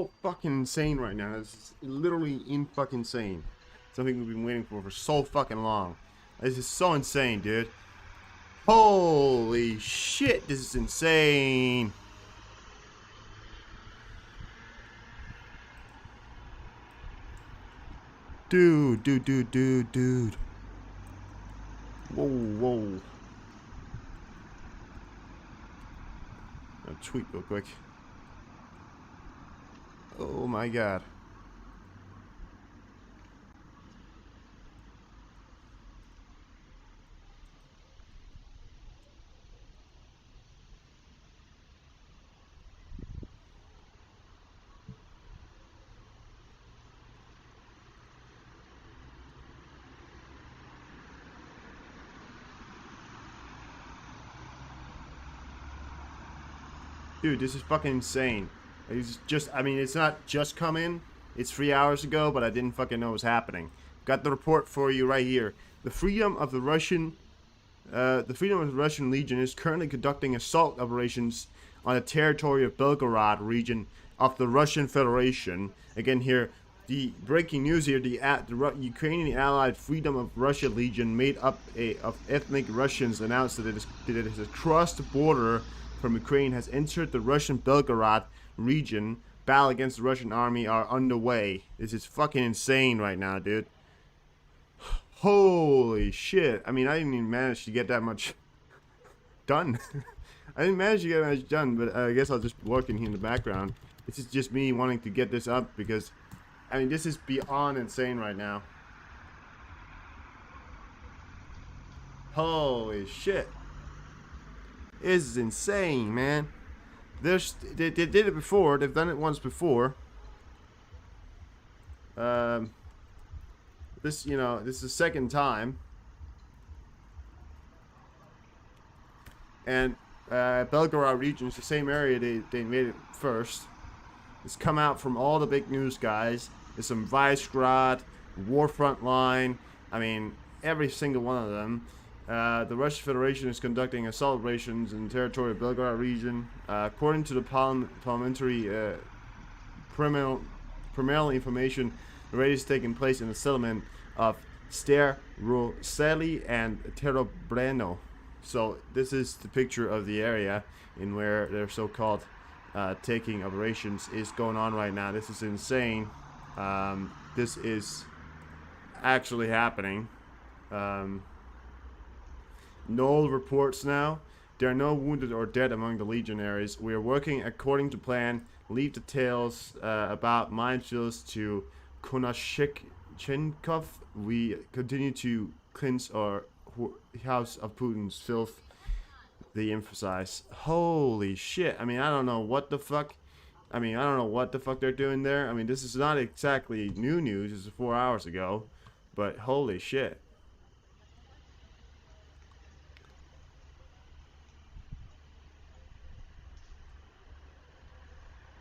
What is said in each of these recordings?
so fucking insane right now. This is literally in fucking insane. Something we've been waiting for so fucking long. This is so insane, dude. Holy shit, this is insane. Dude. Whoa. I'll tweet real quick. Oh my god. Dude, this is fucking insane. It's just, I mean, it's not just come in. It's 3 hours ago, but I didn't fucking know it was happening. Got the report for you right here. The Freedom of the Russian Legion is currently conducting assault operations on the territory of Belgorod region of the Russian Federation. Again here, the breaking news here, the Ukrainian Allied Freedom of Russia Legion, made up of ethnic Russians, announced that it has crossed the border from Ukraine, has entered the Russian Belgorod region. Battle against the Russian army are underway. This is fucking insane right now, dude. Holy shit. I mean, I didn't even manage to get that much done. I didn't manage to get that much done, but I guess I'll just be working here in the background. This is just me wanting to get this up because, I mean, this is beyond insane right now. Holy shit. This is insane, man. They did it before. They've done it once before. This is the second time. And Belgorod region is the same area they made it first. It's come out from all the big news guys. There's some Visegrad, Warfront Line. I mean, every single one of them. The Russian Federation is conducting assault operations in the territory of Belgorod region. According to the parliamentary primarily information, the raid is taking place in the settlement of Staroseli and Terobreno. So this is the picture of the area in where their so-called taking operations is going on right now. This is insane. This is actually happening. No reports now. There are no wounded or dead among the legionaries. We are working according to plan. Leave details about minefields to Konashchenkov. We continue to cleanse our house of Putin's filth. They emphasize. Holy shit. I mean, I don't know what the fuck. I don't know what the fuck they're doing there. I mean, this is not exactly new news. This is 4 hours ago. But holy shit.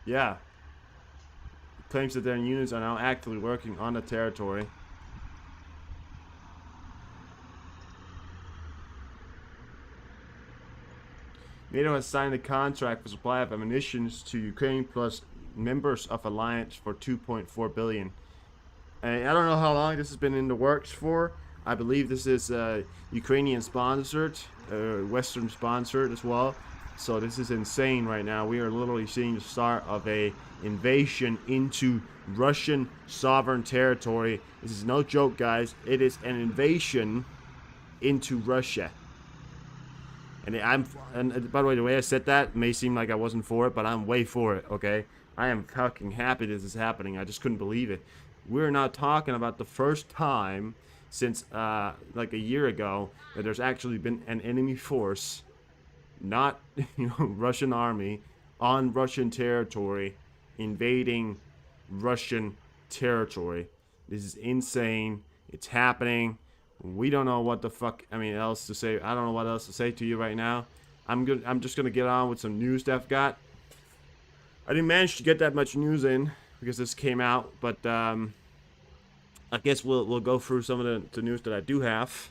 Yeah. It claims that their units are now actively working on the territory. NATO has signed a contract for supply of ammunition to Ukraine plus members of alliance for 2.4 billion. And I don't know how long this has been in the works for. I believe this is Ukrainian sponsored, Western sponsored as well. So this is insane right now. We are literally seeing the start of a invasion into Russian sovereign territory. This is no joke, guys. It is an invasion into Russia. And by the way I said that may seem like I wasn't for it, but I'm way for it, okay? I am fucking happy this is happening. I just couldn't believe it. We're now talking about the first time since like a year ago that there's actually been an enemy force, not Russian army, on Russian territory, invading Russian territory. This is insane. It's happening. We don't know what the fuck else to say. I don't know what else to say to you right now. I'm just gonna get on with some news that I've got. I didn't manage to get that much news in because this came out, but I guess we'll go through some of the news that I do have.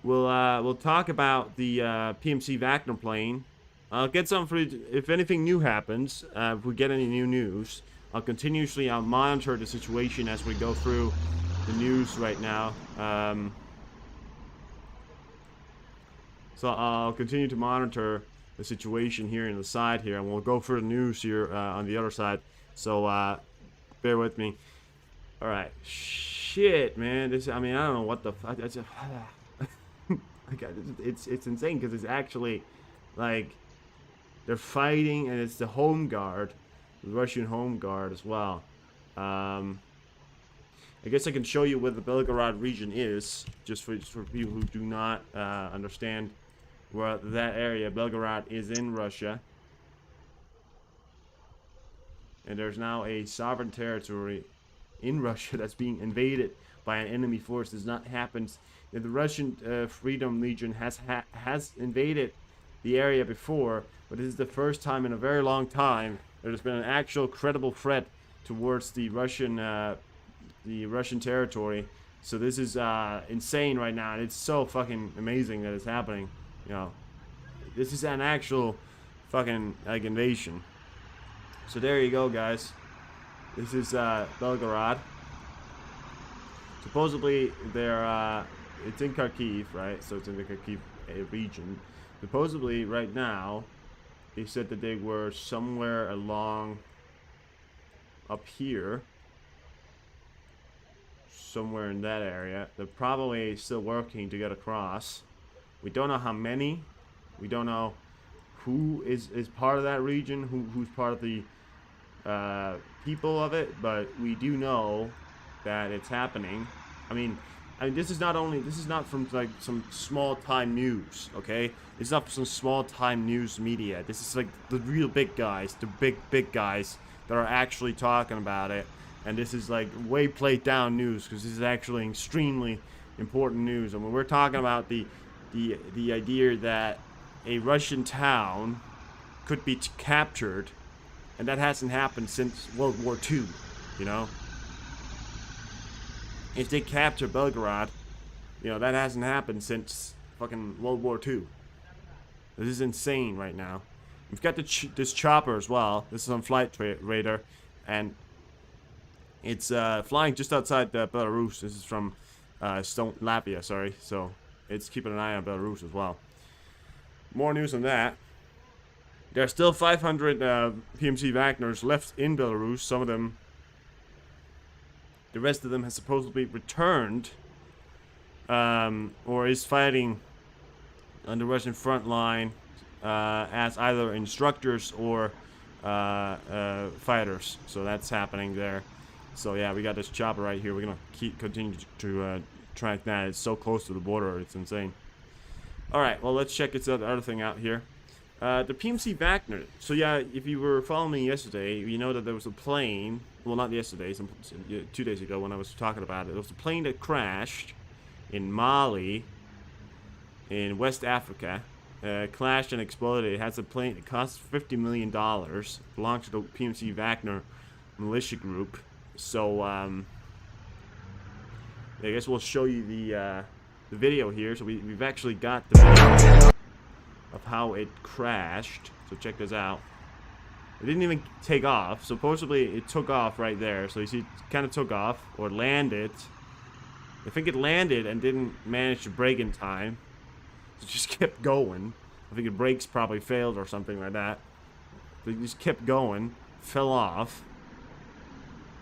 We'll talk about the PMC Wagner plane I'll get some for you if anything new happens. If we get any new news, I'll monitor the situation as we go through the news right now. So I'll continue to monitor the situation here in the side here, and we'll go through the news here on the other side. So bear with me. All right, shit, man. I mean, I don't know what the fuck. It's insane because it's actually like they're fighting, and it's the home guard, the Russian home guard as well. I guess I can show you where the Belgorod region is, just for people who do not understand where that area. Belgorod is in Russia, and there's now a sovereign territory in Russia that's being invaded by an enemy force. This not happens. The Russian Freedom Legion has invaded the area before, but this is the first time in a very long time there's been an actual credible threat towards the Russian territory. So this is insane right now, and it's so fucking amazing that it's happening. You know, this is an actual fucking like invasion. So there you go, guys. This is Belgorod. Supposedly it's in Kharkiv, right? So it's in the Kharkiv region. Supposedly right now, they said that they were somewhere along up here, somewhere in that area. They're probably still working to get across. We don't know how many. We don't know who is part of that region, who's part of the people of it, but we do know that it's happening. I mean, this is not from like some small time news, okay? It's not some small time news media. This is like the real big guys, the big guys that are actually talking about it. And this is like way played down news, because this is actually extremely important news. And when we're talking about the idea that a Russian town could be captured, and that hasn't happened since World War II, you know? If they capture Belgorod, you know, that hasn't happened since fucking World War II. This is insane right now. We've got this chopper as well. This is on Flight Radar, and it's flying just outside Belarus. This is from Latvia, sorry. So it's keeping an eye on Belarus as well. More news on that. There are still 500 PMC Wagners left in Belarus. Some of them, the rest of them has supposedly returned, or is fighting on the Russian front line as either instructors or fighters. So that's happening there. So yeah, we got this chopper right here. We're gonna continue to track that. It's so close to the border, it's insane. All right, well, let's check this other thing out here. The PMC Wagner. So yeah, if you were following me yesterday, you know that there was a plane. Well, not yesterday, 2 days ago when I was talking about it. There was a plane that crashed in Mali, in West Africa. Clashed and exploded. It has a plane. It cost $50 million. Belongs to the PMC Wagner militia group. So I guess we'll show you the video here. So we've actually got the video of how it crashed. So check this out. It didn't even take off. Supposedly it took off right there. So you see, it kind of took off or landed. I think it landed and didn't manage to brake in time. It just kept going. I think the brakes probably failed or something like that. It just kept going, fell off,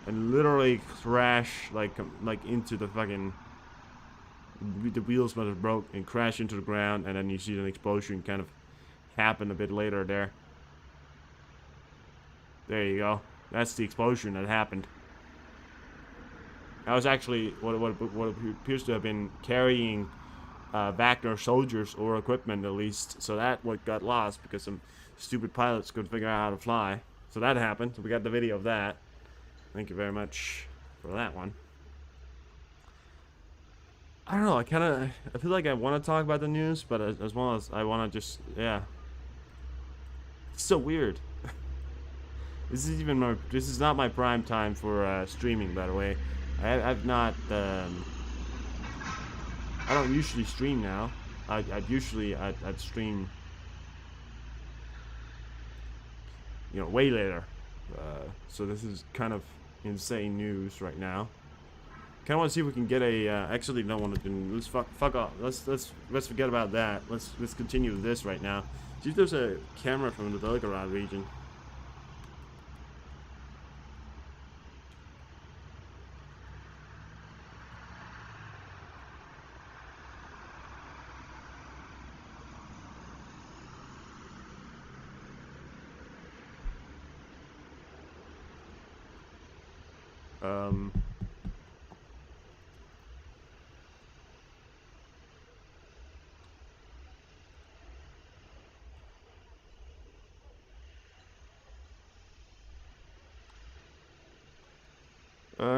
and literally crashed like into the fucking. The wheels must have broke and crashed into the ground, and then you see an explosion kind of happen a bit later there. There you go. That's the explosion that happened. That was actually what appears to have been carrying Wagner soldiers or equipment at least. So that what got lost because some stupid pilots couldn't figure out how to fly. So that happened. So we got the video of that. Thank you very much for that one. I don't know. I feel like I want to talk about the news, but as well as I want to just, yeah. It's so weird. This is not my prime time for streaming, by the way. I've not. I don't usually stream now. I'd stream you know, way later. So this is kind of insane news right now. Kind of want to see if we can get a. Actually, don't want to do. Let's fuck off. Let's forget about that. Let's continue with this right now. See if there's a camera from the Belgorod region.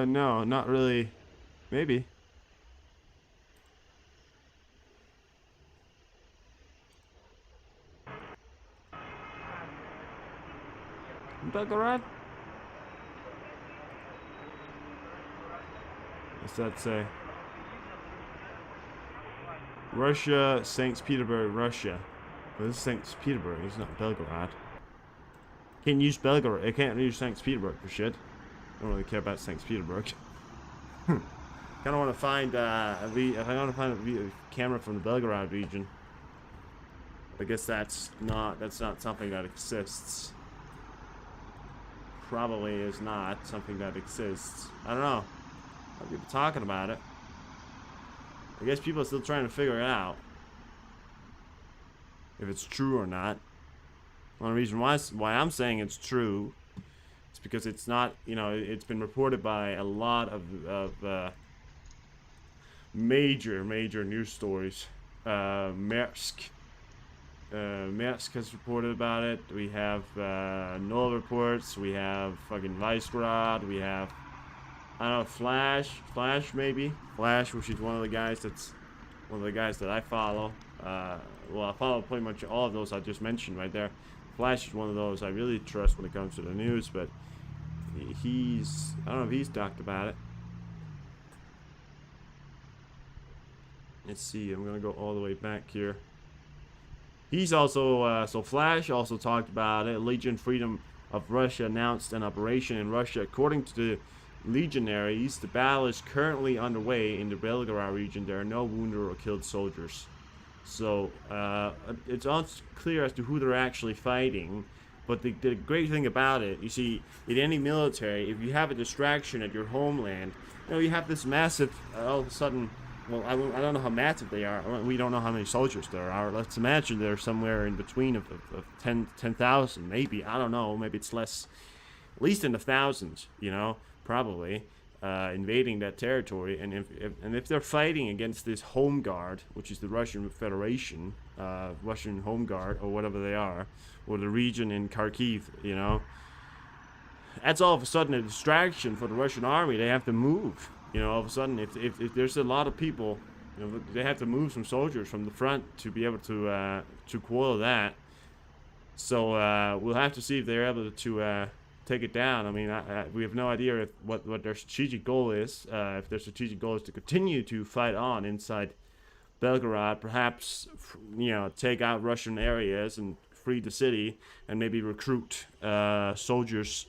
No, not really. Maybe. Belgorod? What's that say? Russia, St. Petersburg, Russia. Well, this is St. Petersburg. It's not Belgorod. Can't use Belgorod. I can't use St. Petersburg for shit. I don't really care about St. Petersburg. Kind of want to find I want to find a camera from the Belgorod region. I guess that's not something that exists. Probably is not something that exists. I don't know. People talking about it. I guess people are still trying to figure it out. If it's true or not. One reason why I'm saying it's true is because it's not, you know, it's been reported by a lot of major news stories. Maersk has reported about it. We have Null reports. We have fucking Vicegrad. We have, I don't know, Flash maybe. Flash, which is one of the guys that I follow. Well, I follow pretty much all of those I just mentioned right there. Flash is one of those I really trust when it comes to the news, but I don't know if he's talked about it. Let's see, I'm gonna go all the way back here. He's also, so Flash also talked about it. Legion Freedom of Russia announced an operation in Russia. According to the legionaries, the battle is currently underway in the Belgorod region. There are no wounded or killed soldiers. So, it's unclear as to who they're actually fighting. But the great thing about it, you see, in any military, if you have a distraction at your homeland, you know, you have this massive, all of a sudden, well, I don't know how massive they are. We don't know how many soldiers there are. Let's imagine they're somewhere in between of 10,000, maybe. I don't know. Maybe it's less, at least in the thousands, you know, probably, invading that territory. And if they're fighting against this home guard, which is the Russian Federation, Russian home guard, or whatever they are, or the region in Kharkiv, you know, that's all of a sudden a distraction for the Russian army. They have to move. You know, all of a sudden, if there's a lot of people, you know, they have to move some soldiers from the front to be able to quell that. So we'll have to see if they're able to take it down. I mean, we have no idea what their strategic goal is. If their strategic goal is to continue to fight on inside Belgorod, perhaps, you know, take out Russian areas and free the city, and maybe recruit soldiers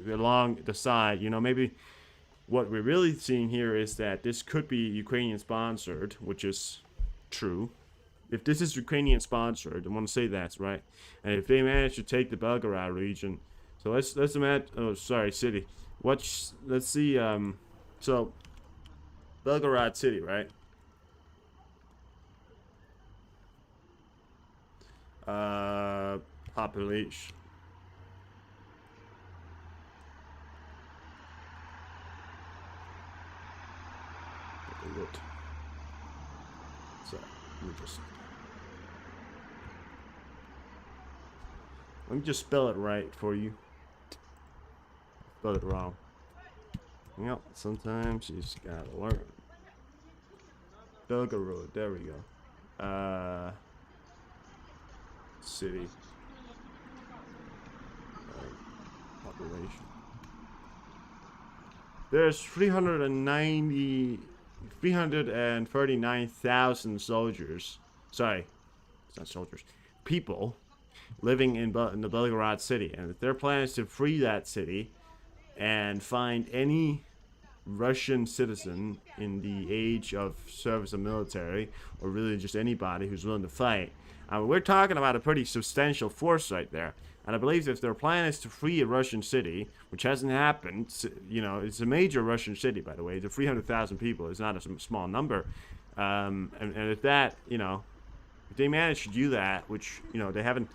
along the side. You know, maybe. What we're really seeing here is that this could be Ukrainian sponsored, which is true. If this is Ukrainian sponsored, I want to say that's right. And if they manage to take the Belgorod region, so let's imagine. Oh, sorry, city. Let's see. So Belgorod city, right? Population. So let me just spell it right for you. Spell it wrong. Yep, sometimes you just gotta learn. Belgorod, there we go. City. Population. There's 339,000 soldiers. Sorry, it's not soldiers. People living in the Belgorod city. And if their plan is to free that city and find any Russian citizen in the age of service of military, or really just anybody who's willing to fight, we're talking about a pretty substantial force right there. And I believe if their plan is to free a Russian city, which hasn't happened, you know, it's a major Russian city, by the way. The 300,000 people is not a small number. And if that, you know, if they manage to do that, which, you know, they haven't,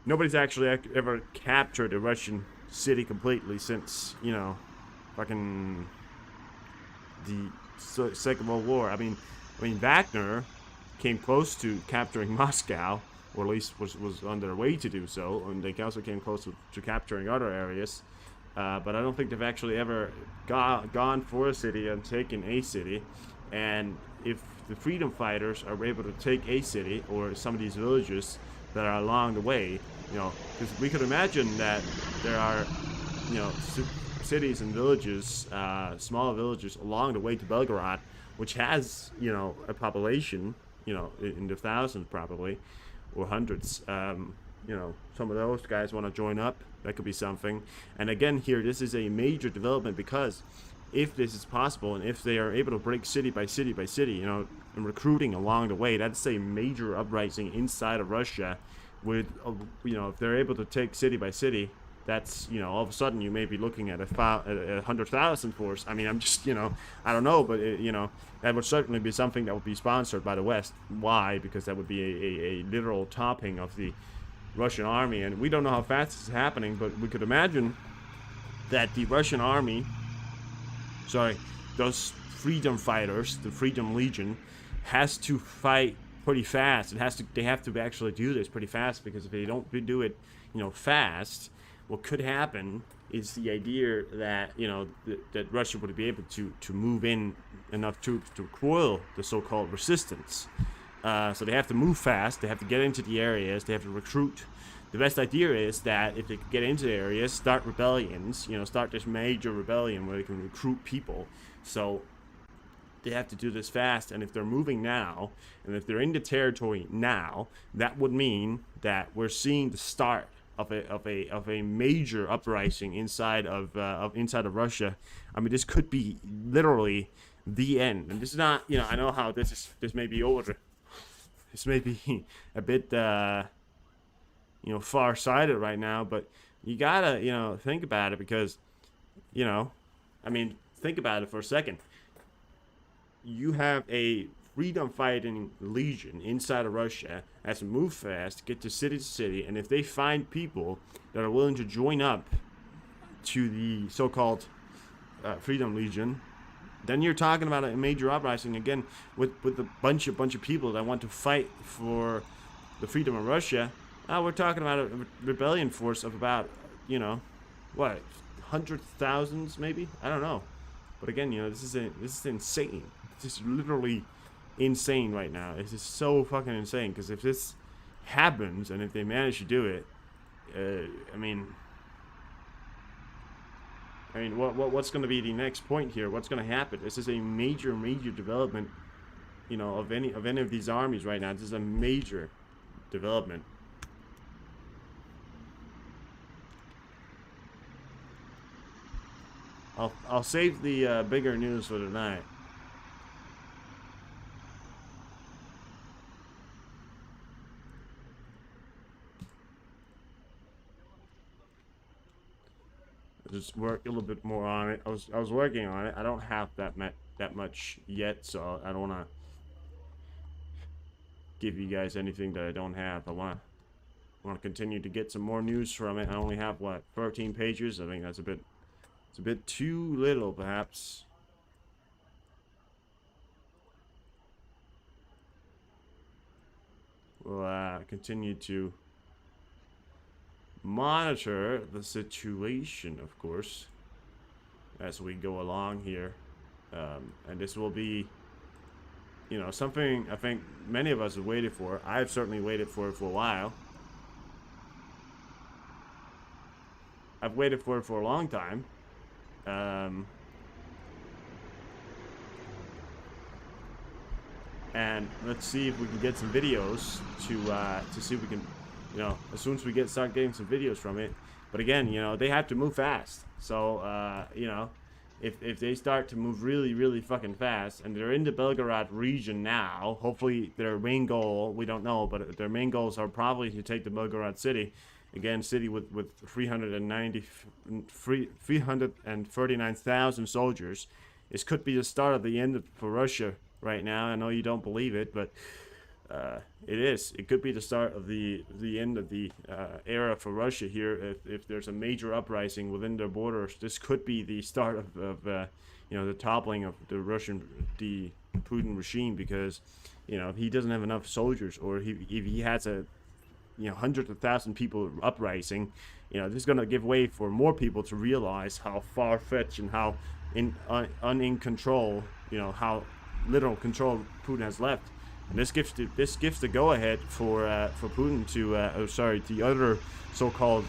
nobody's actually ever captured a Russian city completely since, you know, fucking the Second World War. I mean, Wagner came close to capturing Moscow, or at least was on their way to do so, and they also came close to capturing other areas. But I don't think they've actually ever gone for a city and taken a city. And if the freedom fighters are able to take a city or some of these villages that are along the way, you know, because we could imagine that there are, you know, cities and villages, small villages along the way to Belgorod, which has, you know, a population, you know, in the thousands probably, or hundreds. You know, some of those guys want to join up. That could be something. And again, here, this is a major development, because if this is possible, and if they are able to break city by city by city, you know, and recruiting along the way, that's a major uprising inside of Russia. With, you know, if they're able to take city by city, that's, you know, all of a sudden you may be looking at a 100,000 force. I mean, I'm just, you know, I don't know, but you know, that would certainly be something that would be sponsored by the West. Why? Because that would be a literal topping of the Russian army, and we don't know how fast this is happening, but we could imagine that the Russian army, those freedom fighters, the Freedom Legion, has to fight pretty fast. They have to actually do this pretty fast, because if they don't do it, you know, fast, what could happen is the idea that, you know, that Russia would be able to move in enough troops to quell the so-called resistance. So they have to move fast. They have to get into the areas. They have to recruit. The best idea is that if they could get into the areas, start rebellions, you know, start this major rebellion where they can recruit people. So they have to do this fast, and if they're moving now, and if they're in the territory now, that would mean that we're seeing the start of a major uprising inside of Russia. I mean, this could be literally the end. And this is not, you know, I know how this may be over. This may be a bit, you know, far-sighted right now, but you gotta, you know, think about it, because, you know, I mean, think about it for a second. You have a freedom-fighting legion inside of Russia has to move fast, get to city, and if they find people that are willing to join up to the so-called Freedom Legion, then you're talking about a major uprising again with a bunch of people that want to fight for the freedom of Russia. We're talking about a rebellion force of about, you know, what, hundreds, thousands, maybe? I don't know. But again, you know, this is insane. This is literally insane right now. It's just so fucking insane, because if this happens and if they manage to do it, I mean, what's going to be the next point here? What's going to happen? This is a major development, you know, of any of these armies right now. This is a major development. I'll save the bigger news for tonight. Just work a little bit more on it. I was working on it. I don't have that much yet, so I don't want to give you guys anything that I don't have. I want to continue to get some more news from it. I only have, what, 13 pages. I think that's a bit too little, perhaps. We'll continue to monitor the situation, of course, as we go along here, and this will be, you know, something I think many of us have waited for. I've certainly waited for it for a while. I've waited for it for a long time. And let's see if we can get some videos to see if we can you know, as soon as we start getting some videos from it. But again, you know, they have to move fast. So, you know, if they start to move really, really fucking fast, and they're in the Belgorod region now, hopefully their main goal, we don't know, but their main goals are probably to take the Belgorod city. Again, city with 339,000 soldiers. This could be the start of the end for Russia right now. I know you don't believe it, but it is. It could be the start of the end of the era for Russia here. If there's a major uprising within their borders, this could be the start of you know, the toppling of the Putin regime, because you know, if he doesn't have enough soldiers, or if he has a, you know, hundreds of thousands of people uprising, you know, this is going to give way for more people to realize how far-fetched and how in control, you know, how little control Putin has left. And this gives the go-ahead for Putin to the other so-called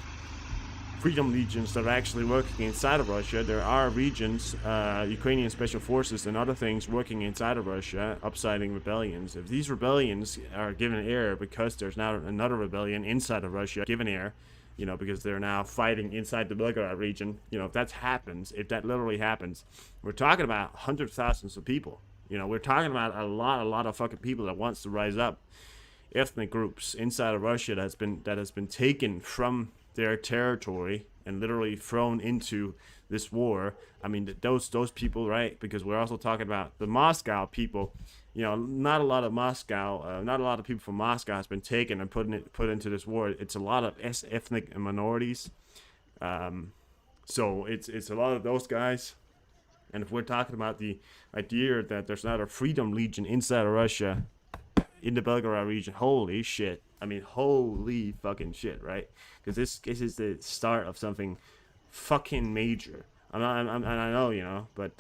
freedom legions that are actually working inside of Russia. There are regions, Ukrainian special forces and other things working inside of Russia, upsiding rebellions. If these rebellions are given air because there's now another rebellion inside of Russia given air, you know, because they're now fighting inside the Belgorod region, you know, if that happens, if that literally happens, we're talking about hundreds of thousands of people. You know, we're talking about a lot of fucking people that wants to rise up, ethnic groups inside of Russia that has been taken from their territory and literally thrown into this war. I mean, those people, right? Because we're also talking about the Moscow people. You know, not a lot of people from Moscow has been taken and put into this war. It's a lot of ethnic minorities. So it's a lot of those guys. And if we're talking about the idea that there's not a freedom legion inside of Russia, in the Belgorod region, holy shit. I mean, holy fucking shit, right? Because this is the start of something fucking major. I know, you know, but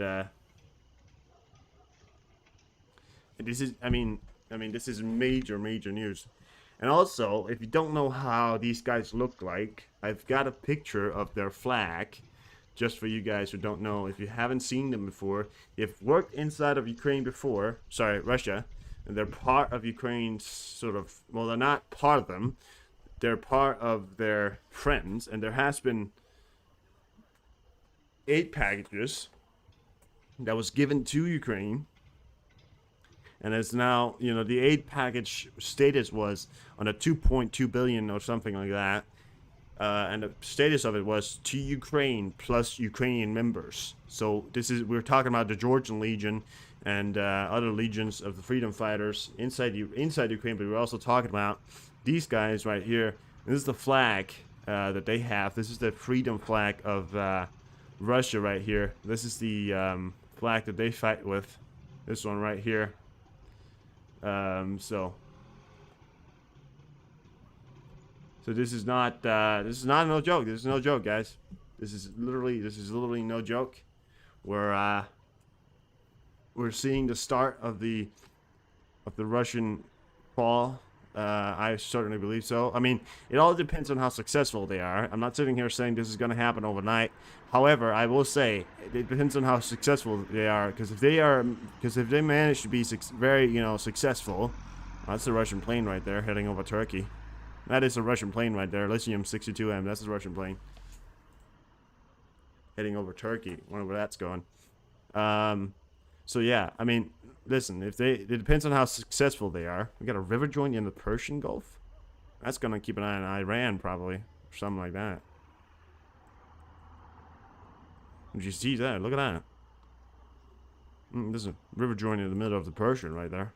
this is, I mean, this is major news. And also, if you don't know how these guys look like, I've got a picture of their flag. Just for you guys who don't know, if you haven't seen them before, if worked inside of Ukraine before, Russia, and they're part of Ukraine's sort of, well, they're not part of them, they're part of their friends, and there has been 8 packages that was given to Ukraine, and it's now, you know, the 8 package status was on a 2.2 billion or something like that. And the status of it was to Ukraine plus Ukrainian members. So we're talking about the Georgian Legion and other legions of the freedom fighters inside Ukraine, but we're also talking about these guys right here. This is the flag that they have. This is the freedom flag of Russia right here. This is the flag that they fight with. This one right here. So this is not no joke. This is no joke, guys. This is literally no joke. We're seeing the start of the Russian fall. I certainly believe so. I mean, it all depends on how successful they are. I'm not sitting here saying this is going to happen overnight. However, I will say it depends on how successful they are. Because if they manage to be very, you know, successful, that's a Russian plane right there heading over Turkey. That is a Russian plane right there. Lithium 62M. That's a Russian plane. Heading over Turkey. Wonder where that's going. So yeah, I mean, listen, it depends on how successful they are. We got a river joint in the Persian Gulf. That's gonna keep an eye on Iran probably, or something like that. Did you see that? Look at that. There's a river joint in the middle of the Persian right there.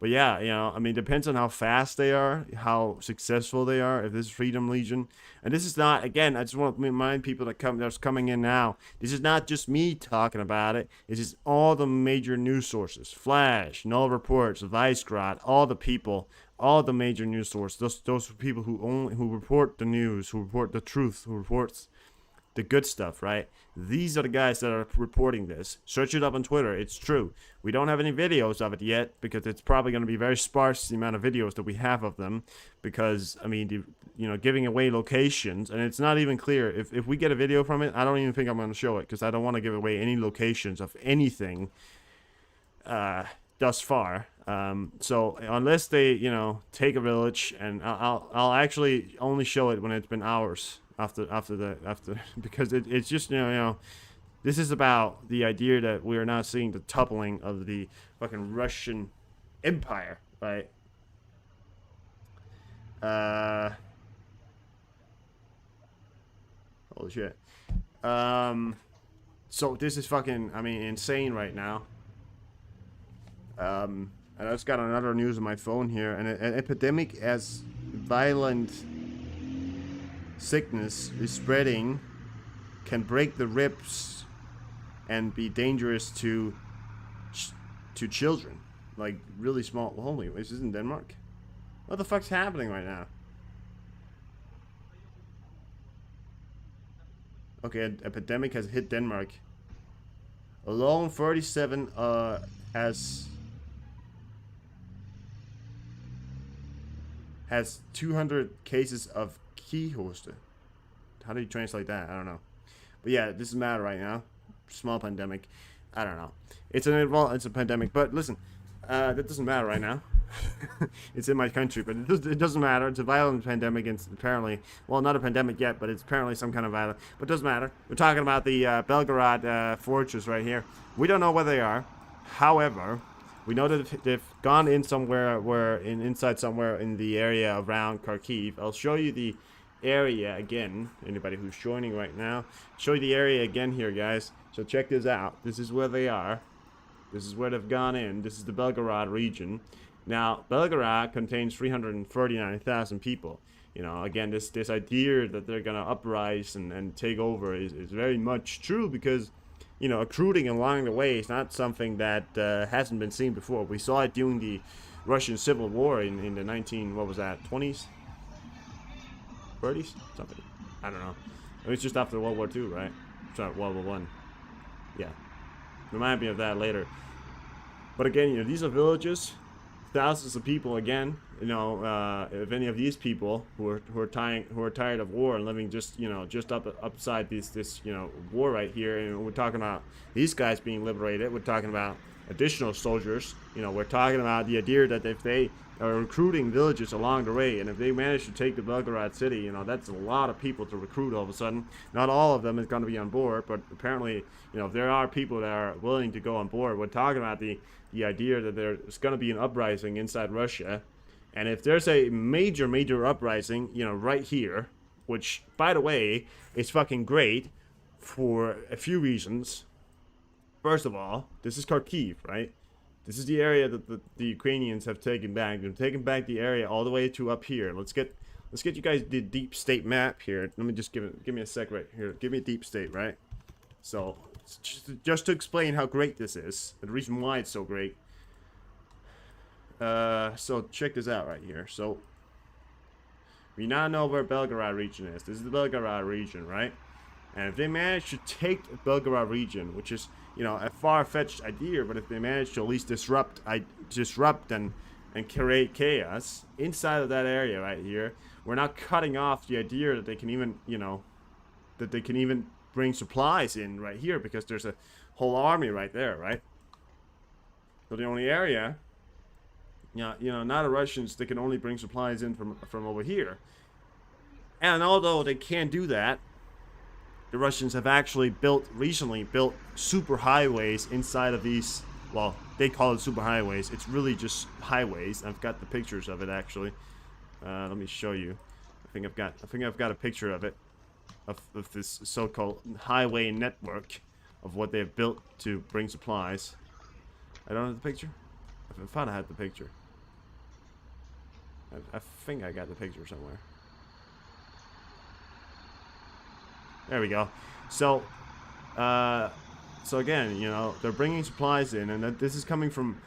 But yeah, you know, I mean, depends on how fast they are, how successful they are. If this is Freedom Legion, and this is not, again, I just want to remind people that's coming in now. This is not just me talking about it. This is all the major news sources: Flash, Null Reports, Vicegrad, all the people, all the major news sources. Those people who report the news, who report the truth, who reports the good stuff, right? These are the guys that are reporting this. Search it up on Twitter. It's true. We don't have any videos of it yet because it's probably going to be very sparse, the amount of videos that we have of them, because, I mean, you know, giving away locations, and it's not even clear. If we get a video from it, I don't even think I'm going to show it because I don't want to give away any locations of anything thus far. So unless they, take a village, and I'll actually only show it when it's been hours after because it's just this is about the idea that we are now seeing the toppling of the fucking Russian Empire, right? Uh, Holy shit. So this is fucking, I mean, insane right now. And I just got another news on my phone here. An epidemic as violent sickness is spreading, can break the ribs, and be dangerous to children, like really small. Holy, this is in Denmark. What the fuck's happening right now? Okay, an epidemic has hit Denmark. Alone 37 has 200 cases of keyhoste. How do you translate that? I don't know. But yeah, this is matter right now. Small pandemic. I don't know. It's a pandemic. But listen, that doesn't matter right now. It's in my country, but it doesn't matter. It's a violent pandemic, and apparently, well, not a pandemic yet, but it's apparently some kind of violent. But it doesn't matter. We're talking about the Belgorod fortress right here. We don't know where they are. However, we know that they've gone in somewhere, inside somewhere in the area around Kharkiv. I'll show you the area again. Anybody who's joining right now, show you the area again here, guys. So check this out. This is where they are. This is where they've gone in. This is the Belgorod region. Now, Belgorod contains 339,000 people. Again, this idea that they're going to uprise and take over is very much true because, recruiting along the way is not something that hasn't been seen before. We saw it during the Russian Civil War in the 20s? 30s? Something. I don't know. It was just after World War II, right? Sorry, World War One. Yeah. Remind me of that later. But again, these are villages. Thousands of people again. If any of these people who are tired of war and living just upside this war right here, and we're talking about these guys being liberated. We're talking about additional soldiers. We're talking about the idea that if they are recruiting villages along the way, and if they manage to take the Belgorod city, that's a lot of people to recruit all of a sudden. Not all of them is going to be on board, but apparently, if there are people that are willing to go on board, we're talking about the idea that there's going to be an uprising inside Russia. And if there's a major uprising, right here, which, by the way, is fucking great for a few reasons. First of all, this is Kharkiv, right? This is the area that the Ukrainians have taken back. They've taken back the area all the way to up here. Let's get you guys the deep state map here. Let me just give me a sec right here. Give me a deep state, right? So, just to explain how great this is, and the reason why it's so great. So check this out right here. So, we now know where Belgorod region is. This is the Belgorod region, right? And if they manage to take the Belgorod region, which is, a far-fetched idea, but if they manage to at least disrupt and create chaos inside of that area right here, we're not cutting off the idea that they can even, bring supplies in right here, because there's a whole army right there, right? So the only area, now the Russians, they can only bring supplies in from over here. And although they can't do that, the Russians have actually recently built super highways inside of these. Well, they call it super highways. It's really just highways. I've got the pictures of it actually. Let me show you. I think I've got a picture of it, of this so-called highway network of what they've built to bring supplies. I don't have the picture. I thought I had the picture. I think I got the picture somewhere. There we go. So, so again, they're bringing supplies in, and this is coming from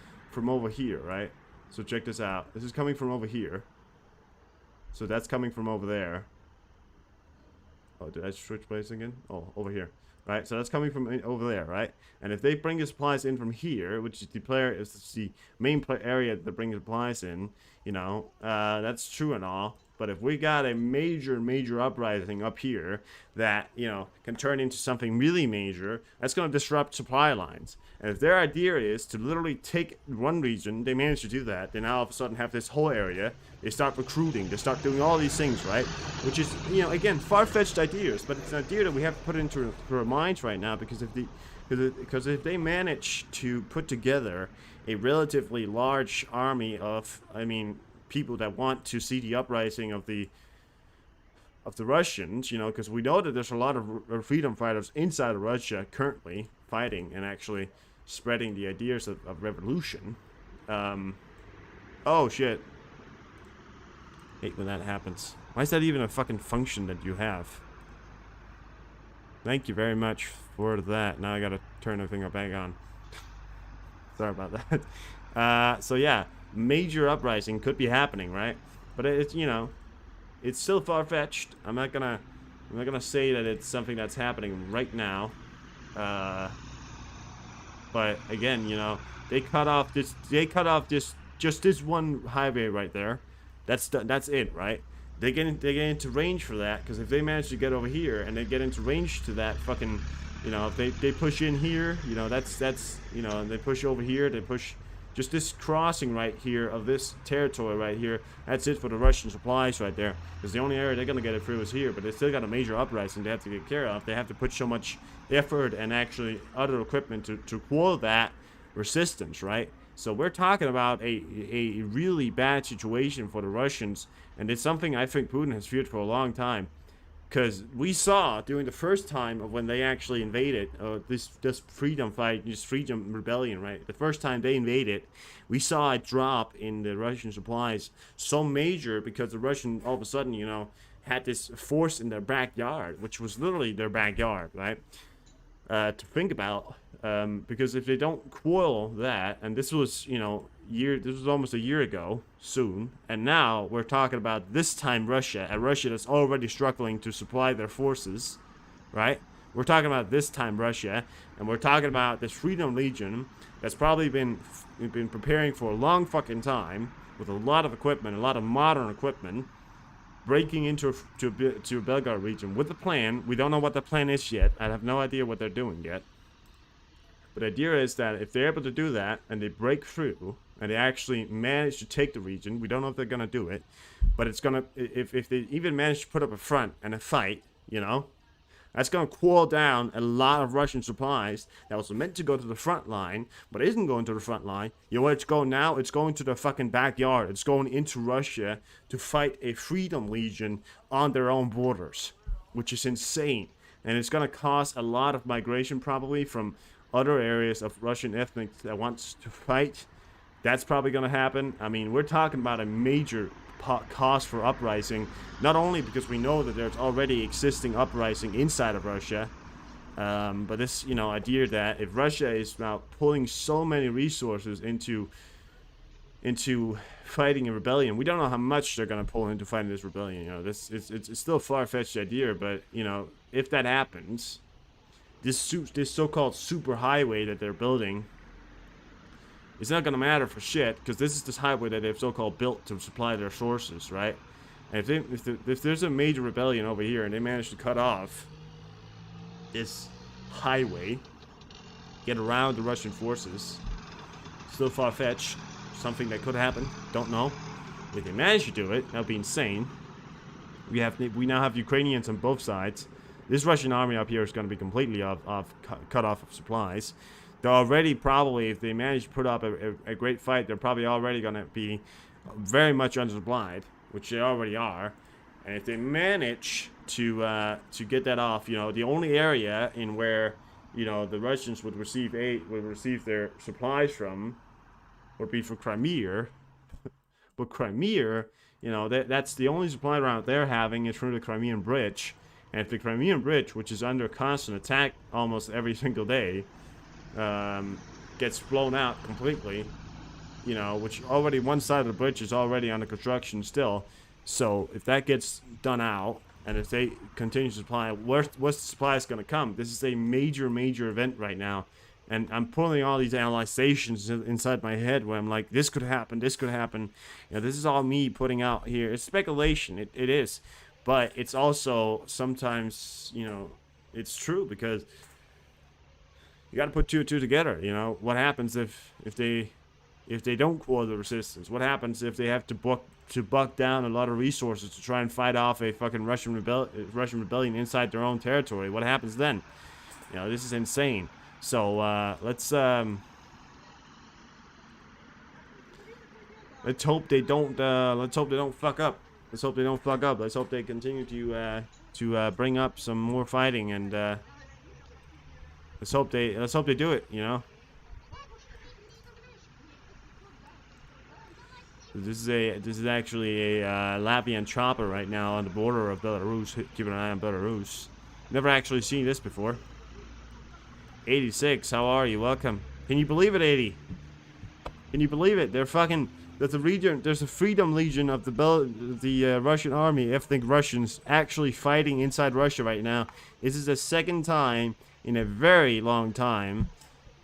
over here, right? So check this out. This is coming from over here. So that's coming from over there. Oh, did I switch place again? Oh, over here. Right, so that's coming from over there, right? And if they bring the supplies in from here, which is the main area that they bring the supplies in, that's true and all. But if we got a major uprising up here that, you know, can turn into something really major, that's going to disrupt supply lines. And if their idea is to literally take one region, they manage to do that, they now all of a sudden have this whole area, they start recruiting, they start doing all these things, right? Which is, you know, again, far-fetched ideas, but it's an idea that we have to put into our minds right now, because if they manage to put together a relatively large army of, I mean, people that want to see the uprising of the Russians, you know, because we know that there's a lot of freedom fighters inside of Russia currently fighting and actually spreading the ideas of revolution. Oh shit. Hate when that happens. Why is that even a fucking function that you have? Thank you very much for that. Now I gotta turn everything back on. Sorry about that. So yeah, major uprising could be happening, right? But it's, you know, it's still far-fetched. I'm not gonna say that it's something that's happening right now. But again, you know, they cut off just this one highway right there. That's it, right? They get into range for that, because if they manage to get over here and they get into range to that fucking, you know, if they push in here, you know, that's you know, and they push over here, they push just this crossing right here of this territory right here. That's it for the Russian supplies right there, because the only area they're gonna get it through is here. But they still got a major uprising they have to get care of. They have to put so much effort and actually other equipment to quell that resistance, right? So we're talking about a really bad situation for the Russians, and it's something I think Putin has feared for a long time. Because we saw during the first time of when they actually invaded this freedom fight, this freedom rebellion, right? The first time they invaded, we saw a drop in the Russian supplies so major, because the Russian all of a sudden, you know, had this force in their backyard, which was literally their backyard, right? To think about, because if they don't quell that, and this was, you know, this was almost a year ago soon, and now we're talking about this time Russia, a Russia that's already struggling to supply their forces, right? We're talking about this time Russia, and we're talking about this Freedom Legion that's probably been preparing for a long fucking time with a lot of equipment, a lot of modern equipment, breaking into Belgorod region with a plan. We don't know what the plan is yet. I have no idea what they're doing yet. But the idea is that if they're able to do that and they break through and they actually manage to take the region, we don't know if they're gonna do it, but it's gonna, if they even manage to put up a front and a fight, you know, that's gonna cool down a lot of Russian supplies that was meant to go to the front line, but isn't going to the front line. You know where it's going now? It's going to the fucking backyard. It's going into Russia to fight a Freedom Legion on their own borders, which is insane. And it's gonna cause a lot of migration probably from other areas of Russian ethnic that wants to fight. That's probably going to happen. I mean, we're talking about a major cause for uprising, not only because we know that there's already existing uprising inside of Russia, but this, you know, idea that if Russia is now pulling so many resources into fighting a rebellion, we don't know how much they're going to pull into fighting this rebellion. You know, it's still a far-fetched idea, but you know, if that happens, this so-called super highway that they're building, it's not gonna matter for shit, because this is this highway that they've so-called built to supply their sources, right? And if there's a major rebellion over here and they manage to cut off this highway, get around the Russian forces, still far-fetched, something that could happen, don't know. If they manage to do it, that would be insane. We now have Ukrainians on both sides. This Russian army up here is going to be completely cut off of supplies. They're already probably, if they manage to put up a great fight, they're probably already going to be very much undersupplied, which they already are. And if they manage to get that off, you know, the only area in where, you know, the Russians would receive their supplies from would be for Crimea. But Crimea, you know, that's the only supply route they're having is through the Crimean Bridge. And if the Crimean Bridge, which is under constant attack almost every single day, gets blown out completely, you know, which already one side of the bridge is already under construction still. So if that gets done out, and if they continue to supply, what's the supplies going to come? This is a major event right now And I'm pulling all these analyzations inside my head where I'm like, this could happen, this could happen. You know, this is all me putting out here. It's speculation, it is. But it's also sometimes, you know, it's true because you got to put two and two together. You know, what happens if they don't quell the resistance? What happens if they have to buck down a lot of resources to try and fight off a fucking Russian rebellion inside their own territory? What happens then? You know, this is insane. So let's hope they don't. Let's hope they don't fuck up. Let's hope they don't fuck up. Let's hope they continue to bring up some more fighting, and let's hope they do it. You know. This is actually a Latvian chopper right now on the border of Belarus. Keeping an eye on Belarus. Never actually seen this before. 86, how are you? Welcome. Can you believe it, 80? Can you believe it? They're fucking. There's a Freedom Legion of the Russian army, ethnic Russians, actually fighting inside Russia right now. This is the second time in a very long time.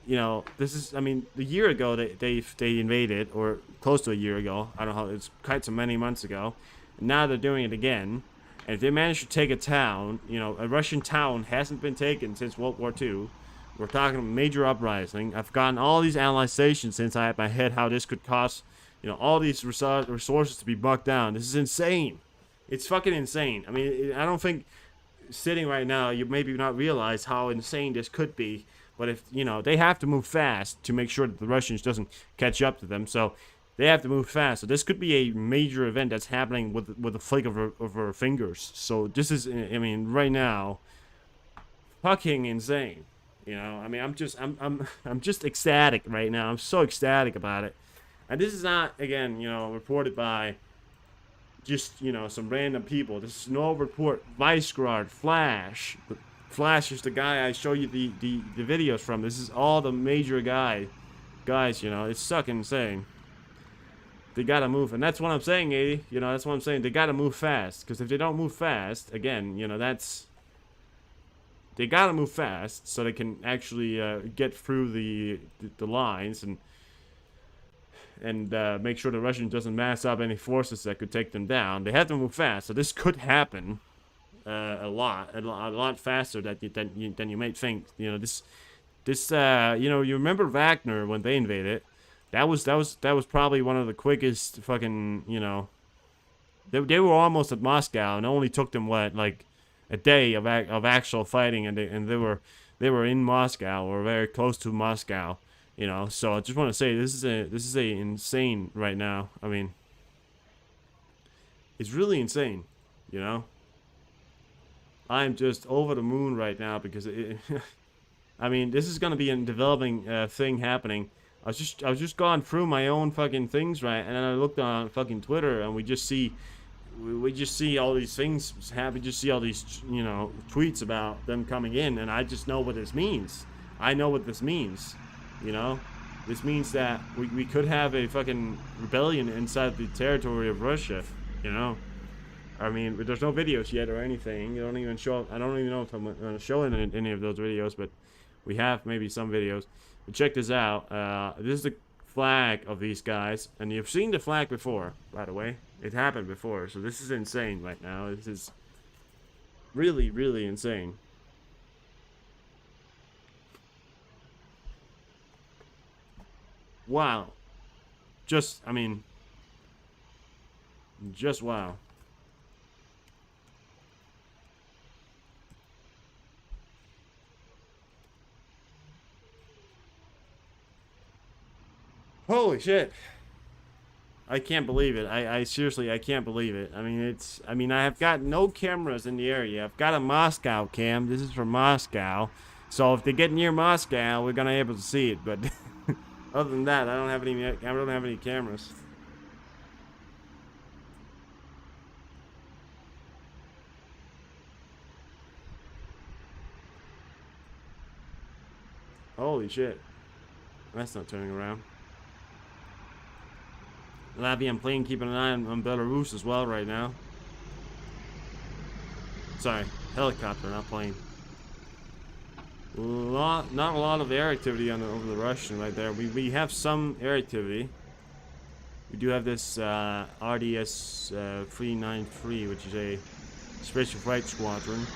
You know, this is. I mean, a year ago they invaded, or close to a year ago. I don't know. It's quite so many months ago. And now they're doing it again. And if they manage to take a town, you know, a Russian town hasn't been taken since World War II. We're talking major uprising. I've gotten all these analyzations since I had my head how this could cost, you know, all these resources to be bucked down. This is insane. It's fucking insane. I mean, I don't think sitting right now you maybe not realize how insane this could be. But if, you know, they have to move fast to make sure that the Russians doesn't catch up to them. So they have to move fast. So this could be a major event that's happening with a flick of her fingers. So this is, I mean, right now, fucking insane. You know, I mean, I'm just ecstatic right now. I'm so ecstatic about it. And this is not, again, you know, reported by just, you know, some random people. This is no report. Vicegrad, Flash. Flash is the guy I show you the videos from. This is all the major guys, you know. It's fucking insane. They gotta move. And that's what I'm saying, 80. You know, that's what I'm saying. They gotta move fast. Because if they don't move fast, again, you know, that's... They gotta move fast so they can actually get through the lines and make sure the Russians doesn't mass up any forces that could take them down. They have to move fast, so this could happen a lot faster than you might think. You know, this you know, you remember Wagner when they invaded? That was probably one of the quickest fucking, you know. They were almost at Moscow, and it only took them what, like a day of actual fighting, and they were in Moscow or very close to Moscow, you know. So I just want to say this is a insane right now. I mean, it's really insane, you know. I'm just over the moon right now because I mean, this is gonna be a developing thing happening. I was just going through my own fucking things, right, and then I looked on fucking Twitter, and we just see all these things happen. We just see all these, you know, tweets about them coming in, and I just know what this means. I know what this means, you know. This means that we could have a fucking rebellion inside the territory of Russia, you know. I mean, there's no videos yet or anything. You don't even show. I don't even know if I'm going to show any of those videos, but we have maybe some videos. But check this out. This is the flag of these guys, and you've seen the flag before, by the way. It happened before, so this is insane right now. This is really, really insane. Wow. Just, I mean, just wow. Holy shit. I can't believe it. I seriously, I can't believe it. I mean, I have got no cameras in the area. I've got a Moscow cam. This is from Moscow. So if they get near Moscow, we're gonna be able to see it. But other than that, I don't have any cameras. Holy shit. That's not turning around. Latvian plane keeping an eye on Belarus as well right now. Sorry, helicopter, not plane. Not a lot of air activity over the Russian right there. We have some air activity. We do have this RDS 393, which is a Special Flight Squadron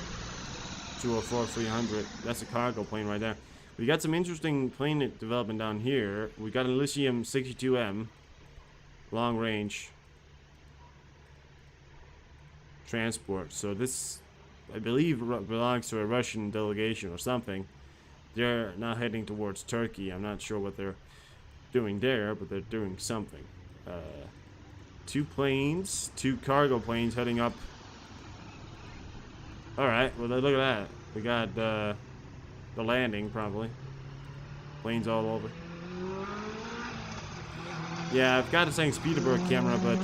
204-300. That's a cargo plane right there. We got some interesting plane development down here. We got a Lithium 62M long range transport. So this, I believe, belongs to a Russian delegation or something. They're now heading towards Turkey. I'm not sure what they're doing there, but they're doing something. 2 planes, 2 cargo planes heading up. Alright, well, look at that. We got the landing, probably. Planes all over. Yeah, I've got a St. Petersburg camera, but,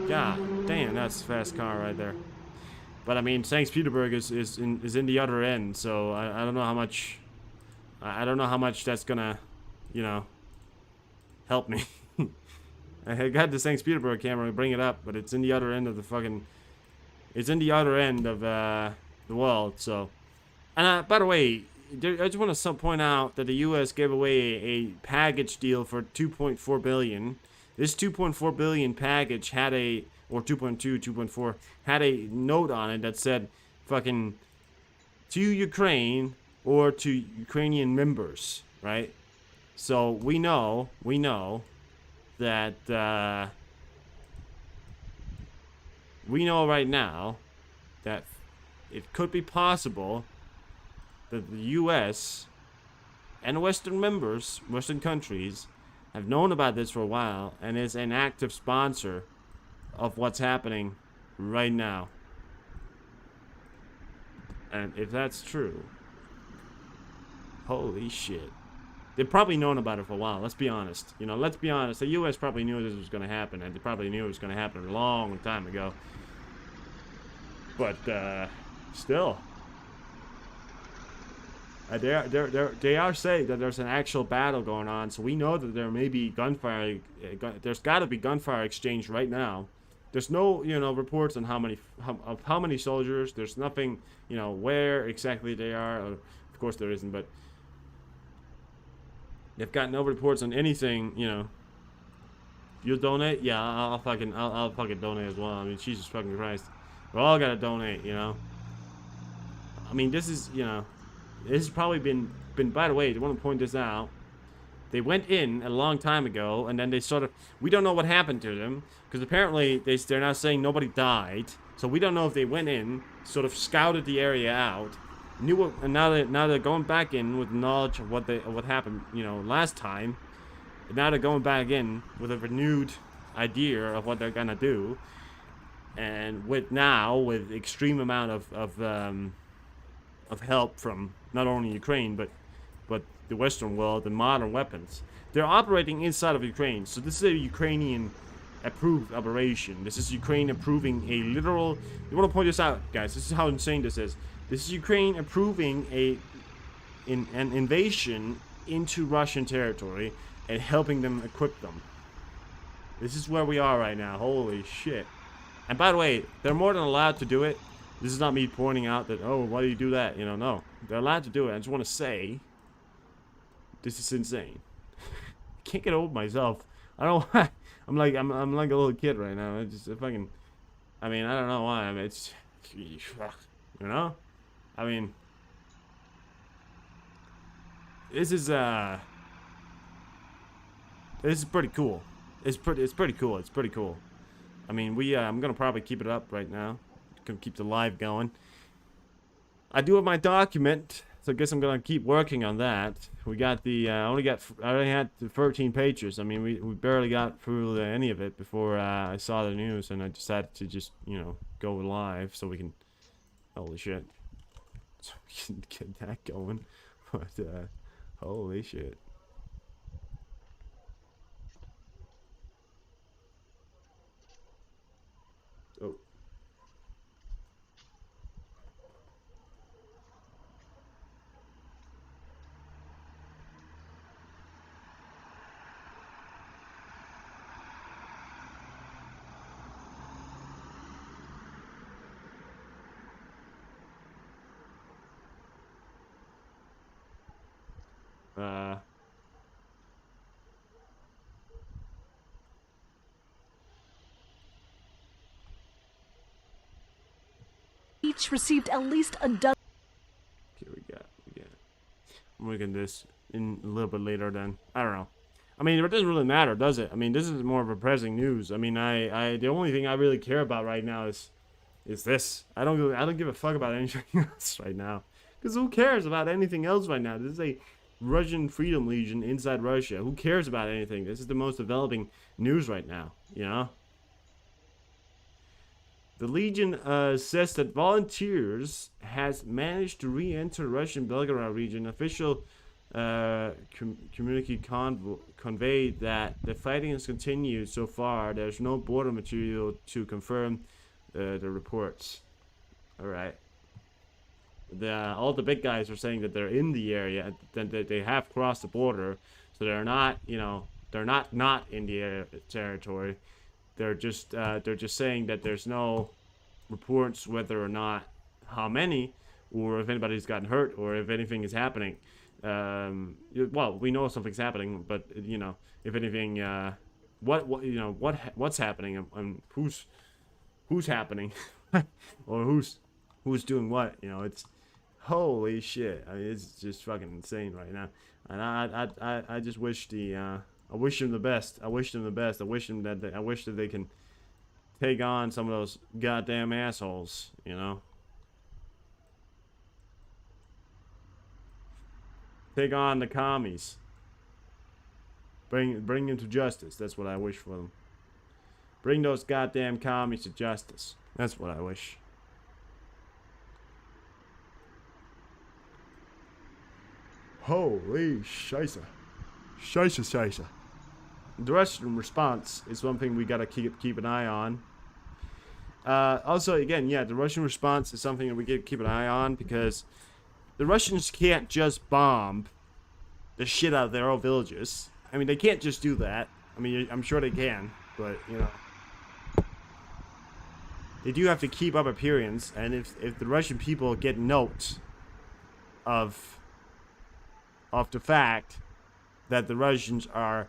God damn, that's a fast car right there. But, I mean, St. Petersburg is in the other end, so I don't know how much... I don't know how much that's gonna, you know, help me. I got the St. Petersburg camera, bring it up, but it's in the other end of the fucking... It's in the other end of, the world, so... And, by the way, I just want to point out that the U.S. gave away a package deal for $2.4 billion. This $2.4 billion package had a... Or 2.2, 2.4... Had a note on it that said, fucking... To Ukraine... or to Ukrainian members, right? So we know that we know right now that it could be possible that the U.S. and Western members, Western countries, have known about this for a while and is an active sponsor of what's happening right now. And if that's true, holy shit. They've probably known about it for a while, let's be honest. You know, let's be honest. The U.S. probably knew this was going to happen, and they probably knew it was going to happen a long time ago. But, still. They are saying that there's an actual battle going on, so we know that there may be gunfire. There's got to be gunfire exchange right now. There's no, you know, reports on how many soldiers. There's nothing, you know, where exactly they are. Of course there isn't, but they've got no reports on anything, you know. You'll donate? Yeah, I'll fucking donate as well. I mean, Jesus fucking Christ. We all gotta donate, you know. I mean, this is, you know, this has probably been, by the way, I want to point this out. They went in a long time ago, and then they sort of, we don't know what happened to them, because apparently they're now saying nobody died, so we don't know if they went in, sort of scouted the area out, knew what, and now they're going back in with knowledge of what happened, you know, last time. And now they're going back in with a renewed idea of what they're gonna do, and with extreme amount of help from not only Ukraine but the Western world and modern weapons. They're operating inside of Ukraine, so this is a Ukrainian approved operation. This is Ukraine approving a literal... You want to point this out, guys. This is how insane this is. This is Ukraine approving an invasion into Russian territory and helping them equip them. This is where we are right now. Holy shit. And by the way, they're more than allowed to do it. This is not me pointing out that, oh, why do you do that? You know, no. They're allowed to do it. I just want to say, this is insane. I can't get over myself. I don't know why. I'm like a little kid right now. I just fucking, I mean, I don't know why. I mean, it's, you know? I mean, this is pretty cool. It's pretty cool. It's pretty cool. I mean, I'm gonna probably keep it up right now. Gonna keep the live going. I do have my document, so I guess I'm gonna keep working on that. We got the I only had the 13 pages. I mean, we barely got through any of it before I saw the news, and I decided to just, you know, go live so we can. Holy shit! So we can get that going. But holy shit! Oh. Uh, Each received at least a dozen. okay, we got. I'm looking at this in a little bit later. Then I don't know. I mean, it doesn't really matter, does it? I mean, this is more of a pressing news. I mean, the only thing I really care about right now is this. I don't give a fuck about anything else right now. Because who cares about anything else right now? This is a Russian Freedom Legion inside Russia. Who cares about anything? This is the most developing news right now, you know? The Legion says that volunteers has managed to re-enter Russian Belgorod region. Official communique conveyed that the fighting has continued so far. There's no border material to confirm the reports. All right. All the big guys are saying that they're in the area, that they have crossed the border, so they're not, they're not in the territory. They're just saying that there's no reports whether or not how many, or if anybody's gotten hurt, or if anything is happening. Well, we know something's happening, but if anything, what's happening, and who's happening, or who's doing what? It's holy shit. I mean, it's just fucking insane right now, and I just wish I wish them the best. I wish them the best. I wish that they can take on some of those goddamn assholes, Take on the commies. Bring them to justice. That's what I wish for them. Bring those goddamn commies to justice. That's what I wish. Holy scheisse. Scheisse. The Russian response is one thing we gotta keep an eye on. Also, again, yeah, the Russian response is something that we gotta keep an eye on, because the Russians can't just bomb the shit out of their own villages. I mean, they can't just do that. I mean, I'm sure they can, but they do have to keep up appearance. And if the Russian people get note of the fact that the Russians are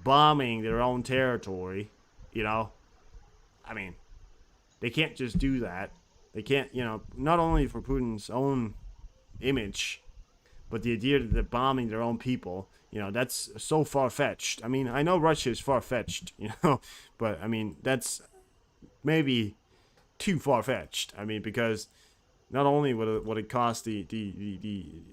bombing their own territory, I mean, they can't just do that. They can't, not only for Putin's own image, but the idea that they're bombing their own people, that's so far-fetched. I mean, I know Russia is far-fetched, but I mean, that's maybe too far-fetched. I mean, because not only would it cost the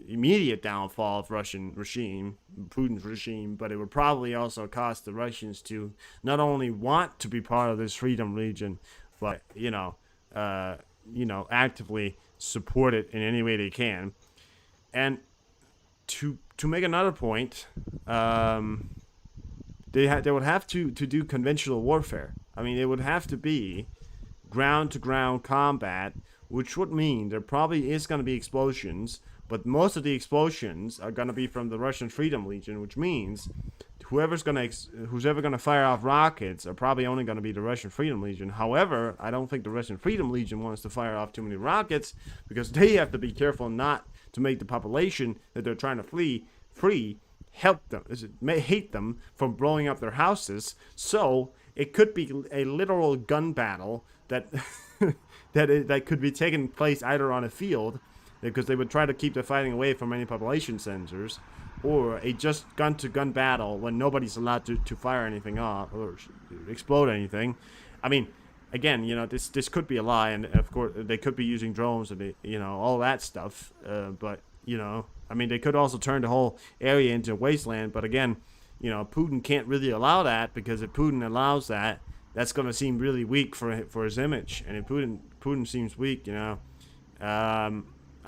immediate downfall of Russian regime, Putin's regime, but it would probably also cost the Russians to not only want to be part of this Freedom Legion, but actively support it in any way they can. And to make another point, they would have to do conventional warfare. I mean, it would have to be ground-to-ground combat, which would mean there probably is going to be explosions, but most of the explosions are going to be from the Russian Freedom Legion, which means whoever's going to fire off rockets are probably only going to be the Russian Freedom Legion. However, I don't think the Russian Freedom Legion wants to fire off too many rockets, because they have to be careful not to make the population that they're trying to free hate them from blowing up their houses. So it could be a literal gun battle that that could be taking place either on a field, because they would try to keep the fighting away from any population centers, or a just gun-to-gun battle when nobody's allowed to fire anything off or explode anything. I mean, again, this could be a lie, and of course they could be using drones and all that stuff. But I mean, they could also turn the whole area into a wasteland. But again, Putin can't really allow that, because if Putin allows that, that's going to seem really weak for his image. And if Putin seems weak, I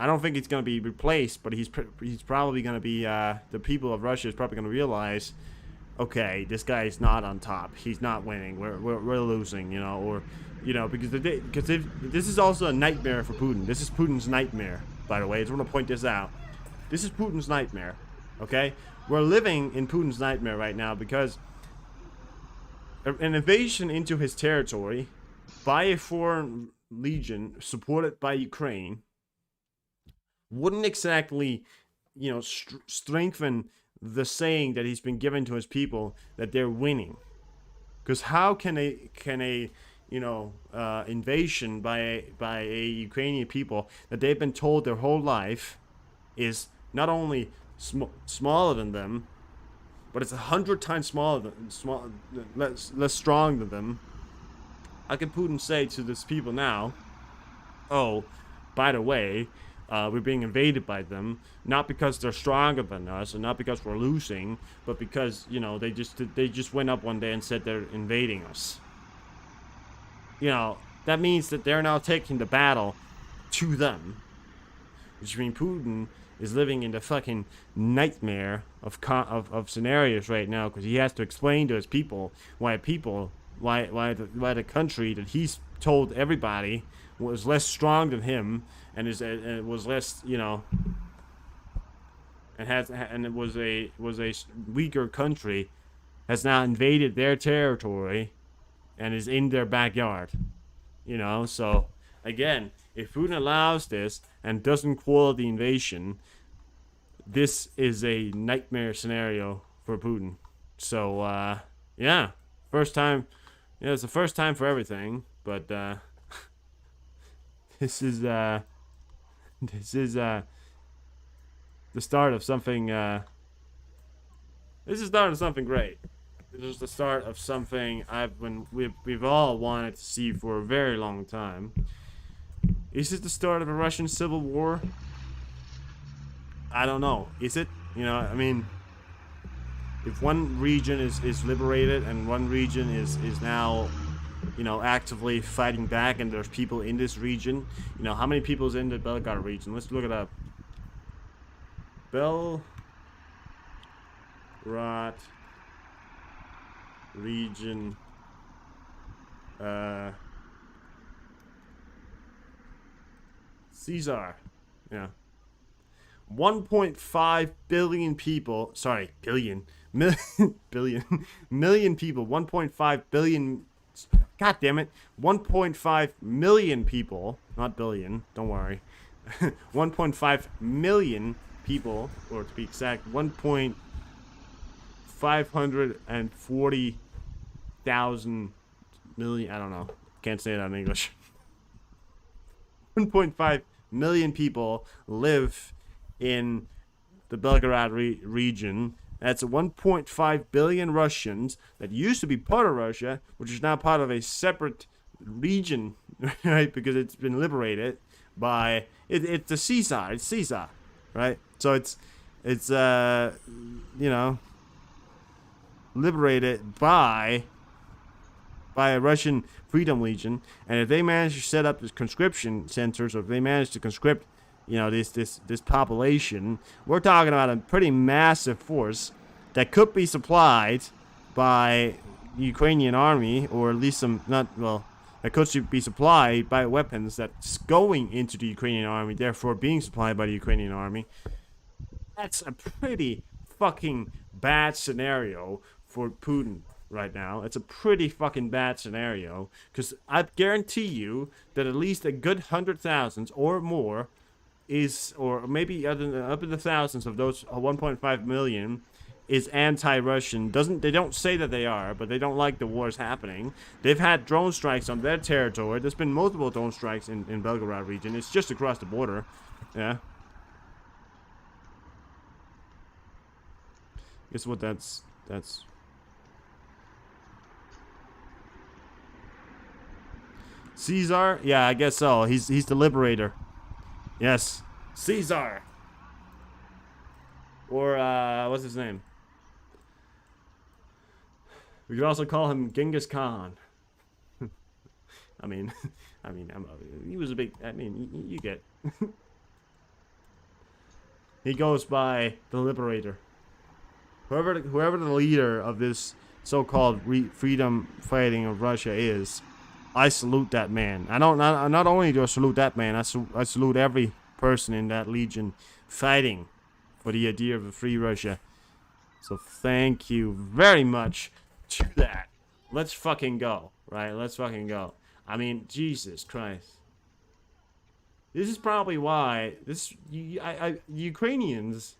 don't think he's going to be replaced, but he's probably going to be. The people of Russia is probably going to realize, okay, this guy is not on top. He's not winning. We're losing, because this is also a nightmare for Putin. This is Putin's nightmare, by the way. I just want to point this out. This is Putin's nightmare. Okay, we're living in Putin's nightmare right now, because an invasion into his territory by a foreign legion supported by Ukraine wouldn't exactly, strengthen the saying that he's been given to his people that they're winning. Because how can a invasion by a Ukrainian people that they've been told their whole life is not only smaller than them, but it's 100 times less strong than them. How can Putin say to these people now, "Oh, by the way, we're being invaded by them, not because they're stronger than us, and not because we're losing, but because they just went up one day and said they're invading us." That means that they're now taking the battle to them, which means Putin is living in the fucking nightmare of scenarios right now, because he has to explain to his people why the country that he's told everybody was less strong than him and was less and it was a weaker country, has now invaded their territory and is in their backyard. So again, if Putin allows this and doesn't quell the invasion, this is a nightmare scenario for Putin. So yeah, first time. Yeah, it's the first time for everything, but this is the start of something. This is the start of something great. This is the start of something we've all wanted to see for a very long time. Is it the start of a Russian civil war? I don't know. Is it? I mean, if one region is liberated and one region is now, actively fighting back, and there's people in this region, how many people's in the Belgorod region? Let's look it up. Belgorod region. Caesar. Yeah. 1.5 billion people. Sorry, billion. Million people. 1.5 billion. God damn it. 1.5 million people. Not billion. Don't worry. 1.5 million people, or to be exact, 1.540,000 million. I don't know. Can't say that in English. 1.5 million people live in the Belgorod region. That's 1.5 billion Russians that used to be part of Russia, which is now part of a separate region, right? Because it's been liberated by it's the Caesar. It's Caesar, right? So it's liberated by a Russian Freedom Legion, and if they manage to set up this conscription centers, or if they manage to conscript this population, we're talking about a pretty massive force that could be supplied by the Ukrainian army, or at least that could be supplied by weapons that's going into the Ukrainian army, therefore being supplied by the Ukrainian army. That's a pretty fucking bad scenario for Putin right now. It's a pretty fucking bad scenario, because I guarantee you that at least a good 100,000 or more or maybe up in the thousands of those 1.5 million is anti-Russian. They don't say that they are, but they don't like the wars happening. They've had drone strikes on their territory. There's been multiple drone strikes in Belgorod region. It's just across the border. Yeah. Guess what? That's Caesar. Yeah, I guess so. He's the liberator. Yes, Caesar. Or what's his name? We could also call him Genghis Khan. He was a big. You get. He goes by the liberator. Whoever the leader of this so-called freedom fighting of Russia is, I salute that man. Not only do I salute that man, I salute every person in that legion fighting for the idea of a free Russia. So thank you very much to that. Let's fucking go, right? Let's fucking go. Jesus Christ. This is probably why Ukrainians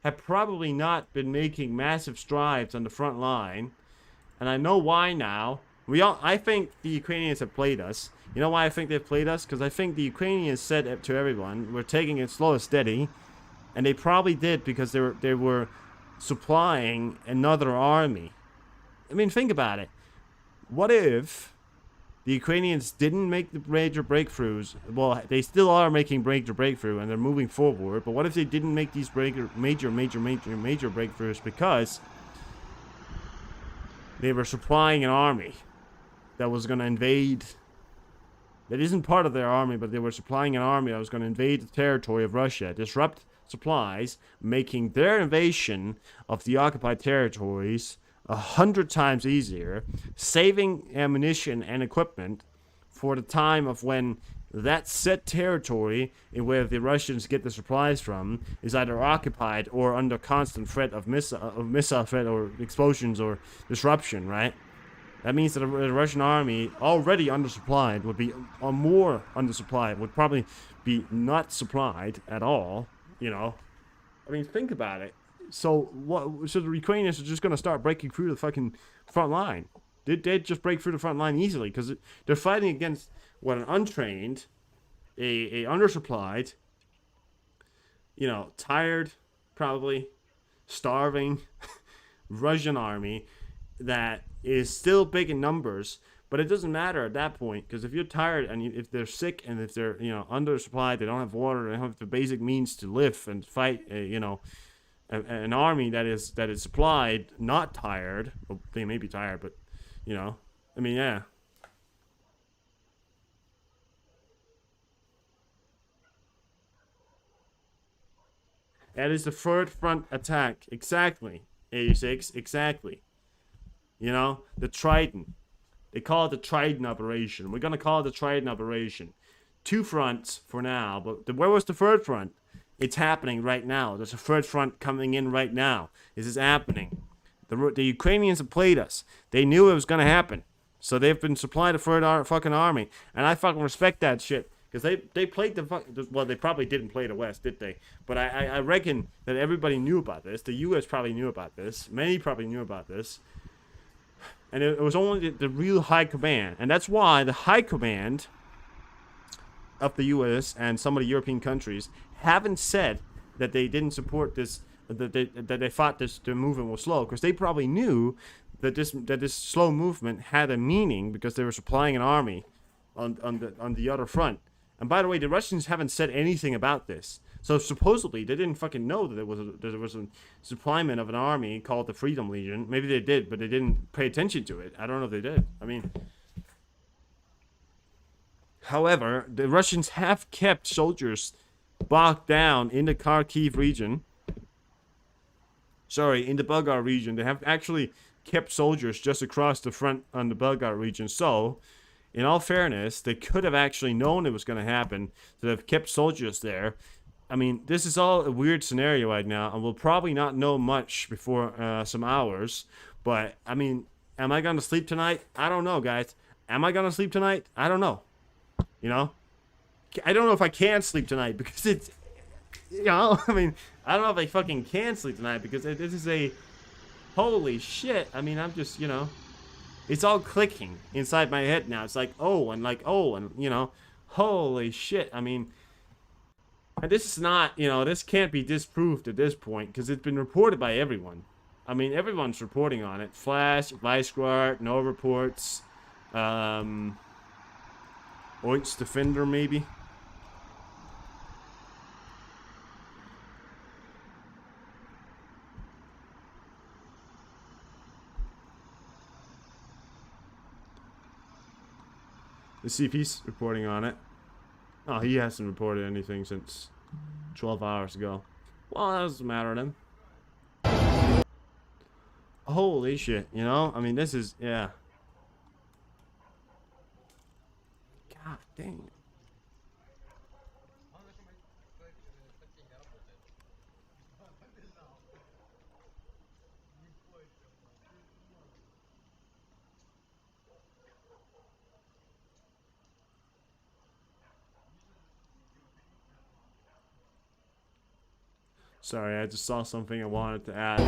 have probably not been making massive strides on the front line. And I know why now. I think the Ukrainians have played us. You know why I think they've played us? Because I think the Ukrainians said to everyone, we're taking it slow and steady. And they probably did because they were supplying another army. I mean, think about it. What if the Ukrainians didn't make the major breakthroughs? Well, they still are making major breakthrough and they're moving forward. But what if they didn't make these major breakthroughs because they were supplying an army that was going to invade? That isn't part of their army, but they were supplying an army that was going to invade the territory of Russia, disrupt supplies, making their invasion of the occupied territories 100 times easier, saving ammunition and equipment for the time of when that set territory in where the Russians get the supplies from is either occupied or under constant threat of missile threat or explosions or disruption, right? That means that the Russian army, already undersupplied, would be more undersupplied, would probably be not supplied at all, you know? I mean, think about it. So the Ukrainians are just going to start breaking through the fucking front line. They'd just break through the front line easily because they're fighting against, what, an untrained, a undersupplied, you know, tired, probably, starving Russian army that is still big in numbers, but it doesn't matter at that point because if you're tired and if they're sick and if they're, you know, undersupplied, they don't have water, they don't have the basic means to live and fight, you know, an army that is supplied, not tired. Well, they may be tired, but, you know, I mean, yeah. That is the third front attack. Exactly. 86, exactly. You know, the Trident. They call it the Trident operation. We're going to call it the Trident operation. 2 fronts for now, but where was the third front? It's happening right now. There's a third front coming in right now. This is happening. The Ukrainians have played us. They knew it was going to happen. So they've been supplied a third fucking army. And I fucking respect that shit. Because they played well, they probably didn't play the West, did they? But I reckon that everybody knew about this. The U.S. probably knew about this. Many probably knew about this. And it was only the real high command. And that's why the high command of the U.S. and some of the European countries haven't said that they didn't support this, that they thought the movement was slow, because they probably knew that this slow movement had a meaning because they were supplying an army on the other front. And by the way, the Russians haven't said anything about this. So supposedly they didn't fucking know that there was a supplyment of an army called the Freedom Legion. Maybe they did, but they didn't pay attention to it. I don't know if they did. I mean, however, the Russians have kept soldiers bogged down in the Kharkiv region. Sorry, in the Bulgar region. They have actually kept soldiers just across the front on the Bulgar region. So, in all fairness, they could have actually known it was going to happen. So they've kept soldiers there. I mean, this is all a weird scenario right now, and we'll probably not know much before some hours. But, I mean, am I going to sleep tonight? I don't know, guys. Am I going to sleep tonight? I don't know. You know? I don't know if I can sleep tonight because it's, you know, I mean, I don't know if I fucking can sleep tonight because this is a, holy shit. I mean, I'm just, you know, it's all clicking inside my head now. It's like, oh, and, you know, holy shit. I mean, and this is not, you know, this can't be disproved at this point because it's been reported by everyone. I mean, everyone's reporting on it. Flash, Viceguard, No Reports, Oints Defender, maybe. Let's see if he's reporting on it. Oh, he hasn't reported anything since 12 hours ago. Well, that doesn't matter then. Holy shit, you know? I mean, this is, yeah. God dang. Sorry, I just saw something I wanted to add.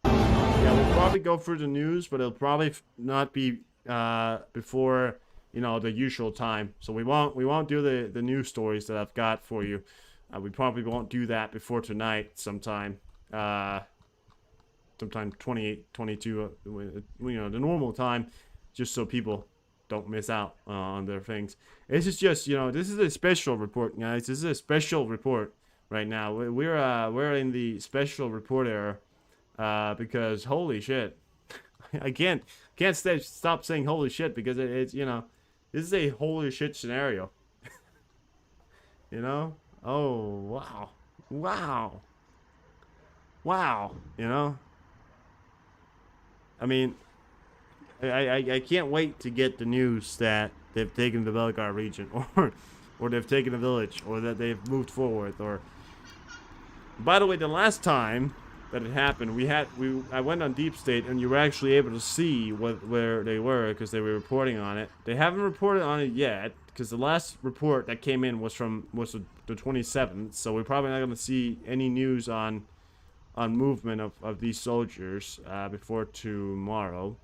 Yeah, we'll probably go through the news, but it'll probably not be before, you know, the usual time. So we won't do the news stories that I've got for you. We probably won't do that before tonight sometime. Sometime 28, 22, you know, the normal time, just so people don't miss out on their things. This is just, you know, this is a special report, guys. This is a special report right now. We're in the special report era, because holy shit, I can't stop saying holy shit because it's, you know, this is a holy shit scenario. You know? Oh wow, wow, wow. You know? I mean, I can't wait to get the news that they've taken the Belgar region, or they've taken a village, or that they've moved forward. Or, by the way, the last time that it happened, I went on Deep State, and you were actually able to see where they were because they were reporting on it. They haven't reported on it yet because the last report that came in was the 27th. So we're probably not going to see any news on movement of these soldiers before tomorrow.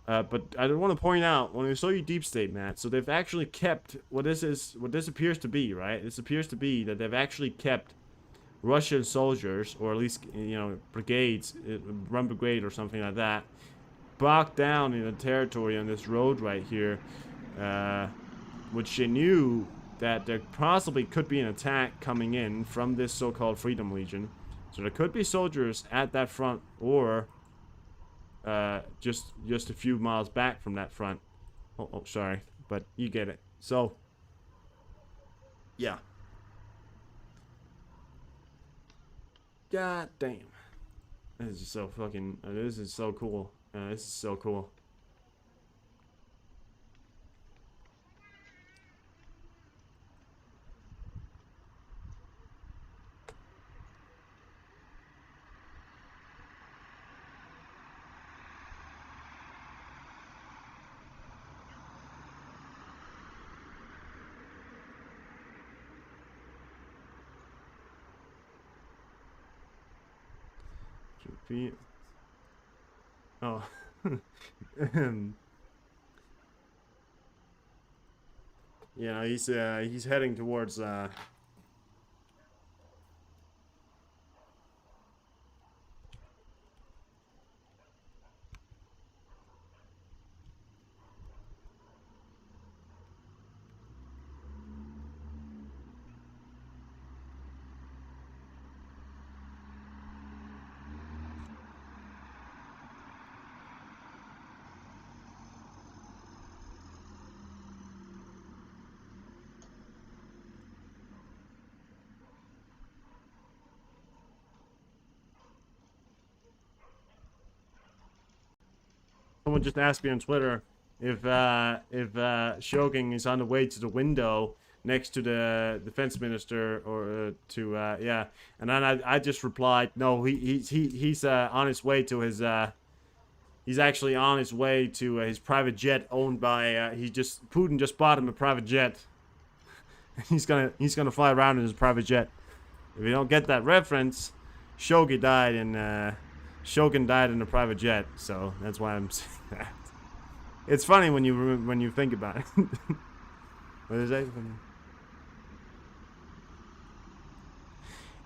But I want to point out, when we saw you Deep State, Matt, so they've actually kept what this appears to be, right? This appears to be that they've actually kept Russian soldiers, or at least, you know, brigades, one brigade or something like that, bogged down in the territory on this road right here, which they knew that there possibly could be an attack coming in from this so-called Freedom Legion. So there could be soldiers at that front, or just a few miles back from that front. Oh, sorry, but you get it. So, yeah. God damn. This is so fucking... this is so cool. This is so cool. Oh. Yeah, he's heading towards someone just asked me on Twitter if Shogun is on the way to the window next to the defense minister, or yeah, and then I just replied, no, he's on his way to his he's actually on his way to his private jet owned by Putin just bought him a private jet. he's gonna fly around in his private jet. If you don't get that reference, Shogun died in a private jet, so that's why I'm saying that. It's funny when you think about it. What is that?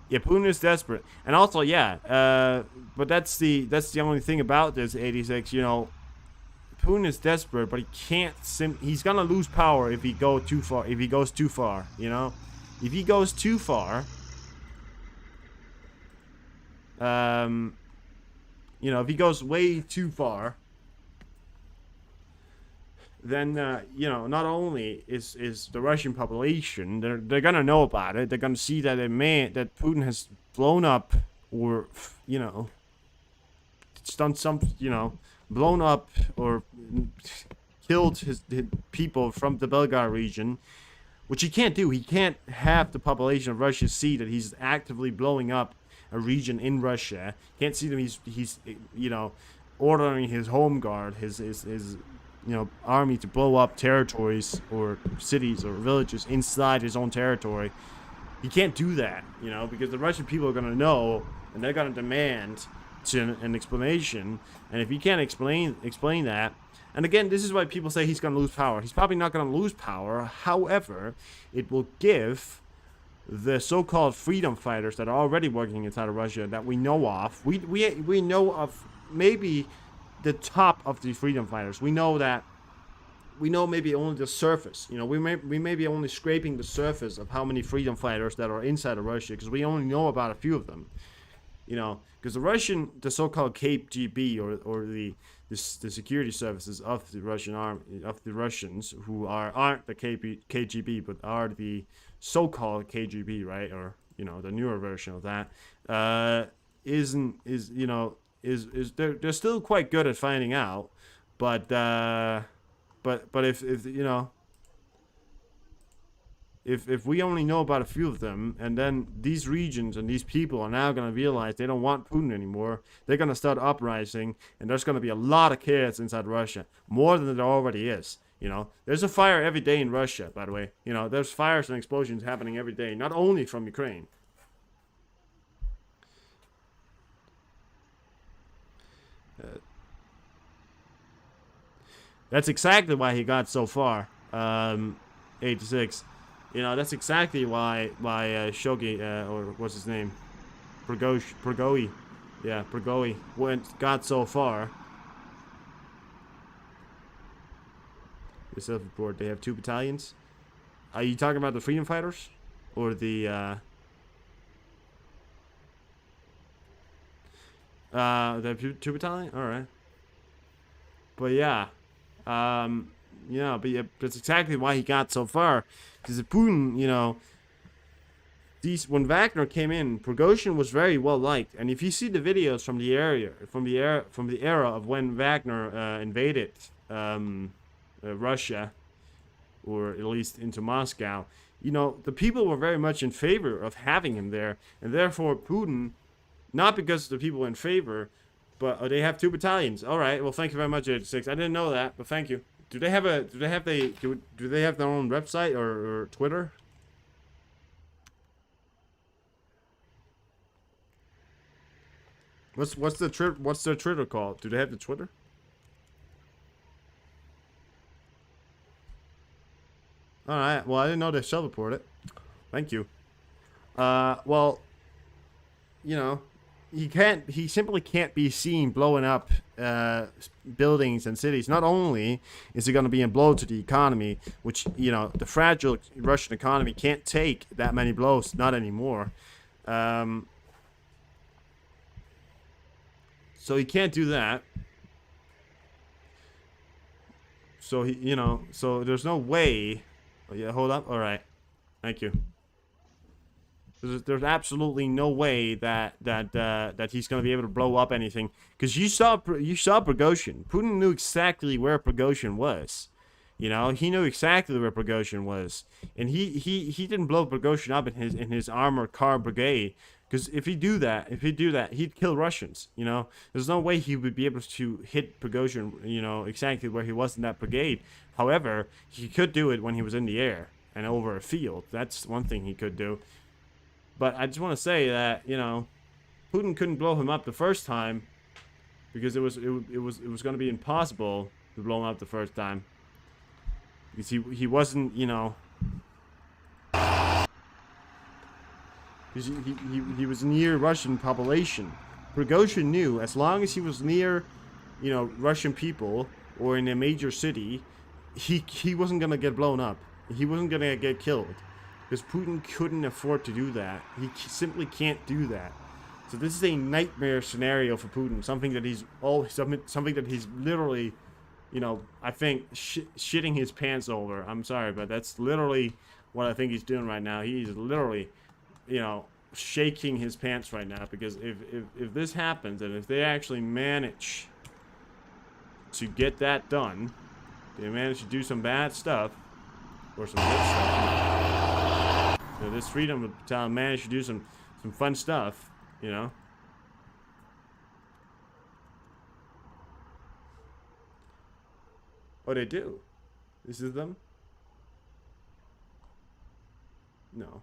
Yeah, Putin is desperate, and also, yeah. But that's the only thing about this 86. You know, Putin is desperate, but he can't. He's gonna lose power if he goes too far. If he goes too far, you know, if he goes too far. You know, if he goes way too far, then you know, not only is the Russian population, they're gonna know about it. They're gonna see that that Putin has blown up, or, you know, done some, you know, blown up or killed his people from the Belgar region, which he can't do. He can't have the population of Russia see that he's actively blowing up a region in Russia. Can't see that he's you know, ordering his home guard, his army to blow up territories or cities or villages inside his own territory. He can't do that, because the Russian people are going to know, and they're going to demand an explanation. And if he can't explain that, and again, this is why people say he's going to lose power. He's probably not going to lose power. However, it will give the so-called freedom fighters that are already working inside of Russia that we know of. We know of maybe the top of the freedom fighters. We know maybe only the surface. We may be only scraping the surface of how many freedom fighters that are inside of Russia, because we only know about a few of them. Because the so-called KGB or the security services of the Russian army, of the Russians, who aren't the KGB but are the so-called KGB, right? Or the newer version of that, they're still quite good at finding out, but if we only know about a few of them, and then these regions and these people are now going to realize they don't want Putin anymore, they're going to start uprising, and there's going to be a lot of chaos inside Russia, more than there already is. There's a fire every day in Russia, by the way. There's fires and explosions happening every day, not only from Ukraine. That's exactly why he got so far. 86. That's exactly why Shogi, or what's his name? Prigoi. Yeah, Prigoi got so far. The self-report, they have 2 battalions. Are you talking about the freedom fighters? Or the 2 battalion? Alright. But yeah. That's exactly why he got so far. Because Putin, when Wagner came in, Prigozhin was very well liked. And if you see the videos from the era of when Wagner invaded Russia, or at least into Moscow, the people were very much in favor of having him there, and therefore Putin, not because the people were in favor, but they have 2 battalions. All right. Well, thank you very much, 86. I didn't know that, but thank you. Do they have their own website or Twitter? What's their Twitter called? Do they have the Twitter? All right. Well, I didn't know they self-report it. Thank you. Well, he simply can't be seen blowing up buildings and cities. Not only is it going to be a blow to the economy, which the fragile Russian economy can't take that many blows, not anymore. So he can't do that. So so there's no way. Oh, yeah, hold up. All right, thank you. There's absolutely no way that he's going to be able to blow up anything, because you saw Prigozhin. Putin knew exactly where Prigozhin was. He knew exactly where Prigozhin was, and he didn't blow Prigozhin up in his armored car brigade, because if he'd do that, he'd kill Russians. There's no way he would be able to hit Prigozhin, exactly where he was in that brigade. However, he could do it when he was in the air and over a field. That's one thing he could do. But I just want to say that Putin couldn't blow him up the first time, because it was going to be impossible to blow him up the first time, because he wasn't because he was near Russian population. Prigozhin knew as long as he was near Russian people or in a major city, he wasn't going to get blown up. He wasn't going to get killed. Because Putin couldn't afford to do that. He simply can't do that. So this is a nightmare scenario for Putin. Something that he's literally, I think shitting his pants over. I'm sorry, but that's literally what I think he's doing right now. He's literally, shaking his pants right now, because if this happens, and if they actually manage to get that done, they manage to do some bad stuff or some good stuff. This freedom battalion managed to do some fun stuff, Oh, they do. This is them? No.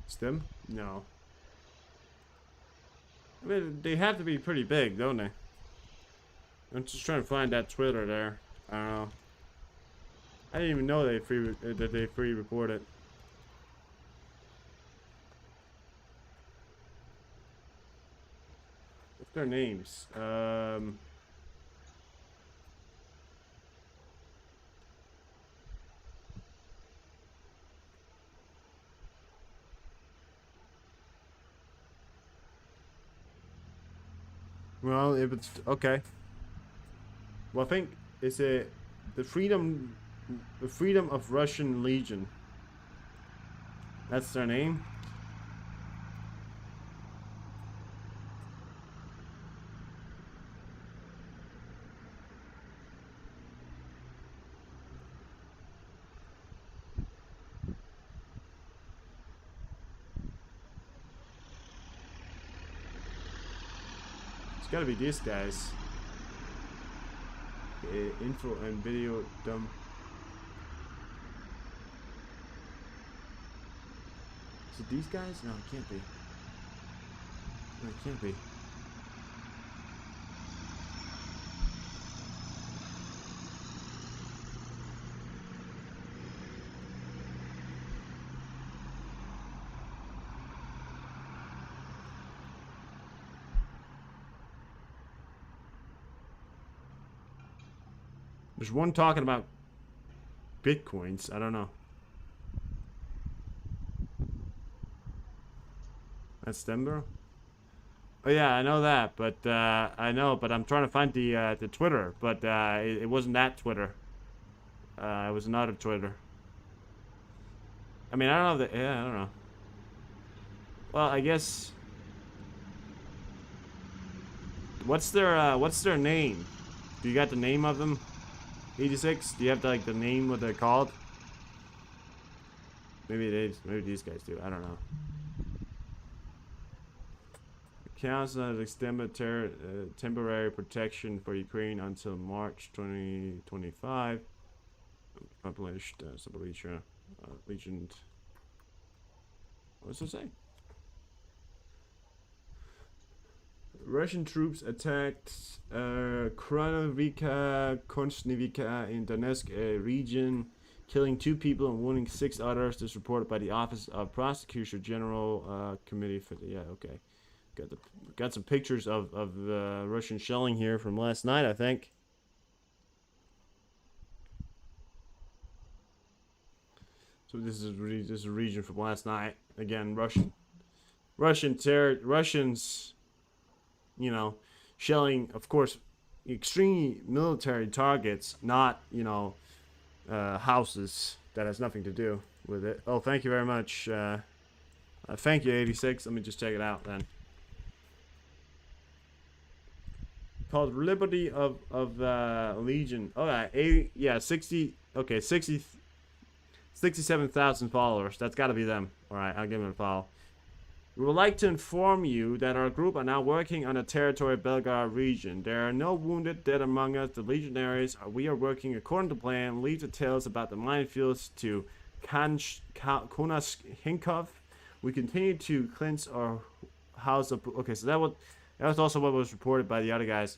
It's them? No. I mean, they have to be pretty big, don't they? I'm just trying to find that Twitter there. I don't know. I didn't even know that they free reported. What's their names? Well, if it's okay. Well, I think it's the freedom of Russian Legion. That's their name. It's gotta be these guys. Info and video dump. Is it these guys? No, it can't be. No, it can't be. There's one talking about bitcoins. I don't know. That's Denver. Oh yeah, I know that, but but I'm trying to find the Twitter, but it wasn't that Twitter. It was another Twitter. I mean, I don't know that. Yeah, I don't know. Well, I guess. What's their name? Do you got the name of them? 86. Do you have like the name what they're called? Maybe these guys do. I don't know. Council has extended temporary protection for Ukraine until March 2025. Published Zaporizhia Legion. What's it say? Russian troops attacked Kronovika, Konstanivka in Donetsk region, killing 2 people and wounding 6 others. This reported by the Office of Prosecutor General Committee for the okay. Got some pictures of the Russian shelling here from last night, I think. So this is a region from last night. Again, Russians, you know, shelling, of course, extremely military targets, not, you know, houses. That has nothing to do with it. Oh, thank you very much. Thank you, 86. Let me just check it out then. Called Liberty of Legion. Oh yeah, 60. Okay, 67,000 followers. That's got to be them. All right, I'll give them a follow. We would like to inform you that our group are now working on the territory of Belgorod region. There are no wounded dead among us. The legionaries, we are working according to plan. Leave details about the minefields to Konashinkov. We continue to cleanse our house of... Okay, so that was also what was reported by the other guys.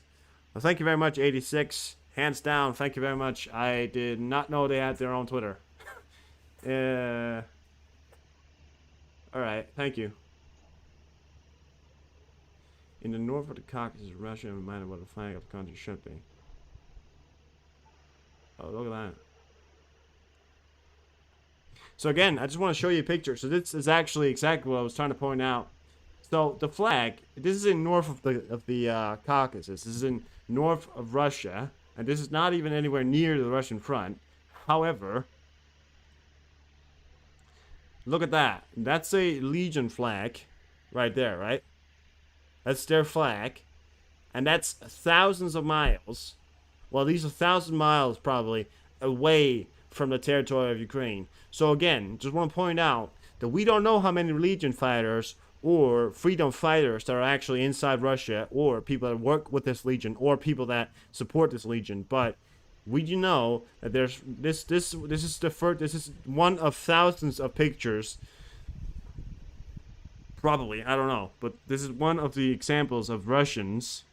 Well, thank you very much, 86. Hands down, thank you very much. I did not know they had their own Twitter. Alright, thank you. In the north of the Caucasus, Russia reminded what the flag of the country should be. Oh, look at that. So again, I just want to show you a picture. So this is actually exactly what I was trying to point out. So the flag, this is in north of the Caucasus. This is in north of Russia, and this is not even anywhere near the Russian front. However, look at that. That's a Legion flag right there, right? That's their flag. And that's thousands of miles. Well, these are 1,000 miles probably away from the territory of Ukraine. So again, just want to point out that we don't know how many Legion fighters or freedom fighters that are actually inside Russia, or people that work with this Legion, or people that support this Legion. But we do know that there's this is one of thousands of pictures. Probably, I don't know, but this is one of the examples of Russians.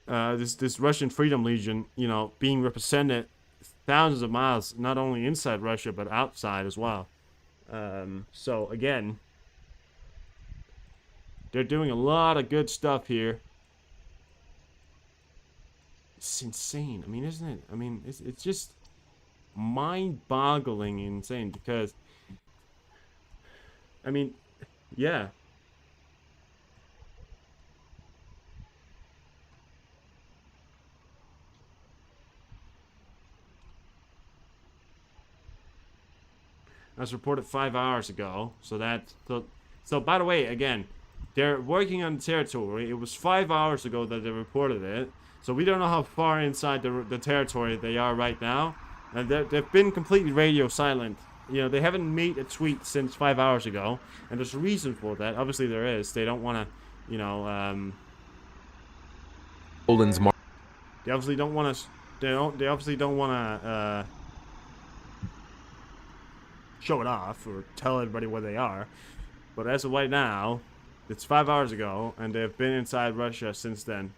This Russian Freedom Legion, you know, being represented thousands of miles, not only inside Russia but outside as well. So again, they're doing a lot of good stuff here. It's insane. I mean, isn't it? I mean, it's just mind-boggling insane because, I mean, yeah. As reported 5 hours ago. So by the way, again, they're working on the territory. It was 5 hours ago that they reported it. So we don't know how far inside the territory they are right now. And they've been completely radio silent. You know, they haven't made a tweet since 5 hours ago. And there's a reason for that. Obviously there is. They don't want to, you know, they obviously don't want to, they obviously don't want to, show it off or tell everybody where they are. But as of right now, it's 5 hours ago, and they've been inside Russia since then.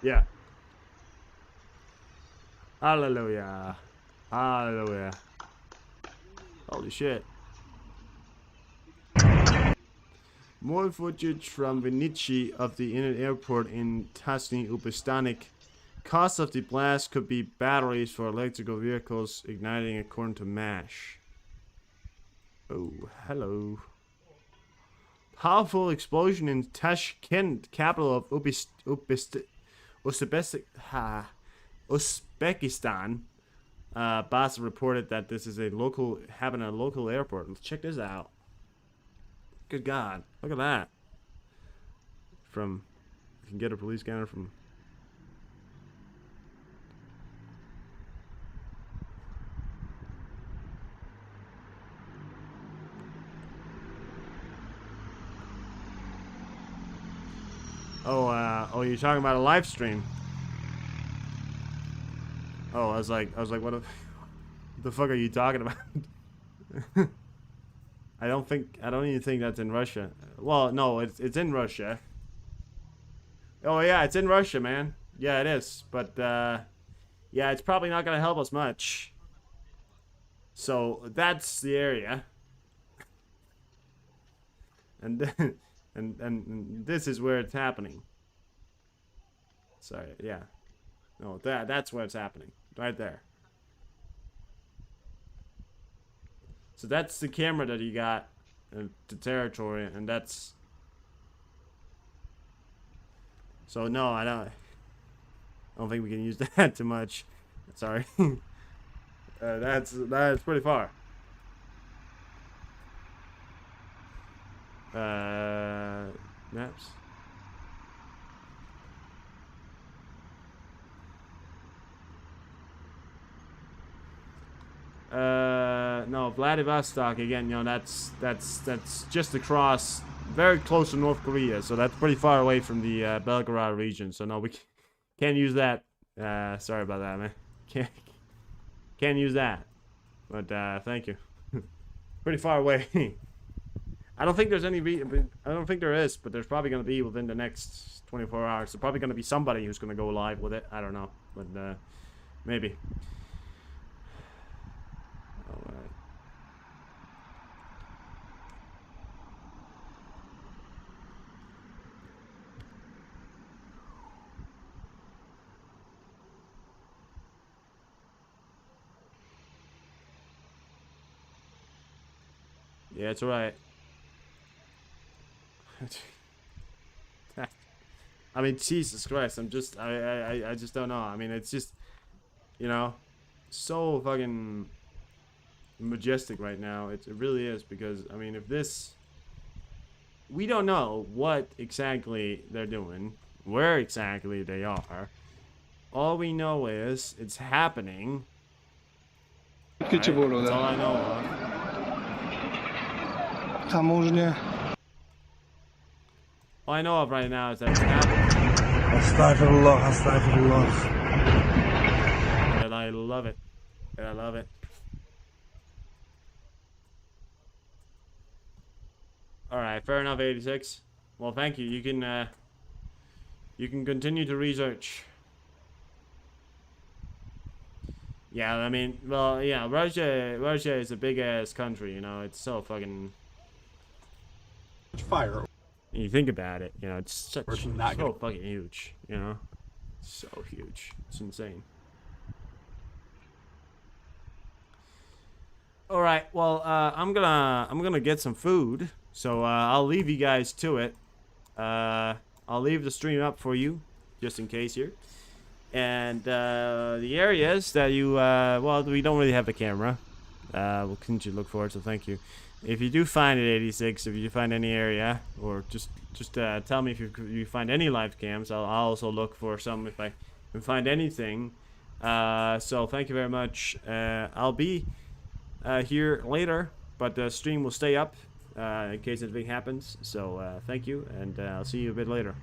Yeah. Hallelujah. Hallelujah. Holy shit. More footage from Vinnytsia of the inner airport in Tasny Upestanik. Cause of the blast could be batteries for electrical vehicles igniting according to MASH. Oh, hello. Powerful explosion in Tashkent, capital of Uzbekistan. Boss reported that this is happened at a local airport. Let's check this out. Good God, look at that. You can get a police scanner from. Oh, you're talking about a live stream. Oh, I was like, what the fuck are you talking about? I don't even think that's in Russia. Well, no, it's in Russia. Oh yeah, it's in Russia, man. Yeah, it is. But yeah, it's probably not gonna help us much. So that's the area. And then, and this is where it's happening. Sorry, yeah. No, that's where it's happening. Right there. So that's the camera that you got, the territory, and that's. So no, I don't think we can use that too much. Sorry. That's pretty far. Maps. No, Vladivostok again. You know, that's just across, very close to North Korea. So that's pretty far away from the Belgorod region. So no, we can't use that. Sorry about that, man. Can't use that. But thank you. Pretty far away. I don't think there's any. I don't think there is, but there's probably gonna be within the next 24 hours. There's probably gonna be somebody who's gonna go live with it. I don't know, but maybe. Yeah, it's alright. I mean, Jesus Christ, I just don't know. I mean, it's just, you know, so fucking majestic right now. It really is, because, I mean, if this, we don't know what exactly they're doing, where exactly they are. All we know is it's happening. Che ci Right? That's vuole? all I know of. Taможня. All I know of right now is that it's happening. Astaghfirullah, astaghfirullah. And I love it. And I love it. Alright, fair enough, 86. Well, thank you. You can continue to research. Yeah, I mean, well, yeah, Russia is a big ass country, you know. It's so fucking. Fire. You think about it, you know, it's such We're not so gonna- fucking huge, you know, so huge. It's insane. All right, well, I'm gonna get some food, so I'll leave you guys to it. I'll leave the stream up for you, just in case here. And the areas that you, well, we don't really have the camera. We'll continue to look for it, so thank you. If you do find it, 86, if you find any area, or just tell me if you find any live cams. I'll also look for some if I can find anything. So thank you very much. I'll be here later, but the stream will stay up in case anything happens. So thank you, and I'll see you a bit later.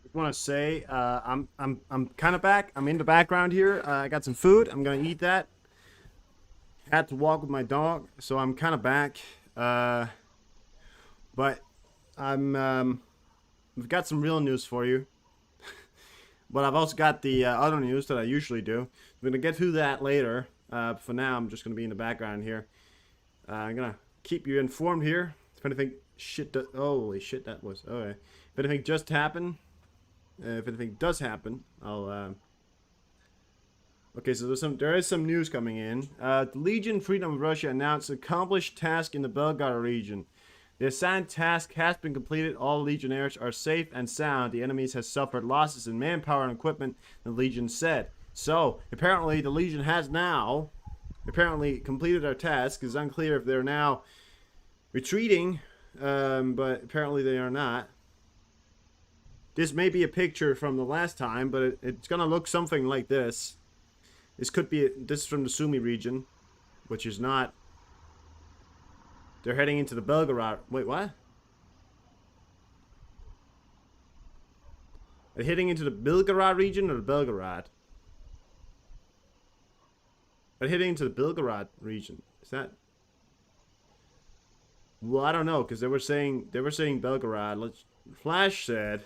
Just want to say, I'm kind of back. I'm in the background here. I got some food. I'm gonna eat that. Had to walk with my dog, so I'm kind of back. But we've got some real news for you. But I've also got the other news that I usually do. We're gonna get to that later. For now, I'm just gonna be in the background here. I'm gonna keep you informed here. If anything holy shit, that was okay. If anything just happened, if anything does happen, I'll. Okay, so there is some news coming in. The Legion Freedom of Russia announced accomplished task in the Belgorod region. The assigned task has been completed. All Legionnaires are safe and sound. The enemies has suffered losses in manpower and equipment, the Legion said. So, apparently the Legion has now completed our task. It's unclear if they're now retreating, but apparently they are not. This may be a picture from the last time, but it's gonna look something like this. This is from the Sumy region, which is not. They're heading into the Belgorod. Wait, what? They're heading into the Belgorod region or the Belgorod? They're heading into the Belgorod region. Is that? Well, I don't know, because they were saying Belgorod. Flash said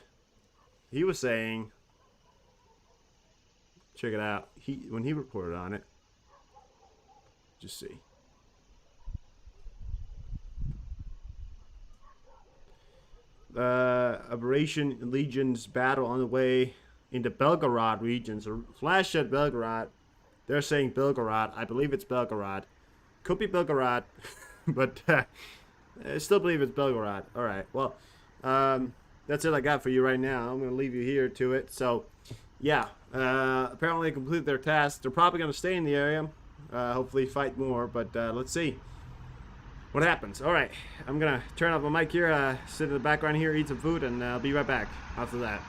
he was saying. Check it out. When he reported on it. Just see. Operation Legion's battle on the way in the Belgorod region. So Flash said Belgorod. They're saying Belgorod. I believe it's Belgorod. Could be Belgorod, but I still believe it's Belgorod. All right. Well, that's it I got for you right now. I'm gonna leave you here to it. So, yeah. Apparently they completed their task. They're probably gonna stay in the area. Hopefully fight more. But let's see what happens. All right. I'm gonna turn off my mic here. Sit in the background here, eat some food, and I'll be right back after that.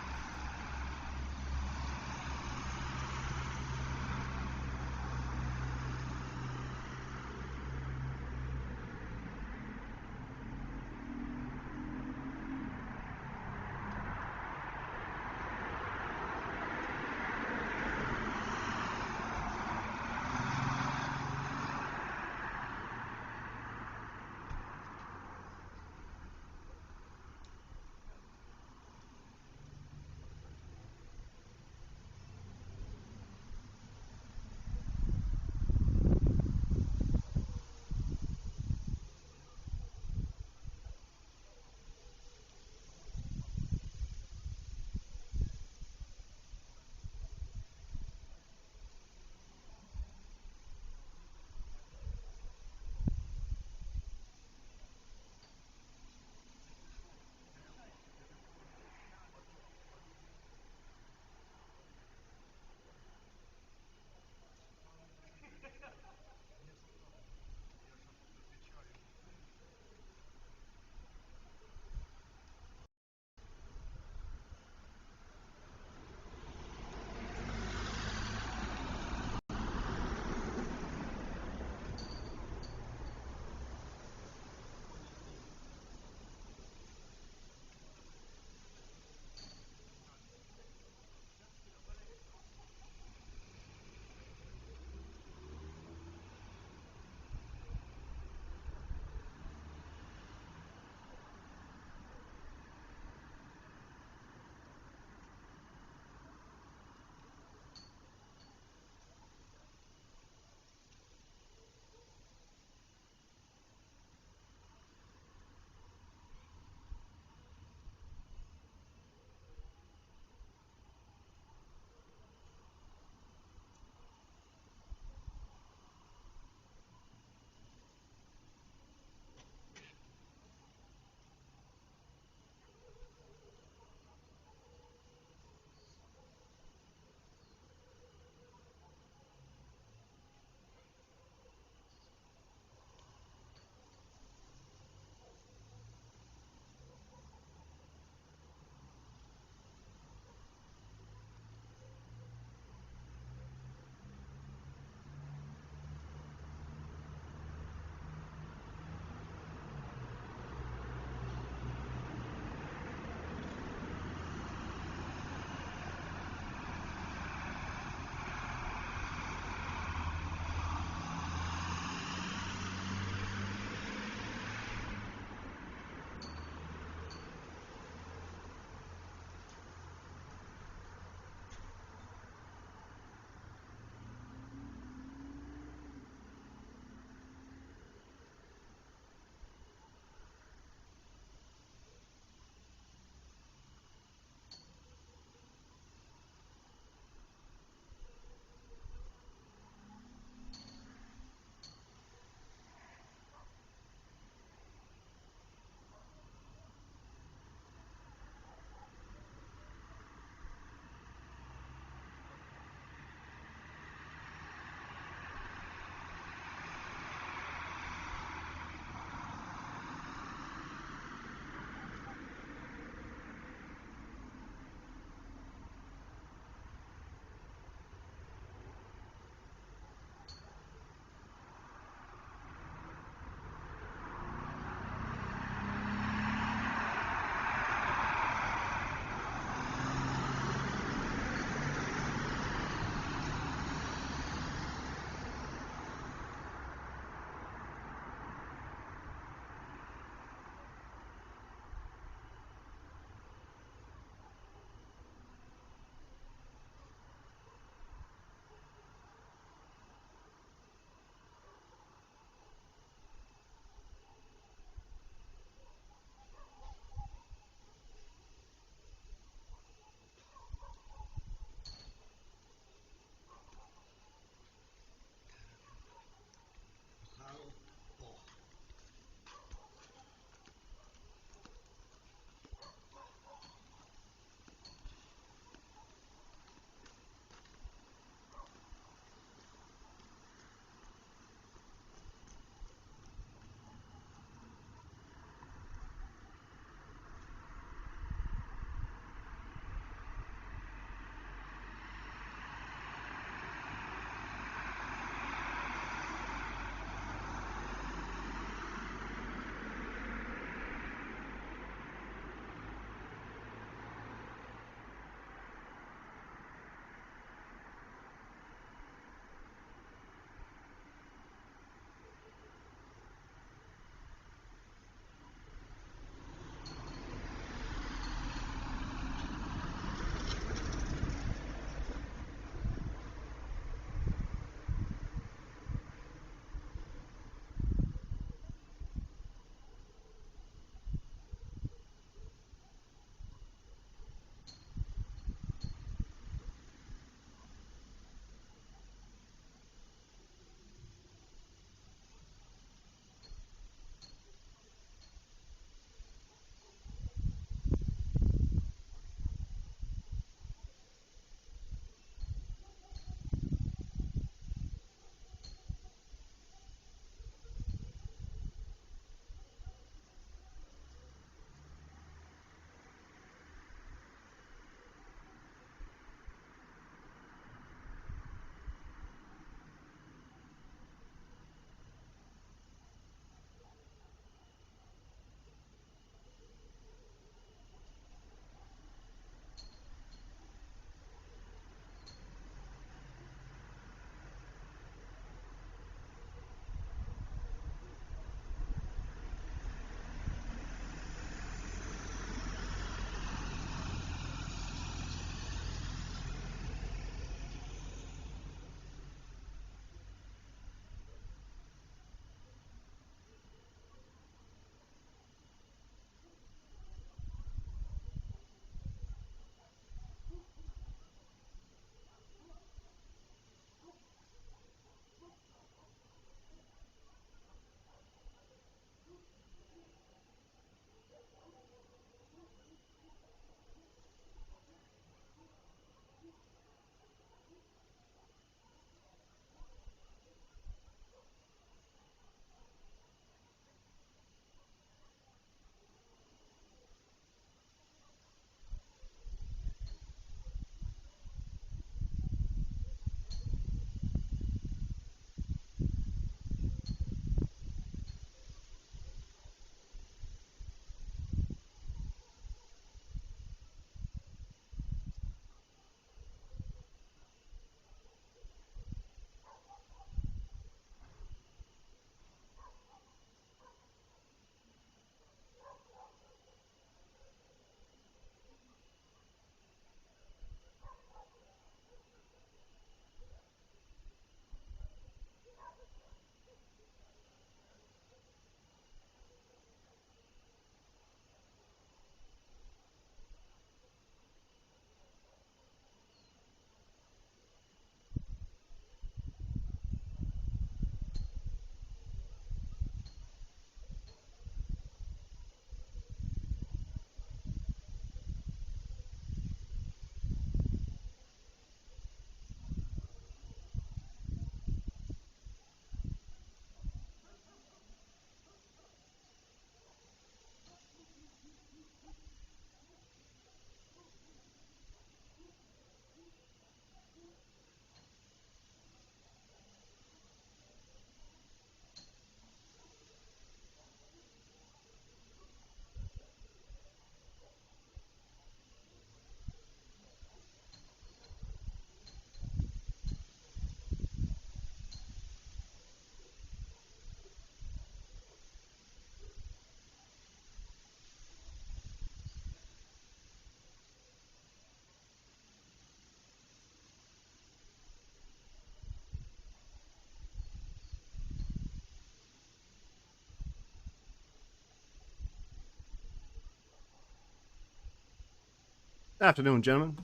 Afternoon, gentlemen.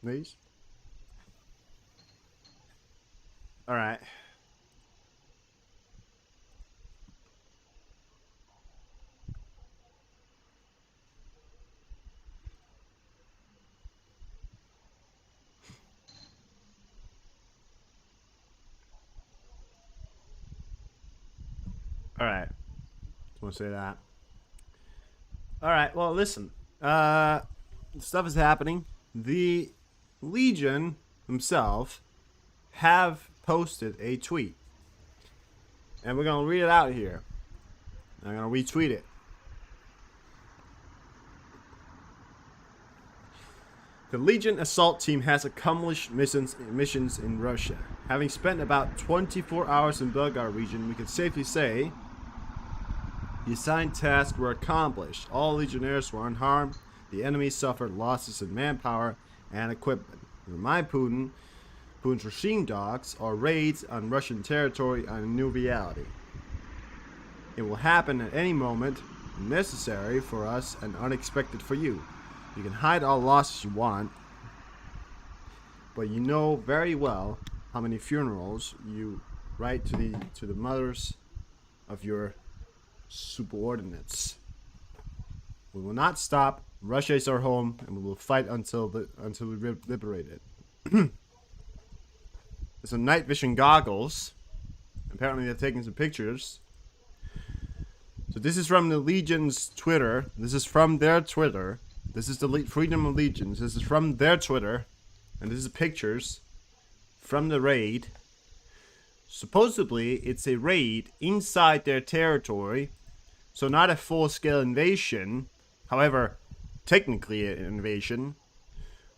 Ladies. Alright. Alright. Just want to say that. Alright, well, listen. Stuff is happening. The Legion themselves have posted a tweet. And we're going to read it out here. I'm going to retweet it. The Legion assault team has accomplished missions in Russia. Having spent about 24 hours in Belgorod region, we can safely say the assigned tasks were accomplished. All Legionnaires were unharmed. The enemy suffered losses in manpower and equipment. Remind Putin's regime dogs are raids on Russian territory on a new reality. It will happen at any moment, necessary for us and unexpected for you. You can hide all losses you want, but you know very well how many funerals you write to the mothers of your subordinates. We will not stop. Russia is our home, and we will fight until we liberate it. There's some night vision goggles. Apparently, they're taking some pictures. So this is from the Legion's Twitter. This is from their Twitter. This is the Freedom of Legions. This is from their Twitter. And this is pictures from the raid. Supposedly, it's a raid inside their territory. So not a full-scale invasion. However, technically an invasion.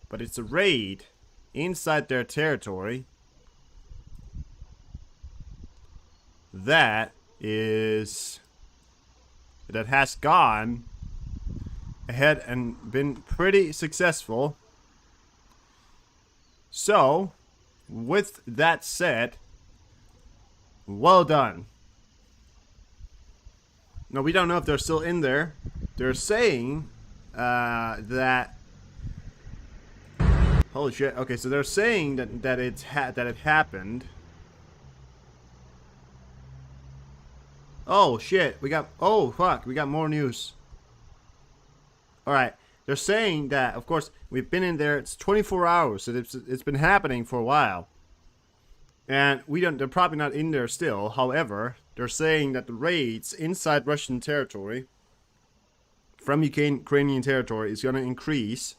But it's a raid inside their territory. That has gone ahead and been pretty successful. So, with that said, well done. Now, we don't know if they're still in there. They're saying that... Holy shit. Okay, so they're saying that it happened. Oh, shit. Oh, fuck. We got more news. Alright. They're saying that, of course, we've been in there. It's 24 hours. So it's been happening for a while. And they're probably not in there still. However, they're saying that the raids inside Russian territory from Ukrainian territory is going to increase.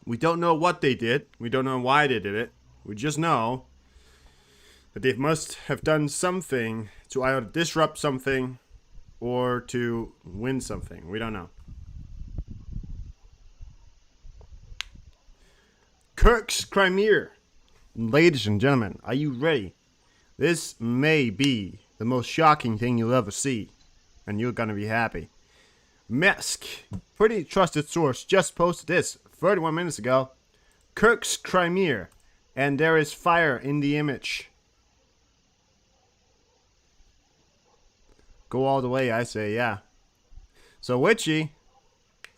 We don't know what they did. We don't know why they did it. We just know that they must have done something to either disrupt something or to win something. We don't know. Kirk's Crimea. Ladies and gentlemen, are you ready? This may be the most shocking thing you'll ever see. And you're gonna be happy. Mesk, pretty trusted source, just posted this 31 minutes ago. Kirk's Crimea. And there is fire in the image. Go all the way, I say, yeah. So, Witchy,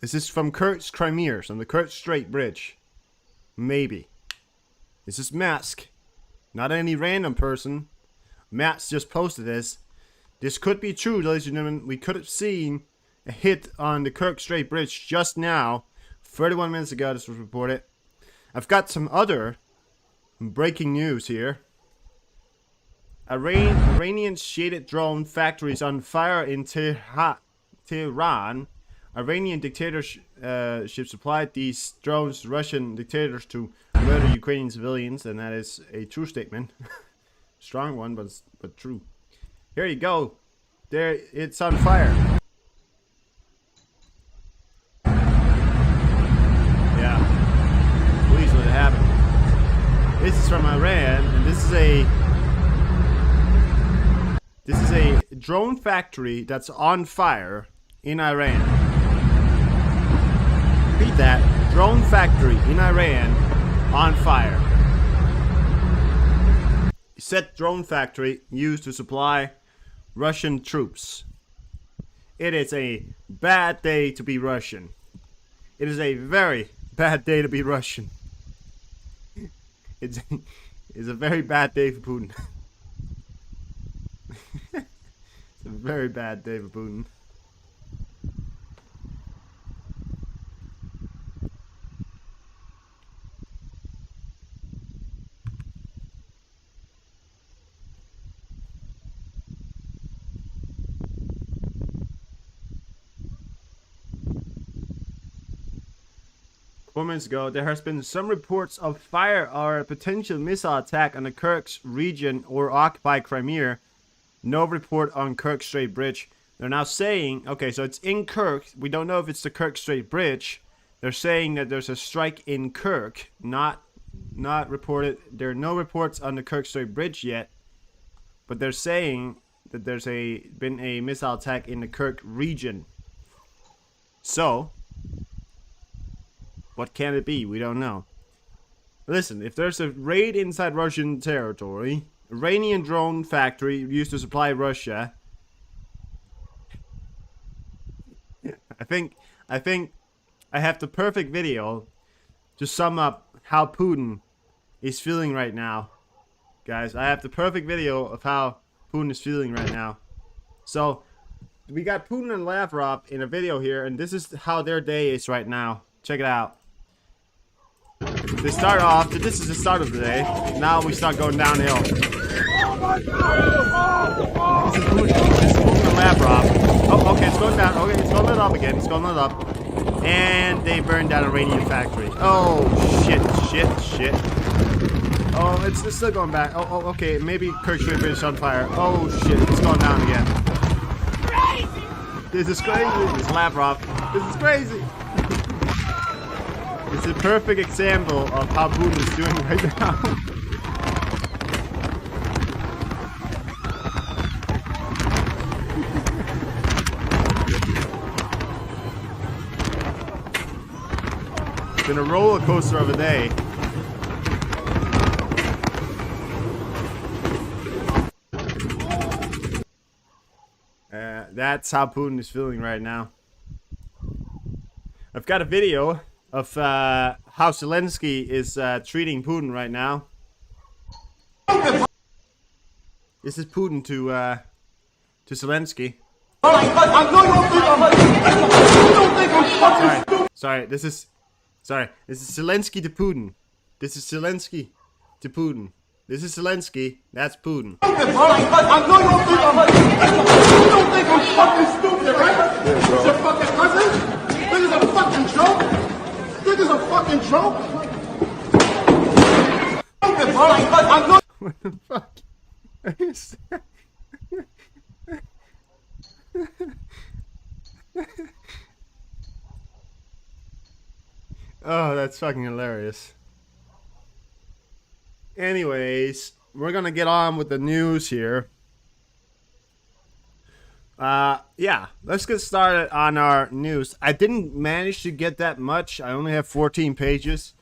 this is from Kurt's Crimea, from the Kurt Strait Bridge. Maybe. This is Mask. Not any random person. Mask just posted this. This could be true, ladies and gentlemen. We could have seen a hit on the Kirk Strait Bridge just now. 31 minutes ago, this was reported. I've got some other breaking news here. Iranian shaded drone factories on fire in Tehran. Iranian dictatorship supplied these drones to Russian dictators to murder Ukrainian civilians, and that is a true statement. Strong one, but true. Here you go. There, it's on fire. Yeah. Please let it happen. This is from Iran, and this is a drone factory that's on fire in Iran. Repeat that. Drone factory in Iran on fire. Said drone factory used to supply Russian troops. It is a bad day to be Russian. It is a very bad day to be Russian. It's a very bad day for Putin. It's a very bad day for Putin. Moments ago, there has been some reports of fire or a potential missile attack on the Kursk region or occupied Crimea. No report on Kerch Strait Bridge. They're now saying, okay, so it's in Kirk. We don't know if it's the Kerch Strait Bridge. They're saying that there's a strike in Kirk, not reported. There are no reports on the Kerch Strait Bridge yet, but they're saying that there's been a missile attack in the Kirk region. So, what can it be? We don't know. Listen, if there's a raid inside Russian territory, Iranian drone factory used to supply Russia. I think I have the perfect video to sum up how Putin is feeling right now. Guys, I have the perfect video of how Putin is feeling right now. So, we got Putin and Lavrov in a video here, and this is how their day is right now. Check it out. They start off, this is the start of the day. Now we start going downhill. This is Putin and Lavrov. Oh, okay, it's going down. Okay, it's going lit up again. It's going lit up. And they burned down a Iranian factory. Oh, shit. Oh, it's still going back. Oh, okay, maybe Kerch Strait Bridge is on fire. Oh, shit, it's going down again. This is crazy. This is Lavrov. This is crazy. It's a perfect example of how Putin is doing right now. It's been a roller coaster of a day. That's how Putin is feeling right now. I've got a video of how Zelensky is treating Putin right now. This is Putin to Zelensky. Sorry. This is Zelensky to Putin. This is Zelensky to Putin. This is Zelensky. That's Putin. I know you don't think I'm fucking stupid, right? This is your fucking cousin? This is a fucking joke? This is a fucking joke? What the fuck? Oh, that's fucking hilarious. Anyways, we're gonna get on with the news here. Yeah, let's get started on our news. I didn't manage to get that much. I only have 14 pages,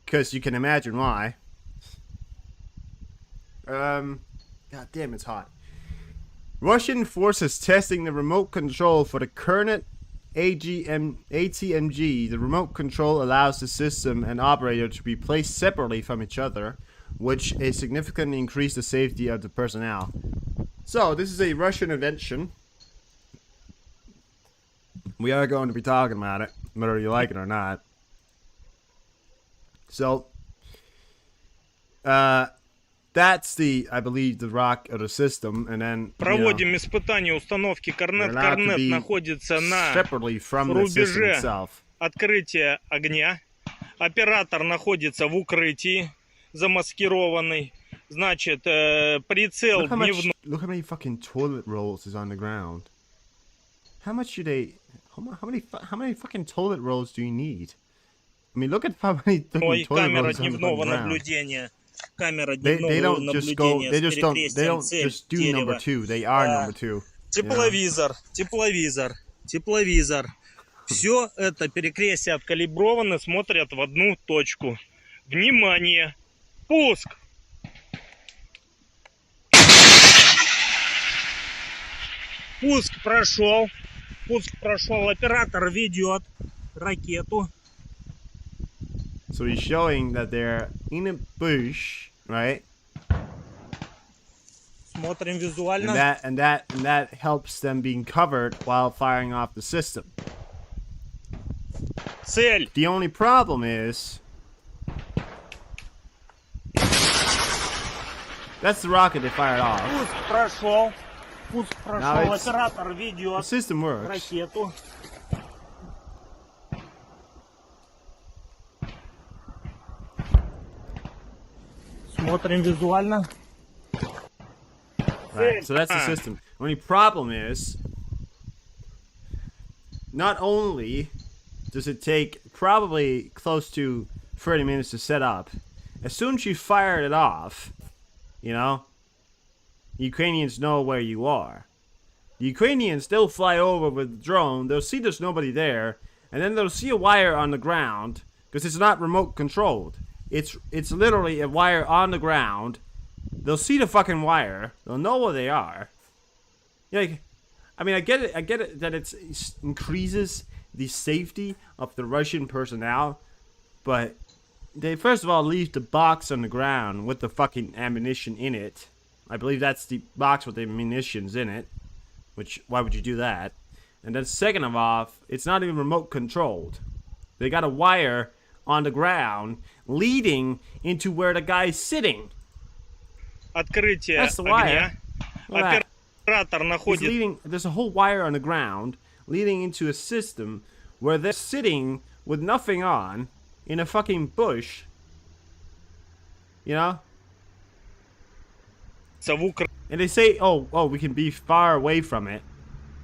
because you can imagine why. God damn, it's hot. Russian forces testing the remote control for the current ATMG. The remote control allows the system and operator to be placed separately from each other, which significantly increase the safety of the personnel. So, this is a Russian invention. We are going to be talking about it, whether you like it or not. So, that's the, I believe, the rock of the system, and then Проводим испытание установки Корнет. Корнет находится на рубеже открытия огня. Оператор находится в укрытии, замаскированный. Значит, прицел дневной. Look how many fucking toilet rolls is on the ground. How much do they? How many fucking toilet rolls do you need? I mean, look at how many fucking toilet rolls on the ground. They don't just go. They don't just do number two. They are number two. Тепловизор. Все это перекрестия откалиброваны, смотрят в одну точку. Внимание! Пуск! Пуск прошел. Оператор ведет. ракету. So he's showing that they're in a bush, right? Смотрим And визуально. that helps them being covered while firing off the system. Цель. The only problem is that's the rocket they fired off. Пуск прошел. Пуск прошел. it's- Оператор The ведет system works. ракету. Смотрим визуально. Right. So that's the system. The only problem is not only does it take probably close to 30 minutes to set up, as soon as you fire it off, you know, Ukrainians know where you are. The Ukrainians, they'll fly over with the drone, they'll see there's nobody there, and then they'll see a wire on the ground, because it's not remote controlled. It's literally a wire on the ground. They'll see the fucking wire, they'll know where they are. Like, I mean, I get it that it increases the safety of the Russian personnel, but they first of all leave the box on the ground with the fucking ammunition in it. I believe that's the box with the munitions in it, which, why would you do that? And then second of all, it's not even remote controlled. They got a wire on the ground leading into where the guy's sitting. Открытие That's the огня. wire. Look at that. Оператор It's находит leading, there's a whole wire on the ground leading into a system where they're sitting with nothing on in a fucking bush. You know? в Украине. And they say, oh, we can be far away from it.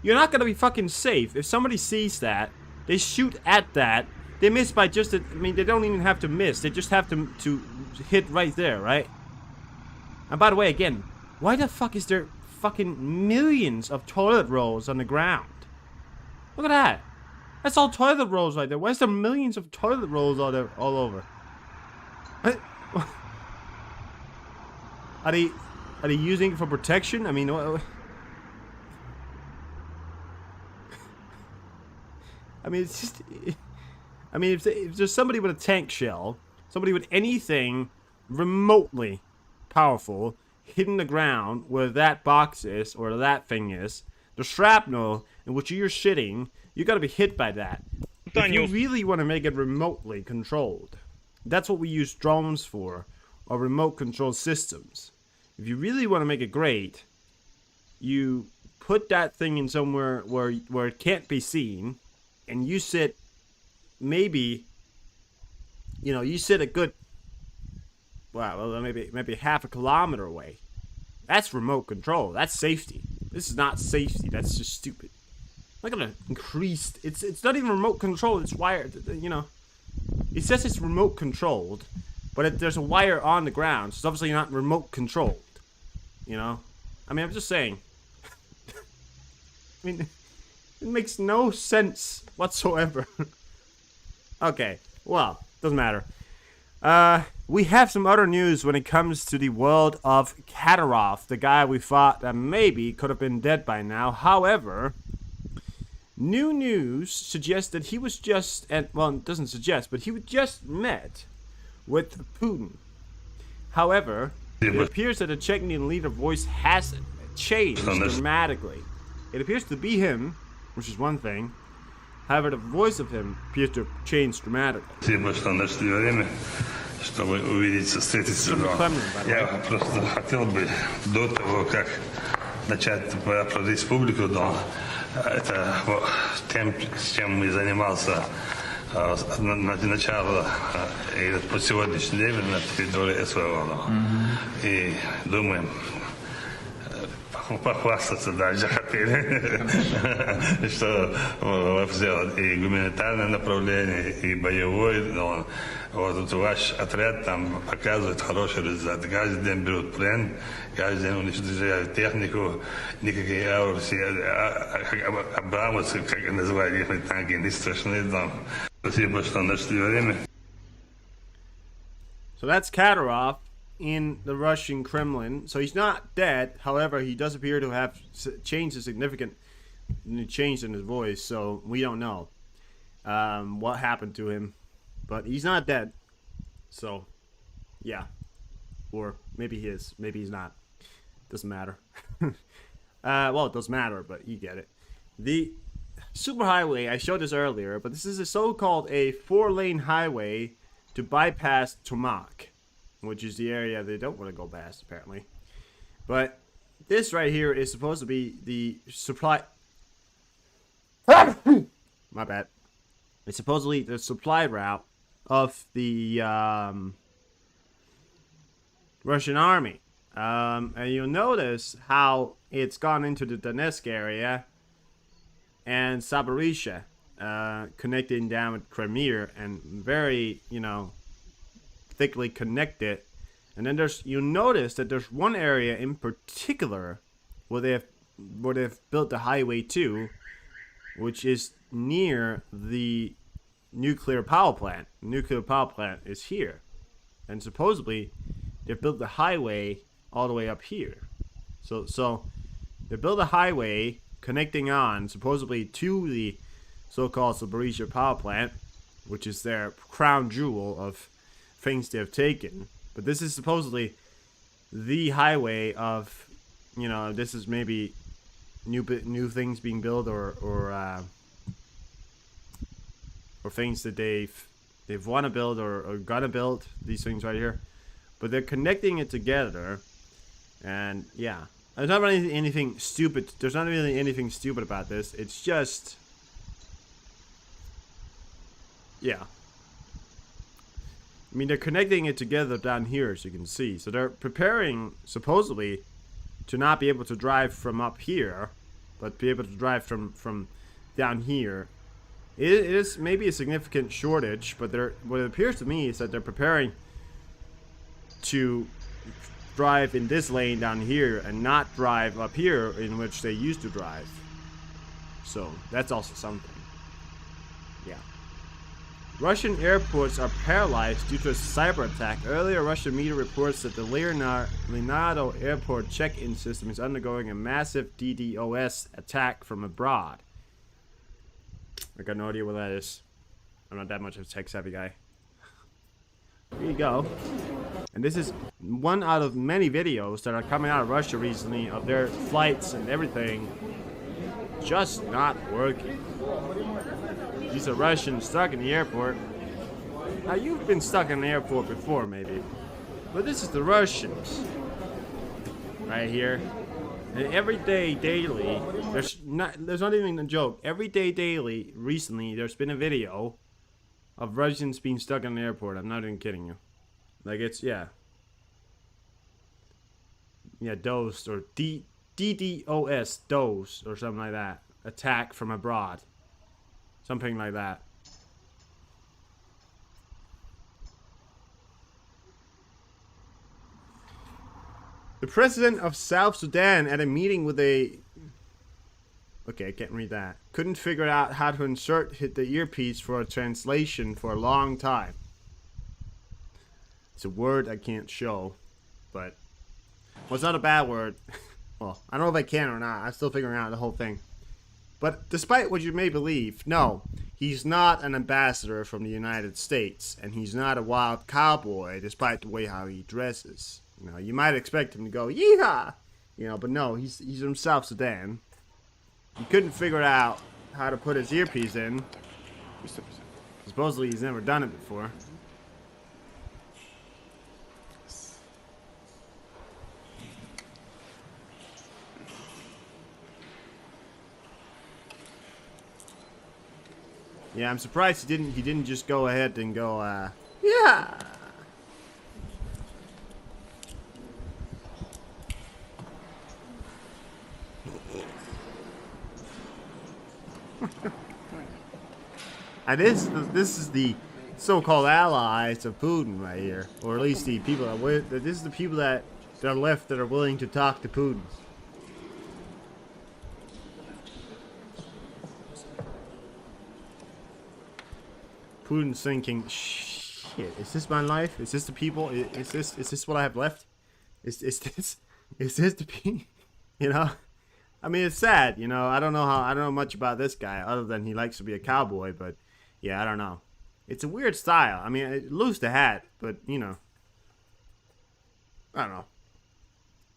You're not gonna be fucking safe. If somebody sees that, they shoot at that, they miss by just I mean, they don't even have to miss. They just have to hit right there, right? And by the way, again, why the fuck is there fucking millions of toilet rolls on the ground? Look at that. That's all toilet rolls right there. Why is there millions of toilet rolls all over? Are they using it for protection? I mean, it's just. I mean, if there's somebody with a tank shell, somebody with anything remotely powerful hidden the ground where that box is or that thing is, the shrapnel in which you're shitting, you gotta be hit by that. If you really want to make it remotely controlled, that's what we use drones for, or remote control systems. If you really want to make it great, you put that thing in somewhere where it can't be seen, and you sit maybe, you sit a good, well, maybe half a kilometer away. That's remote control. That's safety. This is not safety. That's just stupid. I'm not gonna increase. It's not even remote control. It's wired. It says it's remote controlled, but there's a wire on the ground. So it's obviously not remote controlled. I mean, I'm just saying. I mean, it makes no sense whatsoever. Okay, well, doesn't matter. We have some other news when it comes to the world of Kadyrov, the guy we thought that maybe could have been dead by now. However, new news suggests that he was it doesn't suggest, but he just met with Putin. However, it appears that the Chechenian leader voice has changed dramatically. It appears to be him, which is one thing. However, the voice of him appears to have changed dramatically. Спасибо, что нашли время, чтобы увидеться, встретиться. Я просто хотел бы до того, как начать про республику, это тем, чем мы занимался на начало и по сегодняшний день на территории СВО. И думаем, похвастаться дальше хотели, что сделать и гуманитарное направление, и боевое. Но вот ваш отряд там показывает хороший результат. Каждый день берут плен, каждый день уничтожают технику, никакие абрамовцы, как называют их танки, не страшны. Спасибо, что нашли время. So that's Kadyrov in the Russian Kremlin. So he's not dead. However, he does appear to have changed a significant change in his voice. So we don't know. what happened to him, but he's not dead. So, yeah, or maybe he is, maybe he's not. Doesn't matter. Well, it does matter, but you get it. The superhighway, I showed this earlier, but this is a so-called a 4-lane highway to bypass Tomac, which is the area they don't want to go past, apparently. But this right here is supposed to be the supply... My bad. It's supposedly the supply route of the Russian army. And you'll notice how it's gone into the Donetsk area and Zaporizhia, connecting down with Crimea, and very, you know, thickly connected. And then you'll notice that there's one area in particular where they've built the highway to, which is near the nuclear power plant. The nuclear power plant is here, and supposedly they've built the highway all the way up here. So they built a highway connecting on supposedly to the so-called Zaporizhia power plant, which is their crown jewel of things they've taken. But this is supposedly the highway of, you know, this is maybe new things being built, or things that they've want to build or gonna build, these things right here. But they're connecting it together, and yeah, there's not really anything stupid. There's not really anything stupid about this. It's just, yeah. I mean, they're connecting it together down here, as you can see. So they're preparing, supposedly, to not be able to drive from up here, but be able to drive from down here. It is maybe a significant shortage, but what it appears to me is that they're preparing to drive in this lane down here and not drive up here in which they used to drive. So that's also something. Yeah. Russian airports are paralyzed due to a cyber attack. Earlier, Russian media reports that the Leonardo airport check-in system is undergoing a massive DDoS attack from abroad. I got no idea what that is. I'm not that much of a tech-savvy guy. There you go. And this is one out of many videos that are coming out of Russia recently of their flights and everything just not working. These are Russians stuck in the airport. Now, you've been stuck in the airport before, maybe. But this is the Russians. Right here. And every day, daily, there's not even a joke. Every day, daily, recently, there's been a video of Russians being stuck in the airport. I'm not even kidding you. Like, it's, yeah. Yeah, dosed, or DDoS, dose, or something like that. Attack from abroad. Something like that. The president of South Sudan at a meeting with a... Okay, I can't read that. Couldn't figure out how to insert the earpiece for a translation for a long time. It's a word I can't show, but... Well, it's not a bad word. Well, I don't know if I can or not. I'm still figuring out the whole thing. But despite what you may believe, no, he's not an ambassador from the United States, and he's not a wild cowboy, despite the way how he dresses. You know, you might expect him to go, yeehaw! You know, but no, he's from South Sudan. He couldn't figure out how to put his earpiece in. Supposedly he's never done it before. Yeah, I'm surprised he didn't just go ahead and go, yeah. And this is the so-called allies of Putin right here, or at least the people that this is the people that are left that are willing to talk to Putin. Putin's thinking, shit, is this my life? Is this the people? Is this what I have left? Is this the people? You know? I mean, it's sad, you know. I don't know much about this guy other than he likes to be a cowboy, but Yeah, I don't know. It's a weird style. I mean, lose the hat, but, you know. I don't know.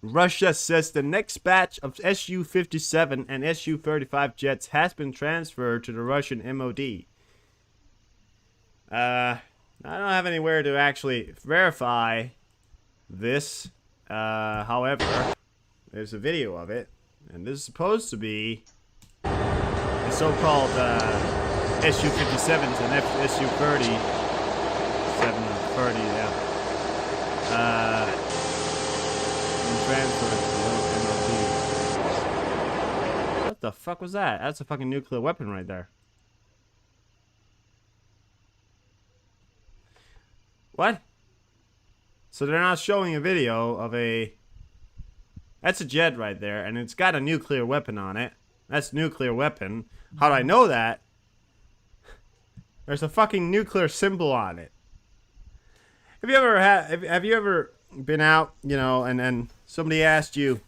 Russia says the next batch of Su-57 and Su-35 jets has been transferred to the Russian MOD. I don't have anywhere to actually verify this. However, there's a video of it, and this is supposed to be the so-called Su-57s and Su-30, 730, yeah. Transferred to the MOD. What the fuck was that? That's a fucking nuclear weapon right there. What? So they're not showing a video of a... That's a jet right there, and it's got a nuclear weapon on it. That's a nuclear weapon. How do I know that? There's a fucking nuclear symbol on it. Have you ever been out, you know, and somebody asked you,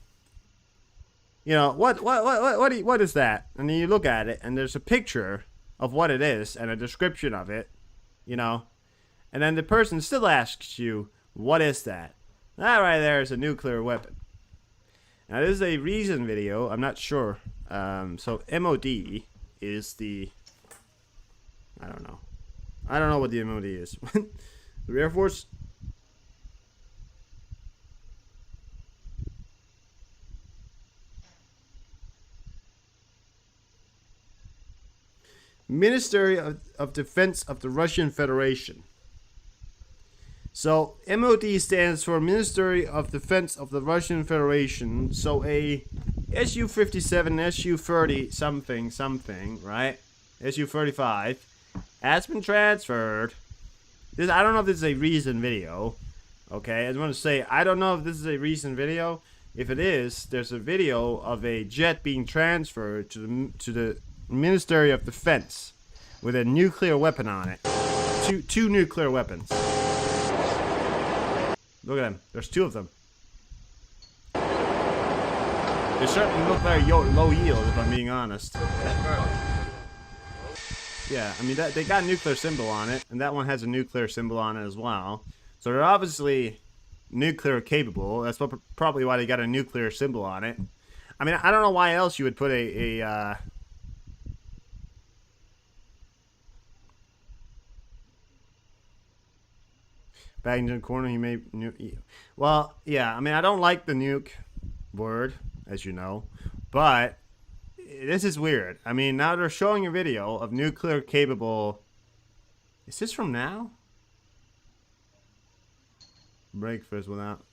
you know, what is that? And then you look at it, and there's a picture of what it is and a description of it, you know, and then the person still asks you, what is that? That right there is a nuclear weapon. Now this is a reason video. I'm not sure. So MOD is the, I don't know what the MOD is. The Air Force. Ministry of Defense of the Russian Federation. So MOD stands for Ministry of Defense of the Russian Federation. So a Su-57, Su-30 something, right? Su-35 has been transferred. I don't know if this is a recent video. Okay, I just want to say I don't know if this is a recent video. If it is, there's a video of a jet being transferred to the Ministry of Defense with a nuclear weapon on it. Two nuclear weapons. Look at them. There's two of them. They certainly look very low yield, if I'm being honest. Yeah, I mean, they got a nuclear symbol on it, and that one has a nuclear symbol on it as well. So they're obviously nuclear capable. That's probably why they got a nuclear symbol on it. I mean, I don't know why else you would put a back into the corner, he may... Well, yeah, I mean, I don't like the nuke word, as you know, but this is weird. I mean, now they're showing a video of nuclear capable... Is this from now? Breakfast without...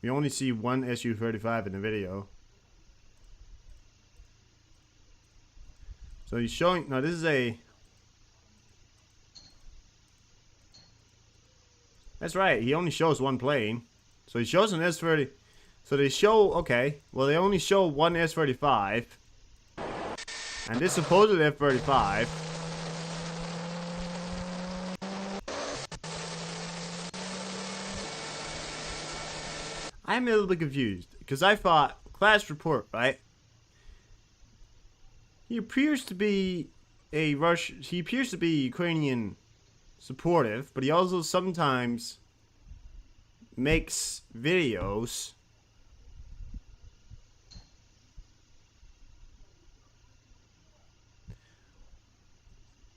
We only see one Su-35 in the video. So he's showing... No, this is a... That's right. He only shows one plane. So he shows an S-30... So they show... Okay. Well, they only show one S-35. And this supposed F-35... I'm a little bit confused. Because I thought... Class report, right? He appears to be he appears to be Ukrainian supportive, but he also sometimes makes videos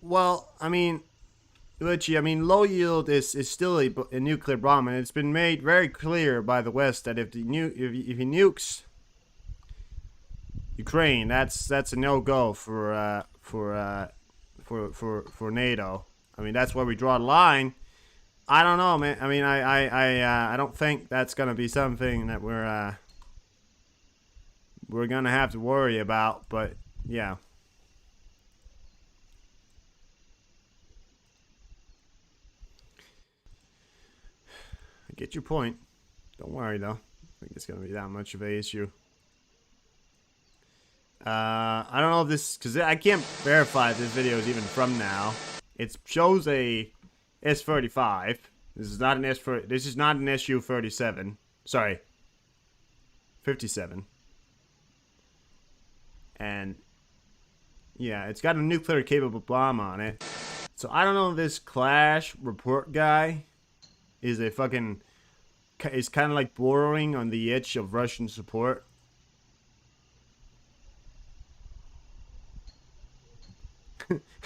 well, I mean, Richie, I mean, low yield is still a nuclear bomb, and it's been made very clear by the West that if he nukes Ukraine, that's a no-go for NATO. I mean, that's where we draw the line. I don't know, man. I mean, I don't think that's gonna be something that we're gonna have to worry about. But yeah, I get your point. Don't worry though. I think it's gonna be that much of an issue. I don't know if this, because I can't verify if this video is even from now. It shows a S-35. This is not an This is not an Su-37. Sorry, 57. And yeah, it's got a nuclear capable bomb on it. So I don't know if this Clash report guy is a fucking, is kind of like bordering on the edge of Russian support.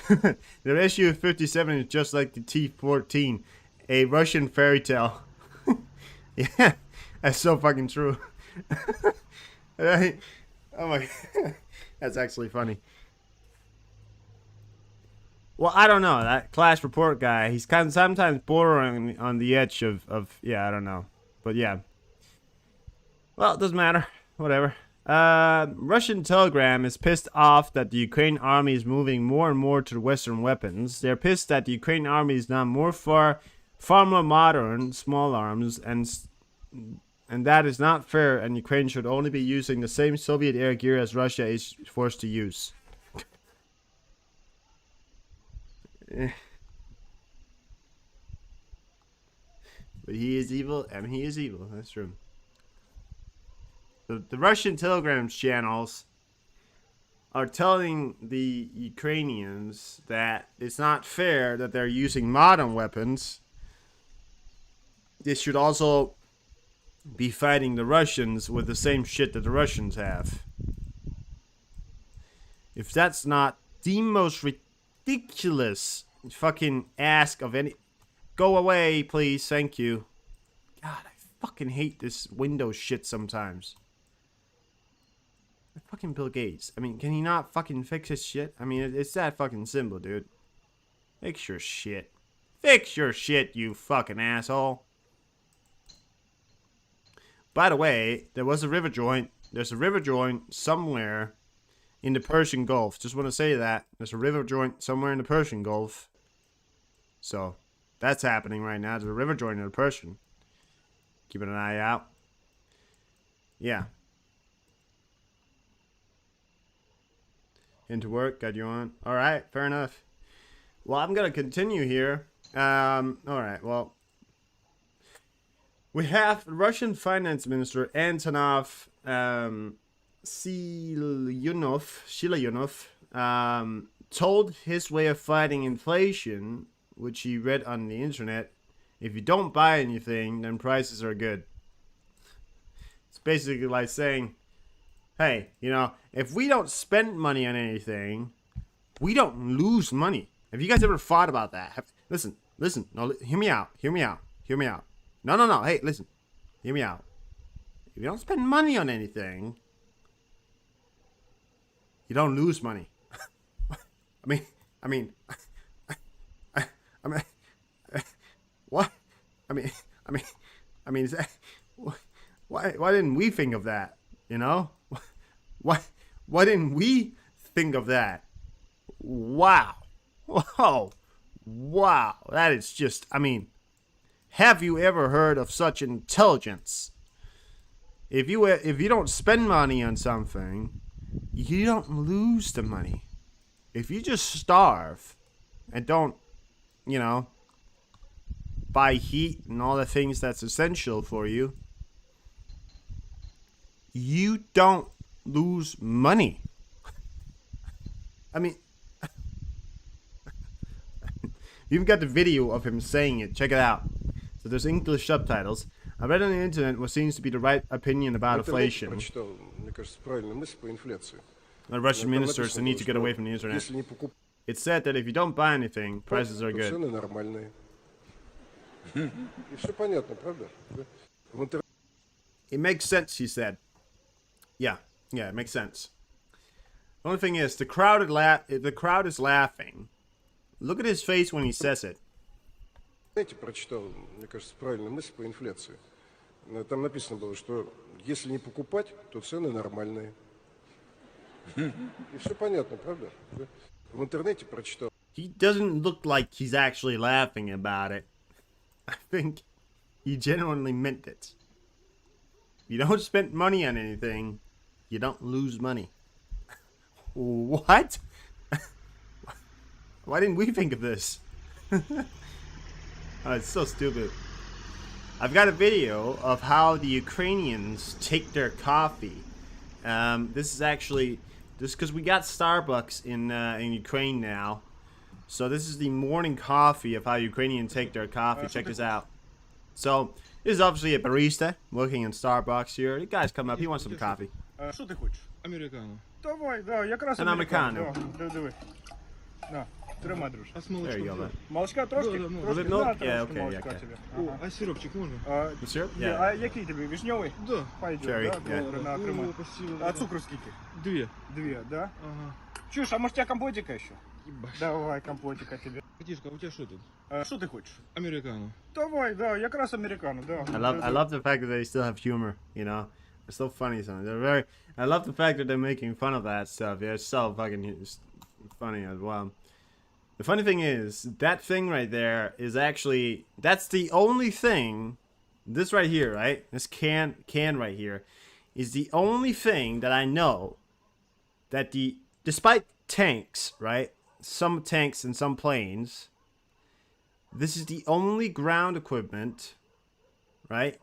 The Su-57 is just like the T-14, a Russian fairy tale. Yeah, that's so fucking true. Right? Oh my, that's actually funny. Well, I don't know. That Clash report guy, he's kind of sometimes bordering on the edge of yeah, I don't know. But yeah. Well, it doesn't matter. Whatever. Russian Telegram is pissed off that the Ukraine army is moving more and more to Western weapons. They're pissed that the Ukraine army is now far more modern, small arms, and that is not fair, and Ukraine should only be using the same Soviet era gear as Russia is forced to use. But he is evil, and he is evil. That's true. The Russian Telegram channels are telling the Ukrainians that it's not fair that they're using modern weapons. They should also be fighting the Russians with the same shit that the Russians have. If that's not the most ridiculous fucking ask of any... Go away, please. Thank you. God, I fucking hate this Windows shit sometimes. Fucking Bill Gates. I mean, can he not fucking fix his shit? I mean, it's that fucking simple, dude. Fix your shit. Fix your shit, you fucking asshole. By the way, there was a river joint. There's a river joint somewhere in the Persian Gulf. Just want to say that. There's a river joint somewhere in the Persian Gulf. So, that's happening right now. There's a river joint in the Persian. Keeping an eye out. Yeah. Into work, got you on. Alright, fair enough. Well, I'm going to continue here. Alright, well. We have Russian Finance Minister Antonov Silayunov told his way of fighting inflation, which he read on the internet, if you don't buy anything, then prices are good. It's basically like saying, hey, you know, if we don't spend money on anything, we don't lose money. Have you guys ever thought about that? Listen. No, hear me out. No. Hey, listen. Hear me out. If you don't spend money on anything, you don't lose money. I mean, what? I mean, is that, why didn't we think of that? You know? Why didn't we think of that? Wow. Whoa. Wow. That is just, I mean, have you ever heard of such intelligence? If you don't spend money on something, you don't lose the money. If you just starve and don't, you know, buy heat and all the things that's essential for you, you don't lose money. I mean, you've got the video of him saying it. Check it out. So there's English subtitles. I read on the internet what seems to be the right opinion about inflation. The Russian ministers need to get away from the internet. It said that if you don't buy anything, prices are good. It makes sense, he said. Yeah, it makes sense. The only thing is, the crowd is laughing. Look at his face when he says it. Знаете, прочитал, мне кажется, правильную мысль по инфляции. Там написано было, что если не покупать, то цены нормальные. И все понятно, правда? В интернете прочитал. He doesn't look like he's actually laughing about it. I think he genuinely meant it. You don't spend money on anything, you don't lose money. What? Why didn't we think of this? Oh, it's so stupid. I've got a video of how the Ukrainians take their coffee. This is actually Just because we got Starbucks in Ukraine now. So this is the morning coffee of how Ukrainians take their coffee. Check this out. So this is obviously a barista working in Starbucks here. The guy's come up. He wants some coffee. Що ти хочеш? Американо. Давай, да, якраз An американо. americano. Да, диви. На, тримай, друже. А с There you go, молочком? man. Молочка трошки? Да, да, Трошки, With milk? да, Yeah, трошки okay, молочка okay. тобі. О, Ага. а сиропчик можно? The syrup? Є, Yeah. а який тобі? Вишньовий? Да. Пойдет, Cherry, да? yeah. Добре, на, тримай. О, спасибо. А цукру скільки? 2. Дві, да? Ага. Чуєш, а може тебе компотика ще? Ебать. Давай, компотика тобі. Братишка, у тебя что тут? Що ти хочеш? Американо. Давай, да, якраз американо, да. I love the fact that they still have humor, you know. It's so funny sometimes. I love the fact that they're making fun of that stuff. Yeah, it's so fucking funny as well. The funny thing is, that thing right there is actually, that's the only thing, this right here, right? This can right here, is the only thing that I know that despite tanks, right? Some tanks and some planes, this is the only ground equipment, right?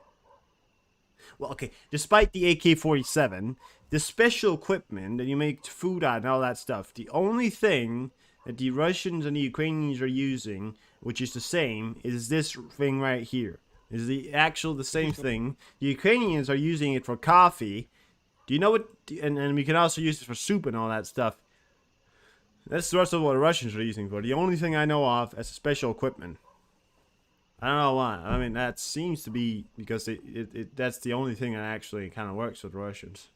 Well, okay, despite the AK-47, the special equipment that you make food out and all that stuff, the only thing that the Russians and the Ukrainians are using, which is the same, is this thing right here. Is the same thing. The Ukrainians are using it for coffee. Do you know what? And we can also use it for soup and all that stuff. That's the rest of what the Russians are using for. The only thing I know of as special equipment. I don't know why. I mean, that seems to be because that's the only thing that actually kind of works with the Russians.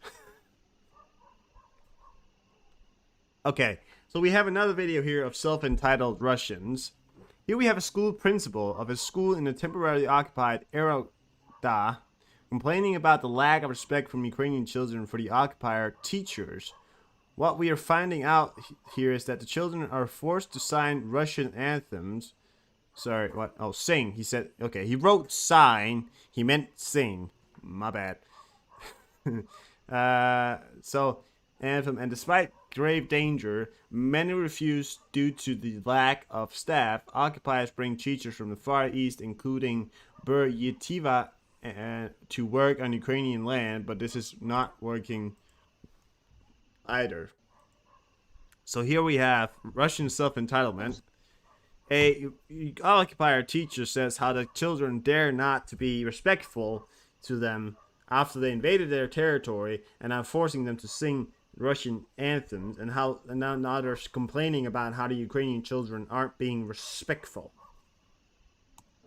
Okay, so we have another video here of self-entitled Russians. Here we have a school principal of a school in the temporarily occupied Eroda complaining about the lack of respect from Ukrainian children for the occupier teachers. What we are finding out here is that the children are forced to sign Russian anthems. Sorry, what? Oh, sing. He said, okay, he wrote sign. He meant sing. My bad. So, anthem. And despite grave danger, many refuse due to the lack of staff. Occupiers bring teachers from the Far East, including Buryativa, to work on Ukrainian land, but this is not working either. So here we have Russian self-entitlement. A occupier teacher says how the children dare not to be respectful to them after they invaded their territory and are forcing them to sing Russian anthems, and now they're complaining about how the Ukrainian children aren't being respectful.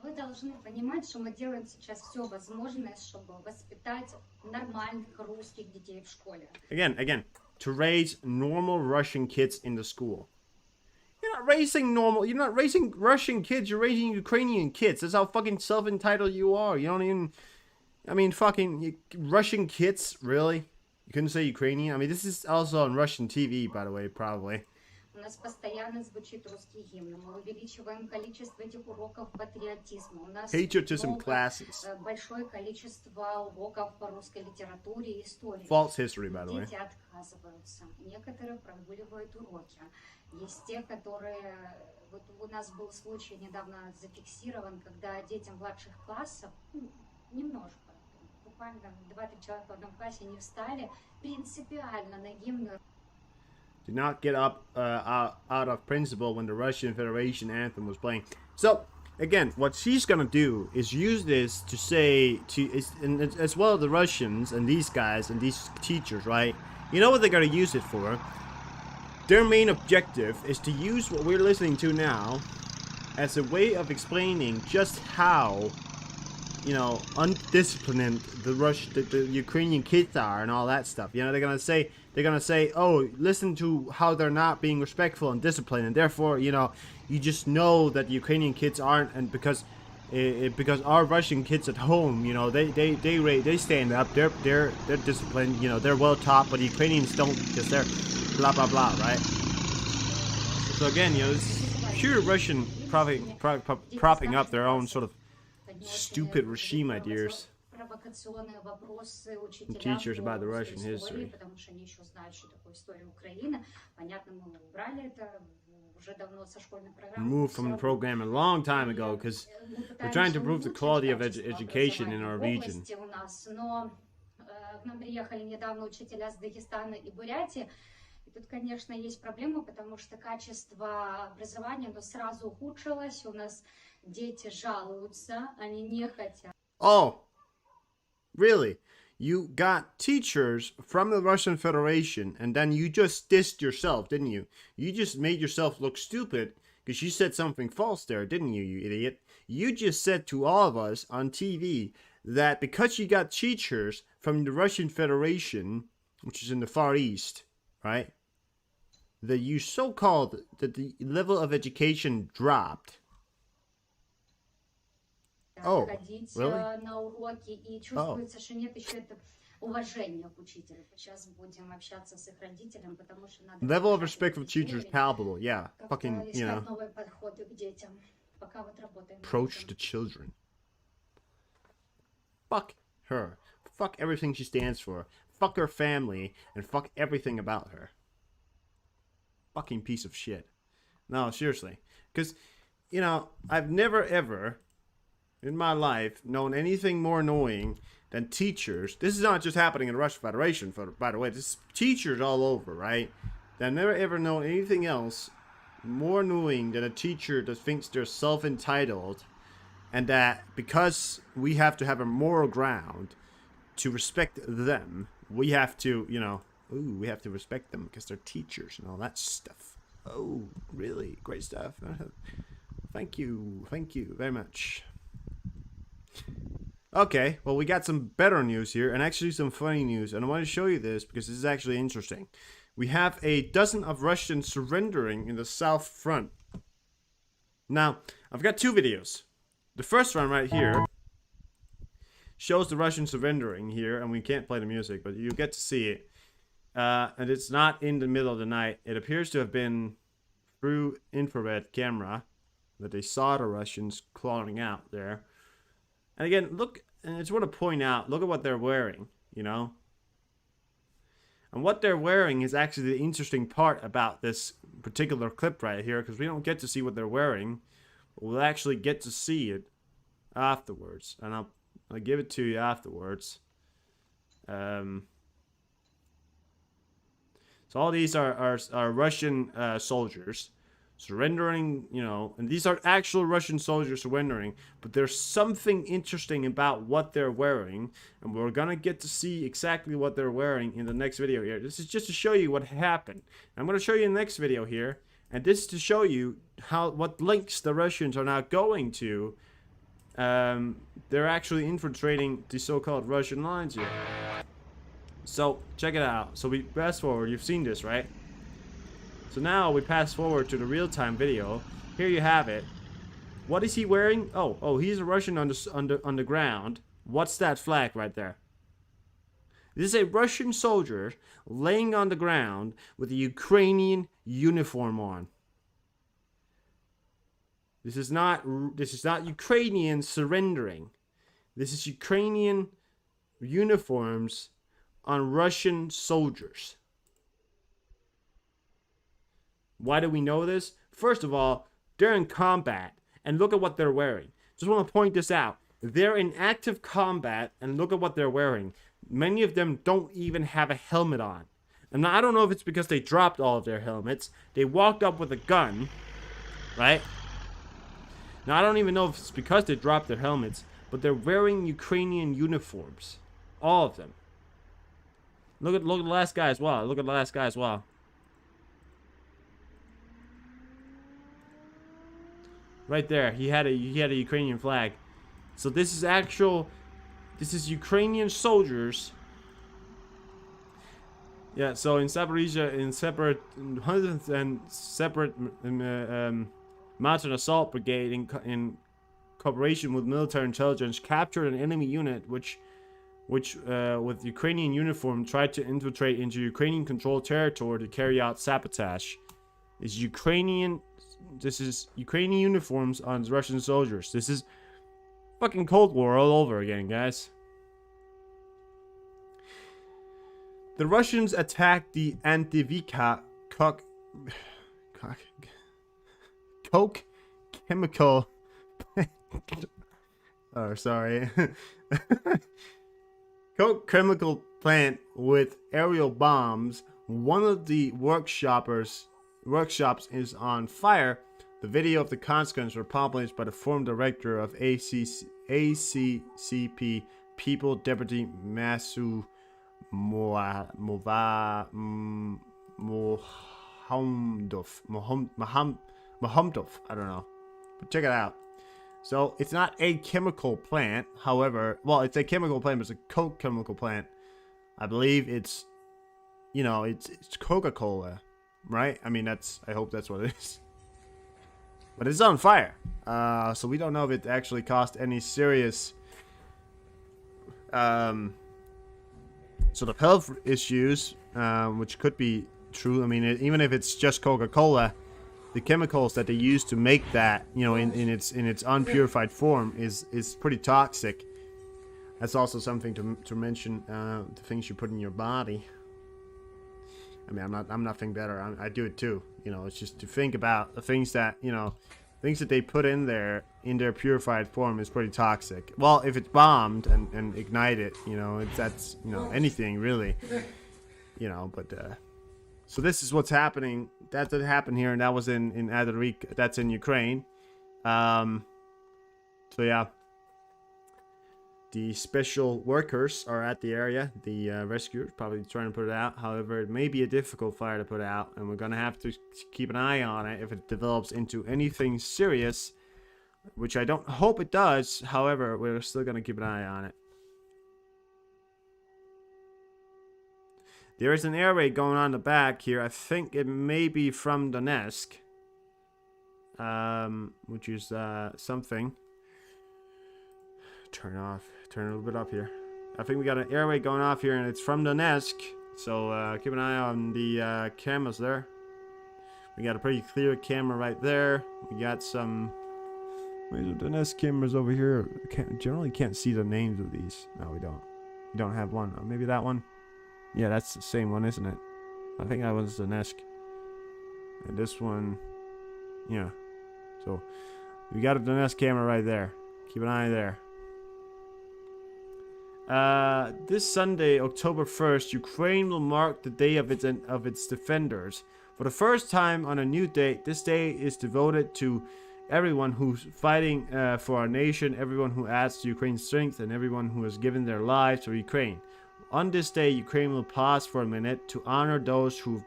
Вы должны понимать, что мы делаем сейчас все возможное, чтобы воспитать нормальных русских детей в школе. Again, to raise normal Russian kids in the school. You're not raising Russian kids, you're raising Ukrainian kids. That's how fucking self-entitled you are. You don't even, I mean, fucking Russian kids, really? You couldn't say Ukrainian? I mean, this is also on Russian TV, by the way, probably. У нас постоянно звучит русский гимн. Мы увеличиваем количество этих уроков патриотизма. У нас Patriotism classes. большое количество уроков по русской литературе и истории. False history, by the way. Дети отказываются. Некоторые прогуливают уроки. Есть те, которые... Вот у нас был случай недавно зафиксирован, когда детям младших классов, немножко, буквально 2-3 человека в одном классе не встали принципиально на гимн. Did not get up out of principle when the Russian Federation anthem was playing. So, again, what she's gonna do is use this to say and as well the Russians and these guys and these teachers, right? You know what they're gonna use it for? Their main objective is to use what we're listening to now as a way of explaining just how, you know, undisciplined the Ukrainian kids are and all that stuff. You know, they're gonna say, oh, listen to how they're not being respectful and disciplined, and therefore, you know, you just know that the Ukrainian kids aren't, and because our Russian kids at home, you know, they stand up, they're disciplined, you know, they're well taught, but the Ukrainians don't because they're blah blah blah, right? So again, you know, it's pure Russian propping up their own sort of stupid regime ideas. Teachers about the Russian history. Moved from the program a long time ago because we're trying to improve the quality of education in our region. К нам приехали недавно учителя с Дагестана и Бурятии, И тут, конечно, есть проблема, потому что качество образования, оно сразу ухудшилось. У нас дети жалуются, они не хотят. Oh, really? You got teachers from the Russian Federation, and then you just dissed yourself, didn't you? You just made yourself look stupid because you said something false there, didn't you, you idiot? You just said to all of us on TV that because you got teachers from the Russian Federation, which is in the Far East, right? That you so-called that the level of education dropped. Oh, Ходить really? на уроки, и чувствуется, что нет еще это уважения к учителю. Сейчас будем общаться с их родителями, потому что надо... Level of respect for teachers palpable, yeah. Fucking, you know. Новые подходы к детям, пока вот работаем. Approach to children. Fuck her. Fuck everything she stands for. Fuck her family, and fuck everything about her. Fucking piece of shit. No, seriously. Because, you know, I've never ever in my life known anything more annoying than teachers. This is not just happening in the Russian Federation, by the way. This is teachers all over, right? I've never ever known anything else more annoying than a teacher that thinks they're self-entitled and that because we have to have a moral ground to respect them, we have to, you know, we have to respect them because they're teachers and all that stuff. Oh, really? Great stuff. Thank you very much. Okay, well, we got some better news here, and actually some funny news, and I want to show you this because this is actually interesting. We have a dozen of Russians surrendering in the south front. Now, I've got two videos. The first one right here shows the Russians surrendering here, and we can't play the music, but you get to see it. And it's not in the middle of the night. It appears to have been through infrared camera that they saw the Russians clawing out there. And again, look, and I just want to point out, look at what they're wearing, you know? And what they're wearing is actually the interesting part about this particular clip right here, because we don't get to see what they're wearing. We'll actually get to see it afterwards. And I'll give it to you afterwards. So all these are Russian soldiers surrendering, you know, and these are actual Russian soldiers surrendering, but there's something interesting about what they're wearing, and we're gonna get to see exactly what they're wearing in the next video here. This is just to show you what happened. I'm gonna show you in the next video here, and this is to show you what links the Russians are now going to. They're actually infiltrating the so-called Russian lines here. So check it out. So we fast forward. You've seen this, right? So now we pass forward to the real-time video. Here you have it. What is he wearing? Oh, he's a Russian on the ground. What's that flag right there? This is a Russian soldier laying on the ground with a Ukrainian uniform on. This is not Ukrainian surrendering. This is Ukrainian uniforms on Russian soldiers. Why do we know this? First of all, they're in combat, and look at what they're wearing. Just want to point this out. They're in active combat, and look at what they're wearing. Many of them don't even have a helmet on. And I don't know if it's because they dropped all of their helmets. They walked up with a gun, right? Now, I don't even know if it's because they dropped their helmets, but they're wearing Ukrainian uniforms. All of them. Look at the last guy as well. Look at the last guy as well. Right there, he had a Ukrainian flag. So this is Ukrainian soldiers. Yeah, so in Zaporizhia, in separate mountain assault brigade in cooperation with military intelligence captured an enemy unit which with Ukrainian uniform tried to infiltrate into Ukrainian controlled territory to carry out sabotage. This is Ukrainian uniforms on Russian soldiers. This is fucking Cold War all over again, guys. The Russians attacked the Antivika coke chemical coke chemical plant with aerial bombs one of the workshops is on fire. The video of the consequences were published by the former director of ACCP People, Deputy Masu Mohamdov. I don't know. But check it out. So it's not a chemical plant. However, well, it's a chemical plant, but it's a coke chemical plant. I believe it's, you know, it's Coca-Cola, right? I mean, I hope that's what it is. But it's on fire. So we don't know if it actually caused any serious sort of health issues, which could be true. I mean, even if it's just Coca-Cola, the chemicals that they use to make that, you know, in its unpurified form is pretty toxic. That's also something to mention. The things you put in your body. I mean, I'm nothing better. I do it too. You know, it's just to think about the things that, you know, things that they put in there in their purified form is pretty toxic. Well, if it's bombed and ignited, you know, that's, you know, anything really, you know. But so this is what's happening. That did happen here, and that was in Adarik. That's in Ukraine. So yeah. The special workers are at the area. The rescuers probably trying to put it out. However, it may be a difficult fire to put out, and we're going to have to keep an eye on it if it develops into anything serious, which I don't hope it does. However, we're still going to keep an eye on it. There is an air raid going on in the back here. I think it may be from Donetsk, which is something. Turn a little bit up here. I think we got an air raid going off here, and it's from Donetsk. So keep an eye on the cameras there. We got a pretty clear camera right there. We got some Donetsk cameras over here. Generally can't see the names of these. No, we don't. We don't have one. Maybe that one. Yeah, that's the same one, isn't it? I think that was Donetsk. And this one, yeah. So we got a Donetsk camera right there. Keep an eye there. This Sunday, October 1st, Ukraine will mark the day of its defenders. For the first time on a new date, this day is devoted to everyone who's fighting for our nation, everyone who adds to Ukraine's strength, and everyone who has given their lives to Ukraine. On this day, Ukraine will pause for a minute to honor those who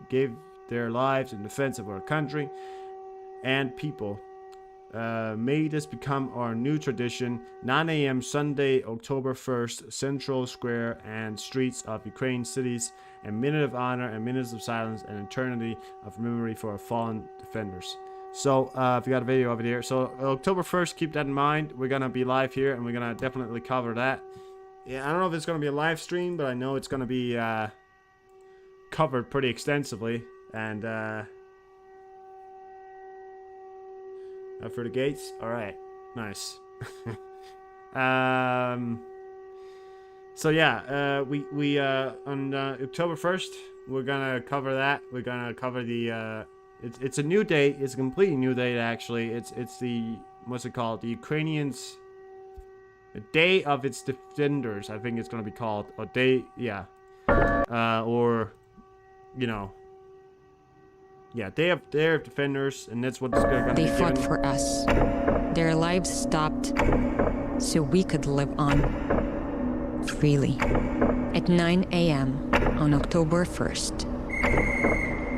gave their lives in defense of our country and people. May this become our new tradition. 9 a.m. Sunday, October 1st, Central Square and streets of Ukraine cities. A minute of honor, a minute of silence, and eternity of memory for our fallen defenders. So, if you got a video of it here. So, October 1st, keep that in mind. We're going to be live here, and we're going to definitely cover that. Yeah, I don't know if it's going to be a live stream, but I know it's going to be covered pretty extensively. And, out for the gates. All right, nice. So yeah, we on October 1st, we're gonna cover that. We're gonna cover the it's a new date. It's a completely new date actually. It's the, what's it called? The Ukrainians, the Day of its Defenders. I think it's gonna be called a day. Yeah, or you know. Yeah, Day of Defenders, and that's what it's going to be. They fought for us. Their lives stopped so we could live on freely. At 9 a.m. on October 1st,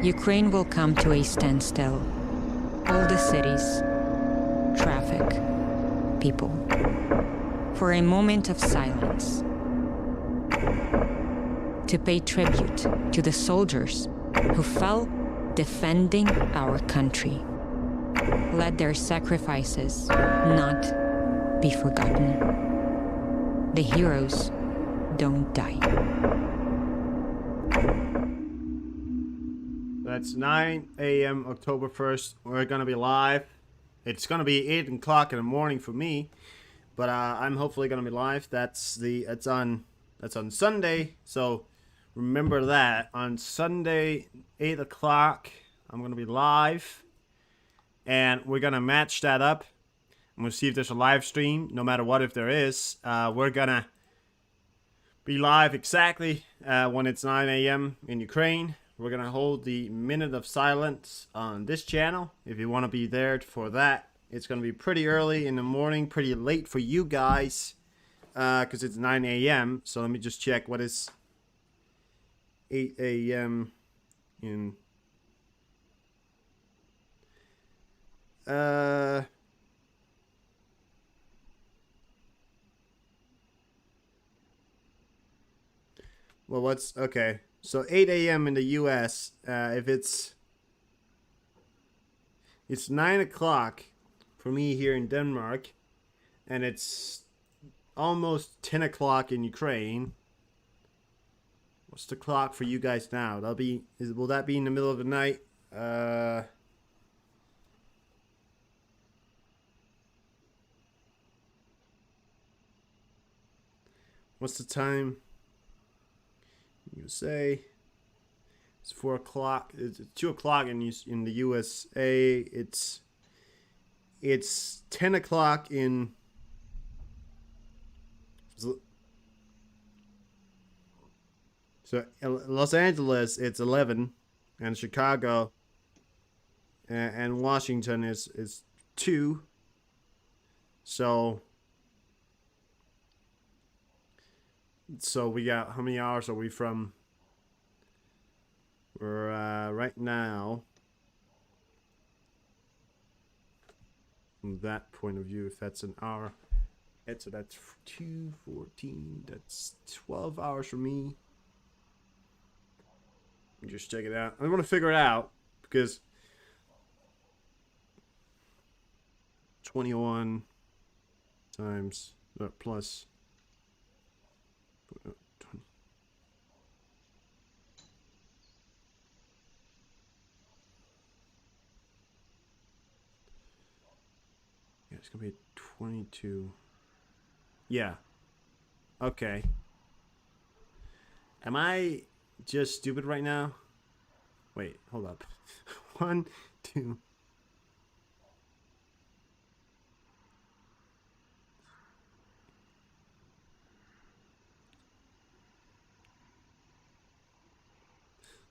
Ukraine will come to a standstill. All the cities, traffic, people. For a moment of silence. To pay tribute to the soldiers who fell defending our country. Let their sacrifices not be forgotten. The heroes don't die. That's 9 a.m. October 1st. We're gonna be live. It's gonna be 8 o'clock in the morning for me, but I'm hopefully gonna be live. That's on Sunday. So remember that on Sunday, 8 o'clock, I'm going to be live, and we're going to match that up. I'm going to see if there's a live stream, no matter what, if there is. We're going to be live exactly when it's 9 a.m. in Ukraine. We're gonna hold the minute of silence on this channel. If you want to be there for that, it's gonna be pretty early in the morning, pretty late for you guys, because it's 9 a.m. So let me just check what is 8 a.m. in. Well, what's okay? So 8 a.m. in the U.S. If it's 9 o'clock for me here in Denmark, and it's almost 10 o'clock in Ukraine. What's the clock for you guys now? Will that be in the middle of the night? What's the time? You say it's 4 o'clock. It's 2 o'clock in the USA. It's 10 o'clock in. So Los Angeles, it's 11, and Chicago and Washington is 2. So we got, how many hours are we from? We're right now, from that point of view, if that's an hour, so that's 2:14. That's 12 hours for me. Just check it out. I want to figure it out because 21 times plus 20. Yeah, it's gonna be 22. Yeah. Okay. Am I just stupid right now? Wait, hold up. 1, 2.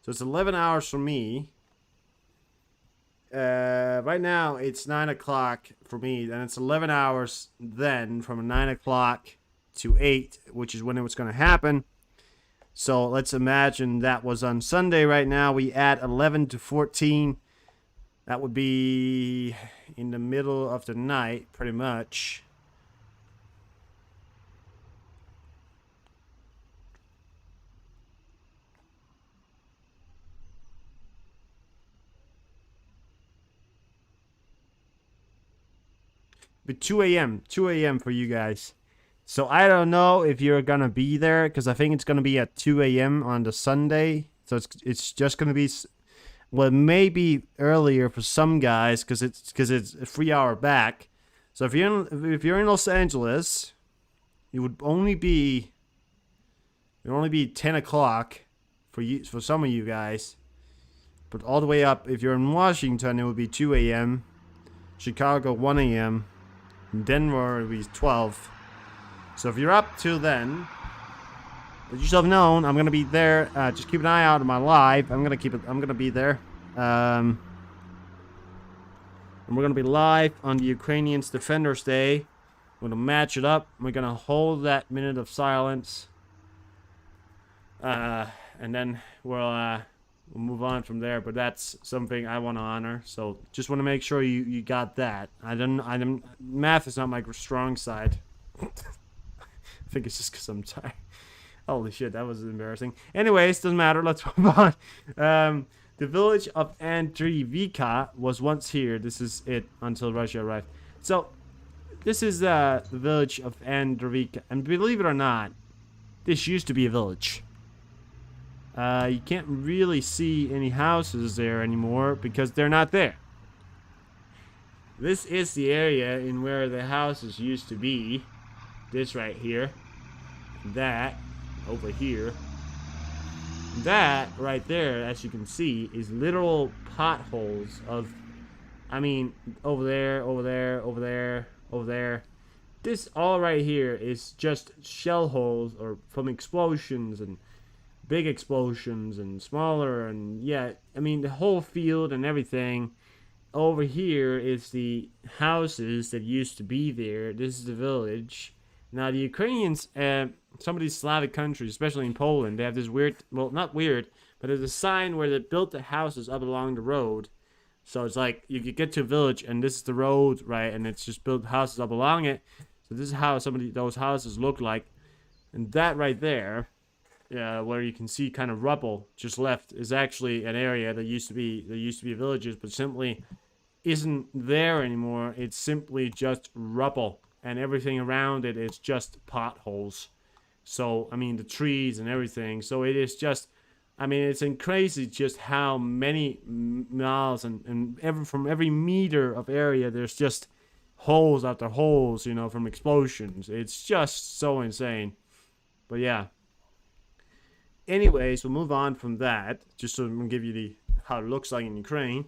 So it's 11 hours for me. Right now it's 9 o'clock for me, and it's 11 hours then from 9 o'clock to 8, which is when it was going to happen. So let's imagine that was on Sunday. Right now we add 11 to 14. That would be in the middle of the night, pretty much. But 2 a.m. 2 a.m. for you guys. So I don't know if you're gonna be there, because I think it's gonna be at 2 a.m. on the Sunday. So it's just gonna be, well, maybe earlier for some guys, because it's a 3-hour back. So if you're in Los Angeles, it would only be 10 o'clock for some of you guys. But all the way up, if you're in Washington, it would be 2 a.m. Chicago 1 a.m. Denver would be 12. So if you're up till then, let yourself known. I'm gonna be there. Just keep an eye out on my live. I'm gonna be there. And we're gonna be live on the Ukrainians Defenders Day. We're gonna match it up. We're gonna hold that minute of silence. And then we'll move on from there. But that's something I want to honor. So just want to make sure you got that. Math is not my strong side. I think it's just because I'm tired. Holy shit, that was embarrassing. Anyways, doesn't matter. Let's move on. The village of Andriivka was once here. This is it until Russia arrived. So, this is the village of Andriivka. And believe it or not, this used to be a village. You can't really see any houses there anymore because they're not there. This is the area in where the houses used to be. This right here. That over here. That right there, as you can see, is literal potholes of, I mean, over there, over there, over there, over there. this all right here is just shell holes or from explosions and big explosions and smaller, and yeah, I mean the whole field and everything. Over here is the houses that used to be there. This is the village. Now the Ukrainians, some of these Slavic countries, especially in Poland, they have this weird, well, not weird, but there's a sign where they built the houses up along the road. So it's like you get to a village and this is the road, right? And it's just built houses up along it. So this is how some of those houses look like. And that right there, where you can see kind of rubble just left, is actually an area that used to be villages, but simply isn't there anymore. It's simply just rubble, and everything around it is just potholes. So I mean the trees and everything. So it is just, I mean, it's crazy just how many miles and from every meter of area there's just holes after holes, you know, from explosions. It's just so insane. But yeah. Anyways, we'll move on from that, just so I'm going to give you how it looks like in Ukraine.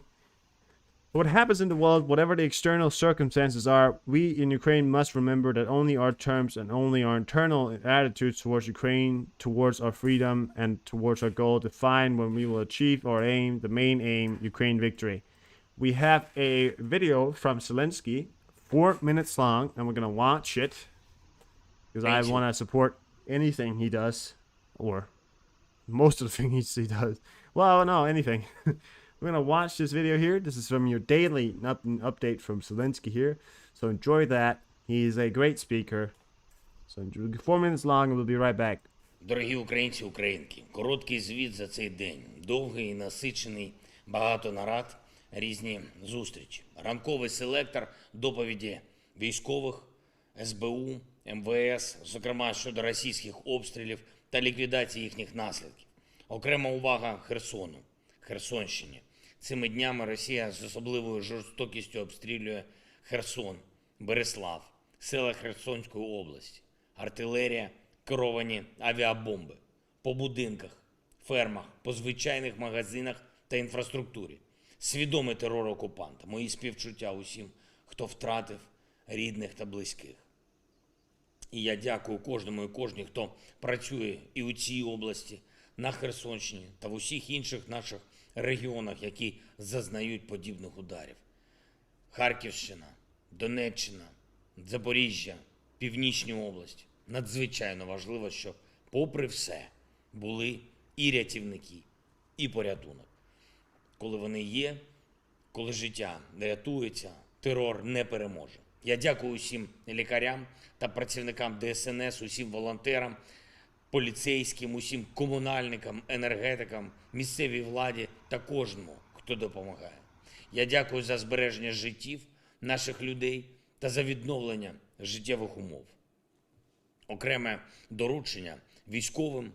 What happens in the world, whatever the external circumstances are, we in Ukraine must remember that only our terms and only our internal attitudes towards Ukraine, towards our freedom, and towards our goal define when we will achieve our aim, the main aim, Ukraine victory. We have a video from Zelensky, 4 minutes long, and we're going to watch it because I want to support anything he does, or most of the things he does. Well, no, anything. We're going to watch this video here. This is from your daily update from Zelensky here. So enjoy that. He's a great speaker. So 4 minutes long, and we'll be right back. Дорогі українці, українки, короткий звіт за цей день. Довгий, насичений, багато нарад, різні зустрічі. Ранковий селектор, доповіді військових, СБУ, МВС, зокрема щодо російських обстрілів та ліквідації їхніх наслідків. Окрема увага Херсону, Херсонщині. Цими днями Росія з особливою жорстокістю обстрілює Херсон, Береслав, села Херсонської області, артилерія, керовані авіабомби по будинках, фермах, по звичайних магазинах та інфраструктурі. Свідомий терор окупанта. Мої співчуття усім, хто втратив рідних та близьких. І я дякую кожному і кожній, хто працює і у цій області, на Херсонщині та в усіх інших наших регіонах, які зазнають подібних ударів. Харківщина, Донеччина, Запоріжжя, Північні області. Надзвичайно важливо, що попри все були і рятівники, і порятунок. Коли вони є, коли життя рятується, терор не переможе. Я дякую усім лікарям та працівникам ДСНС, усім волонтерам, поліцейським, усім комунальникам, енергетикам, місцевій владі та кожному, хто допомагає. Я дякую за збереження життів наших людей та за відновлення життєвих умов. Окреме доручення військовим,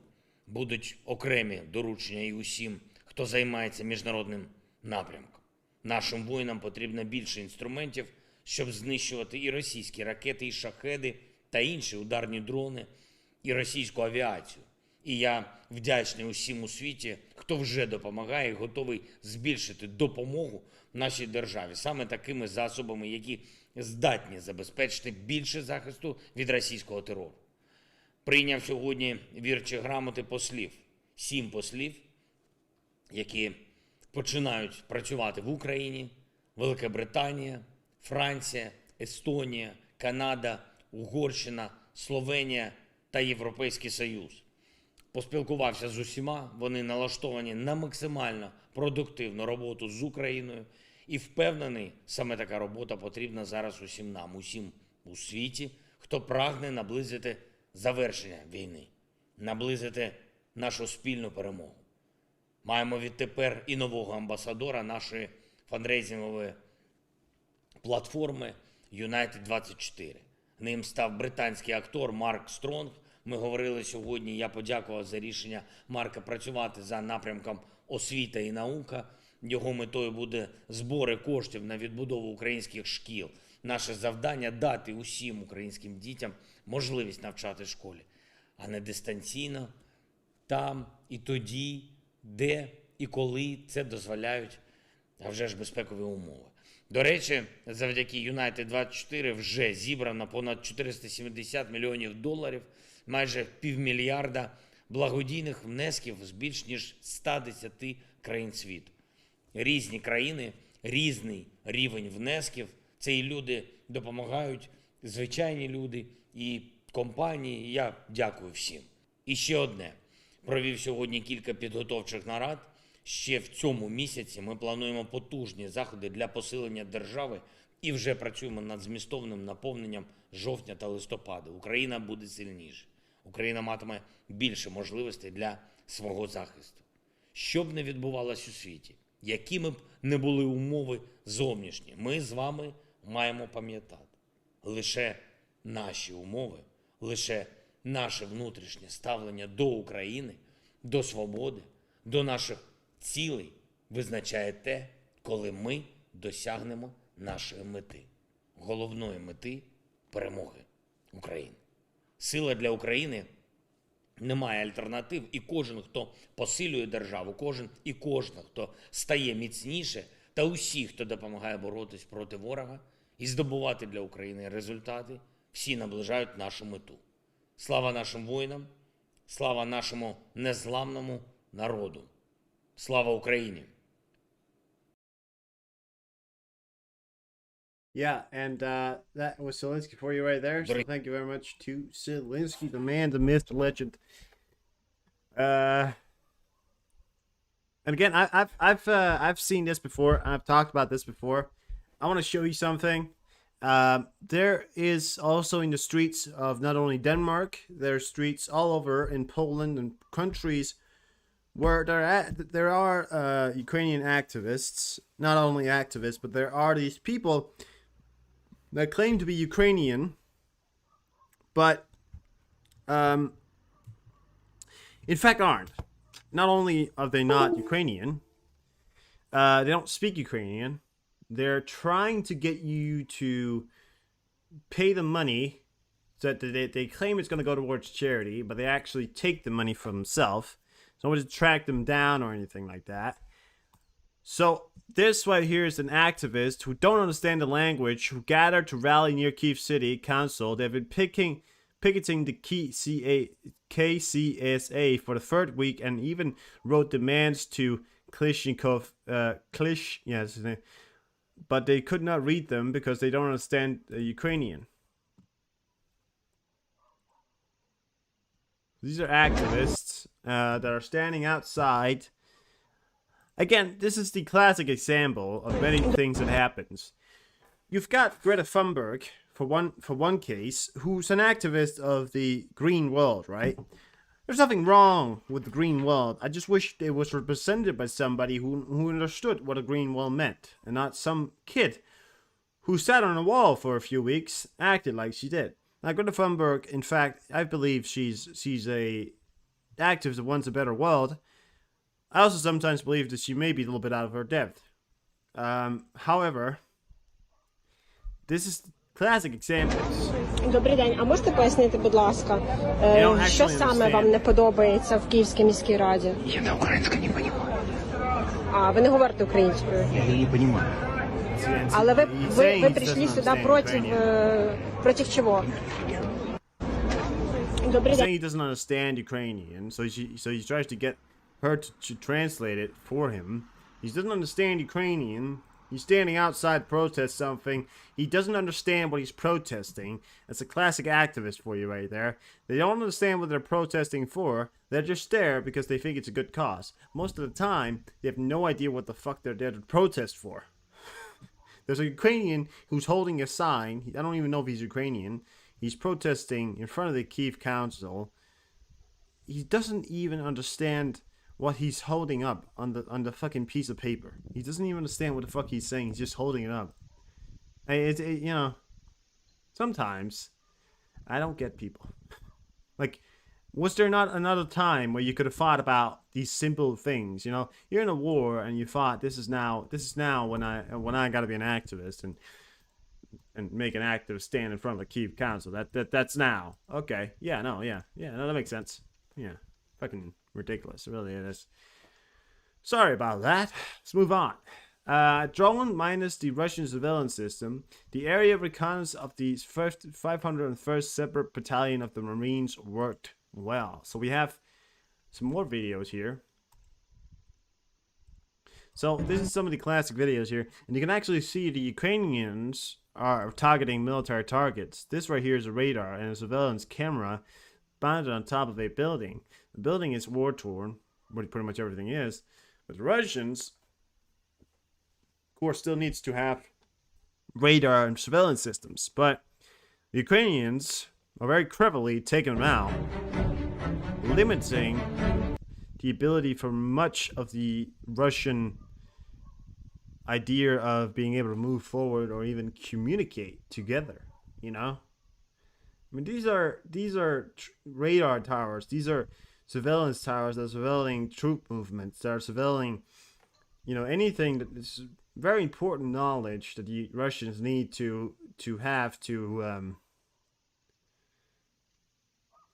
будуть окремі доручення і усім, хто займається міжнародним напрямком. Нашим воїнам потрібно більше інструментів, щоб знищувати і російські ракети, і шахеди, та інші ударні дрони, і російську авіацію. І я вдячний усім у світі, хто вже допомагає і готовий збільшити допомогу нашій державі саме такими засобами, які здатні забезпечити більше захисту від російського терору. Прийняв сьогодні вірчі грамоти послів, 7 послів, які починають працювати в Україні, Велика Британія, Франція, Естонія, Канада, Угорщина, Словенія та Європейський Союз. Поспілкувався з усіма, вони налаштовані на максимально продуктивну роботу з Україною і впевнений, саме така робота потрібна зараз усім нам, усім у світі, хто прагне наблизити завершення війни, наблизити нашу спільну перемогу. Маємо відтепер і нового амбасадора нашої фандрейзингової платформи United 24. Ним став британський актор Марк Стронг. Ми говорили сьогодні, я подякував за рішення Марка працювати за напрямком освіта і наука. Його метою буде збори коштів на відбудову українських шкіл. Наше завдання – дати усім українським дітям можливість навчати в школі, а не дистанційно, там і тоді, де і коли це дозволяють, а вже ж безпекові умови. До речі, завдяки United 24 вже зібрано понад 470 мільйонів доларів, майже півмільярда благодійних внесків з більш ніж 110 країн світу. Різні країни, різний рівень внесків. Це і люди допомагають, звичайні люди, і компанії. Я дякую всім. І ще одне. Провів сьогодні кілька підготовчих нарад. Ще в цьому місяці ми плануємо потужні заходи для посилення держави і вже працюємо над змістовним наповненням жовтня та листопада. Україна буде сильніша. Україна матиме більше можливостей для свого захисту. Що б не відбувалося у світі, якими б не були умови зовнішні, ми з вами маємо пам'ятати. Лише наші умови, лише наше внутрішнє ставлення до України, до свободи, до наших цілей визначає те, коли ми досягнемо нашої мети. Головної мети – перемоги України. Сила для України не має альтернатив, і кожен, хто посилює державу, кожен, хто стає міцніше, та усі, хто допомагає боротись проти ворога і здобувати для України результати, всі наближають нашу мету. Слава нашим воїнам, слава нашому незламному народу. Слава Україні! Yeah, and that was Zelensky for you right there. So thank you very much to Zelensky, the man, the myth, the legend. And again, I've seen this before. I've talked about this before. I want to show you something. There is also in the streets of not only Denmark, there are streets all over in Poland and countries where there are Ukrainian activists. Not only activists, but there are these people that claim to be Ukrainian, but in fact aren't. Not only are they not Ukrainian, they don't speak Ukrainian. They're trying to get you to pay the money that they claim it's going to go towards charity, but they actually take the money for themselves. So nobody to track them down or anything like that. So this right here is an activist who don't understand the language, who gathered to rally near Kyiv City Council. They've been picketing the KCSA for the third week and even wrote demands to Klishnikov, that's his name, but they could not read them because they don't understand Ukrainian. These are activists that are standing outside. Again, this is the classic example of many things that happens. You've got Greta Thunberg for one case, who's an activist of the green world, right? There's nothing wrong with the green world. I just wish it was represented by somebody who understood what a green world meant, and not some kid who sat on a wall for a few weeks, acted like she did. Now, Greta Thunberg, in fact, I believe she's a activist that wants a better world. I also sometimes believe that she may be a little bit out of her depth. However, this is classic examples. Добрий день. А можете пояснити, будь ласка, що саме вам не подобається в Київській міській раді? Я на українську не розумію. А, ви не говорите українською? Я не розумію. Але ви прийшли сюди проти чого? Добрий день. He doesn't understand Ukrainian, so he tries to get her to translate it for him. He doesn't understand Ukrainian. He's standing outside to protest something. He doesn't understand what he's protesting. That's a classic activist for you right there. They don't understand what they're protesting for. They're just there because they think it's a good cause. Most of the time, they have no idea what the fuck they're there to protest for. There's a Ukrainian who's holding a sign. I don't even know if he's Ukrainian. He's protesting in front of the Kyiv Council. He doesn't even understand what he's holding up on the fucking piece of paper. He doesn't even understand what the fuck he's saying. He's just holding it up. You know, sometimes I don't get people. Like, was there not another time where you could have thought about these simple things? You know, you're in a war and you thought this is now when I got to be an activist and make an activist stand in front of the Kyiv Council. That's now. Okay. Yeah. No, that makes sense. Yeah. Fucking ridiculous. It really is. Sorry about that. Let's move on. Drone minus the Russian surveillance system, the area reconnaissance of the 501st Separate Battalion of the Marines worked well. So we have some more videos here. So this is some of the classic videos here, and you can actually see the Ukrainians are targeting military targets. This right here is a radar and a surveillance camera mounted on top of a building. The building is war-torn, where pretty much everything is, but the Russians, of course, still needs to have radar and surveillance systems, but the Ukrainians are very cleverly taking them out, limiting the ability for much of the Russian idea of being able to move forward or even communicate together, you know? I mean, these are radar towers, these are surveillance towers that are surveilling troop movements, that are surveilling, you know, anything that is very important knowledge that the Russians need to have to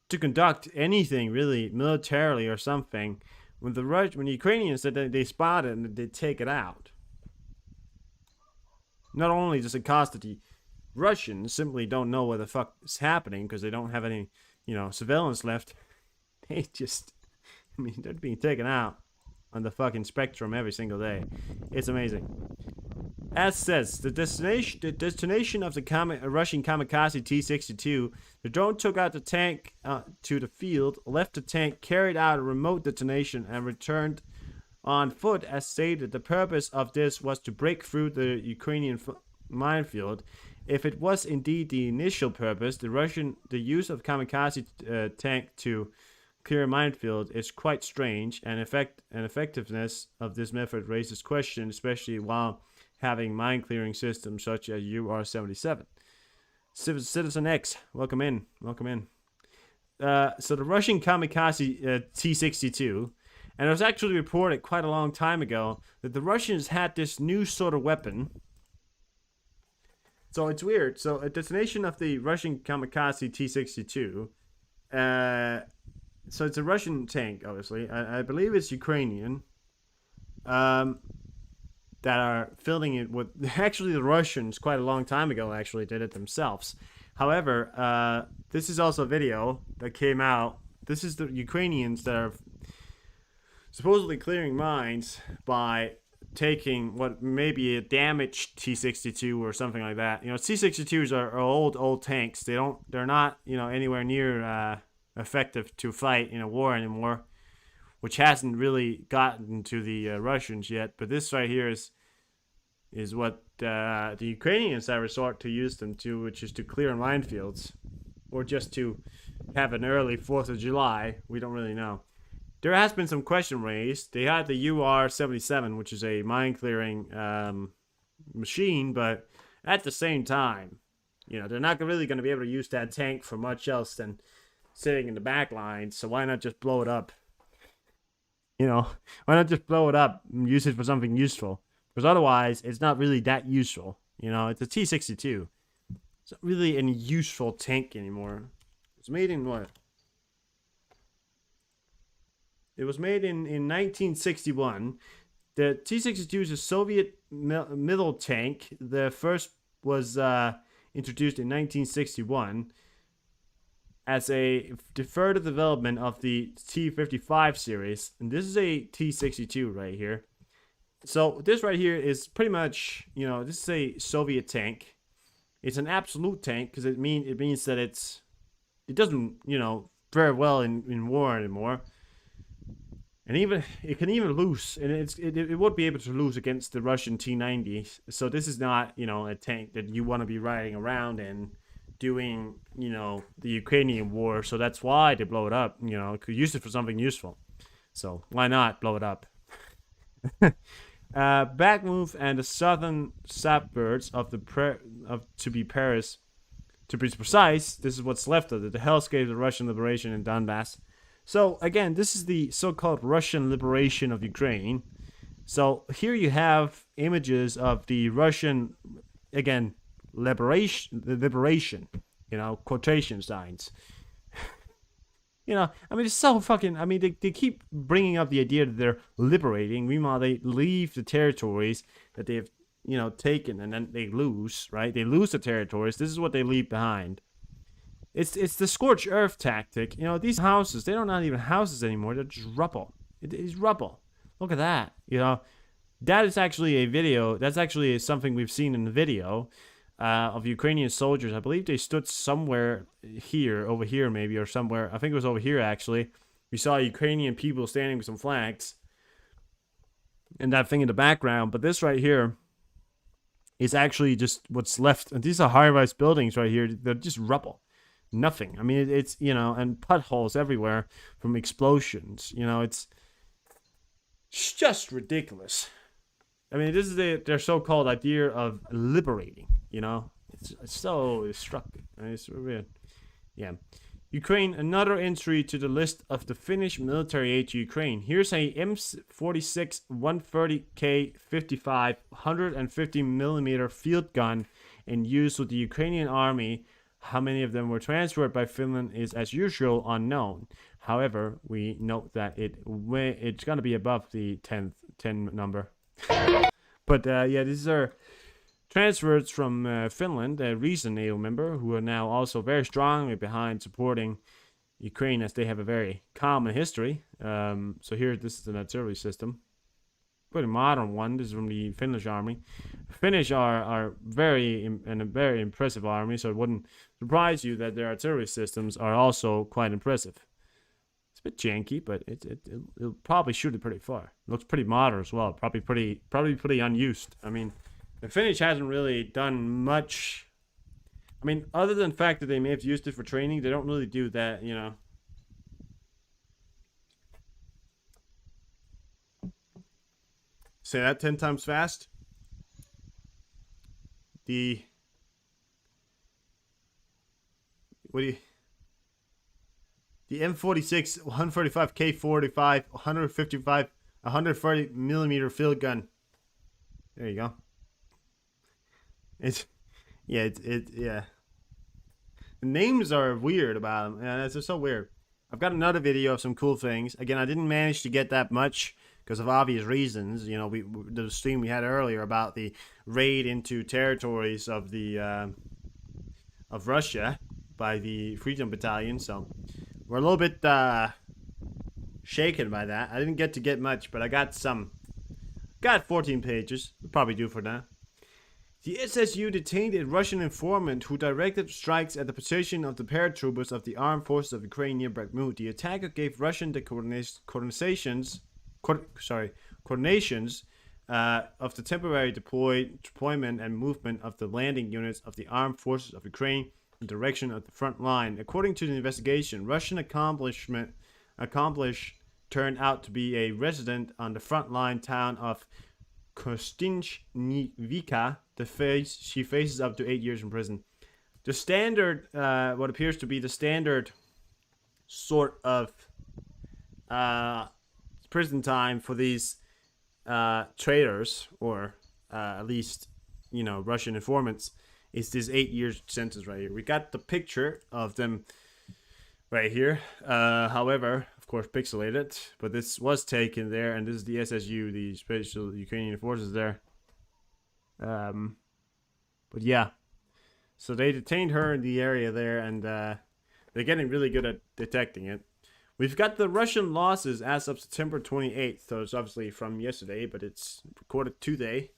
conduct anything really militarily or something. When the Ukrainians said that they spot it and they take it out, not only does it cost that the Russians simply don't know what the fuck is happening because they don't have any, you know, surveillance left. They just, I mean, they're being taken out on the fucking spectrum every single day. It's amazing. As says, the destination of the Russian kamikaze T-62, the drone took out the tank to the field, left the tank, carried out a remote detonation, and returned on foot. As stated, the purpose of this was to break through the Ukrainian minefield. If it was indeed the initial purpose, the use of kamikaze tank to clear a minefield is quite strange, and effectiveness of this method raises questions, especially while having mine clearing systems such as UR-77. Citizen X, welcome in. So the Russian kamikaze T-62, and it was actually reported quite a long time ago that the Russians had this new sort of weapon. So it's weird. So a destination of the Russian kamikaze T-62, so it's a Russian tank, obviously. I believe it's Ukrainian. That are filling it with, actually the Russians quite a long time ago actually did it themselves. However, this is also a video that came out. This is the Ukrainians that are supposedly clearing mines by taking what may be a damaged T-62 or something like that. You know, T-62s are old tanks. They're not, you know, anywhere near effective to fight in a war anymore, which hasn't really gotten to the Russians yet. But this right here is what the Ukrainians have resort to use them to, which is to clear minefields, or just to have an early 4th of July. We don't really know. There has been some question raised. They had the UR-77, which is a mine clearing machine, but at the same time, you know, they're not really going to be able to use that tank for much else than sitting in the back lines. So why not just blow it up? You know, why not just blow it up and use it for something useful? Because otherwise, it's not really that useful. You know, it's a T-62. It's not really any useful tank anymore. It's made in what? It was made in 1961. The T-62 is a Soviet middle tank. The first was introduced in 1961 as a further development of the T-55 series. And this is a T-62 right here. So this right here is pretty much, you know, this is a Soviet tank. It's an absolute tank because it means that it doesn't, you know, fare well in war anymore. And even it can even lose, and it would be able to lose against the Russian T-90. So this is not, you know, a tank that you want to be riding around in doing, you know, the Ukrainian war. So that's why they blow it up. You know, could use it for something useful. So why not blow it up? Back move and the southern suburbs of to be Paris, to be precise. This is what's left of it. The hellscape of Russian liberation in Donbass. So again, this is the so-called Russian liberation of Ukraine. So here you have images of the Russian, again, liberation, you know, quotation signs. You know, I mean, it's so fucking. I mean, they keep bringing up the idea that they're liberating. Meanwhile, they leave the territories that they've, you know, taken, and then they lose, right? They lose the territories. This is what they leave behind. It's the scorched earth tactic. You know, these houses, they're not even houses anymore. They're just rubble. It is rubble. Look at that. You know, that is actually a video. That's actually something we've seen in the video. Of Ukrainian soldiers. I believe they stood somewhere here, over here maybe, or somewhere. I think it was over here actually. We saw Ukrainian people standing with some flags and that thing in the background. But this right here is actually just what's left. And these are high-rise buildings right here. They're just rubble. Nothing. I mean, it's, you know, and potholes everywhere from explosions. You know, it's just ridiculous. I mean, this is their so-called idea of liberating. You know, it's so destructive. I mean, it's weird. Yeah. Ukraine, another entry to the list of the Finnish military aid to Ukraine. Here's a M46 130K 55 150mm field gun in use with the Ukrainian army. How many of them were transferred by Finland is, as usual, unknown. However, we note that it's going to be above the 10 number. But yeah, these are transfers from Finland, a recent NATO member, who are now also very strongly behind supporting Ukraine, as they have a very common history. So here, this is an artillery system. Pretty modern one. This is from the Finnish army. Finnish are very a very impressive army, so it wouldn't surprise you that their artillery systems are also quite impressive. It's a bit janky, but it'll probably shoot it pretty far. It looks pretty modern as well. Probably pretty unused. I mean, the Finnish hasn't really done much. I mean, other than the fact that they may have used it for training, they don't really do that, you know. Say that 10 times fast. The M46 135K45 130mm field gun. There you go. Yeah. The names are weird about them. Yeah, they're so weird. I've got another video of some cool things. Again, I didn't manage to get that much because of obvious reasons. You know, the stream we had earlier about the raid into territories of the of Russia by the Freedom Battalion. So we're a little bit shaken by that. I didn't get much, but I got some. Got 14 pages. We'll probably do for now. The SSU detained a Russian informant who directed strikes at the position of the paratroopers of the armed forces of Ukraine near Bakhmut. The attacker gave Russian the coordinations of the temporary deployment and movement of the landing units of the armed forces of Ukraine in the direction of the front line. According to the investigation, Russian accomplice turned out to be a resident on the front line town of Kostinivka. She faces up to 8 years in prison. The standard, what appears to be the standard sort of prison time for these traitors, or at least, you know, Russian informants, is this 8 years sentence right here. We got the picture of them right here. However, of course, pixelated, but this was taken there, and this is the SSU, the Special Ukrainian Forces there. But yeah, so they detained her in the area there, and they're getting really good at detecting it. We've got the Russian losses as of September 28th, so it's obviously from yesterday, but it's recorded today.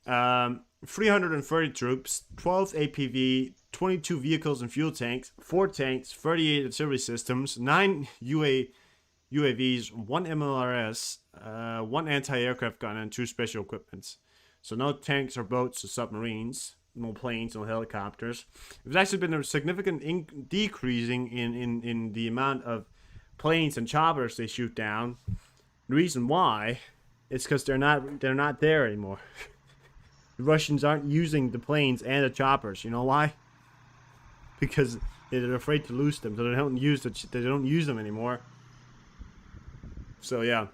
330 troops, 12 APV, 22 vehicles and fuel tanks, 4 tanks, 38 artillery systems, 9 UAVs, 1 MLRS, 1 anti-aircraft gun, and 2 special equipments. So no tanks or boats or submarines, no planes, no helicopters. There's actually been a significant decreasing in the amount of planes and choppers they shoot down. The reason why is because they're not there anymore. The Russians aren't using the planes and the choppers. You know why? Because they're afraid to lose them, so they don't use them anymore. So yeah.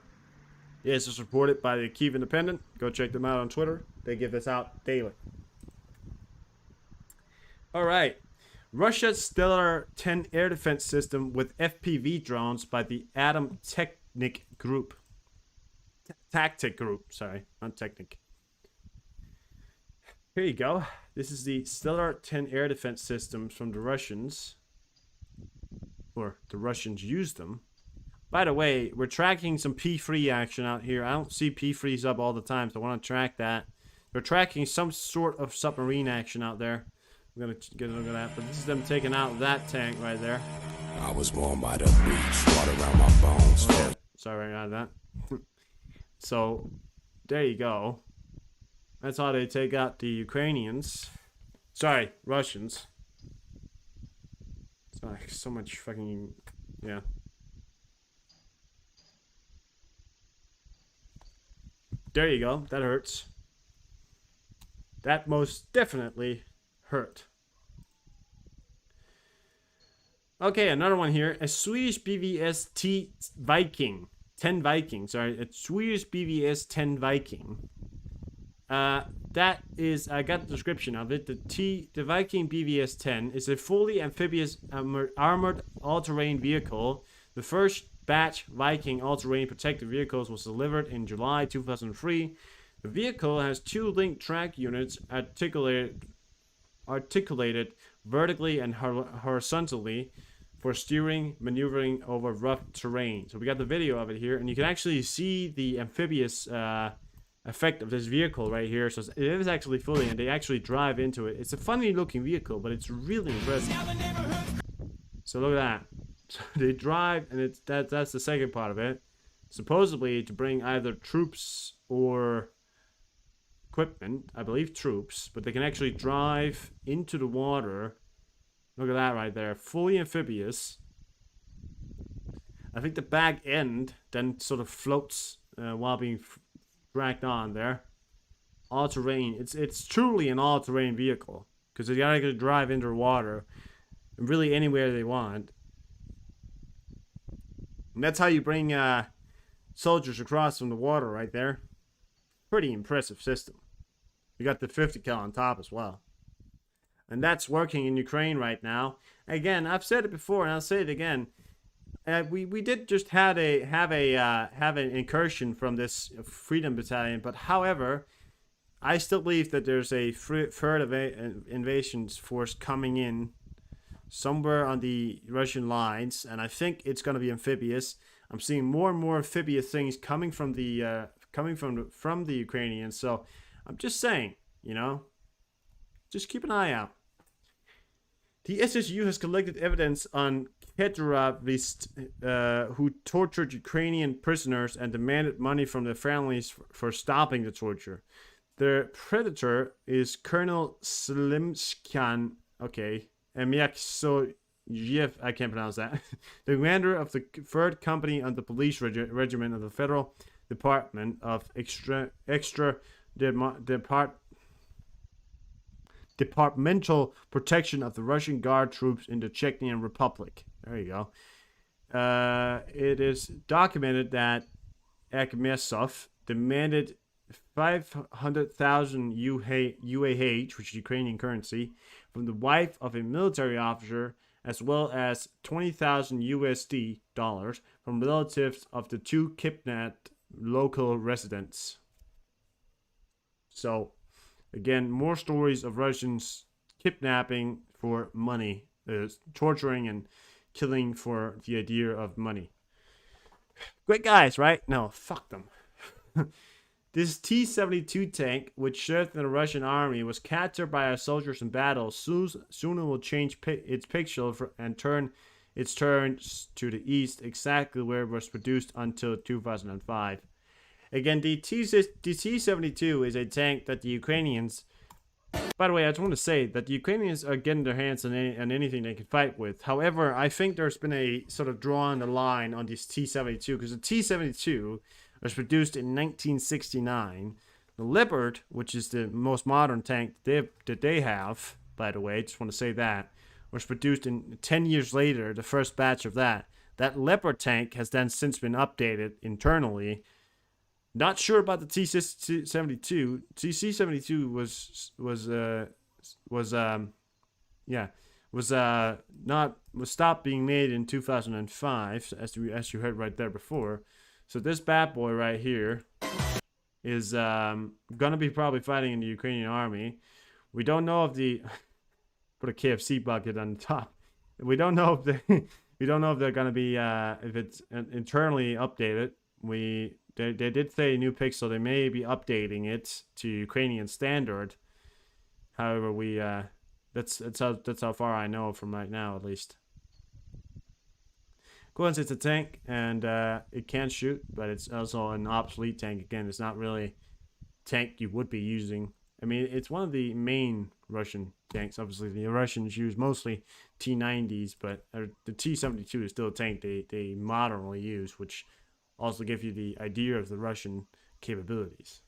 This is reported by the Kyiv Independent. Go check them out on Twitter. They give this out daily. All right. Russia's Stellar 10 air defense system with FPV drones by the Atom Technic Group. Tactic Group, sorry, not Technic. Here you go. This is the Stellar 10 air defense systems from the Russians. Or the Russians used them. By the way, we're tracking some P3 action out here. I don't see P3s up all the time, so I want to track that. We're tracking some sort of submarine action out there. I'm going to get a look at that. But this is them taking out that tank right there. I was born by the beach, water around my bones. Oh, sorry about that. So, there you go. That's how they take out the Ukrainians. Sorry, Russians. Sorry, so much fucking... Yeah. There you go. That hurts. That most definitely hurt. Okay, another one here. A Swedish BVS-T Viking. 10 Viking, sorry. A Swedish BVS-10 Viking. That is, I got the description of it. The Viking BVS-10 is a fully amphibious armored all-terrain vehicle. The first batch Viking all-terrain protected vehicles was delivered in July 2003. The vehicle has two linked track units articulated vertically and horizontally for steering, maneuvering over rough terrain. So we got the video of it here, and you can actually see the amphibious effect of this vehicle right here. So it is actually fully, and they actually drive into it. It's a funny looking vehicle, but it's really impressive. So look at that. So they drive, and that's the second part of it. Supposedly to bring either troops or equipment, I believe troops, but they can actually drive into the water. Look at that right there, fully amphibious. I think the back end then sort of floats while being dragged on there. All-terrain. It's truly an all-terrain vehicle because they gotta drive into the water, really anywhere they want. And that's how you bring soldiers across from the water right there. Pretty impressive system. You got the 50 cal on top as well. And that's working in Ukraine right now. Again, I've said it before and I'll say it again. We did just have an incursion from this Freedom Battalion, but however, I still believe that there's a third invasion force coming in somewhere on the Russian lines, and I think it's going to be amphibious. I'm seeing more and more amphibious things coming from the Ukrainians. So I'm just saying, you know, just keep an eye out. The SSU has collected evidence on terrorists who tortured Ukrainian prisoners and demanded money from their families for stopping the torture. The predator is Colonel Slimskan. Okay. Emyaksoyev, I can't pronounce that. The commander of the 3rd Company on the Police Regiment of the Federal Department of Departmental Protection of the Russian Guard troops in the Chechen Republic. There you go. It is documented that Akhmesov demanded 500,000 UAH, which is Ukrainian currency, from the wife of a military officer, as well as 20,000 USD dollars from relatives of the two kidnapped local residents. So, again, more stories of Russians kidnapping for money, torturing and killing for the idea of money. Great guys, right? No, fuck them. This T-72 tank, which served in the Russian army, was captured by our soldiers in battle. Soon it will change its picture and turn its turns to the east, exactly where it was produced until 2005. Again, the T-72 is a tank that the Ukrainians... By the way, I just want to say that the Ukrainians are getting their hands on anything they can fight with. However, I think there's been a sort of drawing the line on this T-72, because the T-72 was produced in 1969. The Leopard, which is the most modern tank that they have, by the way, just want to say that, was produced in 10 years later, the first batch of that. That Leopard tank has then since been updated internally. Not sure about the T-72. T-72 was was stopped being made in 2005, as you heard right there before. So this bad boy right here is gonna be probably fighting in the Ukrainian army. We don't know if the put a KFC bucket on the top. We don't know if they're gonna be if it's internally updated. They did say new pixel. They may be updating it to Ukrainian standard. However, that's how far I know from right now, at least. Course, it's a tank, and it can shoot, but it's also an obsolete tank. Again, it's not really a tank you would be using. I mean, it's one of the main Russian tanks. Obviously, the Russians use mostly T-90s, but the T-72 is still a tank they modernly use, which also gives you the idea of the Russian capabilities.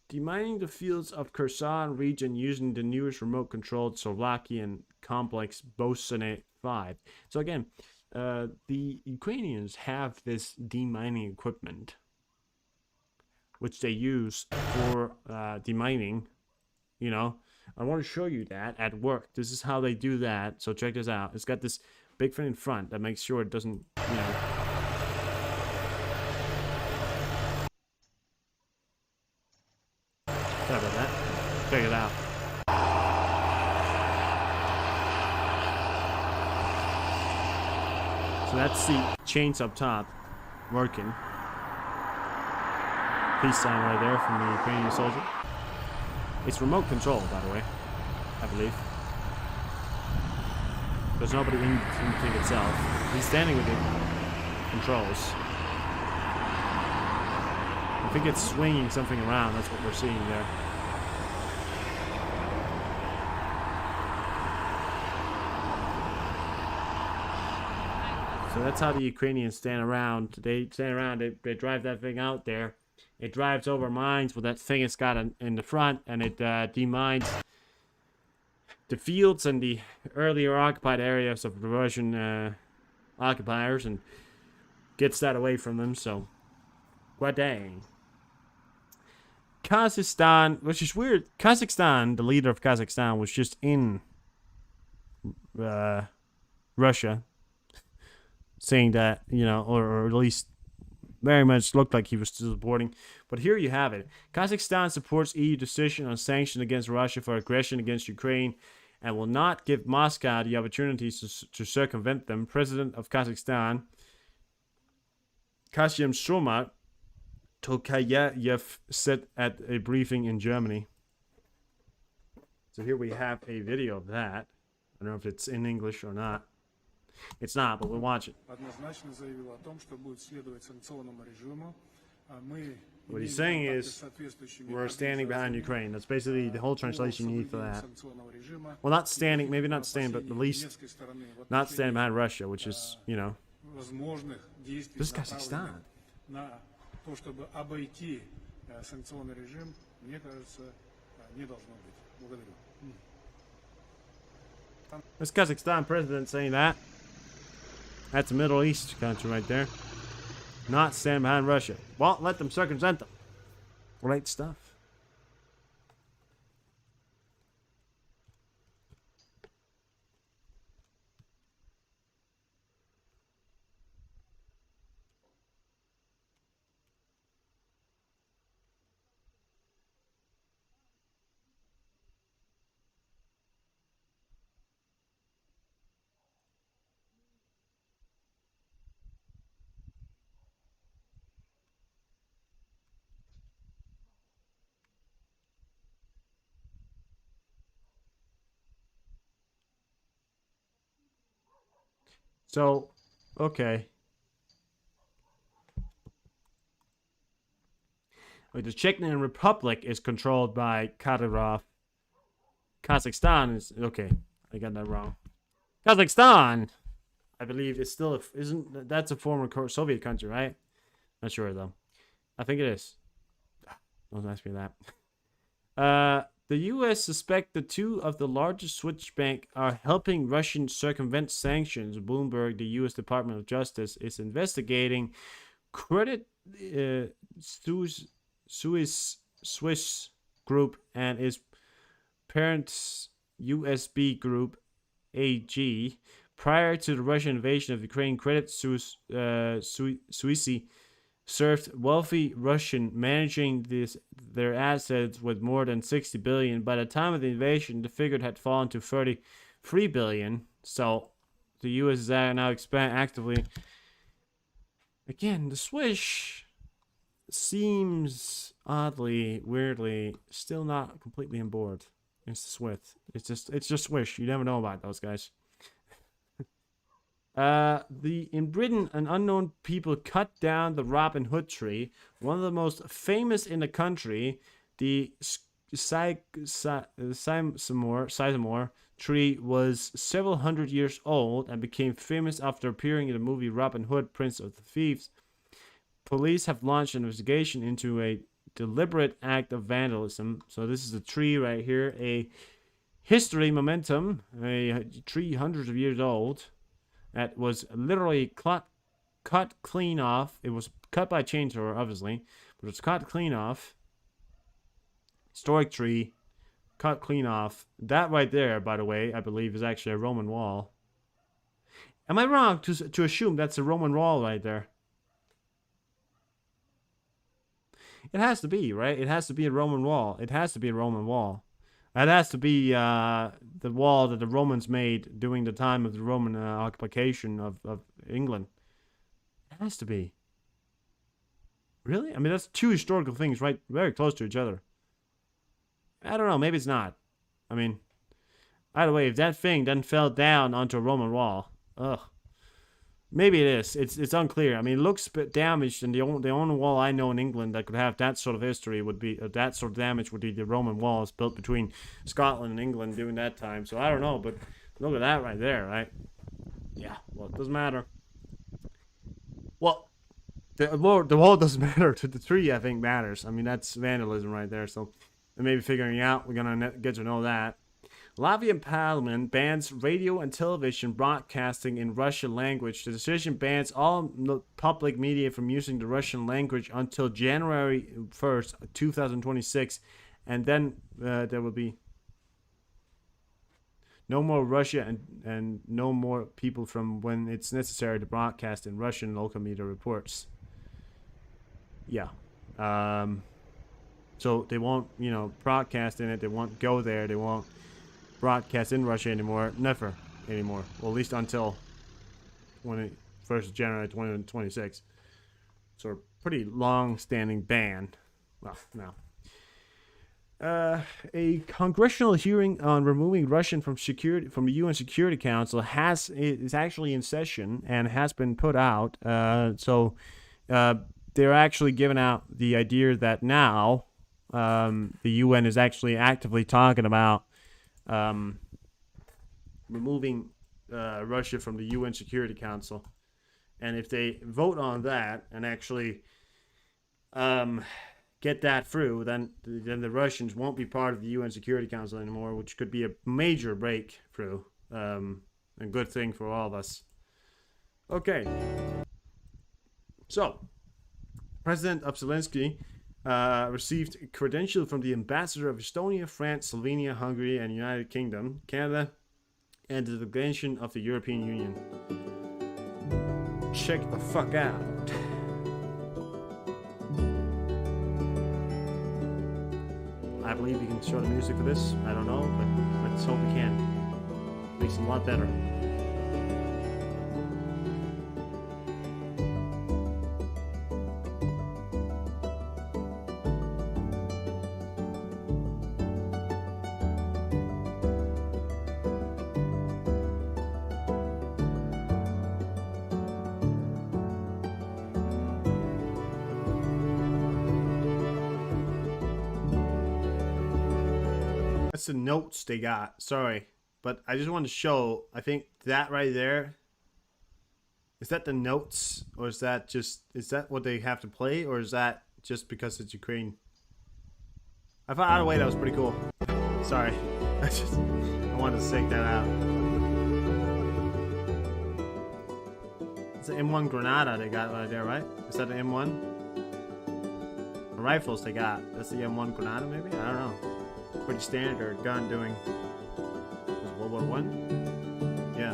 Demining the fields of Kherson region using the newest remote-controlled Slovakian complex Bosonet 5. So again, the Ukrainians have this demining equipment, which they use for demining. You know, I want to show you that at work. This is how they do that. So check this out. It's got this big thing in front that makes sure it doesn't, you know. Sorry about that. Check it out. So that's the chains up top working. Peace sign right there from the Ukrainian soldier. It's remote control, by the way, I believe. There's nobody in the thing itself. He's standing with the controls. I think it's swinging something around. That's what we're seeing there. So that's how the Ukrainians stand around. They stand around. They drive that thing out there. It drives over mines with that thing it's got in the front, and it demines the fields and the earlier occupied areas of the Russian occupiers and gets that away from them. So, quite dang. Kazakhstan, which is weird. Kazakhstan, the leader of Kazakhstan, was just in Russia, saying that, you know, or at least very much looked like he was still supporting. But here you have it. Kazakhstan supports EU decision on sanctions against Russia for aggression against Ukraine and will not give Moscow the opportunities to circumvent them. President of Kazakhstan, Kassym-Jomart Tokayev, said at a briefing in Germany. So here we have a video of that. I don't know if it's in English or not. It's not, but we'll watch it. What he's saying is, we're standing behind Ukraine. That's basically the whole translation you need for that. Well, not standing, maybe not standing, but at least not standing behind Russia, which is, you know. This is Kazakhstan. This Kazakhstan president saying that. That's a Middle East country right there. Not stand behind Russia. Well, let them circumvent them. Great stuff. So, okay. Wait, the Chechen Republic is controlled by Kadyrov. Kazakhstan is okay. I got that wrong. Kazakhstan, I believe, is still isn't that's a former Soviet country, right? Not sure though. I think it is. Don't ask me that. The U.S. suspect the two of the largest Swiss banks are helping Russians circumvent sanctions. Bloomberg, the U.S. Department of Justice, is investigating Credit Suisse Group and its parent USB Group AG. Prior to the Russian invasion of Ukraine, Credit Suisse served wealthy Russian managing their assets with more than 60 billion. By the time of the invasion, the figure had fallen to 33 billion. So the US is now expanding actively. Again, the Swish seems oddly, weirdly, still not completely on board. It's the Swift. It's just Swish. You never know about those guys. In Britain, an unknown people cut down the Robin Hood tree, one of the most famous in the country. The Sizemore tree was several hundred years old and became famous after appearing in the movie Robin Hood, Prince of the Thieves. Police have launched an investigation into a deliberate act of vandalism. So this is a tree right here, a history momentum, a tree hundreds of years old. That was literally cut clean off. It was cut by a chainsaw, obviously, but it's cut clean off. Historic tree, cut clean off. That right there, by the way, I believe is actually a Roman wall. Am I wrong to assume that's a Roman wall right there? It has to be, right? It has to be a Roman wall. It has to be a Roman wall. That has to be the wall that the Romans made during the time of the Roman occupation of England. It has to be. Really? I mean, that's two historical things right very close to each other. I don't know. Maybe it's not. I mean, either way, if that thing then fell down onto a Roman wall, ugh. Maybe it is. It's unclear. I mean, it looks a bit damaged, and the only wall I know in England that could have that sort of history would be that sort of damage would be the Roman walls built between Scotland and England during that time. So I don't know, but look at that right there, right? Yeah. Well, it doesn't matter. Well, the wall doesn't matter. To the tree, I think matters. I mean, that's vandalism right there. So maybe figuring out, we're gonna get to know that. Latvian parliament bans radio and television broadcasting in Russian language. The decision bans all public media from using the Russian language until January 1st, 2026. And then there will be no more Russia and no more people from when it's necessary to broadcast in Russian, local media reports. Yeah. So they won't, broadcast in it. They won't go there. They won't broadcast in Russia anymore. Never anymore. Well, at least until 1st January 2026. So a pretty long-standing ban. Well, no. A congressional hearing on removing Russian from the UN Security Council is actually in session and has been put out. So they're actually giving out the idea that now the UN is actually actively talking about removing Russia from the UN Security Council. And if they vote on that and actually get that through, then the Russians won't be part of the UN Security Council anymore, which could be a major breakthrough. A good thing for all of us. Okay. So, President of Zelensky received a credential from the ambassador of Estonia, France, Slovenia, Hungary, and United Kingdom, Canada, and the delegation of the European Union. Check the fuck out. I believe we can show the music for this. I don't know, but let's hope we can. Makes it a lot better. That's the notes they got. Sorry. But I just wanted to show, I think that right there, is that the notes? Or is that what they have to play? Or is that just because it's Ukraine? I thought either way that was pretty cool. Sorry. I wanted to take that out. It's an M1 Granada they got right there, right? Is that an M1? The rifles they got. That's the M1 Granada maybe? I don't know. Pretty standard gun doing World War One. Yeah.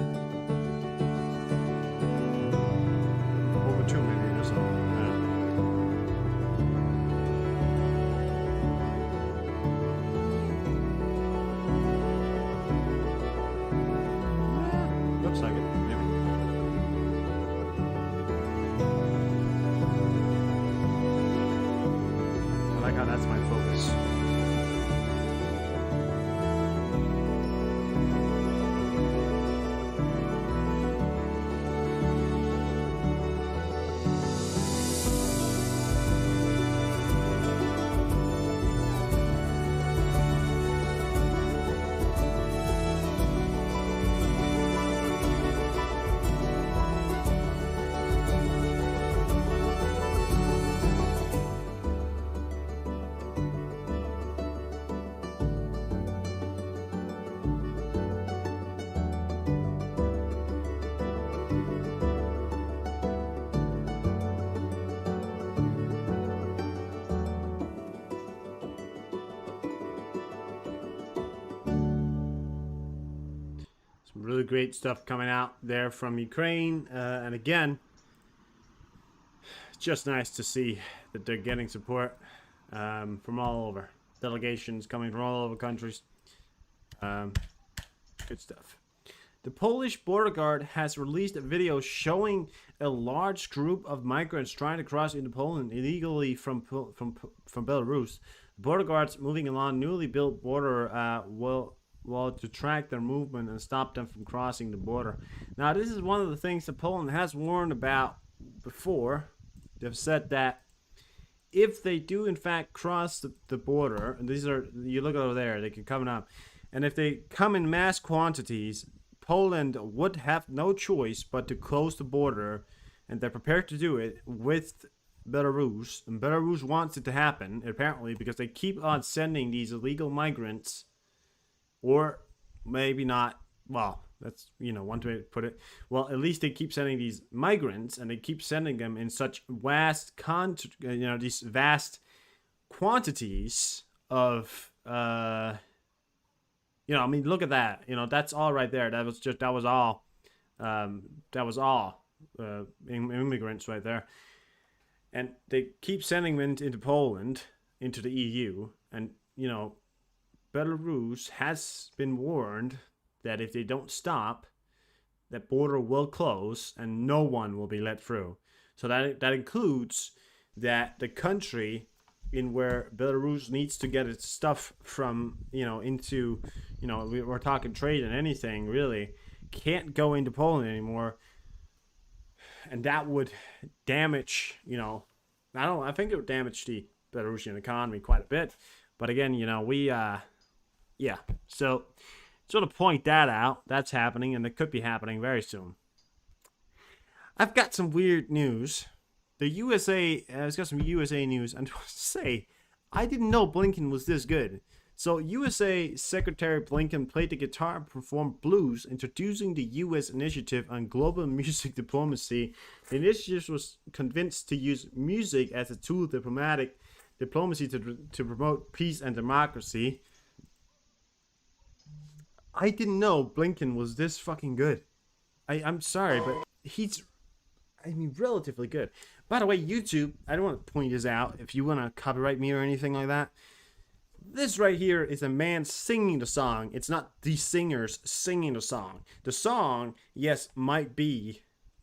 World War Two maybe or something. Yeah. Looks like it. Maybe. I like how that's my focus. Really great stuff coming out there from Ukraine, and again, it's just nice to see that they're getting support from all over. Delegations coming from all over countries. Good stuff. The Polish border guard has released a video showing a large group of migrants trying to cross into Poland illegally from Belarus. Border guards moving along newly built border well, to track their movement and stop them from crossing the border. Now, this is one of the things that Poland has warned about before. They've said that if they do, in fact, cross the border, and these are, you look over there, they can come up, and if they come in mass quantities, Poland would have no choice but to close the border, and they're prepared to do it with Belarus, and Belarus wants it to happen, apparently, because they keep on sending these illegal migrants. Or maybe not, well, that's, one way to put it. Well, at least they keep sending these migrants, and they keep sending them in such vast, these vast quantities of, I mean, look at that. That's all right there. That was all immigrants right there. And they keep sending them into Poland, into the EU, and, Belarus has been warned that if they don't stop, that border will close and no one will be let through. So that includes that the country in where Belarus needs to get its stuff from, into, we're talking trade and anything really, can't go into Poland anymore. And that would damage, I think it would damage the Belarusian economy quite a bit. But again, yeah, so sort of point that out. That's happening, and it could be happening very soon. I've got some weird news. The USA, I've got some USA news, and to say, I didn't know Blinken was this good. So USA Secretary Blinken played the guitar and performed blues, introducing the U.S. initiative on global music diplomacy. The initiative was convinced to use music as a tool of diplomacy to promote peace and democracy. I didn't know Blinken was this fucking good. I'm sorry, but he's, relatively good. By the way, YouTube, I don't want to point this out if you want to copyright me or anything like that. This right here is a man singing the song. It's not the singers singing the song. The song, yes, might be,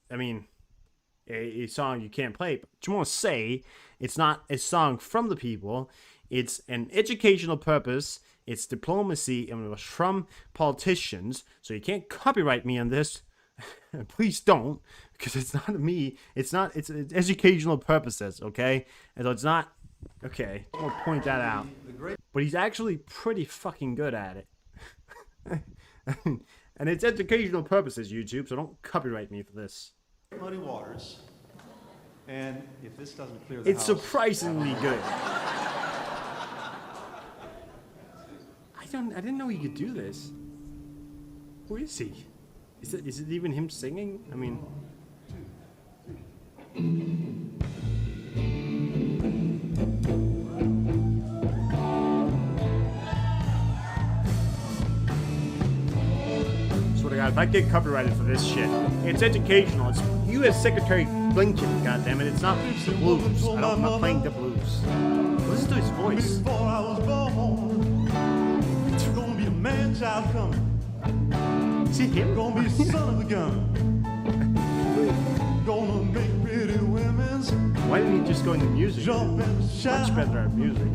a song you can't play, but you want to say it's not a song from the people. It's an educational purpose. It's diplomacy, and it was from politicians. So you can't copyright me on this. Please don't, because it's not me. It's educational purposes, okay? And so it's not, okay, I'll point that out. But he's actually pretty fucking good at it. And it's educational purposes, YouTube, so don't copyright me for this. Muddy waters. And if this doesn't clear the It's house, surprisingly good. I didn't know he could do this. Who is he? Is it even him singing? god, if I get copyrighted for this shit, it's educational. It's U.S. Secretary Blinken, goddammit. It's not the blues. I'm not playing the blues. Listen to his voice. Before I was born, it's gonna be a man child coming. Is it him? Gonna be a son of a gun. Gonna make pretty women's. Why didn't he just go into music? Jump and shout. Much better at music.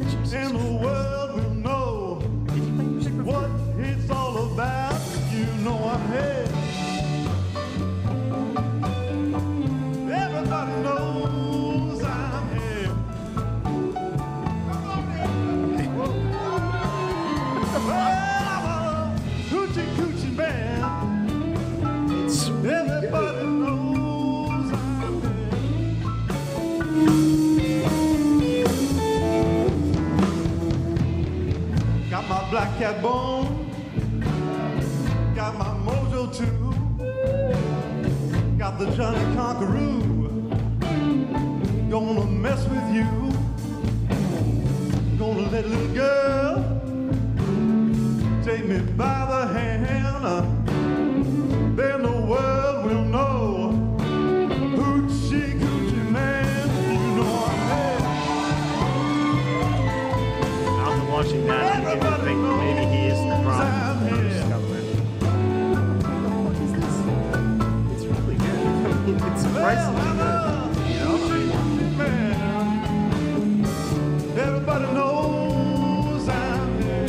Jesus And the world will know what it's all about. You know I'm here. Everybody knows I'm here. Well, I'm a hoochie coochie man. Everybody knows I'm here. Got my black cat bone. Got my mojo too. Got the Johnny Conqueroo. Gonna mess with you. Gonna let a little girl take me by the hand. Then the world will know. Hoochie coochie man, you know I'm here. After watching that, I think maybe he is the problem. It's really good. I mean, it's surprisingly good. You know? Everybody knows I'm here.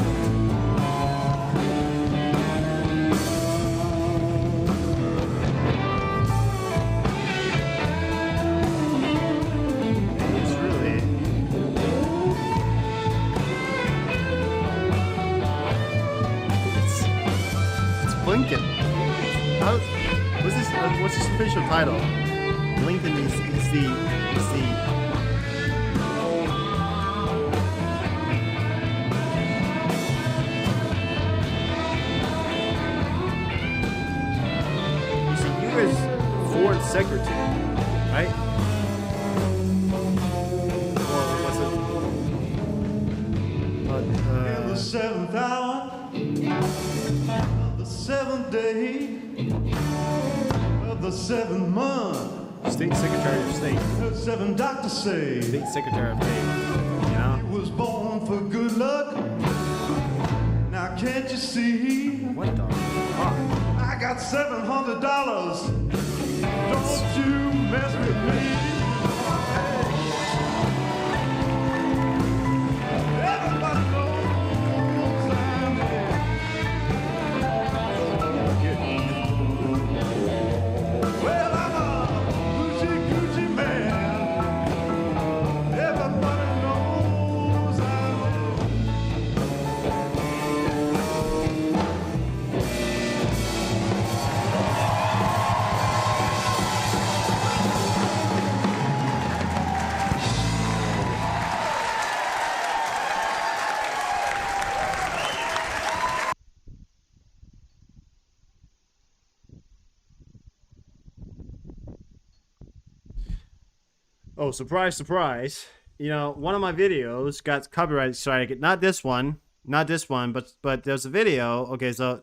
It's really. It's Blinken. What's his official title? Blinken is the U.S. Foreign Secretary, right? Or was it? In the seventh hour of the seventh day of the seventh month, State Secretary of State. heard seven doctors say State Secretary of State. You know? he was born for good luck. Now can't you see? What the fuck? I got $700. Don't you mess with me. Everybody knows I'm here. Well, I'm a hoochie coochie man. Everybody knows I'm Oh, surprise, surprise. You know, one of my videos got copyright strike. Not this one, but there's a video. Okay, so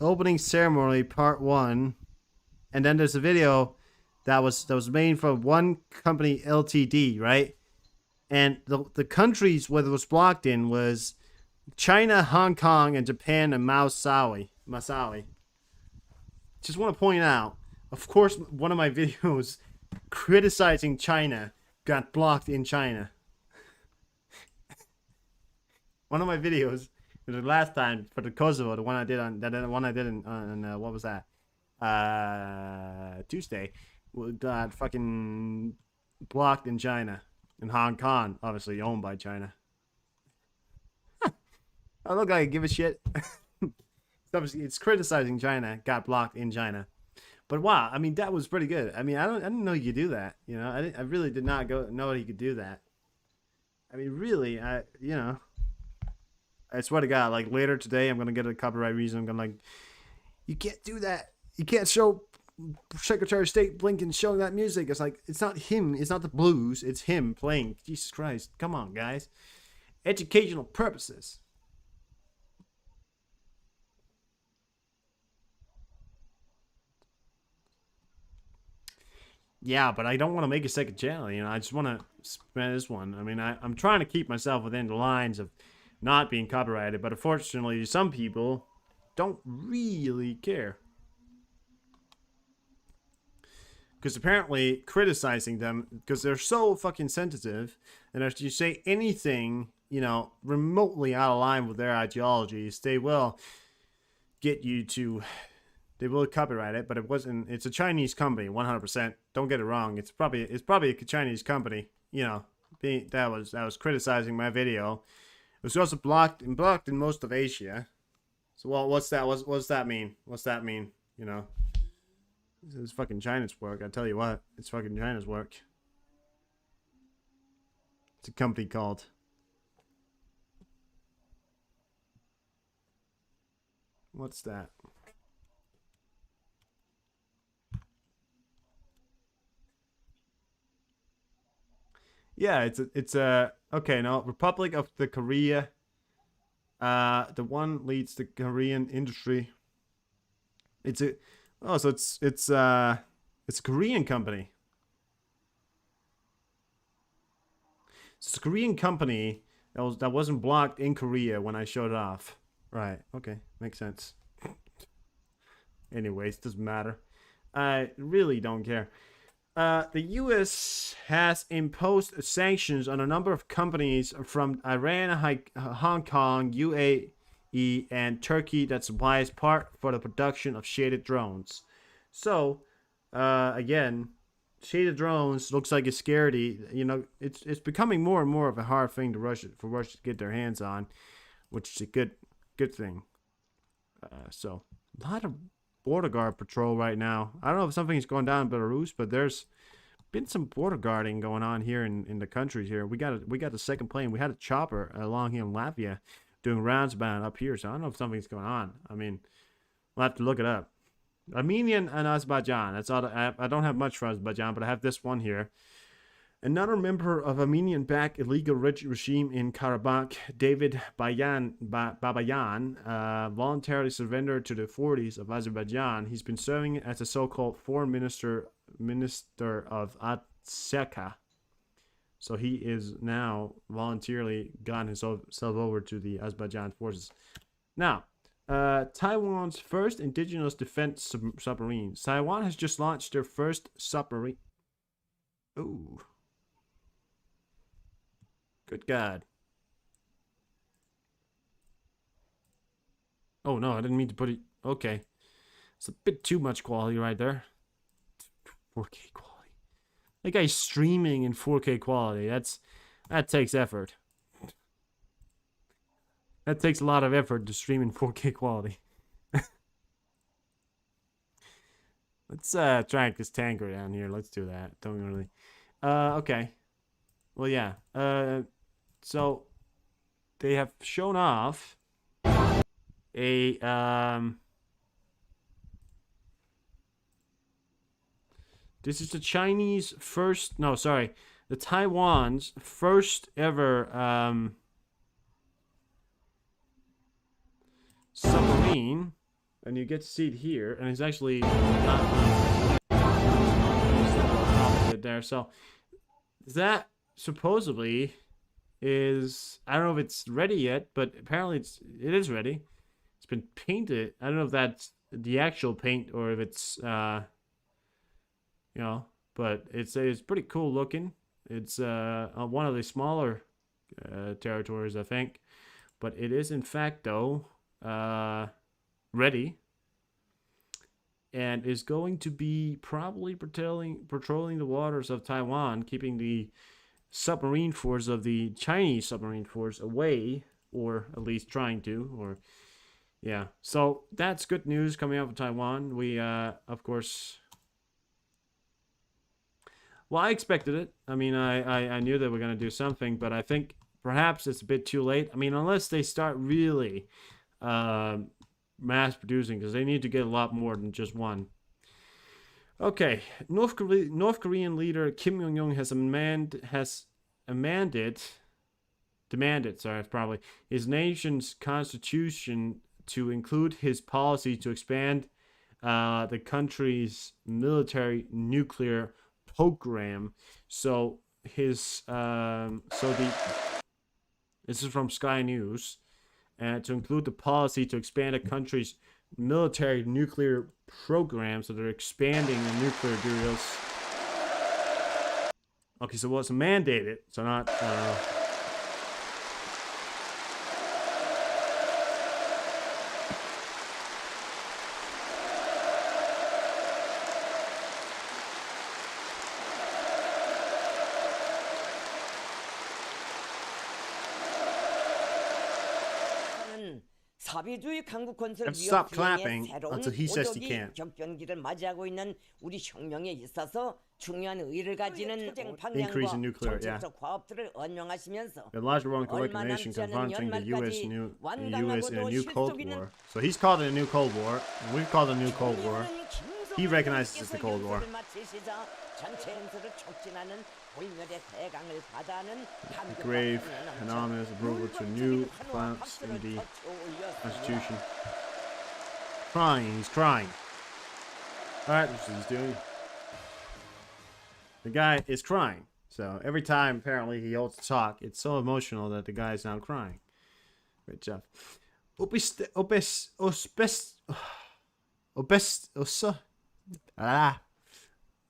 opening ceremony part 1, and then there's a video that was made for one company Ltd, right? And the countries where it was blocked in was China, Hong Kong, and Japan, and Masawi. Just want to point out, of course, one of my videos criticizing China got blocked in China. One of my videos, the last time for the Kosovo, the one I did on what was that? Tuesday, got fucking blocked in China, in Hong Kong, obviously owned by China. I look like I give a shit. It's criticizing China, got blocked in China. But wow, I mean, that was pretty good. I mean, I didn't know you could do that. You know, I really did not know you could do that. I mean, really, I swear to God, like later today, I'm gonna get a copyright reason. I'm gonna like, you can't do that. You can't show Secretary of State Blinken showing that music. It's like, it's not him. It's not the blues. It's him playing. Jesus Christ, come on, guys. Educational purposes. Yeah, but I don't want to make a second channel, you know. I just want to spend this one. I mean, I'm trying to keep myself within the lines of not being copyrighted, but unfortunately, some people don't really care. Because apparently, criticizing them, because they're so fucking sensitive, and if you say anything, you know, remotely out of line with their ideologies, they will get you to... They will copyright it, but it wasn't. It's a Chinese company, 100%. Don't get it wrong. It's probably a Chinese company. You know, that was criticizing my video. It was also blocked in most of Asia. So, well, what's that? What's that mean? What's that mean? You know, this is fucking China's work. I tell you what, it's fucking China's work. It's a company called. What's that? Yeah, it's a okay. No, Republic of the Korea. The one leads the Korean industry. It's a so it's a Korean company. It's a Korean company that wasn't blocked in Korea when I showed it off. Right. Okay, makes sense. Anyways, doesn't matter. I really don't care. The U.S. has imposed sanctions on a number of companies from Iran, Hong Kong, UAE, and Turkey that supplies part for the production of shaded drones. So, again, shaded drones looks like a scaredy. You know, it's becoming more and more of a hard thing for Russia to get their hands on, which is a good thing. So, a lot of border guard patrol right now. I don't know if something's going down in Belarus, but there's been some border guarding going on here in the countries here. We got the second plane. We had a chopper along here in Latvia doing rounds about up here, so I don't know if something's going on. I mean, we'll have to look it up. Armenian and Azerbaijan. That's all. I don't have much for Azerbaijan, but I have this one here. Another member of Armenian-backed illegal regime in Karabakh, David Babayan, voluntarily surrendered to the authorities of Azerbaijan. He's been serving as a so-called foreign minister of Atseka. So he is now voluntarily gotten himself over to the Azerbaijan forces. Now, Taiwan's first indigenous defense submarine. Taiwan has just launched their first submarine. Ooh. Good God. Oh, no, I didn't mean to put it... Okay. It's a bit too much quality right there. 4K quality. That guy's streaming in 4K quality. That takes effort. That takes a lot of effort to stream in 4K quality. Let's track this tanker down here. Let's do that. Don't really... okay. Well, yeah. So they have shown off a this is the Chinese first, no, sorry, the Taiwan's first ever submarine, and you get to see it here, and it's actually not there. So that supposedly is, I don't know if it's ready yet, but apparently it is ready. It's been painted. I don't know if that's the actual paint or if it's you know, but it's pretty cool looking. It's on one of the smaller territories, I think, but it is in fact though ready, and is going to be probably patrolling the waters of Taiwan, keeping the submarine force of the Chinese submarine force away, or at least trying to, or yeah. So that's good news coming out of Taiwan. We of course, well, I expected it. I mean, I knew they were going to do something, but I think perhaps it's a bit too late. I mean, unless they start really mass producing, because they need to get a lot more than just one. Okay, North Korean leader Kim Jong-un has demanded his nation's constitution to include his policy to expand the country's military nuclear program. So this is from Sky News, and to include the policy to expand a country's military nuclear program. So they're expanding the nuclear drills. Okay, so what's mandated? So not. 사회주의 강국 건설 And stop 위협 clapping 시행의 새로운 until he says he 오적이 can't. 격변기를 맞이하고 있는 우리 혁명에 있어서 중요한 의의를 가지는 투쟁 Increase in 방향과 nuclear, 정책적 과업들을 언명하시면서 The large world collective 얼마 nation 남지 않은 confronting the U.S. 연말까지 in a 완강하고도 new Cold 실속 있는 War. So he's called it a new Cold War. And we've called it a new Cold War. He recognizes it's the Cold War. 전체 행사를 촉진하는 불멸의 대강을 받아는 Grave and ominous approval to new plans in the Constitution. Crying, he's crying. Alright, that's what he's doing. The guy is crying. So every time apparently he holds the talk, it's so emotional that the guy is now crying. Great job.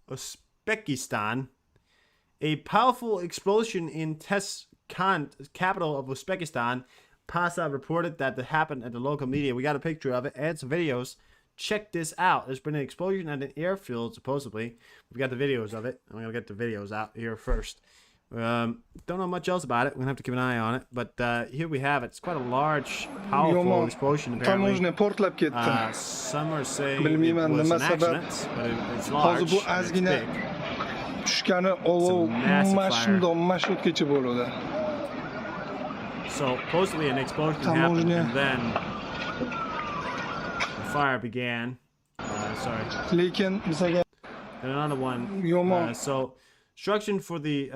Uzbekistan. A powerful explosion in Tashkent, capital of Uzbekistan. Pasa reported that it happened at the local media. We got a picture of it and some videos. Check this out. There's been an explosion at an airfield, supposedly. We've got the videos of it. I'm going to get the videos out here first. Don't know much else about it. We're going to have to keep an eye on it. But here we have it. It's quite a large, powerful explosion, apparently. Some are saying it was an accident, but it's large, it's big. Tushgani olov marshrutkagacha bo'ladi. So supposedly an explosion happened, and then the fire began. Sorry. Then another one. So instruction for the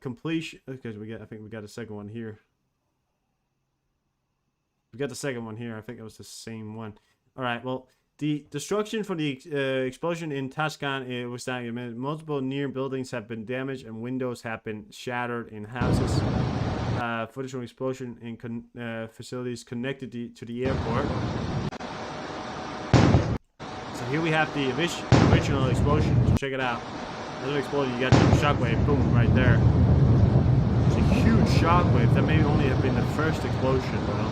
completion. Because I think we got a second one here. We got the second one here. I think it was the same one. All right. Well, the destruction for the explosion in Tashkent was that multiple near buildings have been damaged and windows have been shattered in houses. Footage from explosion in facilities connected to the airport. So here we have the original explosion. Check it out. Another explosion. You got the shockwave. Boom, right there. It's a huge shockwave. That may only have been the first explosion, though.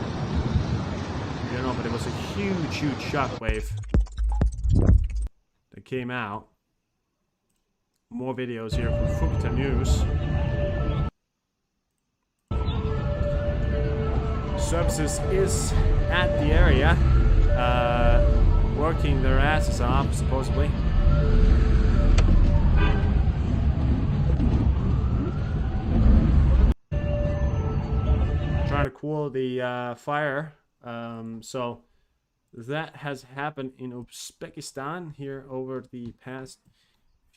I don't know, but it was a huge, huge shockwave that came out. More videos here from Fukta News. Services is at the area, working their asses off, supposedly. Trying to cool the fire. So that has happened in Uzbekistan here over the past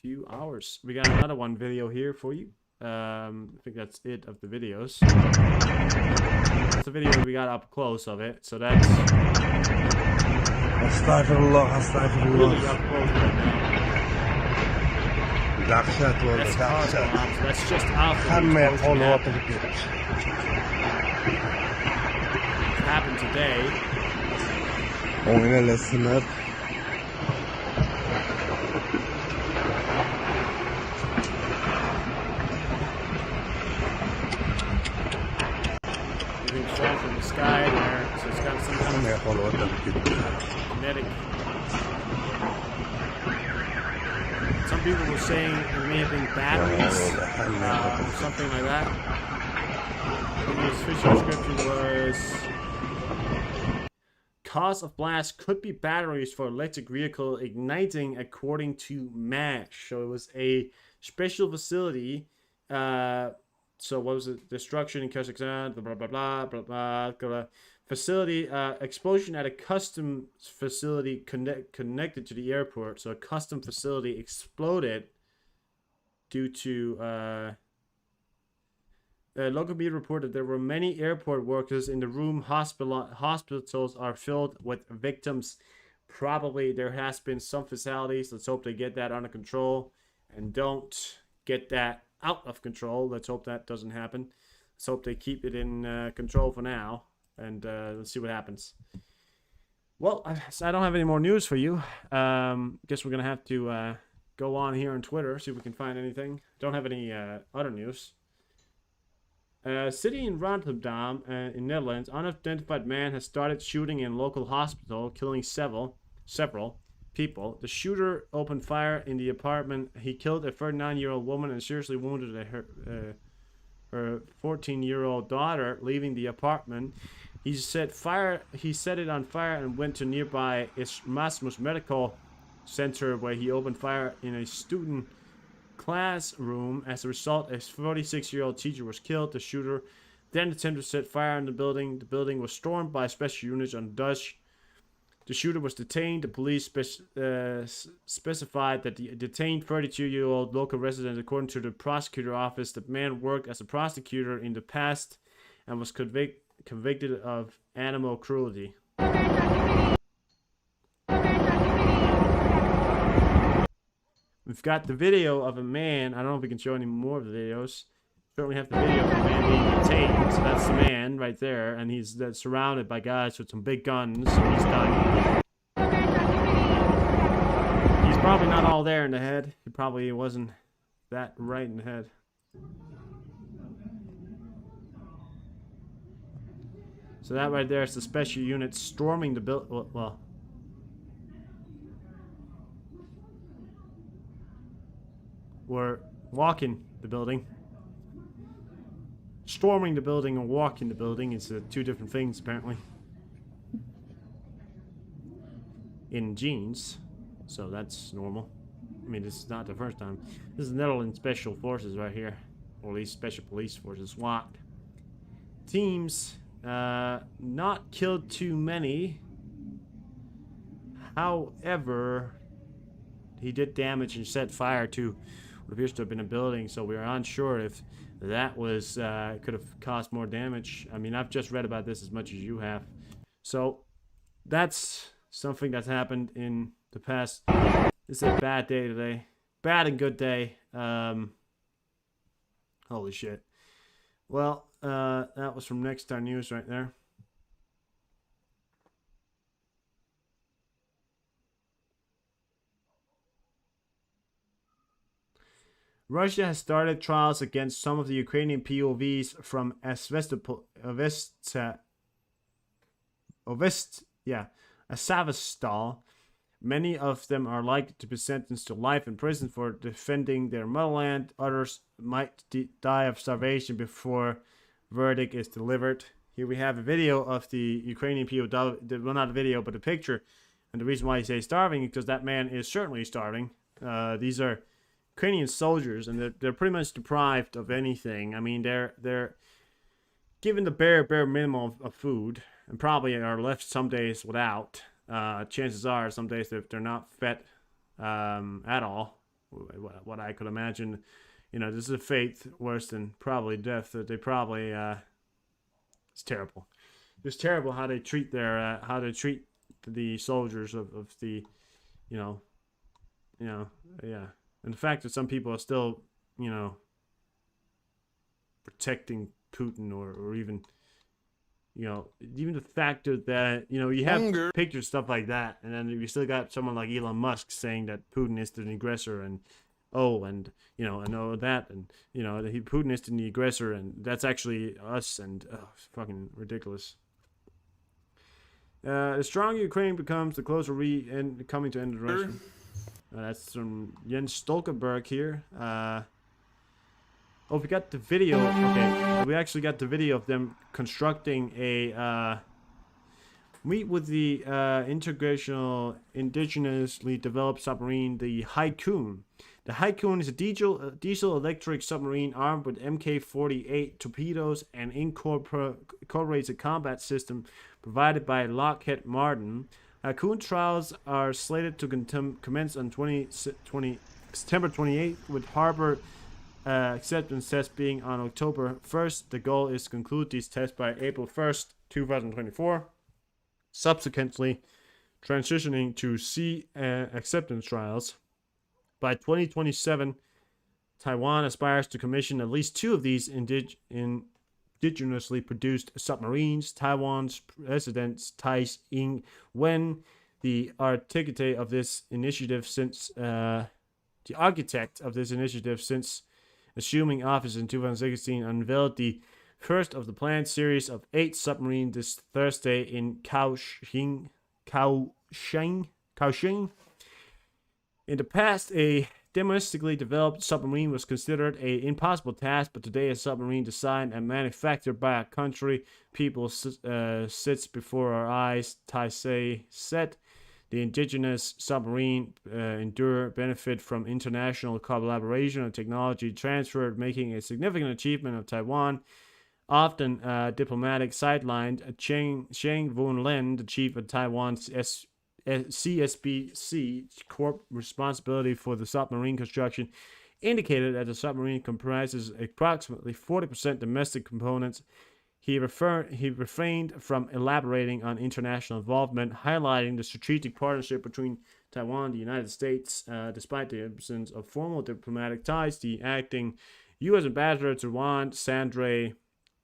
few hours. We got another one video here for you. I think that's it of the videos. That's the video we got up close of it. So that's Astaghfirullah. really up close right now. That's just after the explosion happened today. Being shot from the sky there, so it's got some kind of kinetic. Some people were saying it may have been batteries, or something like that. And the official description was: cause of blast could be batteries for electric vehicle igniting, according to MASH. So it was a special facility. So what was it? Destruction in Kazakhstan, blah, blah, blah, blah, blah, blah. Facility, explosion at a custom facility connected to the airport. So a custom facility exploded due to... local media reported there were many airport workers in the room. Hospitals are filled with victims. Probably there has been some fatalities. Let's hope they get that under control. and don't get that out of control. Let's hope that doesn't happen. Let's hope they keep it in control for now, and let's see what happens. Well, I don't have any more news for you. Guess we're gonna have to go on here on Twitter, see if we can find anything. Don't have any other news. City in Rotterdam, in Netherlands, unidentified man has started shooting in local hospital, killing several people. The shooter opened fire in the apartment. He killed a 39-year-old woman and seriously wounded her 14-year-old daughter, leaving the apartment. He set it on fire and went to nearby Erasmus Medical Center, where he opened fire in a student classroom. As a result, a 46-year-old teacher was killed. The shooter then attempted to set fire in the building. The building was stormed by special units on Dutch. The shooter was detained. The police specified that the detained 32-year-old local resident, according to the prosecutor office, the man worked as a prosecutor in the past and was convicted of animal cruelty. We've got the video of a man. I don't know if we can show any more of the videos. Certainly have the video of a man being detained. So that's the man right there, and he's surrounded by guys with some big guns. So he's dying. He's probably not all there in the head. He probably wasn't that right in the head. So that right there is the special unit storming the building. Well, we're walking the building. Storming the building and walking the building is two different things, apparently. In jeans, so that's normal. I mean, this is not the first time. This is Netherlands Special Forces right here, or at least Special Police Forces, SWAT teams. Not killed too many. However, he did damage and set fire to what appears to have been a building, so we are unsure if that was could have caused more damage. I mean, I've just read about this as much as you have, so that's something that's happened in the past. It's a bad day today, bad and good day. Holy shit. Well, that was from Next Star News right there. Russia has started trials against some of the Ukrainian POVs from Azovstal. Many of them are likely to be sentenced to life in prison for defending their motherland. Others might die of starvation before verdict is delivered. Here we have a video of the Ukrainian POW. Well, not a video, but a picture. And the reason why I say starving is because that man is certainly starving. These are Ukrainian soldiers, and they're pretty much deprived of anything. I mean, they're given the bare minimum of food, and probably are left some days without. Chances are some days they're not fed at all. What I could imagine, you know, this is a fate worse than probably death. That they probably it's terrible. It's terrible how they treat their the soldiers of the, yeah. And the fact that some people are still, protecting Putin or even, even the fact that, you have pictures, stuff like that, and then you still got someone like Elon Musk saying that Putin is the aggressor, and that, and, Putin is the aggressor, and that's actually us, and it's fucking ridiculous. The stronger Ukraine becomes, the closer we coming to end the Russian. That's from Jens Stoltenberg here. We got the video. Okay, we actually got the video of them constructing a meet with the indigenously developed submarine, the Haikun. The Haikun is a diesel electric submarine armed with Mk-48 torpedoes and incorporates a combat system provided by Lockheed Martin. Haikun trials are slated to commence on September 28th, with harbor acceptance tests being on October 1st. The goal is to conclude these tests by April 1st, 2024, subsequently transitioning to sea acceptance trials By 2027, Taiwan aspires to commission at least 2 of these indigenously produced submarines. Taiwan's President Tsai Ing-wen, the architect of this initiative since assuming office in 2016, unveiled the first of the planned series of 8 submarines this Thursday in Kaohsiung. In the past, a domestically developed submarine was considered an impossible task, but today a submarine designed and manufactured by a country people sits before our eyes, Taisei said. The indigenous submarine endure benefit from international collaboration and technology transfer, making a significant achievement of Taiwan. Often diplomatic sidelined, Cheng Wen-lin, the chief of Taiwan's CSBC Corp responsibility for the submarine construction, indicated that the submarine comprises approximately 40% domestic components. He refrained from elaborating on international involvement, highlighting the strategic partnership between Taiwan and the United States. Despite the absence of formal diplomatic ties, the acting U.S. ambassador to Taiwan, Sandra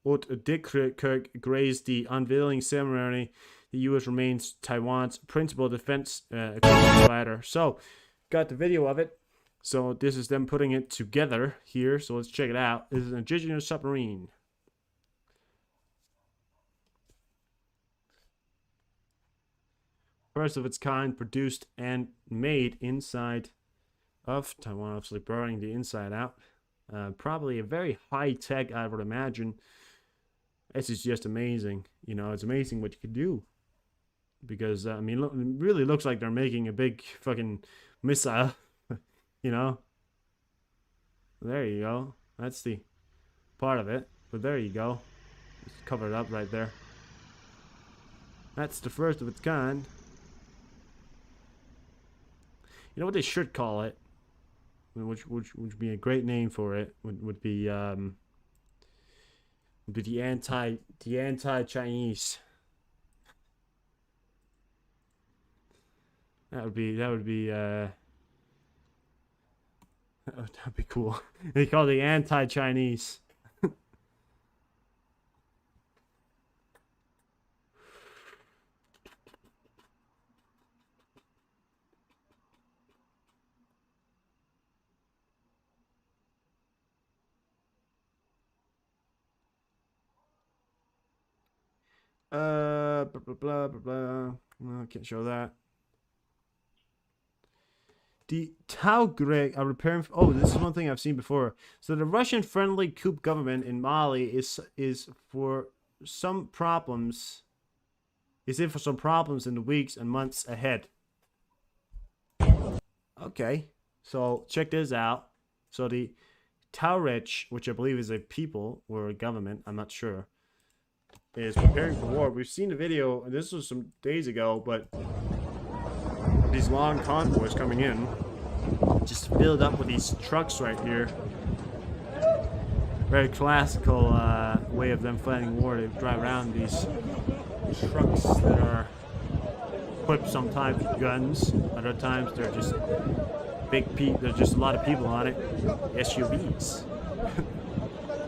Oudekirk, graced the unveiling ceremony. The U.S. remains Taiwan's principal defense provider. So, got the video of it. So, this is them putting it together here. So, let's check it out. This is an indigenous submarine. First of its kind, produced and made inside of Taiwan, obviously burning the inside out. Probably a very high tech, I would imagine. This is just amazing. You know, it's amazing what you can do. Because, I mean, it really looks like they're making a big fucking missile. You know? There you go. That's the part of it. But there you go. It's covered up right there. That's the first of its kind. You know what they should call it? Which would be a great name for it. Would be the anti-Chinese. That'd be that'd be cool. They call it the anti-Chinese. Blah blah blah. No, I can't show that. The Taugre are repairing. Oh, this is one thing I've seen before. So the Russian-friendly coup government in Mali is for some problems. Is in for some problems in the weeks and months ahead. Okay, so check this out. So the Tuareg, which I believe is a people or a government, I'm not sure, is preparing for war. We've seen the video, and this was some days ago, but these long convoys coming in, just filled up with these trucks right here. Very classical way of them fighting war. They drive around these trucks that are equipped sometimes with guns, other times they're just there's just a lot of people on it. SUVs.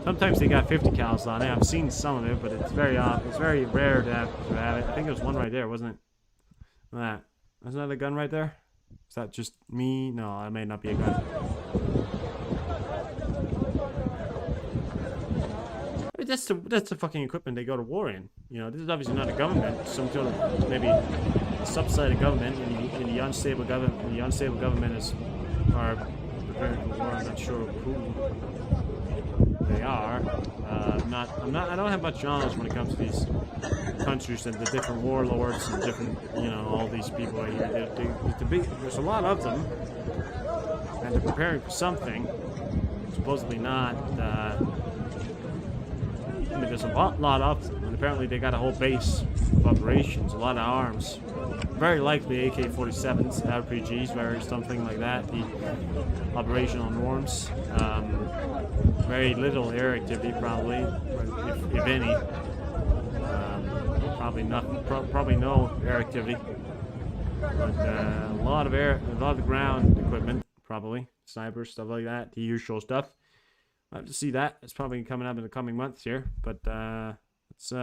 Sometimes they got 50 cals on it. I've seen some of it, but it's very rare to have it. I think there was one right there, wasn't it? That. Isn't that a gun right there? Is that just me? No, that may not be a gun. That's the fucking equipment they go to war in. You know, this is obviously not a government. Some sort of maybe a subsidized government in the unstable government. The unstable government are preparing for war. I'm not sure who they are. I don't have much knowledge when it comes to these countries and the different warlords and different, you know, all these people right here. There's a lot of them, and they're preparing for something. Supposedly not. I mean, there's a lot of them, and apparently they got a whole base of operations, a lot of arms. Very likely AK-47s, RPGs, or something like that. The operational norms. Very little air activity, probably, if any. Probably no air activity. But a lot of ground equipment, probably. Snipers, stuff like that. The usual stuff. I have to see that. It's probably coming up in the coming months here. But it's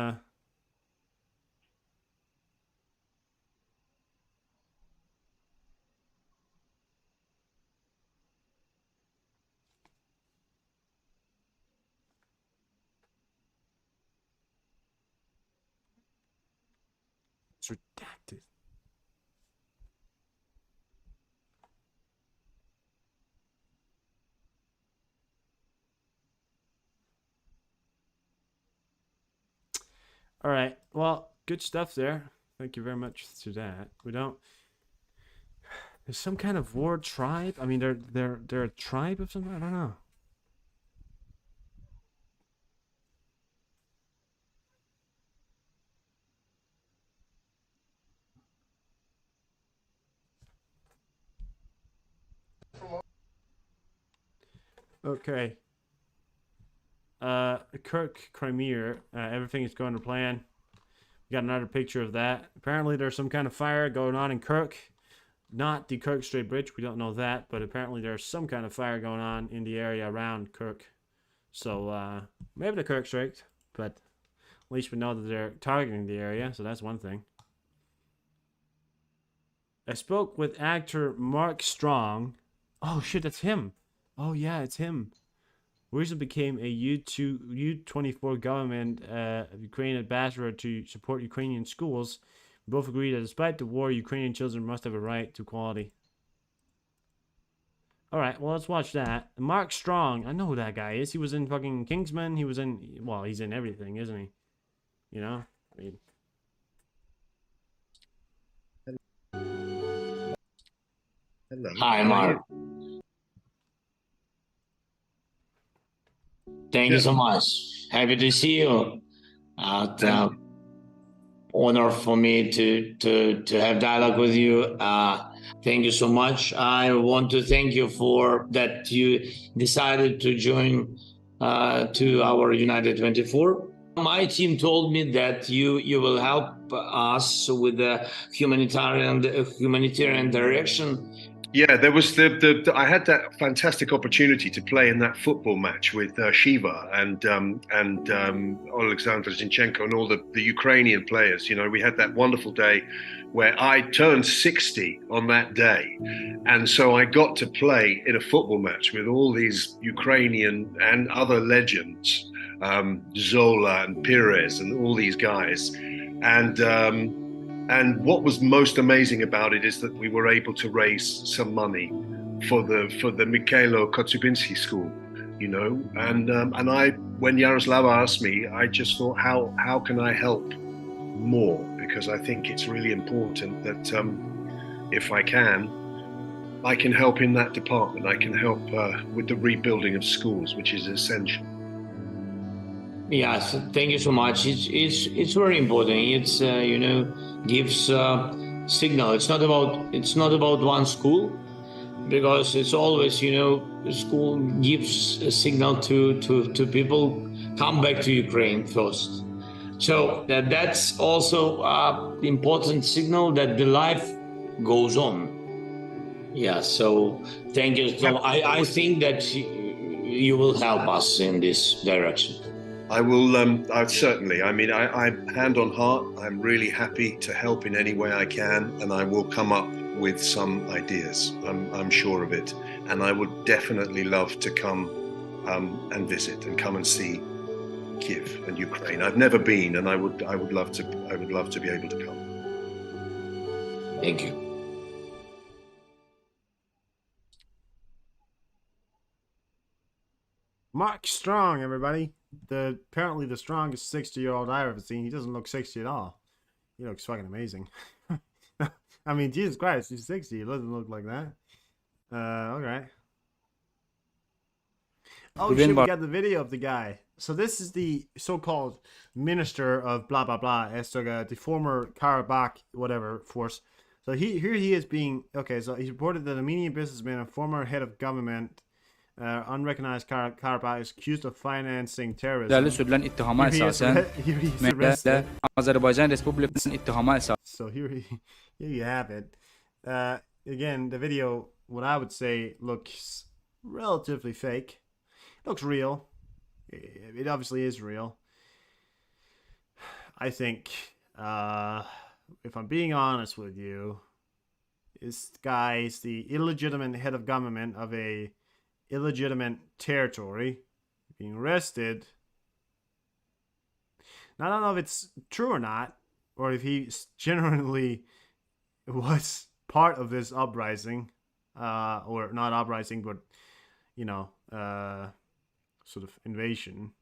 redacted. All right. Well, good stuff there. Thank you very much to that. We don't. There's some kind of war tribe. I mean, they're a tribe of something. I don't know. Okay. Kirk Crimea. Everything is going to plan. We got another picture of that. Apparently, there's some kind of fire going on in Kirk. Not the Kirk Strait Bridge. We don't know that, but apparently there's some kind of fire going on in the area around Kirk. So maybe the Kirk Strait, but at least we know that they're targeting the area. So that's one thing. I spoke with actor Mark Strong. Oh shit, that's him. Oh yeah, it's him. Recently became a U24 government Ukrainian ambassador to support Ukrainian schools. We both agree that despite the war, Ukrainian children must have a right to equality. Alright, well, let's watch that. Mark Strong, I know who that guy is. He was in fucking Kingsman. He was in, well, he's in everything, isn't he? You know? I mean, Hi, Mark. Thank you so much. Happy to see you. Honor for me to have dialogue with you. Thank you so much. I want to thank you for that you decided to join to our United 24. My team told me that you will help us with the humanitarian direction. Yeah, there was I had that fantastic opportunity to play in that football match with Shiva and Alexander Zinchenko and all the Ukrainian players. You know, we had that wonderful day where I turned 60 on that day, and so I got to play in a football match with all these Ukrainian and other legends, Zola and Pires and all these guys, and what was most amazing about it is that we were able to raise some money for the Mikhailo Kotsubinski school, you know. And I, when Yaroslava asked me, I just thought, how can I help more? Because I think it's really important that if I can help in that department. I can help with the rebuilding of schools, which is essential. Yes, thank you so much. It's very important. It's you know, gives signal. It's not about one school, because it's always, you know, the school gives a signal to people, come back to Ukraine first. So that's also an important signal that the life goes on. Yeah. So thank you. So I think that you will help us in this direction. I will, certainly. I mean, I'm hand on heart. I'm really happy to help in any way I can, and I will come up with some ideas. I'm sure of it. And I would definitely love to come and visit and come and see Kiev and Ukraine. I've never been, and I would love to be able to come. Thank you. Mark Strong, everybody. Apparently the strongest 60-year-old I've ever seen. He doesn't look 60 at all. He looks fucking amazing. I mean, Jesus Christ, he's 60. He doesn't look like that. Okay. Oh shit, we got the video of the guy. So this is the so-called minister of blah blah blah, the former Karabakh whatever force. So here he is being so he's reported that a Armenian businessman and former head of government unrecognized Karabakh is accused of financing terrorism. So here you have it. Again, the video what I would say looks relatively fake. It looks real. It obviously is real. I think, if I'm being honest with you, this guy is the illegitimate head of government of a illegitimate territory, being arrested. Now, I don't know if it's true or not, or if he genuinely was part of this uprising, or not uprising, but, you know, sort of invasion.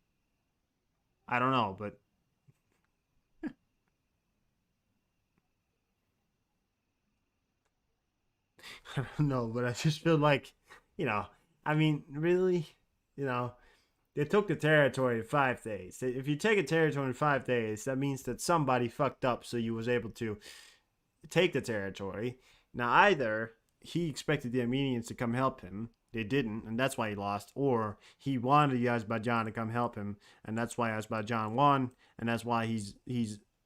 I don't know, but I don't know, but I just feel like, I mean, really, they took the territory in 5 days. If you take a territory in 5 days, that means that somebody fucked up, so you was able to take the territory. Now, either he expected the Armenians to come help him, they didn't, and that's why he lost, or he wanted the Azerbaijan to come help him, and that's why Azerbaijan won, and that's why he's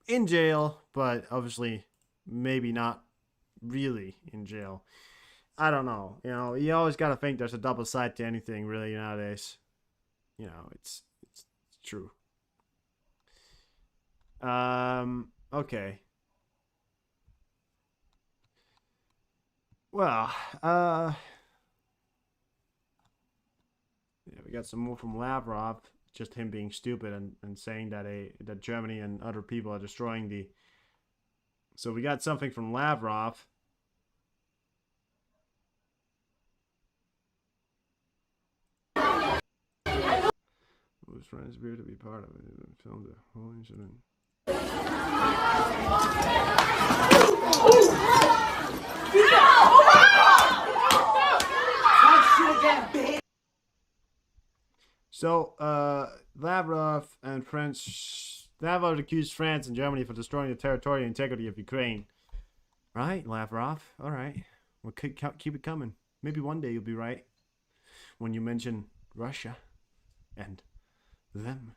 in jail, but obviously maybe not really in jail. I don't know. You always got to think there's a double side to anything, really, nowadays. It's true. Okay. Well, yeah, we got some more from Lavrov. Just him being stupid and saying that Germany and other people are destroying the. So we got something from Lavrov. Was trying his beer to be part of it and filmed the whole incident. So, Lavrov and Lavrov accused France and Germany for destroying the territorial integrity of Ukraine. Right, Lavrov? Alright. Well, keep it coming. Maybe one day you'll be right. When you mention Russia and them.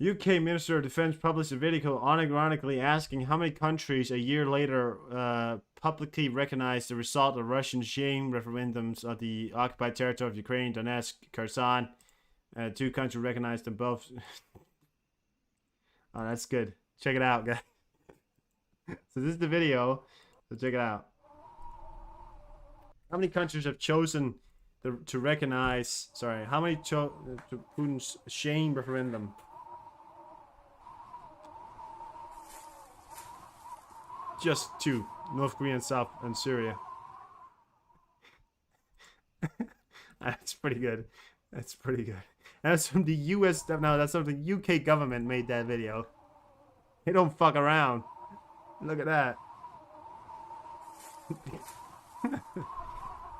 UK Minister of Defense published a video unironically asking how many countries a year later publicly recognized the result of Russian shame referendums of the occupied territory of Ukraine, Donetsk, Kherson. 2 countries recognized them both. Oh, that's good. Check it out, guys. So this is the video. So check it out. How many countries have chosen to recognize? Sorry, how many to Putin's shame referendum? Just 2: North Korea and South and Syria. That's pretty good. That's pretty good. That's from the U.S. No, that's from the UK government made that video. They don't fuck around. Look at that.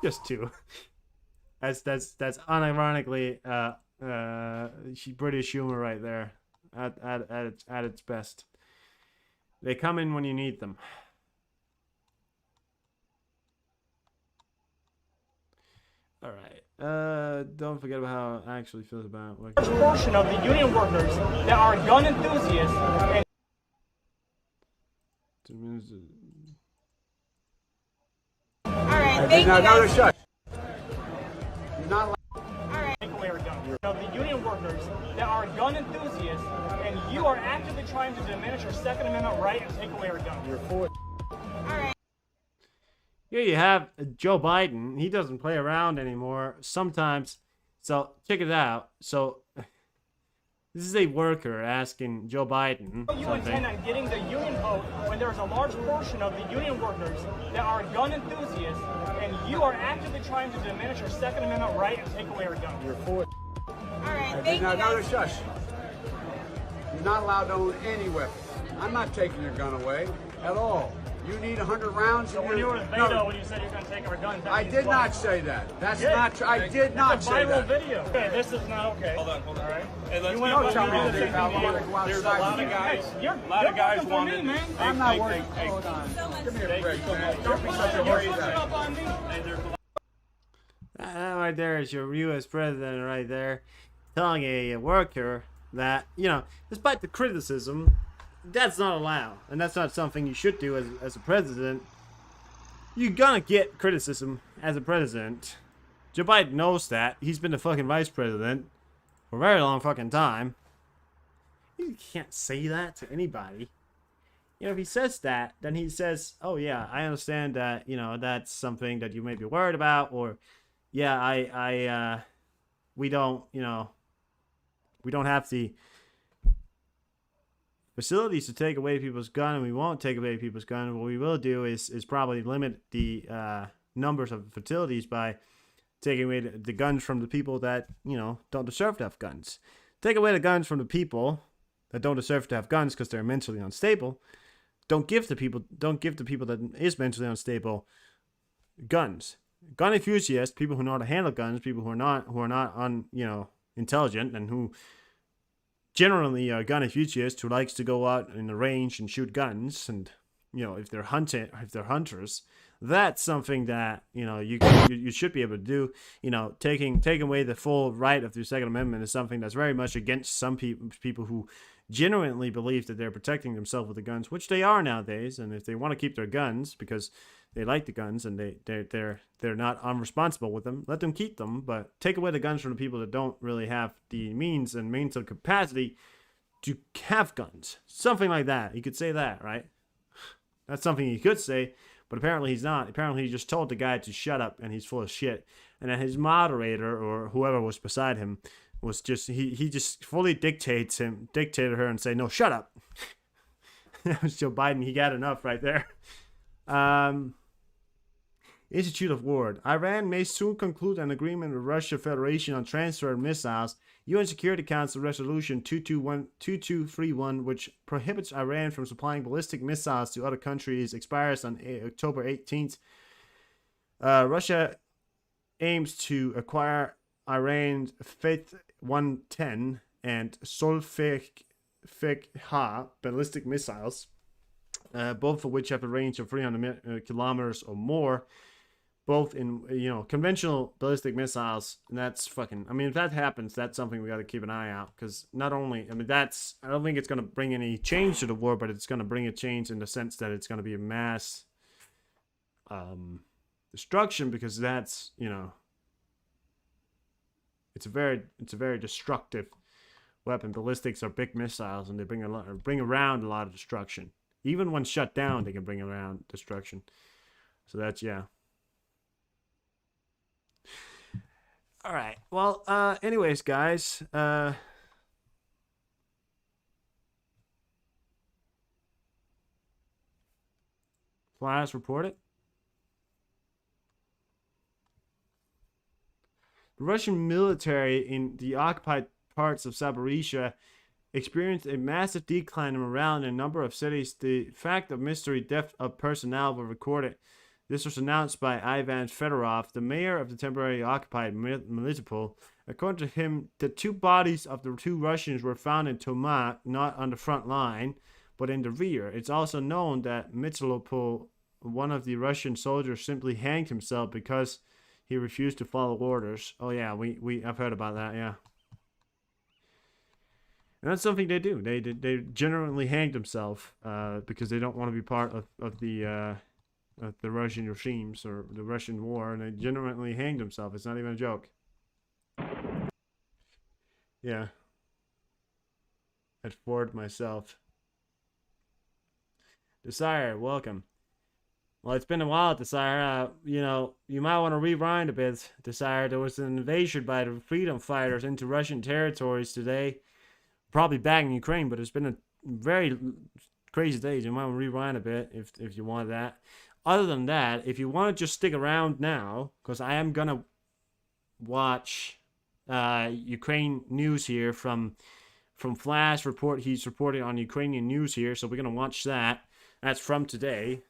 Just 2. That's unironically British humor right there at its best. They come in when you need them. All right. Don't forget about how it actually feels about working. A large portion of the union workers that are gun enthusiasts. All right, thank you. No, shush. You're not allowed. All right. Take away our guns. Of the union workers that are gun enthusiasts, and you are actively trying to diminish our Second Amendment right and take away our guns. You're for it. All right. Here you have Joe Biden. He doesn't play around anymore sometimes. So check it out. So this is a worker asking Joe Biden You intend on getting the union vote when there's a large portion of the union workers that are gun enthusiasts, and you are actively trying to diminish our Second Amendment right and take away our guns. You're for it. All right, thank you. No, shush. You're not allowed to own any weapons. I'm not taking your gun away at all. You need 100 rounds. So when you were with Beto, when you said you're going to take our guns, I did not say that. That's not true. I did not say that. It's a viral video. Okay, this is not okay. Hold on. All right. Hey, let's don't tell me to do that. There's a lot of guys. A lot of guys wanted. Man. I'm not worried. Hold on. Give me a break. Don't be such a worry. That right there is your U.S. president right there, telling a worker that, despite the criticism, that's not allowed, and that's not something you should do as a president. you're gonna get criticism as a president. Joe Biden knows that. He's been the fucking vice president for a very long fucking time. You can't say that to anybody. You know, if he says that, then he says, oh yeah, I understand that, you know, that's something that you may be worried about, or yeah, we don't, you know, we don't have the facilities to take away people's gun, and we won't take away people's gun. What we will do is probably limit the numbers of facilities by taking away the guns from the people that, you know, don't deserve to have guns. Take away the guns from the people that don't deserve to have guns because they're mentally unstable. Don't give the people that is mentally unstable guns. Gun enthusiasts, people who know how to handle guns, people who are not intelligent, and who generally are gun enthusiasts who likes to go out in the range and shoot guns, and you know, if they're hunters, that's something that, you know, you should be able to do. You know, taking away the full right of the Second Amendment is something that's very much against some people who genuinely believe that they're protecting themselves with the guns, which they are nowadays. And if they want to keep their guns because they like the guns and they're not unresponsible with them, let them keep them. But take away the guns from the people that don't really have the means of capacity to have guns. Something like that. You could say that, right? That's something he could say, but apparently he's not. Apparently he just told the guy to shut up, and he's full of shit. And then his moderator, or whoever was beside him, was just, he just fully dictated her and say, no, shut up. That was Joe Biden. He got enough right there. Institute of War. Iran may soon conclude an agreement with Russia Federation on transfer of missiles. UN Security Council Resolution 2231, which prohibits Iran from supplying ballistic missiles to other countries, expires on October 18th. Russia aims to acquire Iran's Faith 110 and Solfeg-Ha ballistic missiles, both of which have a range of 300 kilometers or more. Both in, you know, conventional ballistic missiles, and that's fucking, I mean, if that happens, that's something we got to keep an eye out, because not only, I mean, I don't think it's going to bring any change to the war, but it's going to bring a change in the sense that it's going to be a mass destruction, because that's, you know, it's a very destructive weapon. Ballistics are big missiles, and they bring around a lot of destruction. Even when shut down, they can bring around destruction. So that's, yeah. All right. Well, anyways, guys, Flash reported. The Russian military in the occupied parts of Zaporizhia experienced a massive decline in morale in a number of cities. The fact of mystery death of personnel were recorded. This was announced by Ivan Fedorov, the mayor of the temporarily occupied Melitopol. According to him, the two bodies of the two Russians were found in Tomat, not on the front line, but in the rear. It's also known that Melitopol, one of the Russian soldiers, simply hanged himself because he refused to follow orders. Oh yeah, I've heard about that, yeah. And that's something they do. They generally hang themselves because they don't want to be part of the Russian regimes or the Russian war, and they genuinely hang themselves. It's not even a joke. Yeah. At Ford myself. Desire, welcome. Well, it's been a while, Desire. You know, you might want to rewind a bit, Desire. There was an invasion by the freedom fighters into Russian territories today. Probably back in Ukraine, but it's been a very crazy day. You might want to rewind a bit if you want that. Other than that, if you want to just stick around now, because I am going to watch Ukraine news here from Flash report. He's reporting on Ukrainian news here, so we're going to watch that. That's from today.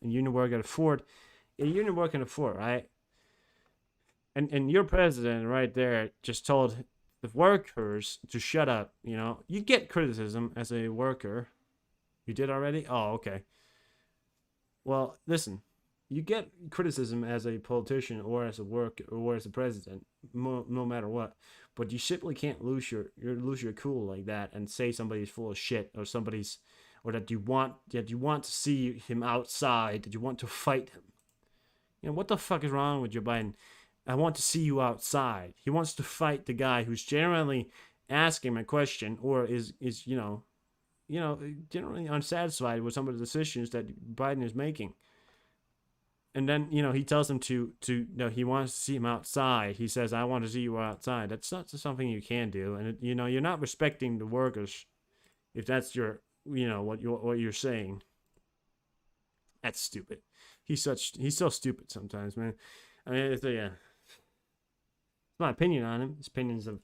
And Union Work at Ford. Union Work at Ford, right? And your president right there just told the workers to shut up, you know. You get criticism as a worker. You did already? Oh, okay. Well, listen, you get criticism as a politician or as a worker or as a president, no matter what. But you simply can't lose your cool like that and say somebody's full of shit or that you want to see him outside, that you want to fight him. You know, what the fuck is wrong with Joe Biden? I want to see you outside. He wants to fight the guy who's generally asking him a question or is generally unsatisfied with some of the decisions that Biden is making. And then, he tells him he wants to see him outside. He says, I want to see you outside. That's not something you can do. And, you're not respecting the workers if that's your, what you're saying. That's stupid. He's so stupid sometimes, man. I mean, it's my opinion on him. It's opinions of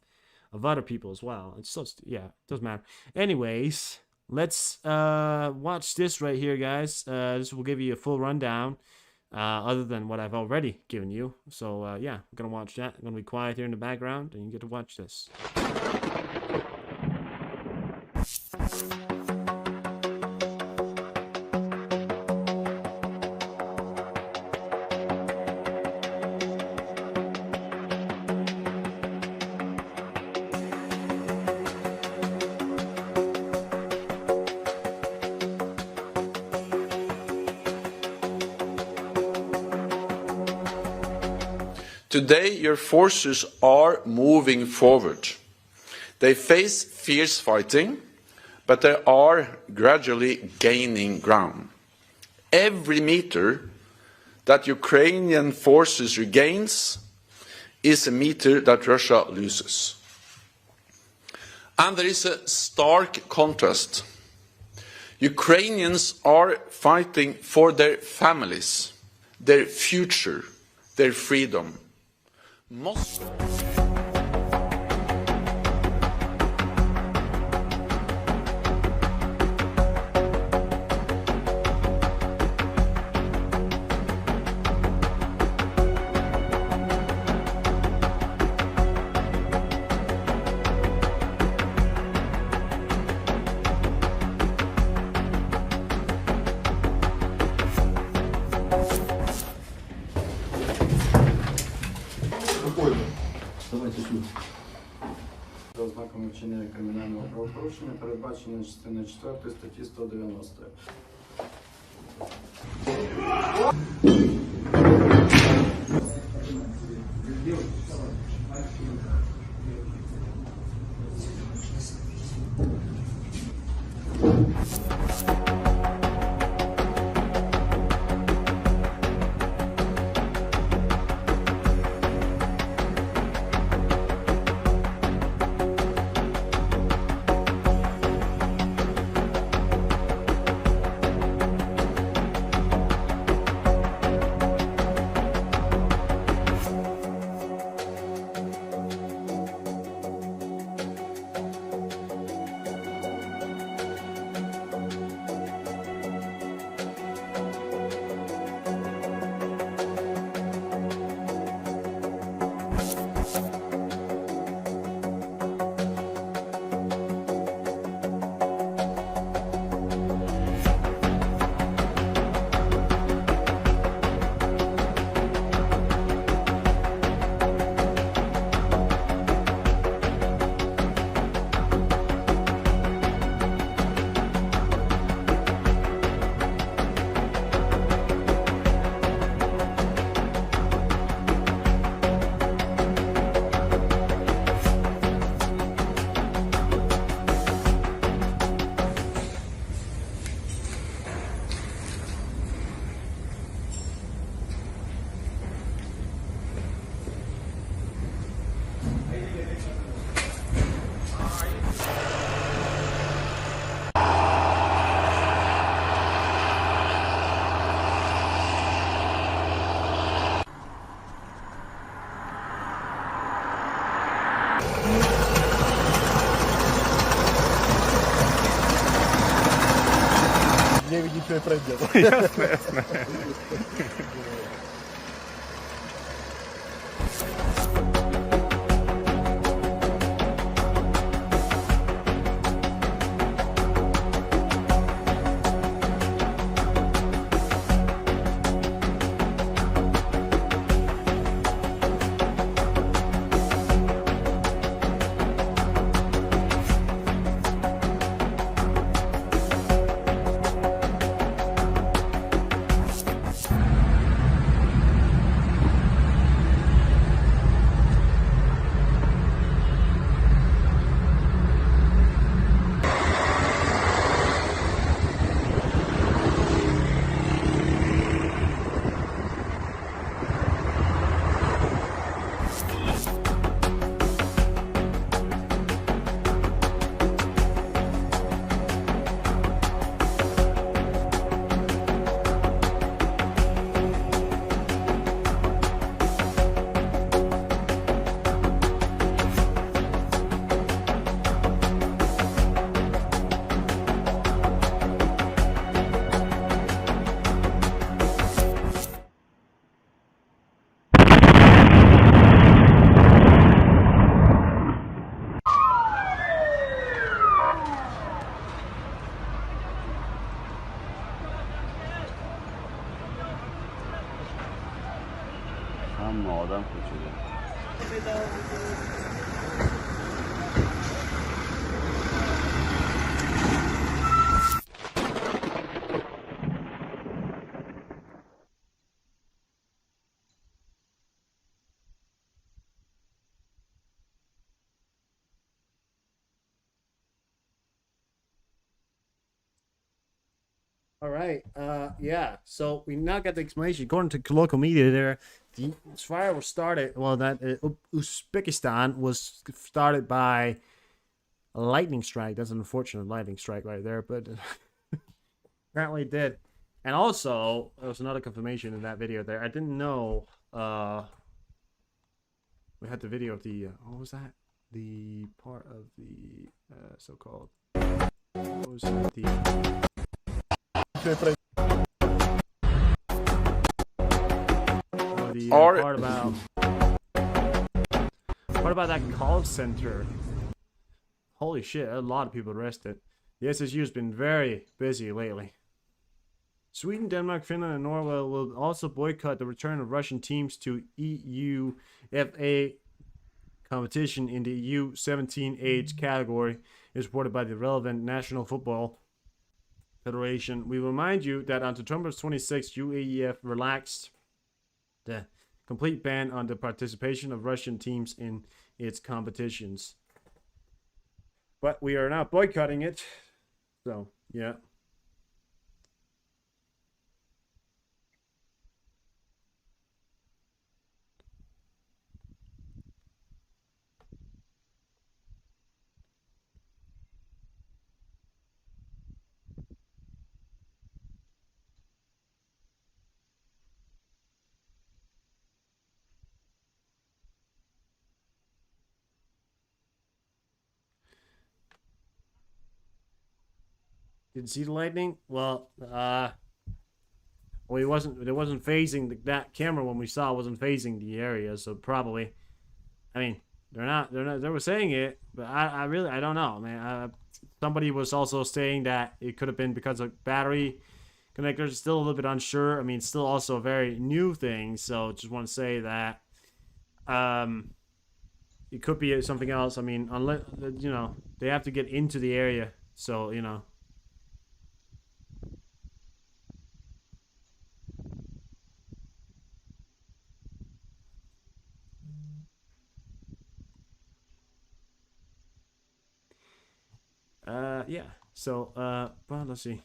other people as well. It's so, it doesn't matter. Anyways, let's watch this right here, guys. This will give you a full rundown. Other than what I've already given you. So, I'm going to watch that. I'm going to be quiet here in the background, and you get to watch this. Today, your forces are moving forward. They face fierce fighting, but they are gradually gaining ground. Every meter that Ukrainian forces regains is a meter that Russia loses. And there is a stark contrast. Ukrainians are fighting for their families, their future, their freedom. Moscow. За ознаками вчинення кримінального правопорушення, передбачено частиною 4 статті 190. Я видеть не пройдет. Ясно, ясно. там включили. All right. Yeah. So we now got the explanation. According to local media, there, the fire was started. Well, that Uzbekistan was started by a lightning strike. That's an unfortunate lightning strike right there, but apparently it did. And also, there was another confirmation in that video there. I didn't know. We had the video of the what was that? The part of the so-called. What was it? The part about that call center. Holy shit, a lot of people arrested. The SSU has been very busy lately. Sweden, Denmark, Finland, and Norway will also boycott the return of Russian teams to EUFA competition in the U17 age category, is reported by the relevant National Football Federation. We remind you that on September 26, UAEF relaxed the complete ban on the participation of Russian teams in its competitions. But we are now boycotting it. So, yeah. Did you see the lightning? Well, it wasn't phasing that camera when we saw it wasn't phasing the area, so probably. I mean, they were saying it, but I really don't know, man. Somebody was also saying that it could have been because of battery connectors. Still a little bit unsure. I mean, still also a very new thing, so just want to say that it could be something else. I mean, unless they have to get into the area, so yeah. So, well, let's see.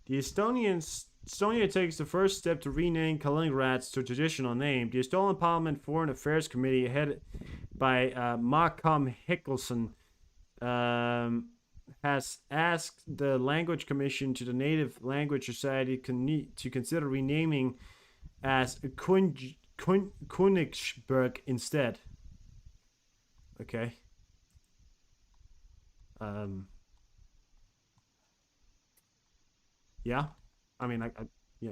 Estonia takes the first step to rename Kaliningrad to a traditional name. The Estonian Parliament Foreign Affairs Committee, headed by Markham Hickelson, has asked the Language Commission to the Native Language Society to consider renaming as Königsberg instead. Okay. Yeah. I mean, yeah,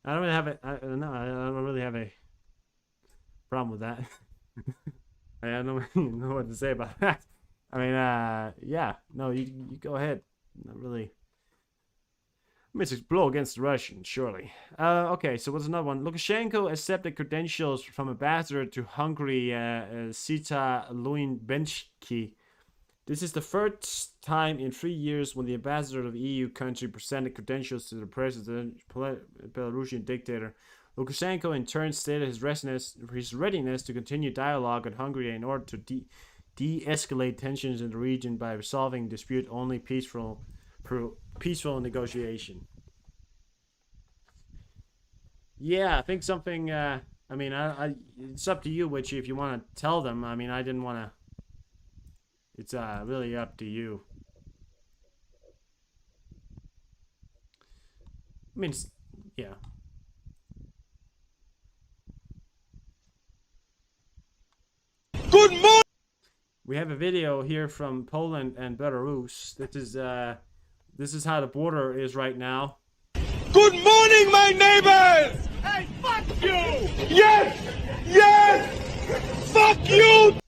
I don't really have I don't really have a problem with that. I don't know what to say about that. I mean, yeah, no, you go ahead. Not really. I mean, it's a blow against the Russians, surely. Okay, so what's another one? Lukashenko accepted credentials from ambassador to Hungary, Zita Luinbenski. This is the first time in 3 years when the ambassador of the EU country presented credentials to the president, Belarusian dictator. Lukashenko in turn stated his readiness to continue dialogue with Hungary in order to de-escalate tensions in the region by resolving dispute only peaceful negotiation. Yeah, I think something. I mean, it's up to you, which if you want to tell them. I mean, I didn't want to. It's really up to you. I mean, yeah. Good morning. We have a video here from Poland and Belarus. This is how the border is right now. Good morning, my neighbors! Hey, fuck you! Yes! Yes! Fuck you!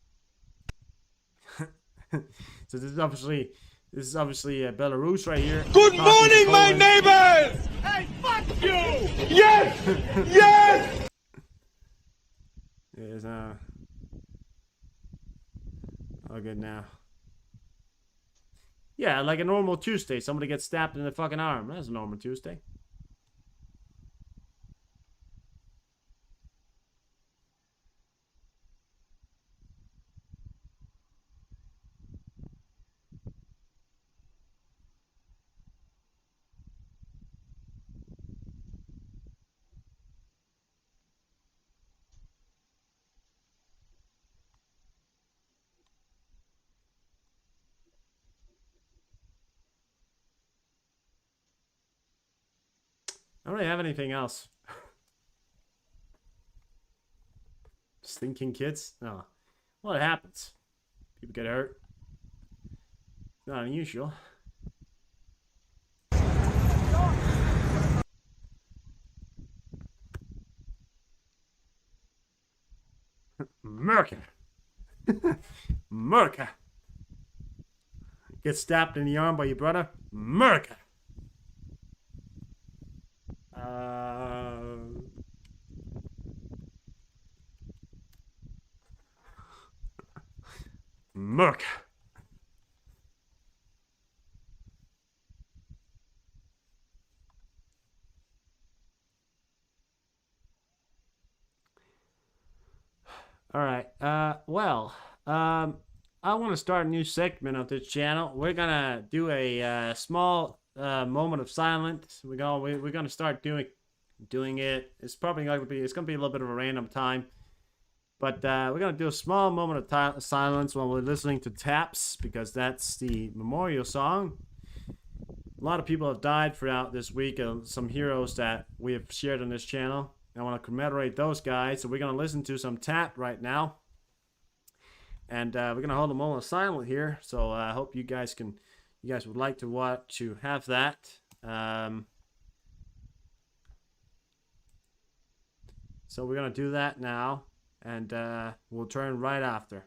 So this is obviously Belarus right here. Good Talking to morning, my Poland. neighbors! Hey, fuck you! Yes! Yes! Is all good now. Yeah, like a normal Tuesday. Somebody gets stabbed in the fucking arm. That's a normal Tuesday. I don't really have anything else. Stinking kids? No. Well, it happens. People get hurt. Not unusual. America. America. Get stabbed in the arm by your brother? America. America. All right. I want to start a new segment of this channel. We're gonna do a small moment of silence. We're gonna start doing it. It's probably gonna be a little bit of a random time, but we're gonna do a small moment of silence while we're listening to Taps, because that's the memorial song. A lot of people have died throughout this week. Some heroes that we have shared on this channel. I want to commemorate those guys, so we're gonna listen to some Tap right now, and we're gonna hold a moment of silence here. So I hope you guys would like to have that. So we're gonna do that now, and we'll turn right after.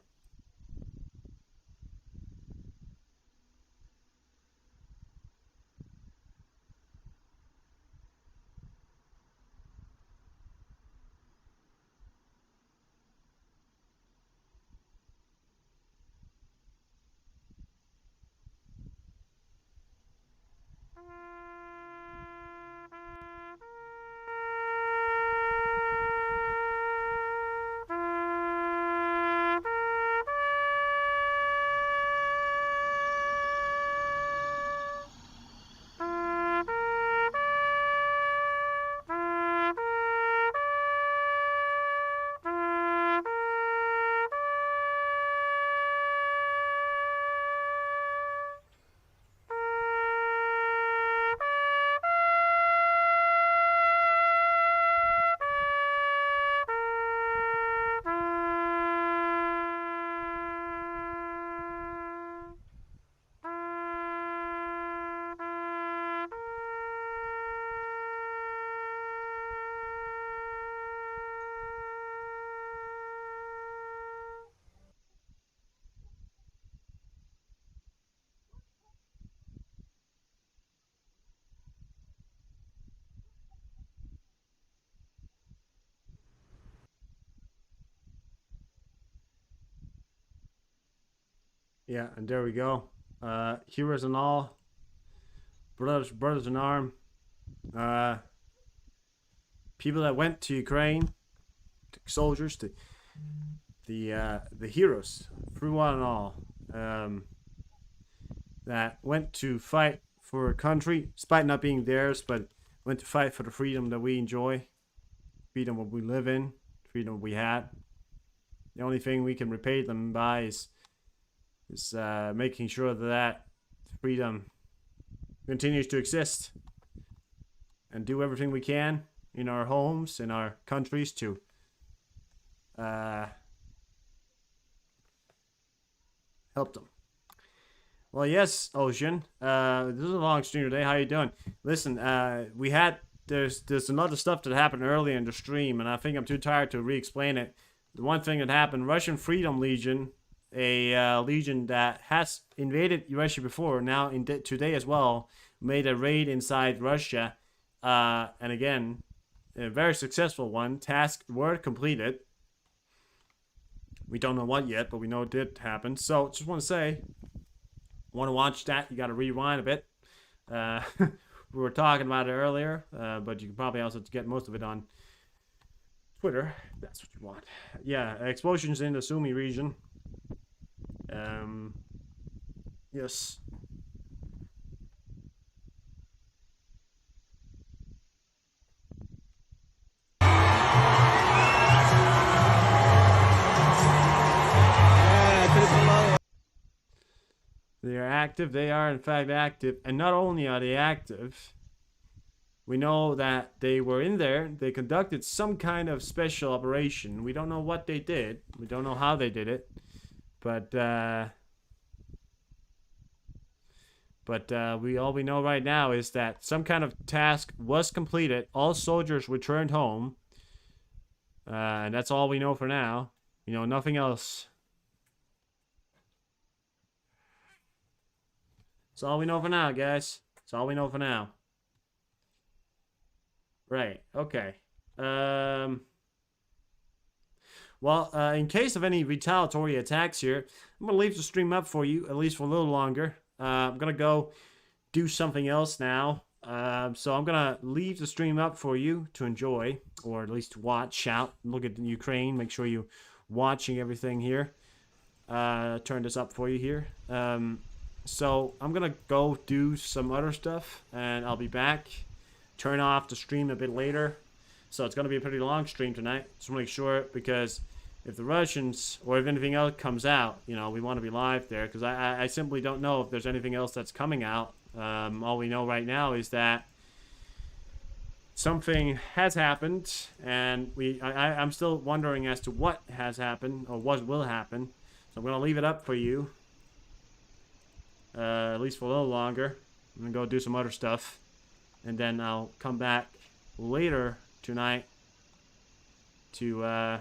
Yeah, and there we go. Heroes and all, brothers in arm. People that went to Ukraine, to soldiers, to the heroes, through one and all, that went to fight for a country, despite not being theirs, but went to fight for the freedom that we enjoy, freedom that we live in, freedom we had. The only thing we can repay them by is making sure that freedom continues to exist, and do everything we can in our homes, in our countries, to help them. Well, yes, Ocean. This is a long stream today. How you doing? Listen, there's a lot of stuff that happened earlier in the stream, and I think I'm too tired to re-explain it. The one thing that happened, Russian Freedom Legion a legion that has invaded Russia before, now today as well, made a raid inside Russia, and again, a very successful one. Tasks were completed. We don't know what yet, but we know it did happen. So, just want to say, want to watch that, you got to rewind a bit. We were talking about it earlier, but you can probably also get most of it on Twitter. That's what you want. Yeah, explosions in the Sumy region. Yes. They are active. They are, in fact, active. And not only are they active, we know that they were in there. They conducted some kind of special operation. We don't know what they did. We don't know how they did it. But all we know right now is that some kind of task was completed. All soldiers returned home. And that's all we know for now. We know nothing else. That's all we know for now, guys. That's all we know for now. Right, okay. Well, in case of any retaliatory attacks here, I'm going to leave the stream up for you, at least for a little longer. I'm going to go do something else now. So I'm going to leave the stream up for you to enjoy, or at least to watch out. Look at Ukraine. Make sure you're watching everything here. Turn this up for you here. So I'm going to go do some other stuff, and I'll be back. Turn off the stream a bit later. So it's going to be a pretty long stream tonight. Just want to make sure, because if the Russians or if anything else comes out, you know, we want to be live there, because I simply don't know if there's anything else that's coming out. All we know right now is that something has happened, and I'm still wondering as to what has happened or what will happen. So I'm going to leave it up for you, at least for a little longer. I'm going to go do some other stuff, and then I'll come back later tonight to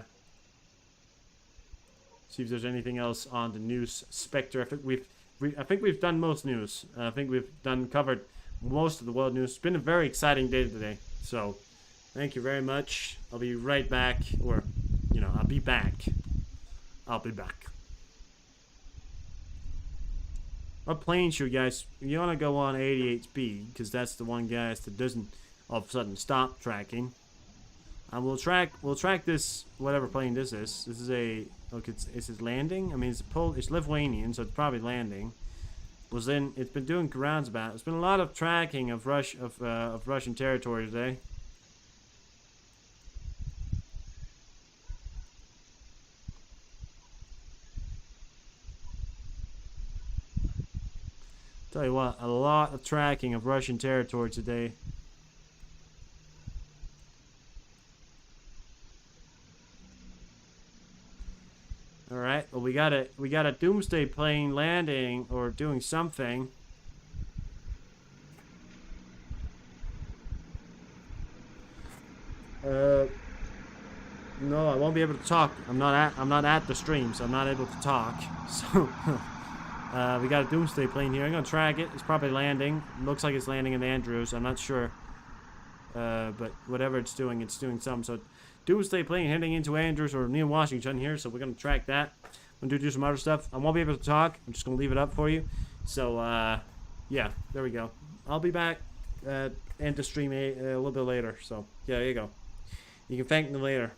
see if there's anything else on the news specter. I think we've done most news. I think we've covered most of the world news. It's been a very exciting day today. So, thank you very much. I'll be right back, or, you know, I'll be back. I'll be back. What plane should you guys? You want to go on 88 speed, because that's the one, guys, that doesn't all of a sudden stop tracking. And we'll track this, whatever plane this is. This is a, look, it's landing. I mean, it's Lithuanian, so it's probably landing. It's been doing roundabout. There's been a lot of tracking of Russian territory today. Tell you what, a lot of tracking of Russian territory today. All right, well, we got a doomsday plane landing or doing something. No, I won't be able to talk. I'm not at the stream, so I'm not able to talk. So we got a doomsday plane here. I'm gonna track it. It's probably landing. Looks like it's landing in Andrews. I'm not sure. But whatever it's doing something. So doomsday plane heading into Andrews or near Washington here. So we're gonna track that. I'm gonna do some other stuff. I won't be able to talk. I'm just gonna leave it up for you. So yeah, there we go. I'll be back end the stream a little bit later. So yeah, there you go. You can thank me later.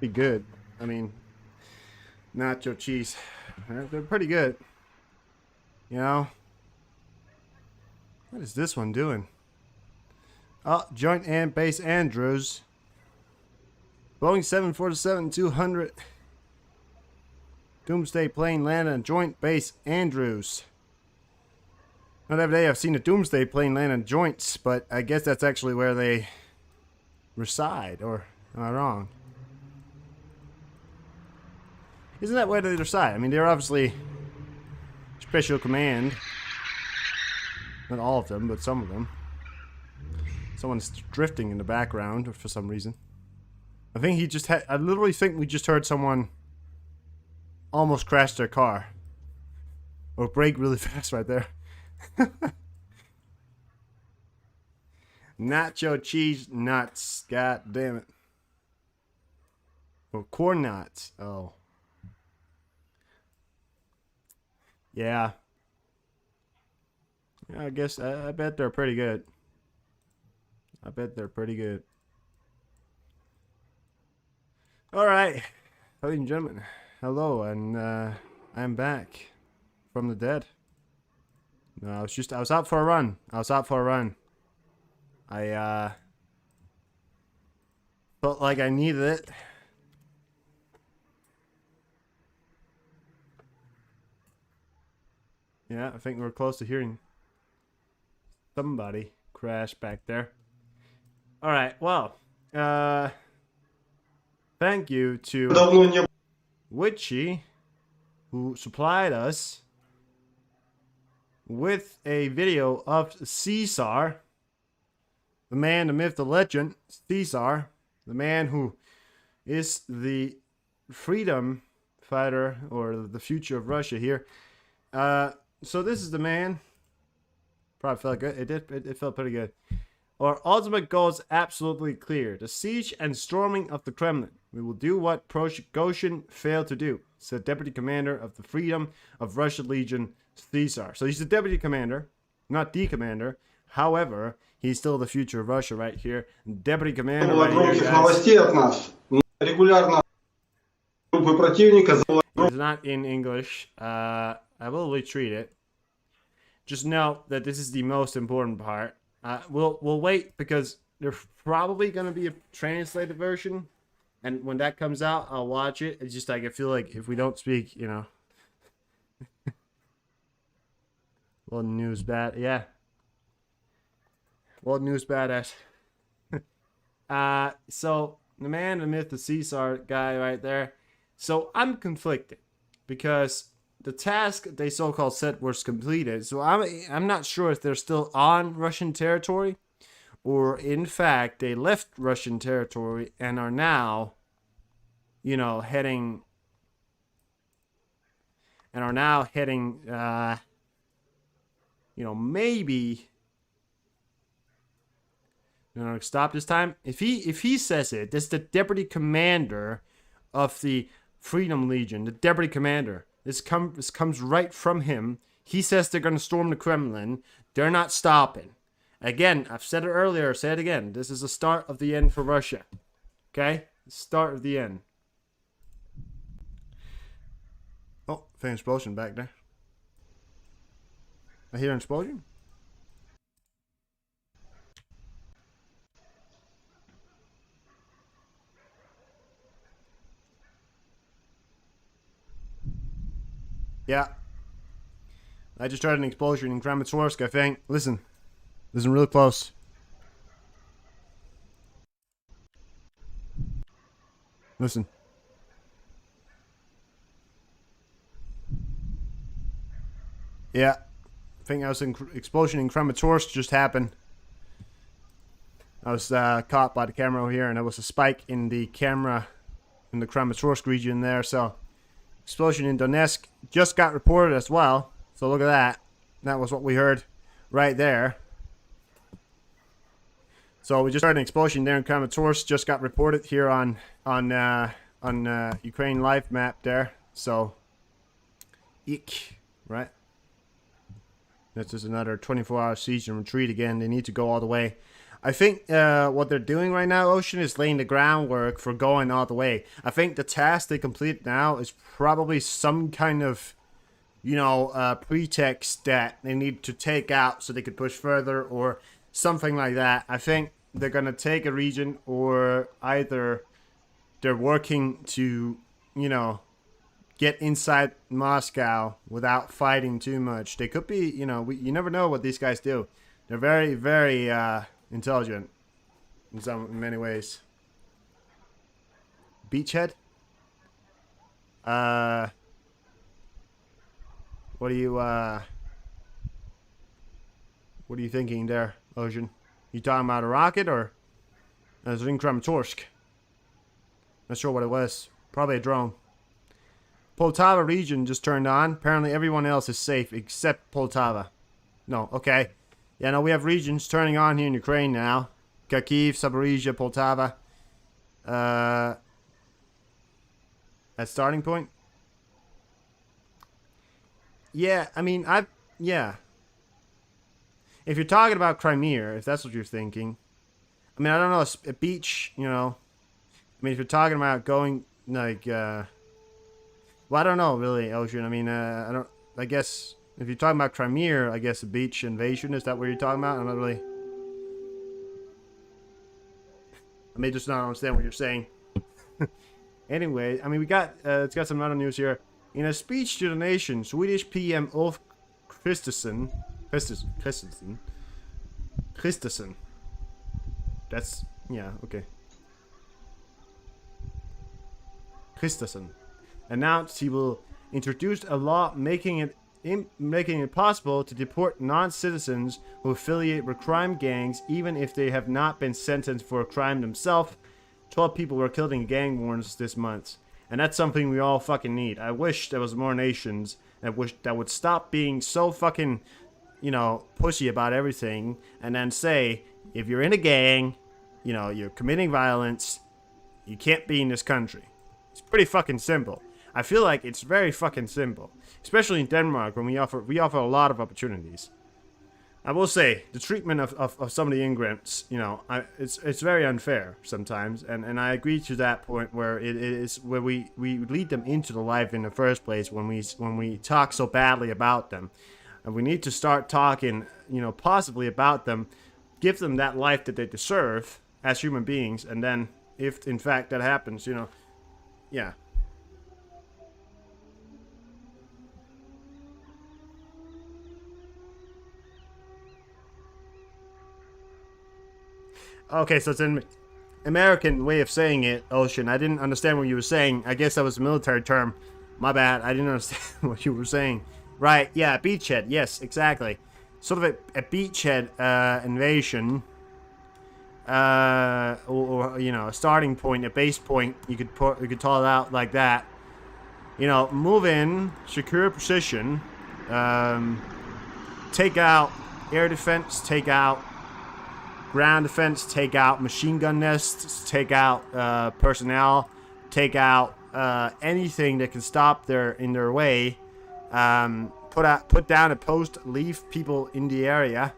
Be good. I mean, nacho cheese. They're pretty good. You know? What is this one doing? Oh, Joint and Base Andrews. Boeing 747-200. Doomsday plane landed on Joint Base Andrews. Not every day I've seen a Doomsday plane land on Joints, but I guess that's actually where they reside, or am I wrong? Isn't that where they reside? I mean, they're obviously Special Command. Not all of them, but some of them. Someone's drifting in the background for some reason. I think he just had... I literally think we just heard someone almost crash their car. Or brake really fast right there. Nacho cheese nuts. God damn it. Or corn nuts. Oh. Yeah. I guess, I bet they're pretty good. I bet they're pretty good. Alright. Ladies and gentlemen. Hello, and I'm back from the dead. No, I was out for a run. I felt like I needed it. Yeah, I think we're close to hearing somebody crash back there. Alright, well, thank you to Witchy, who supplied us with a video of Caesar, the man, the myth, the legend, Caesar, the man who is the freedom fighter, or the future of Russia here. So this is the man. Probably felt good. It felt pretty good. Our ultimate goal is absolutely clear: the siege and storming of the Kremlin. We will do what Prigozhin failed to do, said Deputy Commander of the Freedom of Russia Legion, Caesar. So he's the Deputy Commander, not the Commander. However, he's still the future of Russia right here. Deputy Commander right here, guys. It's not in English. I will retreat it. Just know that this is the most important part. We'll wait, because there's probably going to be a translated version, and when that comes out, I'll watch it. It's just like, I feel like if we don't speak, you know. Well, news bad, yeah. Well, news badass. So the man, the myth, the Caesar guy right there. So I'm conflicted, because the task they so-called said was completed. So I'm not sure if they're still on Russian territory, or in fact they left Russian territory and are now, you know, heading, you know, maybe, you know, stop this time. If he says it, this is the Deputy Commander of the Freedom Legion, the Deputy Commander. This comes right from him. He says they're going to storm the Kremlin. They're not stopping. Again, I've said it earlier, I'll say it again. This is the start of the end for Russia. Okay? The start of the end. Oh, fan explosion back there. I hear an explosion? Yeah. I just heard an explosion in Kramatorsk, I think. Listen real close. Listen. Yeah. I think I was an explosion in Kramatorsk just happened. I was caught by the camera over here, and there was a spike in the camera in the Kramatorsk region there, so explosion in Donetsk just got reported as well. So look at that. That was what we heard right there. So we just heard an explosion there in Kramatorsk. Just got reported here on Ukraine live map there. So, eek, right? This is another 24-hour siege and retreat again. They need to go all the way. I think what they're doing right now, Ocean, is laying the groundwork for going all the way. I think the task they complete now is probably some kind of, pretext that they need to take out so they could push further or something like that. I think they're going to take a region, or either they're working to, get inside Moscow without fighting too much. They could be, you never know what these guys do. They're very, very intelligent in many ways. Beachhead? What are you thinking there, Ocean? You talking about a rocket or a Kramatorsk? Not sure what it was. Probably a drone. Poltava region just turned on. Apparently everyone else is safe except Poltava. No, okay. Yeah, no, we have regions turning on here in Ukraine now. Kharkiv, Zaporizhia, Poltava. At starting point? Yeah, I mean, yeah. If you're talking about Crimea, if that's what you're thinking. I mean, I don't know, a beach, I mean, if you're talking about going, like, well, I don't know, really, Ocean. I mean, I guess, if you're talking about Crimea, I guess a beach invasion, is that what you're talking about? I'm not really... I may just not understand what you're saying. Anyway, I mean, it's got some other news here. In a speech to the nation, Swedish PM Ulf Kristersson, that's, yeah, okay. Kristersson announced he will introduce a law making it possible to deport non-citizens who affiliate with crime gangs, even if they have not been sentenced for a crime themselves. 12 people were killed in gang wars this month. And that's something we all fucking need. I wish there was more nations that would stop being so fucking, pushy about everything, and then say, if you're in a gang, you're committing violence, you can't be in this country. It's pretty fucking simple. I feel like it's very fucking simple, especially in Denmark, when we offer a lot of opportunities. I will say, the treatment of some of the immigrants, it's very unfair sometimes, and I agree to that point where it is where we lead them into the life in the first place when we talk so badly about them, and we need to start talking, positively about them, give them that life that they deserve as human beings, and then if in fact that happens, yeah. Okay, so it's an American way of saying it, Ocean. I didn't understand what you were saying. I guess that was a military term. My bad. I didn't understand what you were saying. Right, yeah, beachhead. Yes, exactly. Sort of a beachhead invasion. Or a starting point, a base point. You could call it out like that. Move in, secure position. Take out air defense, take out ground defense, take out machine gun nests, take out personnel, take out anything that can stop in their way. Put down a post, leave people in the area.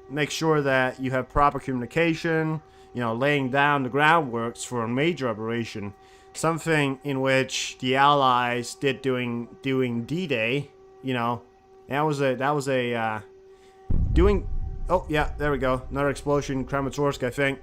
Make sure that you have proper communication. Laying down the groundworks for a major operation, something in which the Allies did doing D-Day. That was a doing. Oh, yeah, there we go. Another explosion, Kramatorsk, I think.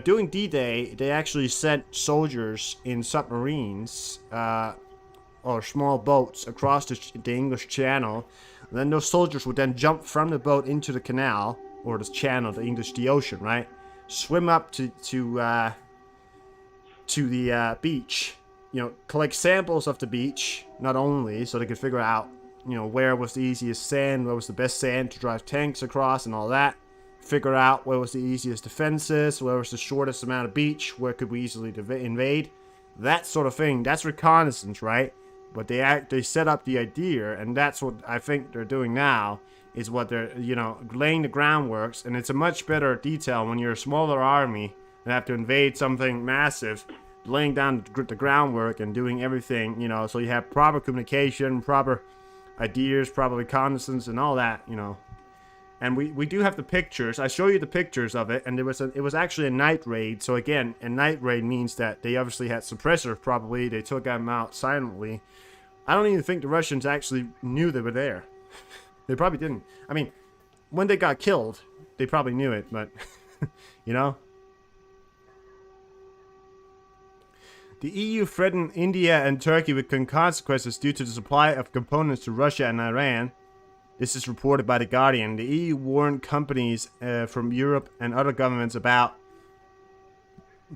Doing D-Day, they actually sent soldiers in submarines, or small boats across the English Channel. And then those soldiers would then jump from the boat into the canal, or the channel, the ocean, right? Swim up to the beach. Collect samples of the beach, not only, so they could figure out where was the easiest sand, where was the best sand to drive tanks across and all that. Figure out where was the easiest defenses, where was the shortest amount of beach, where could we easily invade. That sort of thing. That's reconnaissance, right? But they set up the idea, and that's what I think they're doing now, is what they're, laying the groundworks. And it's a much better detail when you're a smaller army and have to invade something massive, laying down the groundwork and doing everything, so you have proper communication, proper ideas, proper reconnaissance, and all that, And we do have the pictures. I show you the pictures of it, and it was actually a night raid. So again, a night raid means that they obviously had suppressor. Probably they took them out silently. I don't even think the Russians actually knew they were there. They probably didn't. I mean, when they got killed, they probably knew it, but you know. The EU threatened India and Turkey with consequences due to the supply of components to Russia and Iran. This is reported by The Guardian. The EU warned companies from Europe and other governments about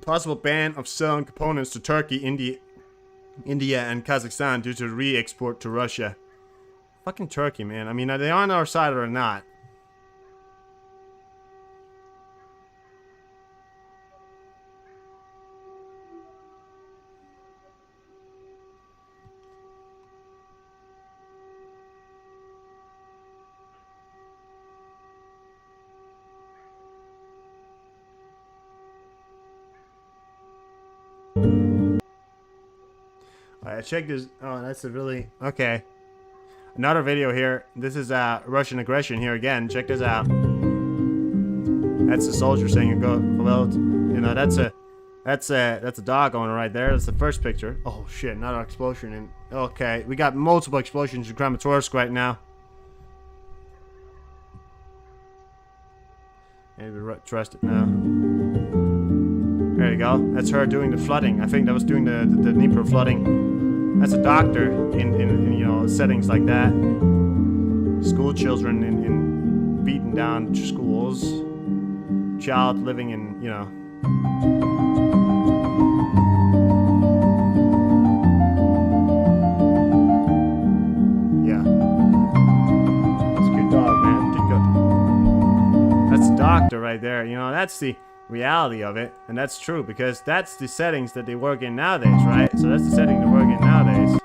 possible ban of selling components to Turkey, India, and Kazakhstan due to re-export to Russia. Fucking Turkey, man. I mean, are they on our side or not? Alright, check this. Oh, that's a really... Okay. Another video here. This is Russian aggression here again. Check this out. That's the soldier saying go well. You know, that's a dog owner right there. That's the first picture. Oh shit, another explosion in... Okay, we got multiple explosions in Kramatorsk right now. Maybe trust it now. There you go. That's her doing the flooding. I think that was doing the Dnieper flooding. That's a doctor in you know settings like that. School children in beaten down schools. Child living in, you know. Yeah. It's a good dog, man. Good. That's the doctor right there. You know, that's the reality of it, and that's true because that's the settings that they work in nowadays, right? So that's the setting they work in nowadays.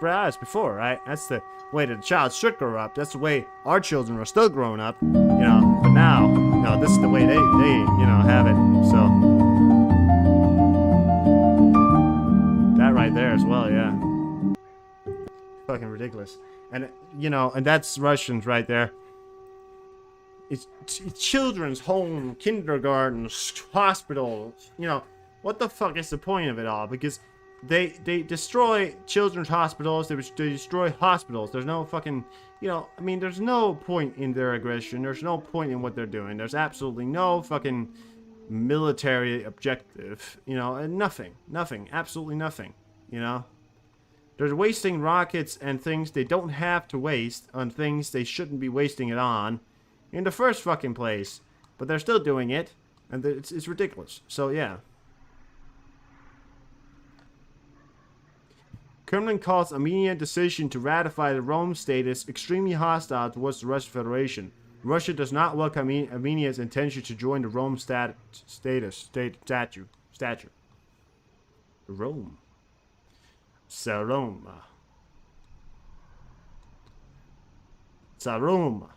That's before, right? That's the way that the child should grow up. That's the way our children are still growing up, you know. But now, you know, this is the way they you know have it. So that right there as well, yeah. Fucking ridiculous. And you know, and that's Russians right there. It's children's home, kindergartens, hospitals. You know, what the fuck is the point of it all? Because they destroy children's hospitals. They destroy hospitals. There's no fucking, you know, I mean, there's no point in their aggression. There's no point in what they're doing. There's absolutely no fucking military objective. You know, and nothing, absolutely nothing. You know, they're wasting rockets and things they don't have to waste on things they shouldn't be wasting it on. In the first fucking place, but they're still doing it, and it's ridiculous. So yeah. Kremlin calls Armenian decision to ratify the Rome status extremely hostile towards the Russian Federation. Russia does not welcome Armenia's intention to join the Rome statue. Rome. Saroma. Saroma.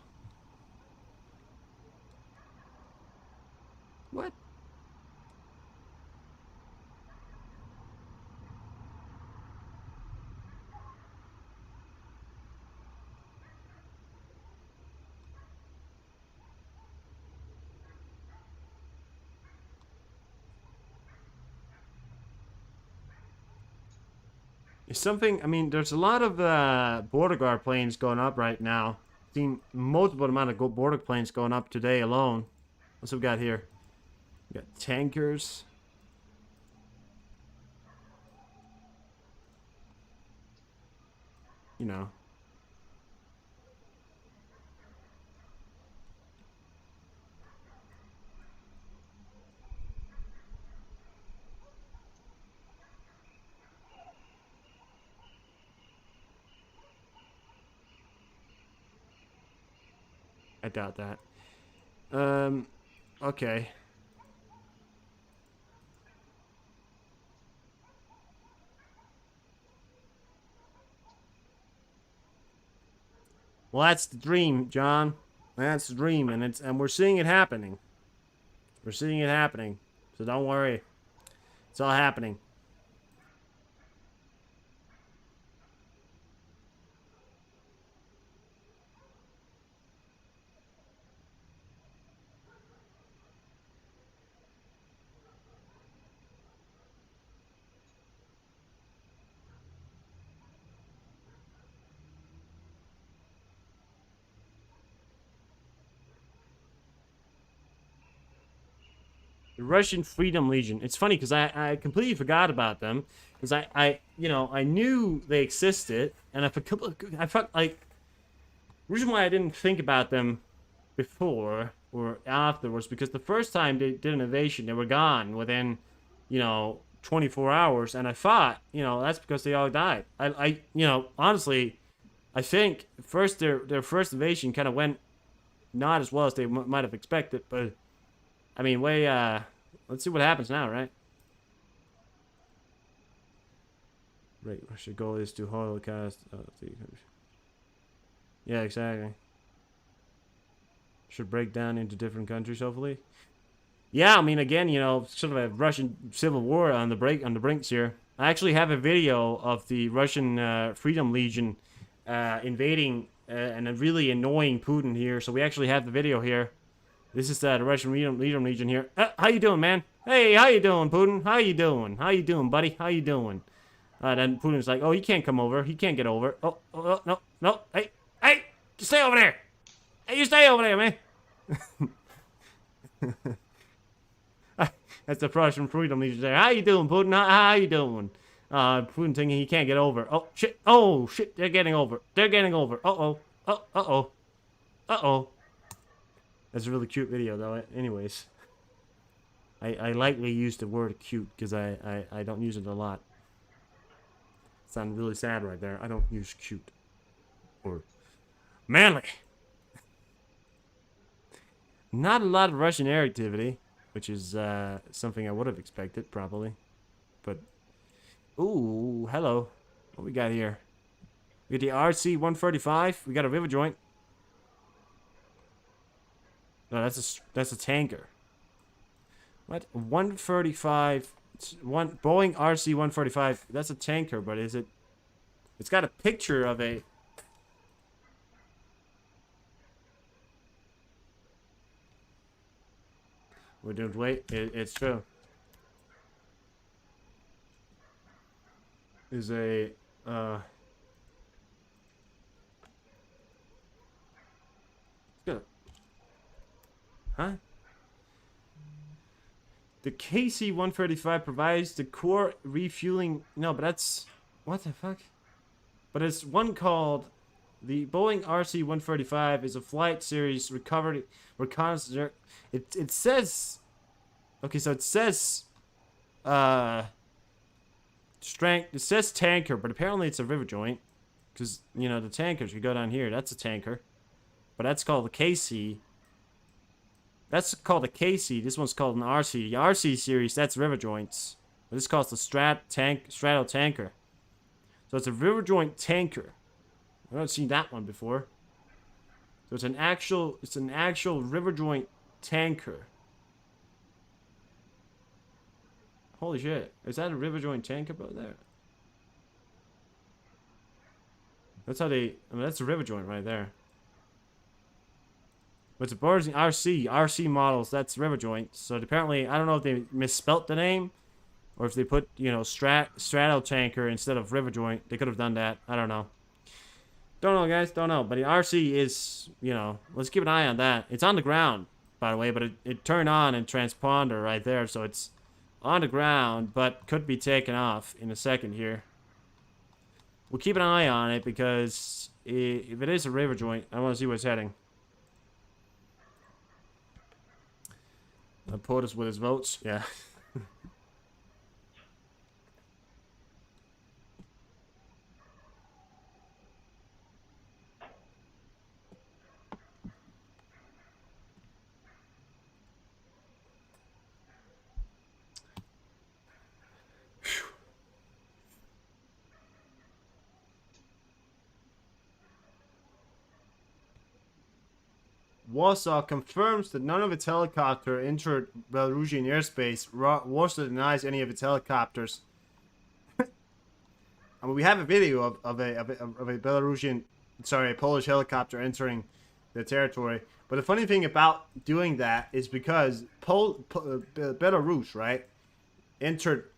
What? It's something, I mean, there's a lot of border guard planes going up right now. Seen multiple amount of border planes going up today alone. What's we got here? We got tankers. You know. I doubt that. Okay. Well, that's the dream, John. That's the dream, and we're seeing it happening. We're seeing it happening. So don't worry. It's all happening. The Russian Freedom Legion. It's funny because I completely forgot about them because I knew they existed, and I felt like the reason why I didn't think about them before or afterwards, because the first time they did an invasion, they were gone within 24 hours, and I thought that's because they all died. I honestly, I think their first invasion kind of went not as well as they might have expected, but I mean, let's see what happens now, right? Right, Russia's goal is to holocaust. Yeah, exactly. Should break down into different countries, hopefully. Yeah, I mean, again, sort of a Russian civil war on the brinks here. I actually have a video of the Russian Freedom Legion invading and really annoying Putin here. So we actually have the video here. This is the Russian Freedom Legion here. How you doing, man? Hey, how you doing, Putin? How you doing? How you doing, buddy? How you doing? Then Putin's like, oh, he can't come over. He can't get over. Oh, no. Hey, you stay over there. Hey, you stay over there, man. That's the Russian Freedom Legion there. How you doing, Putin? How you doing? Putin thinking he can't get over. Oh, shit. Oh, shit. They're getting over. They're getting over. Uh-oh. Uh-oh. Uh-oh. That's a really cute video, though. Anyways. I lightly use the word cute because I don't use it a lot. It sounded really sad right there. I don't use cute. Or manly. Not a lot of Russian air activity, which is something I would have expected, probably. But, ooh, hello. What we got here? We got the RC-135. We got a river joint. No, that's a tanker. What? 135. Boeing RC-145. That's a tanker, but is it? It's got a picture of a. We didn't wait. It's true. Is a good. Huh? The KC-135 provides the core refueling. No, but that's what the fuck. But it's one called the Boeing RC-135 is a flight series recovered reconnaissance. It says, okay, so it says strength. It says tanker, but apparently it's a river joint because the tankers. You go down here, that's a tanker, but that's called the KC. That's called a KC. This one's called an RC. The RC series, that's river joints. But this calls the straddle tanker. So it's a river joint tanker. I've not seen that one before. So it's an actual river joint tanker. Holy shit. Is that a river joint tanker about there? That's how they, that's a river joint right there. But it's a RC models, that's river joints. So apparently, I don't know if they misspelt the name, or if they put, straddle tanker instead of river joint. They could have done that. I don't know. Don't know, guys. Don't know. But the RC is, let's keep an eye on that. It's on the ground, by the way, but it turned on in transponder right there, so it's on the ground, but could be taken off in a second here. We'll keep an eye on it because if it is a river joint, I want to see where it's heading. POTUS with his votes. Yeah. Warsaw confirms that none of its helicopters entered Belarusian airspace. Warsaw denies any of its helicopters. I mean, we have a video of a Belarusian, a Polish helicopter entering the territory. But the funny thing about doing that is because Belarus, right, entered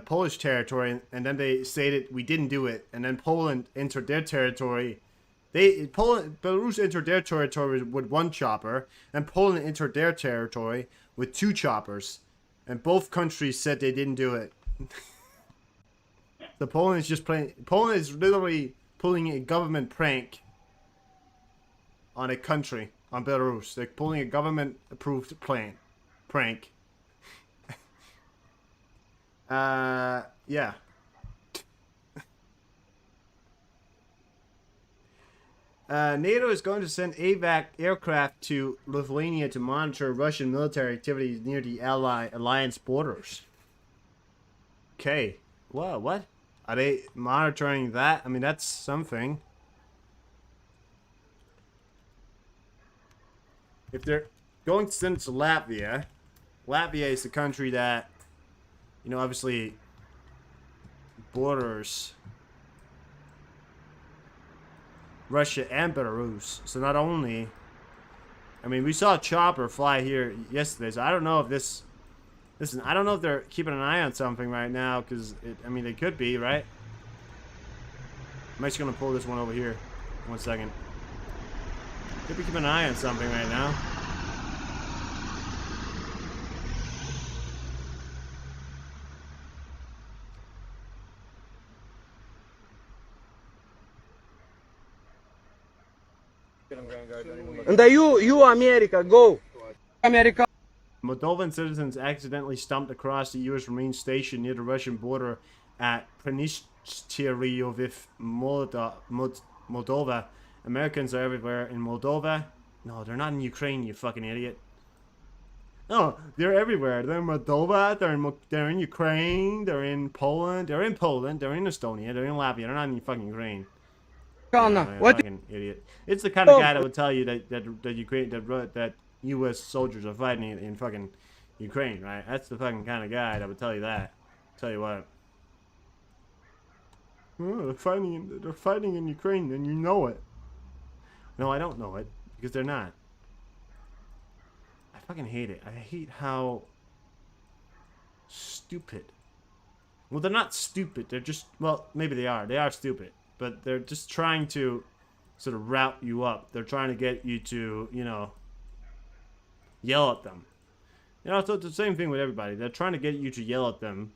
Polish territory, and then they stated we didn't do it, and then Poland entered their territory Belarus entered their territory with 1 chopper, and Poland entered their territory with 2 choppers, and both countries said they didn't do it. So Poland is just playing. Poland is literally pulling a government prank on a country, on Belarus. They're pulling a government-approved prank. Yeah. NATO is going to send AVAC aircraft to Lithuania to monitor Russian military activities near the alliance borders. Okay. Well, what? Are they monitoring that? I mean, that's something. If they're going to send it to Latvia, Latvia is the country that, you know, obviously borders Russia and Belarus. So not only, I mean, we saw a chopper fly here yesterday. So I don't know if this, listen, I don't know if they're keeping an eye on something right now, because I mean, they could be, right? I'm actually gonna pull this one over here. 1 second. Could be keeping an eye on something right now. And you America, go. America. Moldovan citizens accidentally stumped across the U.S. Marine station near the Russian border at Prenistyryov, Moldova. Americans are everywhere in Moldova. No, they're not in Ukraine, you fucking idiot. No, they're everywhere. They're in Moldova, they're in Ukraine, they're in Poland, they're in Estonia, they're in Latvia, they're not in fucking Ukraine. What? Fucking idiot. It's the kind of guy that would tell you that Ukraine that U.S. soldiers are fighting in fucking Ukraine, right? That's the fucking kind of guy that would tell you that. Tell you what. Oh, they're fighting in Ukraine, and you know it. No, I don't know it because they're not. I fucking hate it. I hate how stupid. Well, they're not stupid. They're just, well, maybe they are. They are stupid. But they're just trying to sort of route you up. They're trying to get you to, you know, yell at them. You know, so it's the same thing with everybody. They're trying to get you to yell at them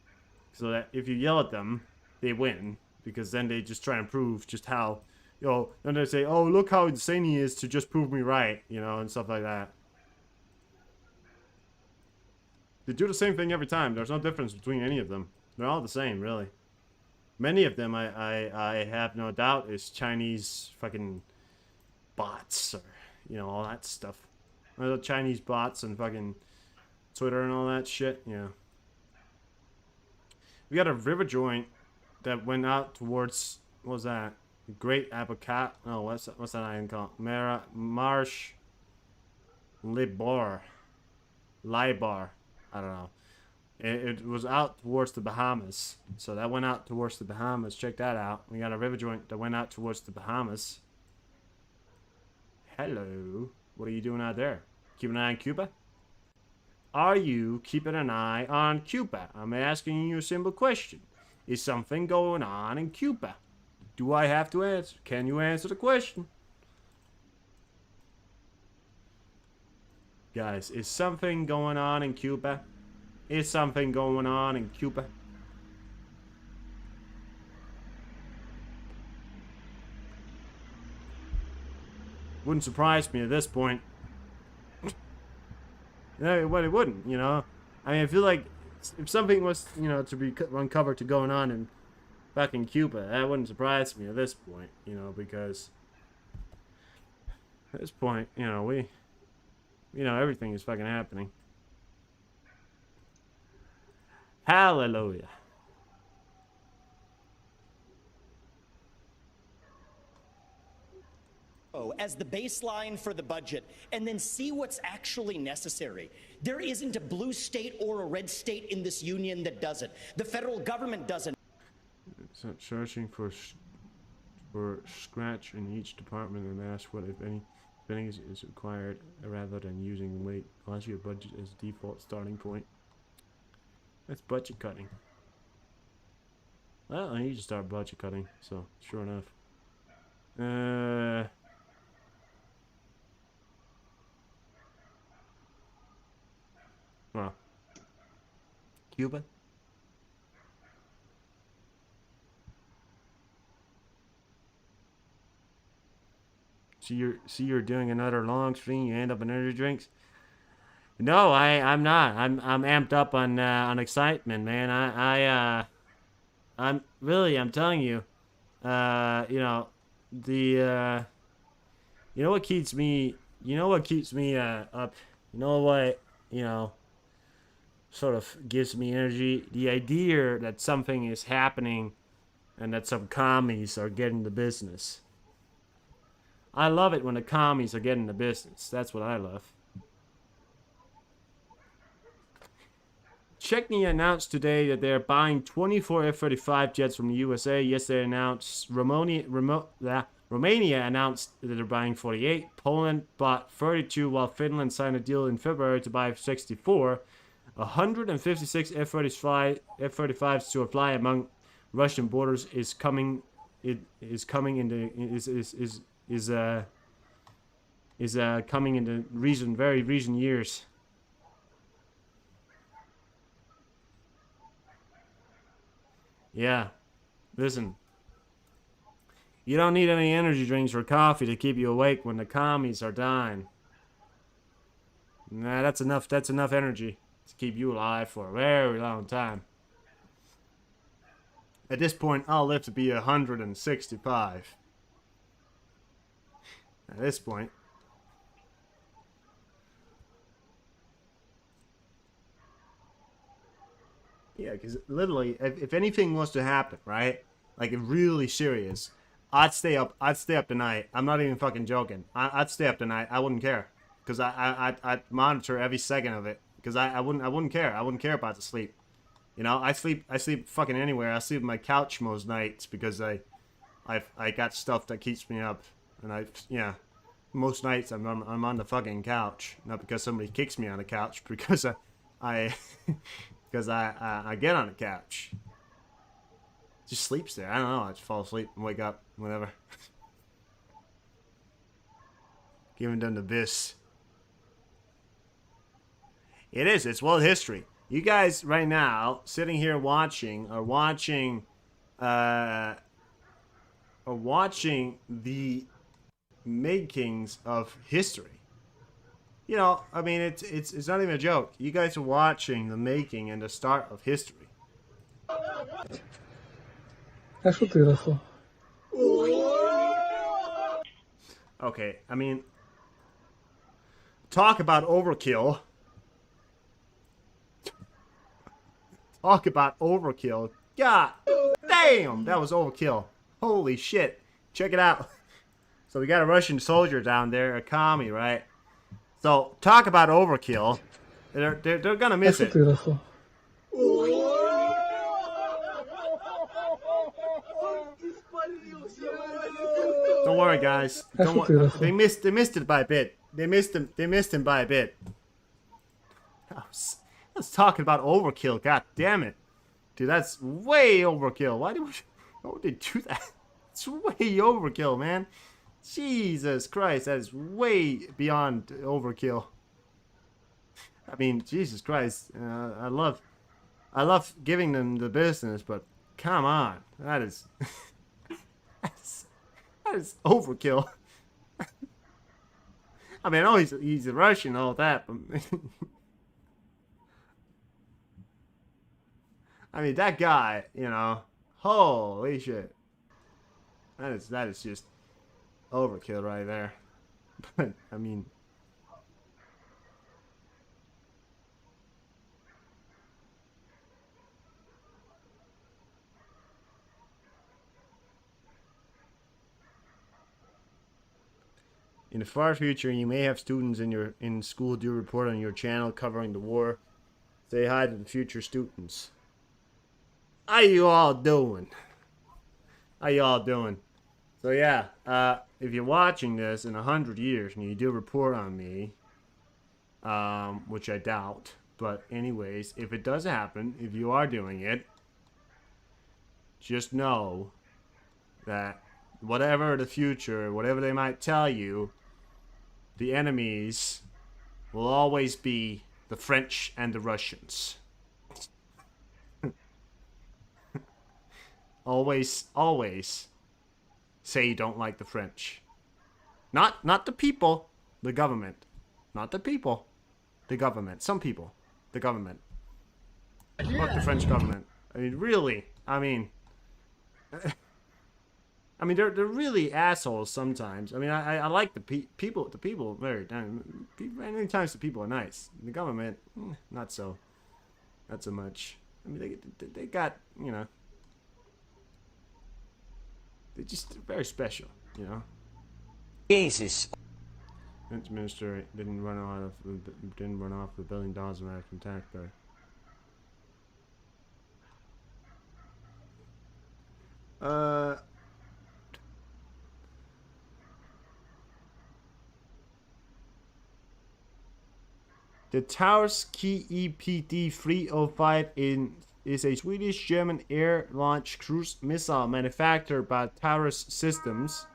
so that if you yell at them, they win. Because then they just try and prove just how, you know, then they say, oh, look how insane he is to just prove me right, you know, and stuff like that. They do the same thing every time. There's no difference between any of them. They're all the same, really. Many of them, I have no doubt, is Chinese fucking bots or, you know, all that stuff. The Chinese bots and fucking Twitter and all that shit, yeah. We got a river joint that went out towards, what was that? Great Abacat? No, what's that island called? Marsh Libar. Libar. I don't know. It was out towards the Bahamas. So that went out towards the Bahamas. Check that out. We got a river joint that went out towards the Bahamas. Hello. What are you doing out there? Keeping an eye on Cuba? Are you keeping an eye on Cuba? I'm asking you a simple question. Is something going on in Cuba? Do I have to answer? Can you answer the question? Guys, is something going on in Cuba? Is something going on in Cuba? Wouldn't surprise me at this point. No, well, it wouldn't, you know. I mean, I feel like if something was, you know, to be uncovered to going on in fucking Cuba, that wouldn't surprise me at this point, you know, because at this point, you know, everything is fucking happening. Hallelujah. As the baseline for the budget, and then see what's actually necessary. There isn't a blue state or a red state in this union that does it. The federal government doesn't. It's not searching for scratch in each department and ask what, if any, spending is required, rather than using weight last year budget as default starting point. That's budget cutting. Well, I need to start budget cutting, so sure enough. Well, Cuba. So you're doing another long stream. You end up in energy drinks. No, I'm not. I'm amped up on excitement, man. I'm telling you. You know, you know what keeps me. You know what keeps me up. You know what. You know. Sort of gives me energy. The idea that something is happening, and that some commies are getting the business. I love it when the commies are getting the business. That's what I love. Chechnya announced today that they're buying 24 F-35 jets from the USA. Yesterday announced Romania announced that they're buying 48. Poland bought 32, while Finland signed a deal in February to buy 64. 156 F-35s to fly among Russian borders is coming. It is coming into coming into recent years. Yeah, listen. You don't need any energy drinks or coffee to keep you awake when the commies are dying. Nah, that's enough. That's enough energy to keep you alive for a very long time. At this point, I'll live to be 165. At this point. Yeah, because literally, if anything was to happen, right? Like, really serious, I'd stay up tonight. I'm not even fucking joking. I'd stay up tonight. I wouldn't care. Because I'd monitor every second of it. Because I wouldn't care. I wouldn't care about the sleep. You know, I sleep fucking anywhere. I sleep on my couch most nights because I got stuff that keeps me up. And most nights I'm on the fucking couch. Not because somebody kicks me on the couch, because I get on the couch. Just sleeps there. I don't know. I just fall asleep and wake up, whatever. Giving them the bis. It is. It's world history. You guys right now sitting here watching the makings of history. You know, I mean, it's not even a joke. You guys are watching the making and the start of history. Okay, I mean, talk about overkill. Talk about overkill. God damn, that was overkill. Holy shit. Check it out. So we got a Russian soldier down there, a commie, right? So talk about overkill. They're gonna miss it. Don't worry, guys. Don't worry. They missed it by a bit. They missed him by a bit. I was talking about overkill. God damn it, dude, that's way overkill. Why would they do that? It's way overkill, man. Jesus Christ, that is way beyond overkill. I mean, Jesus Christ, I love giving them the business, but come on, that is that is overkill. I mean, I know he's a Russian and all that, but I mean, that guy, you know, holy shit, that is just overkill right there. But I mean, in the far future, you may have students in school do report on your channel covering the war. Say hi to the future students. How you all doing? How you all doing? So yeah, if you're watching this in 100 years and you do report on me, which I doubt, but anyways, if it does happen, if you are doing it, just know that whatever the future, whatever they might tell you, the enemies will always be the French and the Russians. Always say you don't like the French. Not the people, the government. Not the people, the government. Some people, the government. Fuck the French government. I mean, really. I mean, they're really assholes sometimes. I mean, I like the people. The people very. Many times the people are nice. The government, not so much. I mean, they got, you know. They're just very special, you know. Cases. Defense Minister didn't run off the $1 billion American taxpayer. The Taurus-Ki EPD-305 is a Swedish-German air-launched cruise missile manufactured by Taurus Systems.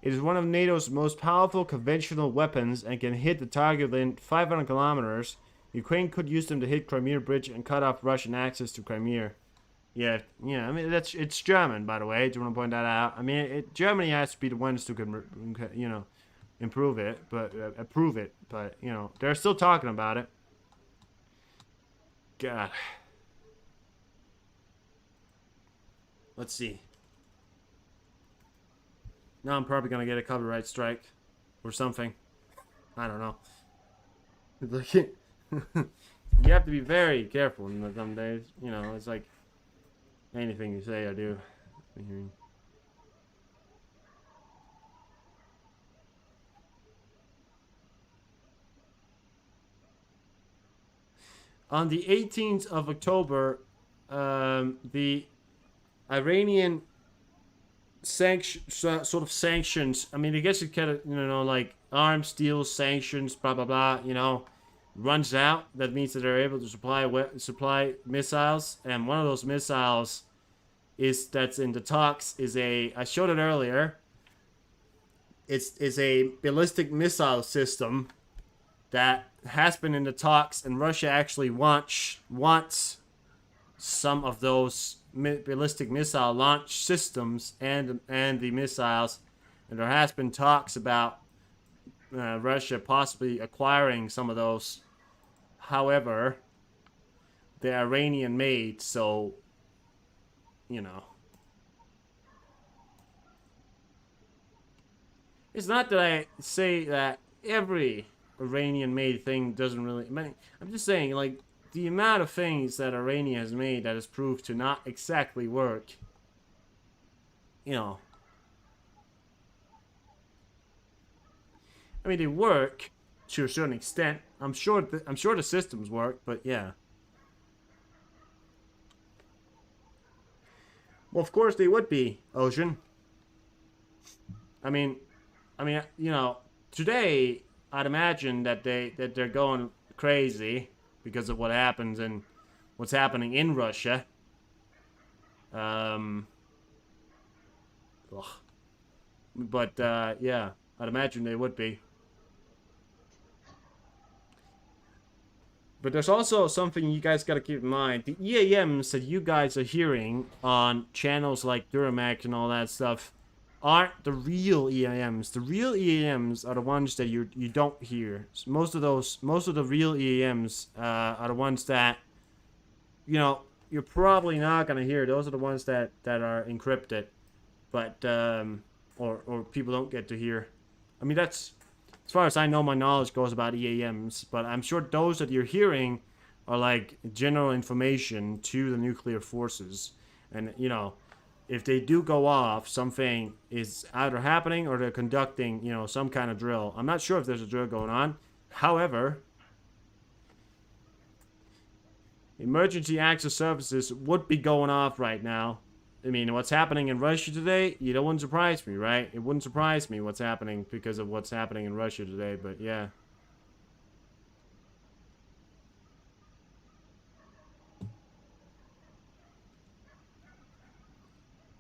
It is one of NATO's most powerful conventional weapons and can hit the target within 500 kilometers. Ukraine could use them to hit Crimea Bridge and cut off Russian access to Crimea. Yeah. I mean, it's German, by the way. Do you want to point that out? I mean, Germany has to be the ones who can, you know, improve it, but approve it. But you know, they're still talking about it. God. Let's see. Now I'm probably gonna get a copyright strike or something. I don't know. Look, you have to be very careful in some days. You know, it's like anything you say or do. On the 18th of October, the Iranian sort of sanctions. I mean, I guess it kind of, you know, like arms deal sanctions, blah blah blah. You know, runs out. That means that they're able to supply missiles, and one of those missiles that's in the talks is I showed it earlier. It's a ballistic missile system that has been in the talks, and Russia actually wants some of those ballistic missile launch systems and the missiles, and there has been talks about Russia possibly acquiring some of those. However, they're Iranian made, so you know. It's not that I say that every Iranian made thing doesn't really, I mean, I'm just saying, like, the amount of things that Iranian has made that has proved to not exactly work, you know. I mean, they work to a certain extent. I'm sure the systems work, but yeah. Well, of course they would be, Ocean. I mean, you know, today I'd imagine that they're going crazy because of what happens and what's happening in Russia. But yeah, I'd imagine they would be. But there's also something you guys got to keep in mind. The EAMs that you guys are hearing on channels like Duramax and all that stuff aren't the real EAMs. The real EAMs are the ones that you don't hear. So most of the real EAMs are the ones that, you know, you're probably not gonna hear. Those are the ones that are encrypted, but or people don't get to hear. I mean, that's as far as I know, my knowledge goes about EAMs. But I'm sure those that you're hearing are like general information to the nuclear forces, and you know, if they do go off, something is either happening or they're conducting, you know, some kind of drill. I'm not sure if there's a drill going on. However, emergency access services would be going off right now. I mean, what's happening in Russia today, it wouldn't surprise me, right? It wouldn't surprise me what's happening because of what's happening in Russia today, but yeah.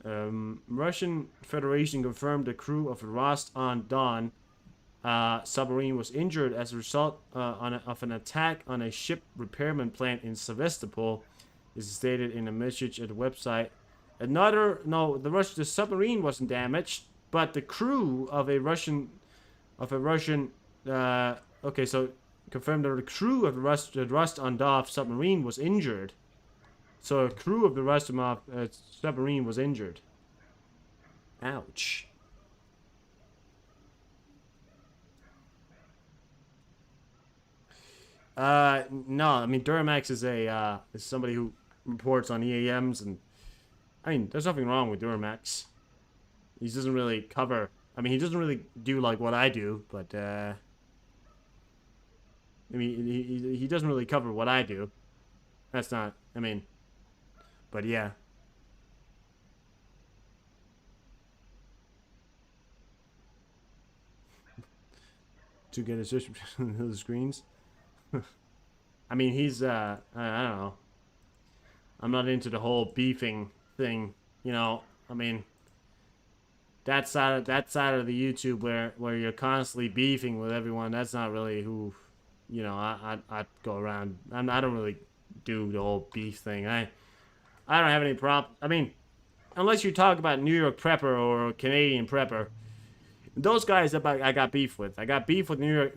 Russian Federation confirmed the crew of the Rostov-on-Don submarine was injured as a result of an attack on a ship repairman plant in Sevastopol. This is stated in a message at the website. The submarine wasn't damaged, but the crew of a Russian, okay, so confirmed that the crew of the Rostov-on-Don submarine was injured. So a crew of the Rostov submarine was injured. Ouch. No, I mean Duramax is somebody who reports on EAMs, and I mean there's nothing wrong with Duramax. He doesn't really cover. I mean he doesn't really do like what I do, but I mean he doesn't really cover what I do. That's not. I mean, but yeah. To get a subscription to the screens. I mean, he's, I don't know. I'm not into the whole beefing thing, you know. I mean, that side of the YouTube where you're constantly beefing with everyone, that's not really who, you know, I'd go around. I don't really do the whole beef thing. I don't have any problem. I mean, unless you talk about New York Prepper or Canadian Prepper. Those guys I got beef with. I got beef with New York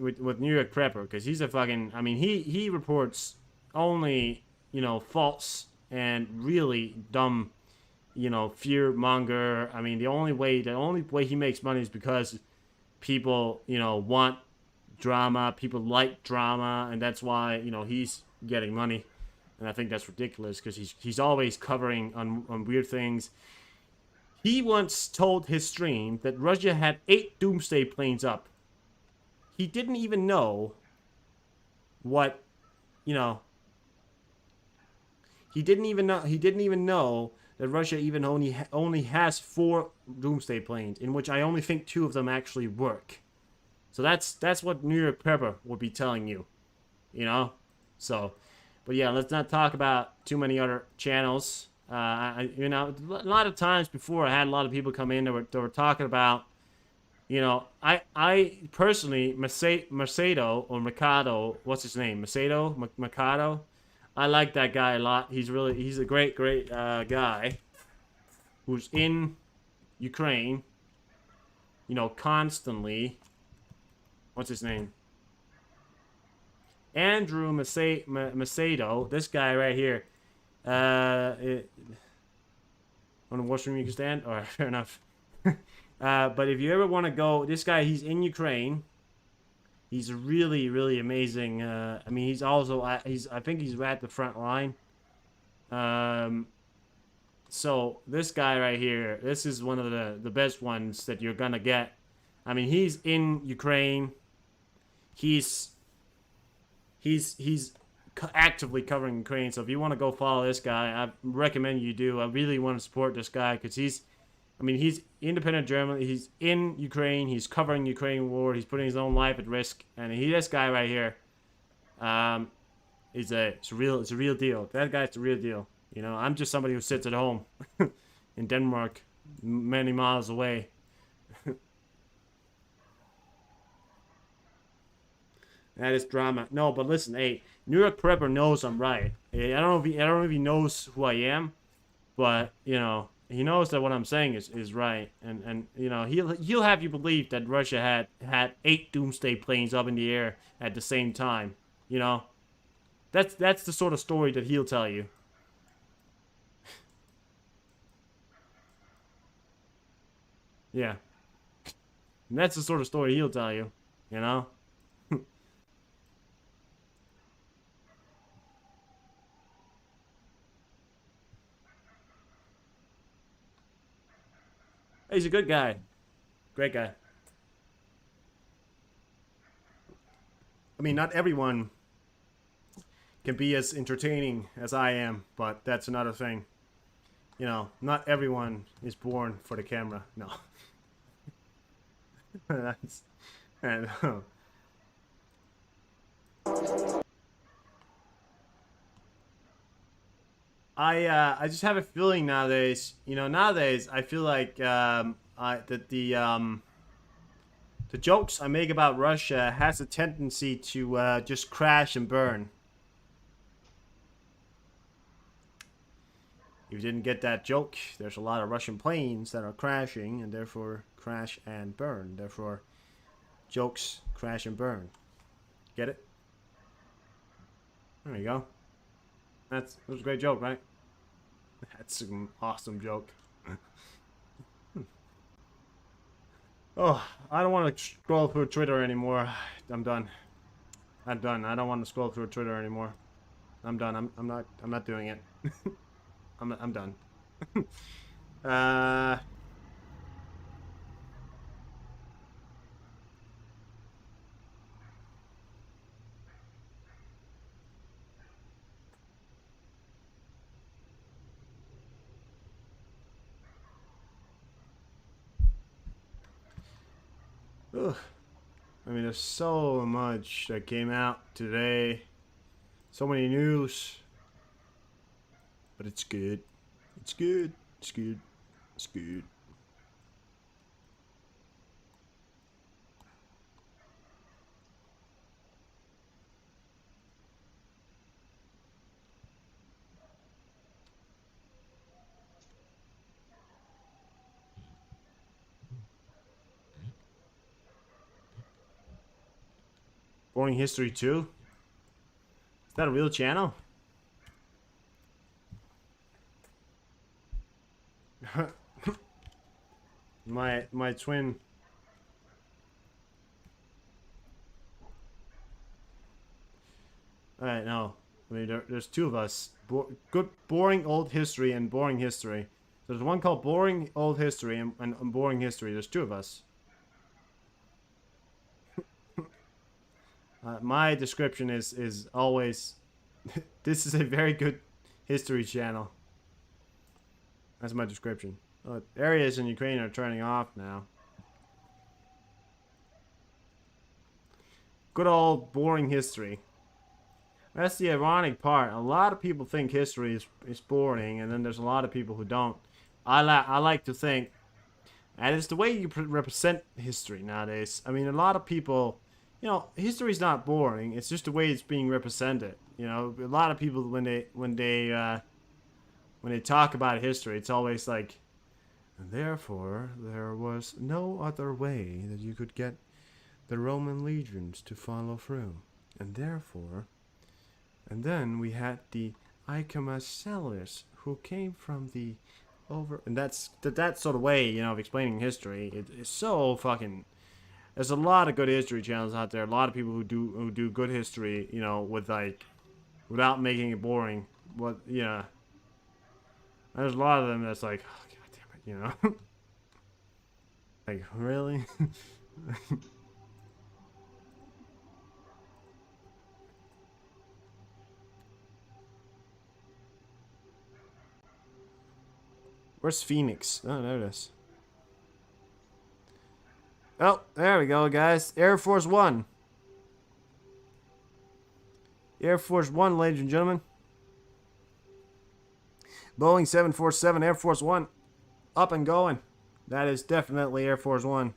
Prepper because he's a fucking. I mean, he reports only, you know, false and really dumb, you know, fear monger. I mean, the only way he makes money is because people, you know, want drama. People like drama, and that's why, you know, he's getting money. And I think that's ridiculous because he's always covering on weird things. He once told his stream that Russia had 8 doomsday planes up. He didn't even know what, you know. He didn't even know that Russia even only has 4 doomsday planes, in which I only think 2 of them actually work. So that's what New York Prepper would be telling you, you know. So, but yeah, let's not talk about too many other channels. You know, a lot of times before I had a lot of people come in that were talking about, you know, I personally, Mercado or Mercado, what's his name? Mercado? I like that guy a lot. He's a great guy who's in Ukraine, you know, constantly. What's his name? Andrew Macedo, this guy right here. On a washroom you can stand? Alright, fair enough. But if you ever want to go, this guy, he's in Ukraine. He's really, really amazing. I mean, he's also, I think he's at the front line. So, this guy right here, this is one of the best ones that you're gonna get. I mean, he's in Ukraine. He's actively covering Ukraine. So if you want to go follow this guy, I recommend you do. I really want to support this guy because he's independent journalist. He's in Ukraine. He's covering Ukraine war. He's putting his own life at risk. And this guy right here, it's a real deal. That guy's the real deal. You know, I'm just somebody who sits at home in Denmark, many miles away. That is drama. No, but listen, hey, New York Prepper knows I'm right. I don't know if he knows who I am, but you know, he knows that what I'm saying is right, and you know, he'll have you believe that Russia had 8 doomsday planes up in the air at the same time. You know, that's the sort of story that he'll tell you. Yeah, and that's the sort of story he'll tell you. You know. He's a good guy. Great guy. I mean, not everyone can be as entertaining as I am, but that's another thing. You know, not everyone is born for the camera. No. That's... I know. I just have a feeling nowadays. Nowadays I feel like that the jokes I make about Russia has a tendency to just crash and burn. If you didn't get that joke, there's a lot of Russian planes that are crashing and therefore crash and burn. Therefore, jokes crash and burn. Get it? There you go. That was a great joke, right? That's an awesome joke. Oh, I don't want to scroll through Twitter anymore. I'm done. I'm done. I don't want to scroll through Twitter anymore. I'm done. I'm not doing it. I'm done. uh Ugh. I mean, there's so much that came out today. So many news. But it's good. It's good. It's good. It's good. Boring History 2? Is that a real channel? my twin. Alright, no. I mean, there's two of us. Good Boring Old History and Boring History. So there's one called Boring Old History and Boring History. There's two of us. My description is always, this is a very good history channel. That's my description. Areas in Ukraine are turning off now. Good old boring history. That's the ironic part. A lot of people think history is boring, and then there's a lot of people who don't. I like to think, and it's the way you represent history nowadays. I mean, a lot of people, history's not boring. It's just the way it's being represented. A lot of people when they talk about history, it's always like, and therefore there was no other way that you could get the Roman legions to follow through, and therefore, and then we had the Icomacelus who came from the over, and that's that sort of way of explaining history. It's so fucking. There's a lot of good history channels out there. A lot of people who do good history, with without making it boring. Yeah. There's a lot of them that's like, oh, god damn it, like, really? Where's Phoenix? Oh, there it is. Oh, there we go, guys. Air Force One. Air Force One, ladies and gentlemen. Boeing 747 Air Force One. Up and going. That is definitely Air Force One.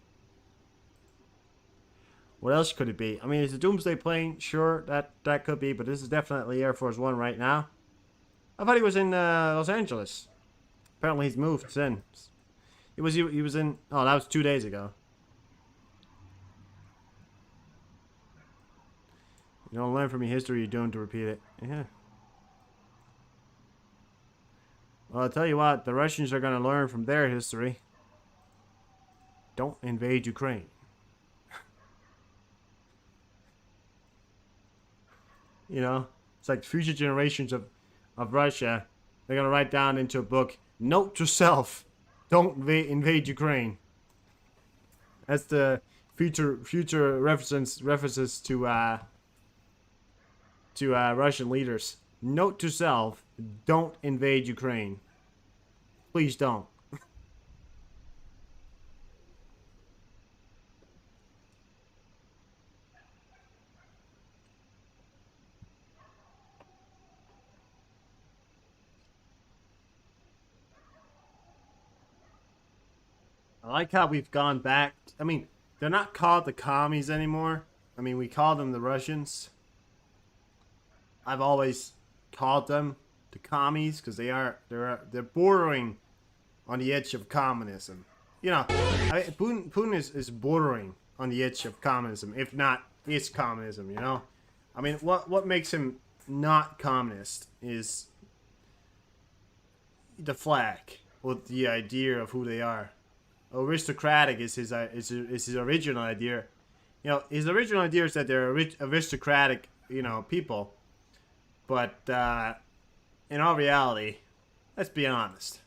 What else could it be? I mean, it's a Doomsday plane. Sure, that could be, but this is definitely Air Force One right now. I thought he was in Los Angeles. Apparently he's moved since. He was in. Oh, that was 2 days ago. You don't learn from your history, you're doomed to repeat it. Yeah. Well, I'll tell you what, the Russians are going to learn from their history. Don't invade Ukraine. It's like future generations of Russia, they're going to write down into a book, note to self, don't invade Ukraine. That's the future references to Russian leaders. Note to self, don't invade Ukraine. Please don't. I like how we've gone back. I mean, they're not called the commies anymore. I mean, we call them the Russians. I've always called them the commies because they're bordering on the edge of communism. You know, I mean, Putin is bordering on the edge of communism, if not is communism. You know, I mean, what makes him not communist is the flag or the idea of who they are. Aristocratic is his original idea. You know, his original idea is that they're aristocratic, you know, people. But in all reality, let's be honest,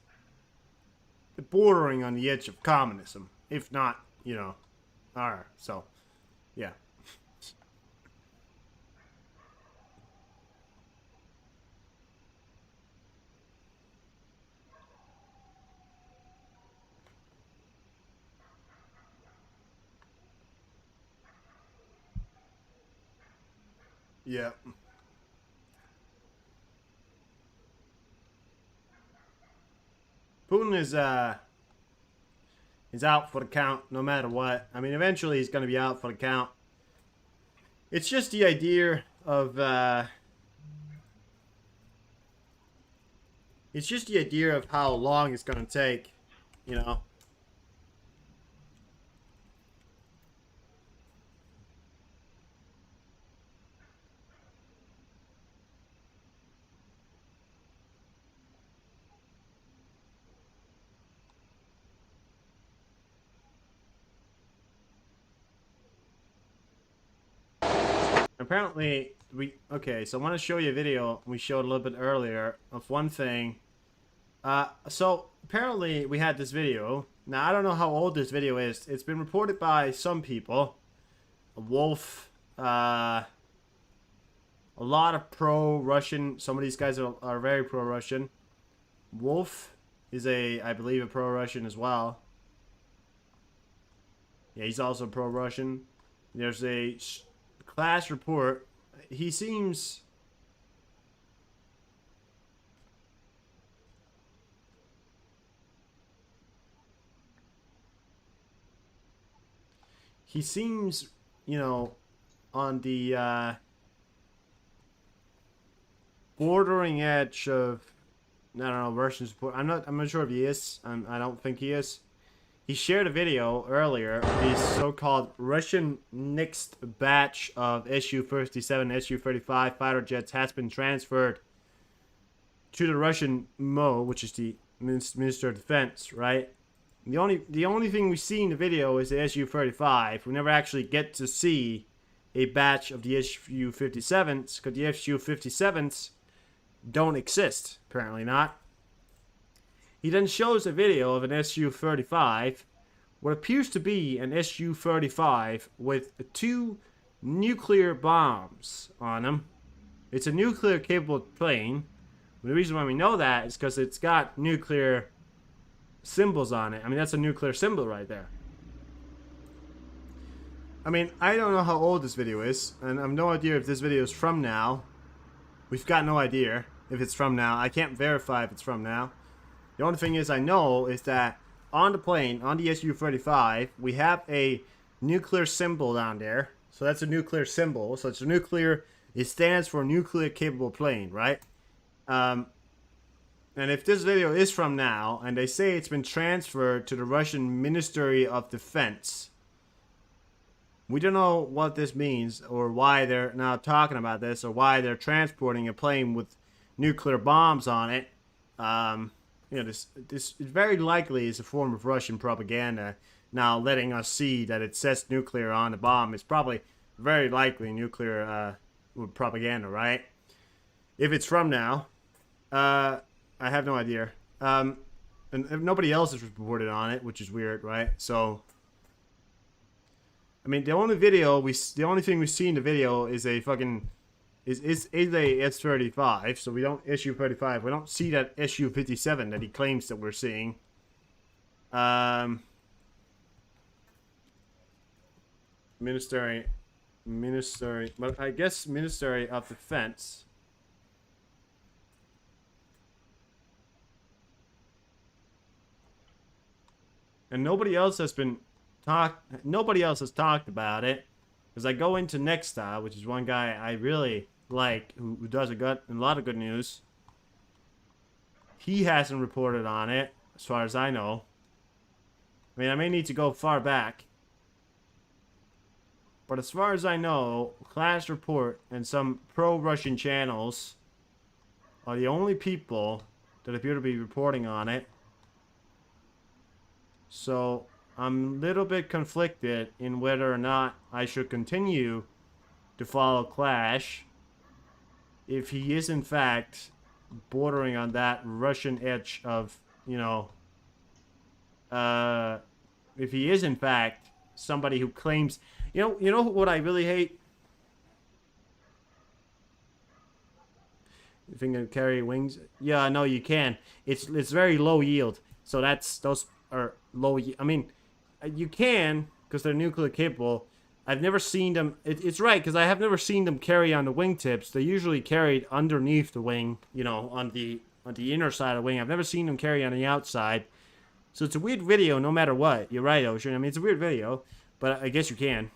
they're bordering on the edge of communism, if not, you know, are. So, yeah. Yeah. Putin is out for the count no matter what. I mean, eventually he's going to be out for the count. It's just the idea of it's just the idea of how long it's going to take, you know. Apparently, okay, so I want to show you a video we showed a little bit earlier of one thing. So apparently we had this video. Now, I don't know how old this video is. It's been reported by some people. Wolf, a lot of pro-Russian. Some of these guys are very pro-Russian. Wolf is I believe, a pro-Russian as well. Yeah, he's also pro-Russian. There's a class report. He seems you know, on the bordering edge of, I don't know, Russian support. I'm not sure if he is. I don't think he is. He shared a video earlier of his so-called Russian next batch of Su-57, Su-35 fighter jets has been transferred to the Russian MO, which is the Minister of Defense, right? The only thing we see in the video is the Su-35. We never actually get to see a batch of the Su-57s, because the Su-57s don't exist, apparently not. He then shows a video of an Su-35, what appears to be an Su-35 with 2 nuclear bombs on them. It's a nuclear capable plane. The reason why we know that is because it's got nuclear symbols on it. I mean, that's a nuclear symbol right there. I mean, I don't know how old this video is, and I have no idea if this video is from now. We've got no idea if it's from now. I can't verify if it's from now. The only thing is I know is that on the plane, on the Su-35, we have a nuclear symbol down there. So that's a nuclear symbol. So it's a nuclear, it stands for nuclear capable plane, right? And if this video is from now, and they say it's been transferred to the Russian Ministry of Defense, we don't know what this means, or why they're now talking about this, or why they're transporting a plane with nuclear bombs on it. You know, this very likely is a form of Russian propaganda. Now letting us see that it says nuclear on the bomb is probably very likely nuclear propaganda, right? If it's from now, I have no idea. And nobody else has reported on it, which is weird, right? So, I mean, the only thing we see in the video is a fucking is a S-35. So we don't Su-35. We don't see that Su-57 that he claims that we're seeing. Ministry, but I guess Ministry of Defense. and nobody else has talked about it. Because I go into Nexta, which is one guy I really like, who does a lot of good news. He hasn't reported on it, as far as I know. I mean, I may need to go far back. But as far as I know, Clash Report and some pro-Russian channels are the only people that appear to be reporting on it. So, I'm a little bit conflicted in whether or not I should continue to follow Clash if he is in fact bordering on that Russian edge of, you know, if he is in fact somebody who claims, you know what I really hate? You think I carry wings? Yeah, no, you can. It's very low yield, so those are low. I mean, you can because they're nuclear capable. I've never seen them. It's right because I have never seen them carry on the wingtips. They're usually carried underneath the wing, you know, on the inner side of the wing. I've never seen them carry on the outside. So it's a weird video no matter what. You're right, Ocean. I mean, it's a weird video, but I guess you can.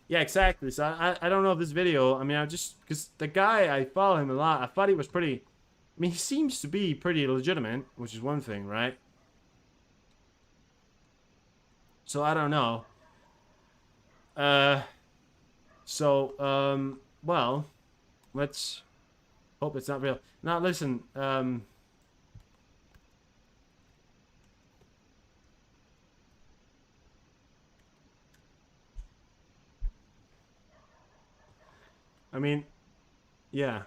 Yeah, exactly. So I don't know if this video, I mean, because the guy, I follow him a lot. I thought he was pretty, I mean, he seems to be pretty legitimate, which is one thing, right? So I don't know. Well, let's hope it's not real. Now, listen, I mean, yeah.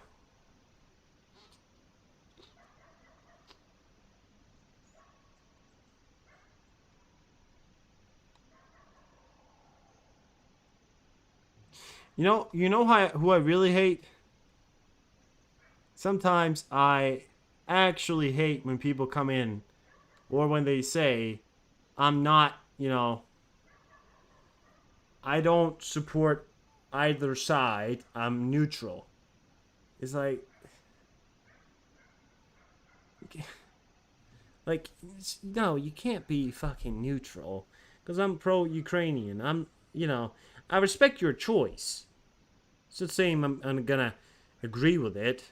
You know who I really hate? Sometimes I actually hate when people come in or when they say, I'm not, you know, I don't support either side, I'm neutral. It's like, no, you can't be fucking neutral. Because I'm pro-Ukrainian. You know, I respect your choice. It's not saying I'm gonna agree with it.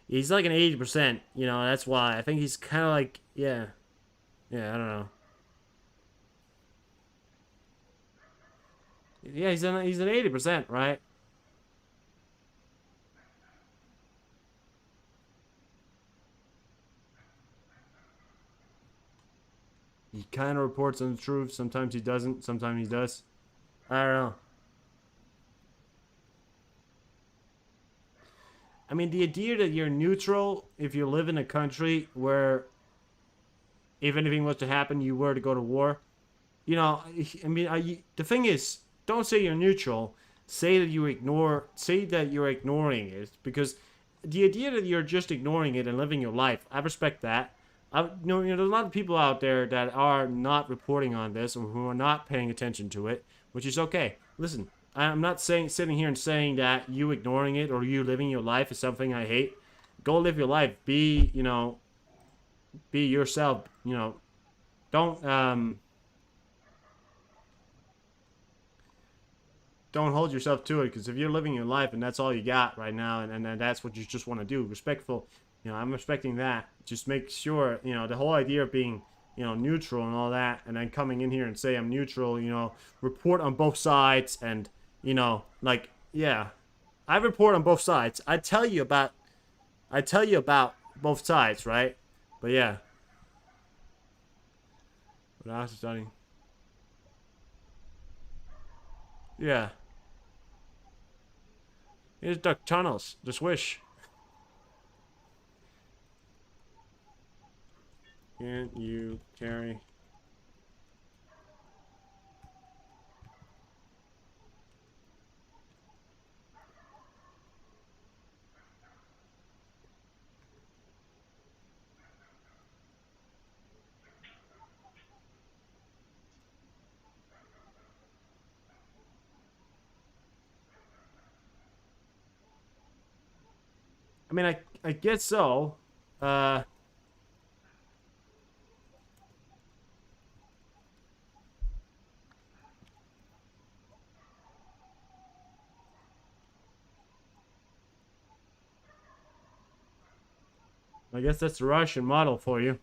He's like an 80%, you know, that's why. I think he's kind of like, yeah. Yeah, I don't know. Yeah, he's an 80%, right? He kind of reports on the truth. Sometimes he doesn't. Sometimes he does. I don't know. I mean, the idea that you're neutral if you live in a country where if anything was to happen, you were to go to war. You know, I mean, the thing is, don't say you're neutral. Say that you're ignoring it, because the idea that you're just ignoring it and living your life, I respect that. There's a lot of people out there that are not reporting on this or who are not paying attention to it, which is okay. Listen, I'm not sitting here and saying that you ignoring it or you living your life is something I hate. Go live your life. Be yourself. You know, don't hold yourself to it, because if you're living your life and that's all you got right now, and that's what you just want to do, respectful, you know, I'm respecting that. Just make sure, you know, the whole idea of being, you know, neutral and all that, and then coming in here and say I'm neutral, you know, report on both sides, and, you know, like, yeah, I report on both sides. I tell you about both sides, right? But yeah. But I was studying. Yeah. Here's duck tunnels. Just wish. Can you carry? I mean, I guess so. I guess that's the Russian model for you.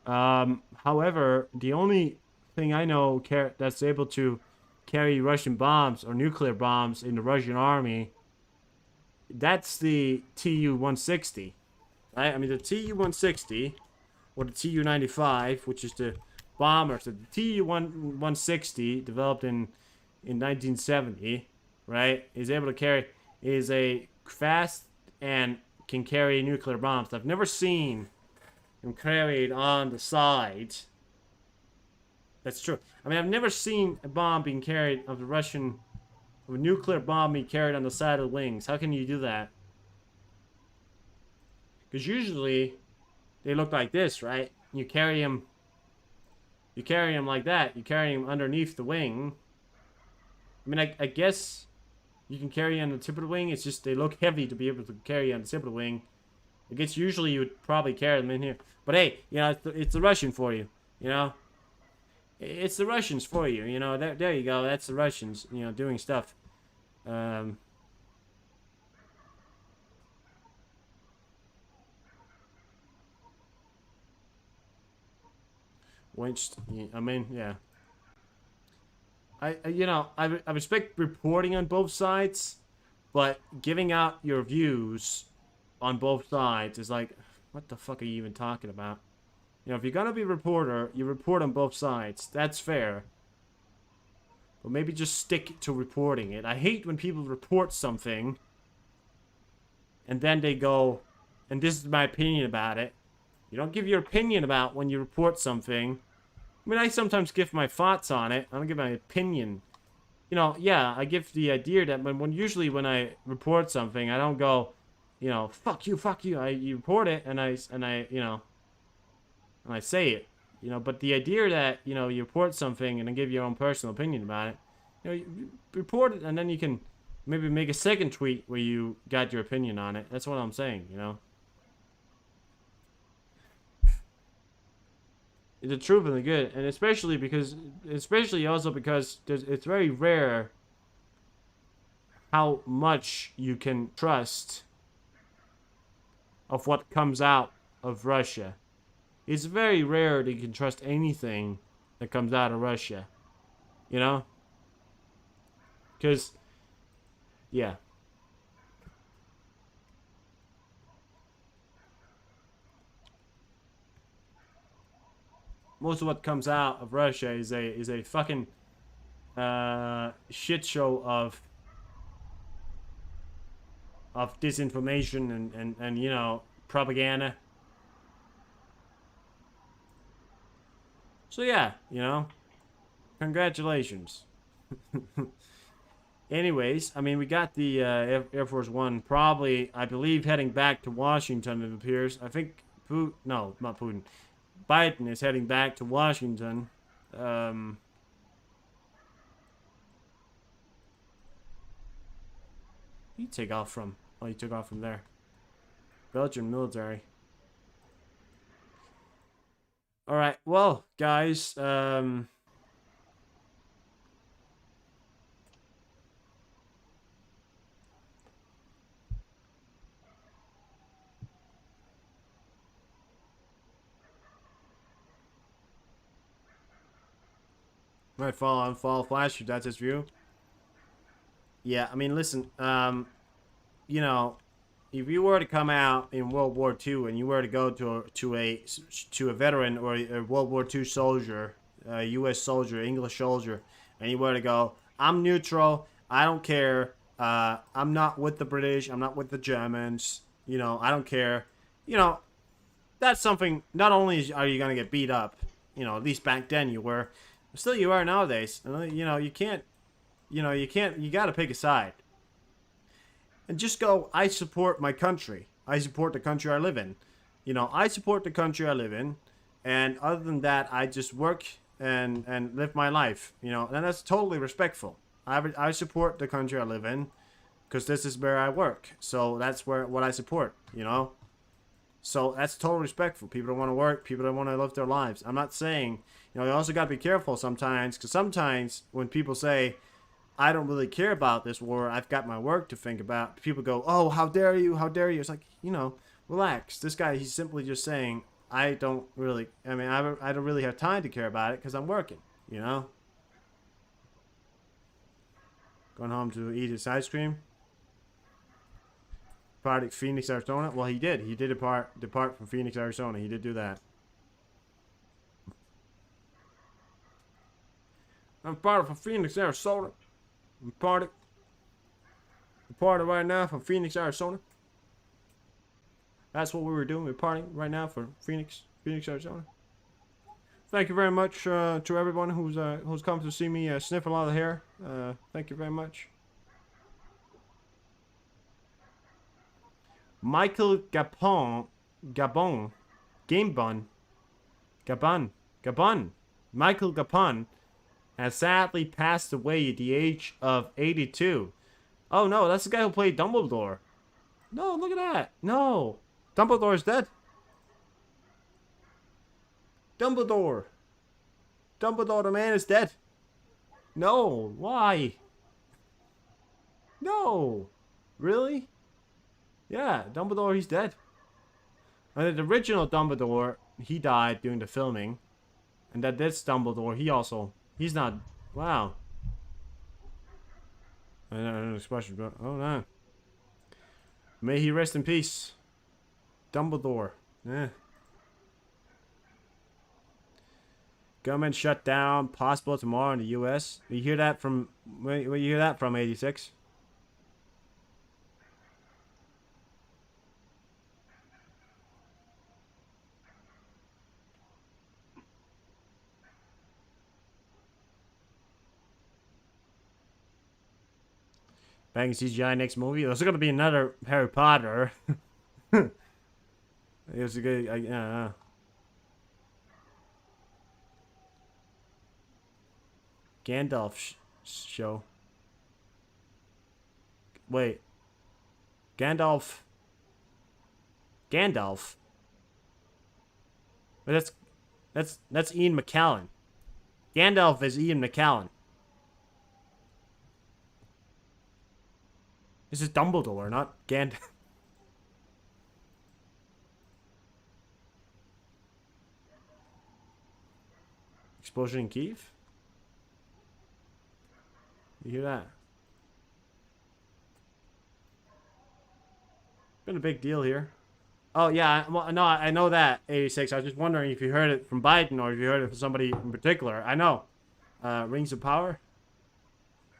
However, the only thing I know that's able to carry Russian bombs or nuclear bombs in the Russian army, that's the Tu-160. Right? I mean, the Tu-160 or the Tu-95, which is the bomber. So the Tu-160 developed in 1970, right, is able to carry, is a fast and can carry nuclear bombs. I've never seen them carried on the side. That's true. I mean, I've never seen a bomb being carried of a nuclear bomb being carried on the side of the wings. How can you do that? Because usually they look like this, right? You carry them like that. You carry them underneath the wing. I mean, I guess you can carry on the tip of the wing. It's just they look heavy to be able to carry on the tip of the wing. I guess usually you would probably carry them in here. But hey, you know, it's the Russian for you, you know? It's the Russians for you, you know? There you go. That's the Russians, you know, doing stuff. I mean, yeah. You know, I respect reporting on both sides, but giving out your views on both sides is like, what the fuck are you even talking about? You know, if you're gonna be a reporter, you report on both sides. That's fair. But maybe just stick to reporting it. I hate when people report something and then they go, and this is my opinion about it. You don't give your opinion about when you report something. I mean, I sometimes give my thoughts on it. I don't give my opinion. You know, yeah, I give the idea that usually when I report something, I don't go, you know, fuck you. You report it and I you know, and I say it, you know. But the idea that, you know, you report something and then give your own personal opinion about it, you know, you report it and then you can maybe make a second tweet where you got your opinion on it. That's what I'm saying, you know. The truth and the good, and especially also because it's very rare how much you can trust of what comes out of Russia. It's very rare that you can trust anything that comes out of Russia, you know? Because, yeah. Most of what comes out of Russia is a fucking shit show of disinformation and you know, propaganda. So yeah, you know, congratulations. Anyways, I mean, we got the Air Force One probably, I believe, heading back to Washington, it appears. I think no, not Putin. Biden is heading back to Washington. You take off from? Oh, you took off from there. Belgian military. All right, well, guys, might fall on fall flash if that's his view. Yeah, I mean, listen, you know, if you were to come out in World War II and you were to go to a veteran or a World War II soldier, a U.S. soldier, English soldier, and you were to go, I'm neutral, I don't care, I'm not with the British, I'm not with the Germans, you know, I don't care, you know, that's something. Not only are you gonna get beat up, you know, at least back then you were, still you are nowadays. You know, you can't, you gotta pick a side. And just go, I support my country. I support the country I live in. You know, I support the country I live in. And other than that, I just work and live my life. You know, and that's totally respectful. I support the country I live in. because this is where I work. So that's what I support, you know? So that's total respectful. People don't want to work. People don't want to live their lives. I'm not saying, you know, you also got to be careful sometimes, because sometimes when people say, I don't really care about this war, I've got my work to think about, people go, oh, how dare you? How dare you? It's like, you know, relax. This guy, he's simply just saying, I don't really have time to care about it because I'm working, you know? Going home to eat his ice cream. Depart Phoenix, Arizona. Well, he did. He did depart from Phoenix, Arizona. He did do that. I'm part from Phoenix, Arizona. I'm party right now from Phoenix, Arizona. That's what we were doing. We're partying right now for Phoenix, Arizona. Thank you very much to everyone who's come to see me sniff a lot of hair. Thank you very much. Michael Gabon, Michael Gabon has sadly passed away at the age of 82. Oh no, that's the guy who played Dumbledore. No, look at that. No, Dumbledore's dead. Dumbledore, the man is dead. No, why? No, really? Yeah, Dumbledore, he's dead. And the original Dumbledore, he died during the filming. And that this Dumbledore, he's not, wow. I don't know this question, but, oh no. May he rest in peace. Dumbledore, eh. Government shut down, possible tomorrow in the U.S. You hear that from, where you hear that from, 86? Bang CGI next movie. There's gonna be another Harry Potter. It was a good. I don't know. Gandalf show. Wait. Gandalf. But that's Ian McKellen. Gandalf is Ian McKellen. This is Dumbledore, not Gandalf. Explosion in Kiev? You hear that? Been a big deal here. Oh yeah, well, no, I know that 86. I was just wondering if you heard it from Biden or if you heard it from somebody in particular. I know. Rings of Power.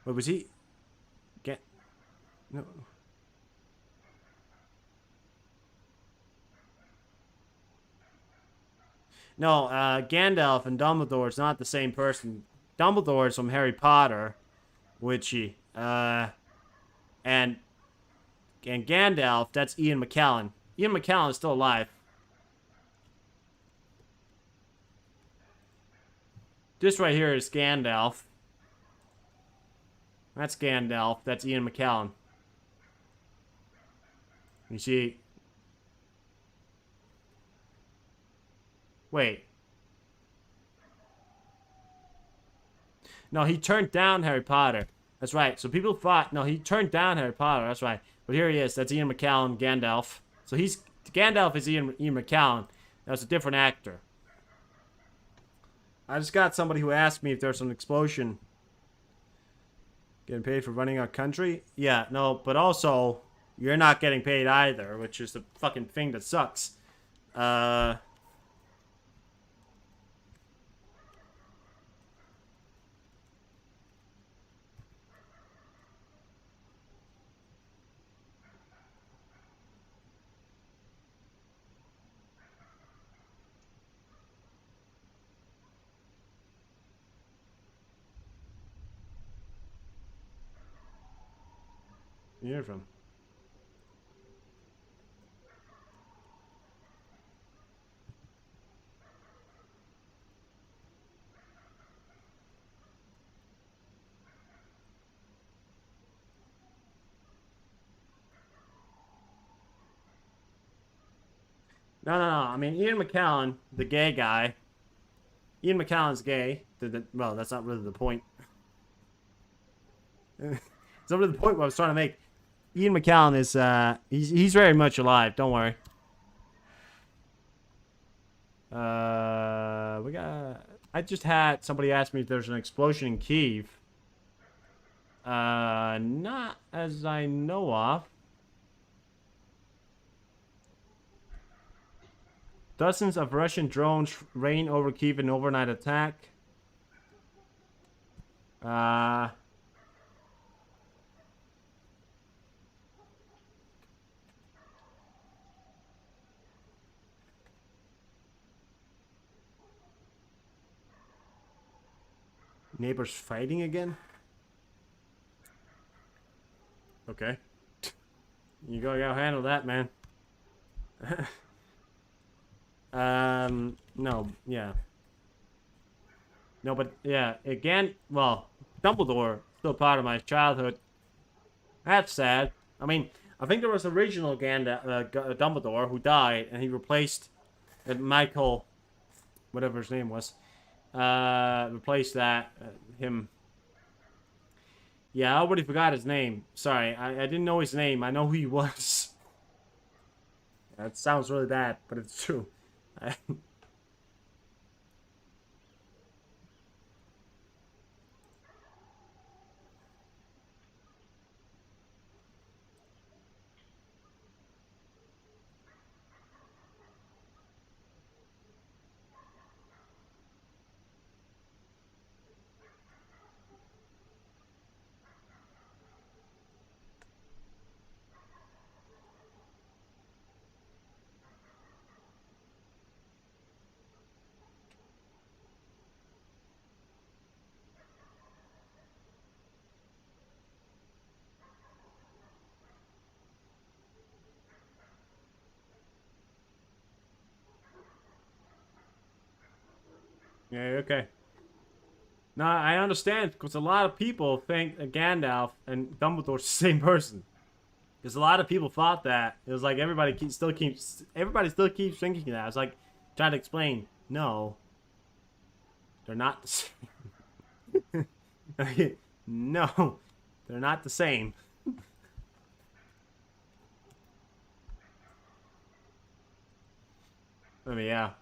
What was he? No. No, Gandalf and Dumbledore is not the same person. Dumbledore is from Harry Potter, which and Gandalf, that's Ian McKellen. Ian McKellen is still alive. This right here is Gandalf. That's Gandalf. That's Ian McKellen. You see... Wait. No, he turned down Harry Potter. That's right. So people thought... No, he turned down Harry Potter. That's right. But here he is. That's Ian McKellen, Gandalf. So he's... Gandalf is Ian McKellen. That's a different actor. I just got somebody who asked me if there's an explosion. Getting paid for running our country? Yeah, no, but also... You're not getting paid either, which is the fucking thing that sucks. You hear from? No. I mean, Ian McKellen, the gay guy. Ian McKellen's gay. Well, that's not really the point. It's not really the point what I was trying to make. Ian McKellen is, he's very much alive. Don't worry. I just had somebody ask me if there's an explosion in Kyiv. Not as I know of. Dozens of Russian drones rain over Kyiv in overnight attack. Neighbors fighting again? Okay. You gotta handle that, man. No, yeah. No, but yeah, again, well, Dumbledore, still part of my childhood. That's sad. I mean, I think there was original Dumbledore who died, and he replaced Michael, whatever his name was, replaced that, him. Yeah, I already forgot his name. Sorry, I didn't know his name. I know who he was. That sounds really bad, but it's true. Yeah, okay. Now, I understand, because a lot of people think Gandalf and Dumbledore's the same person. Because a lot of people thought that. It was like everybody still keeps thinking that. I was like, trying to explain, no. They're not the same. No. They're not the same. I mean, yeah.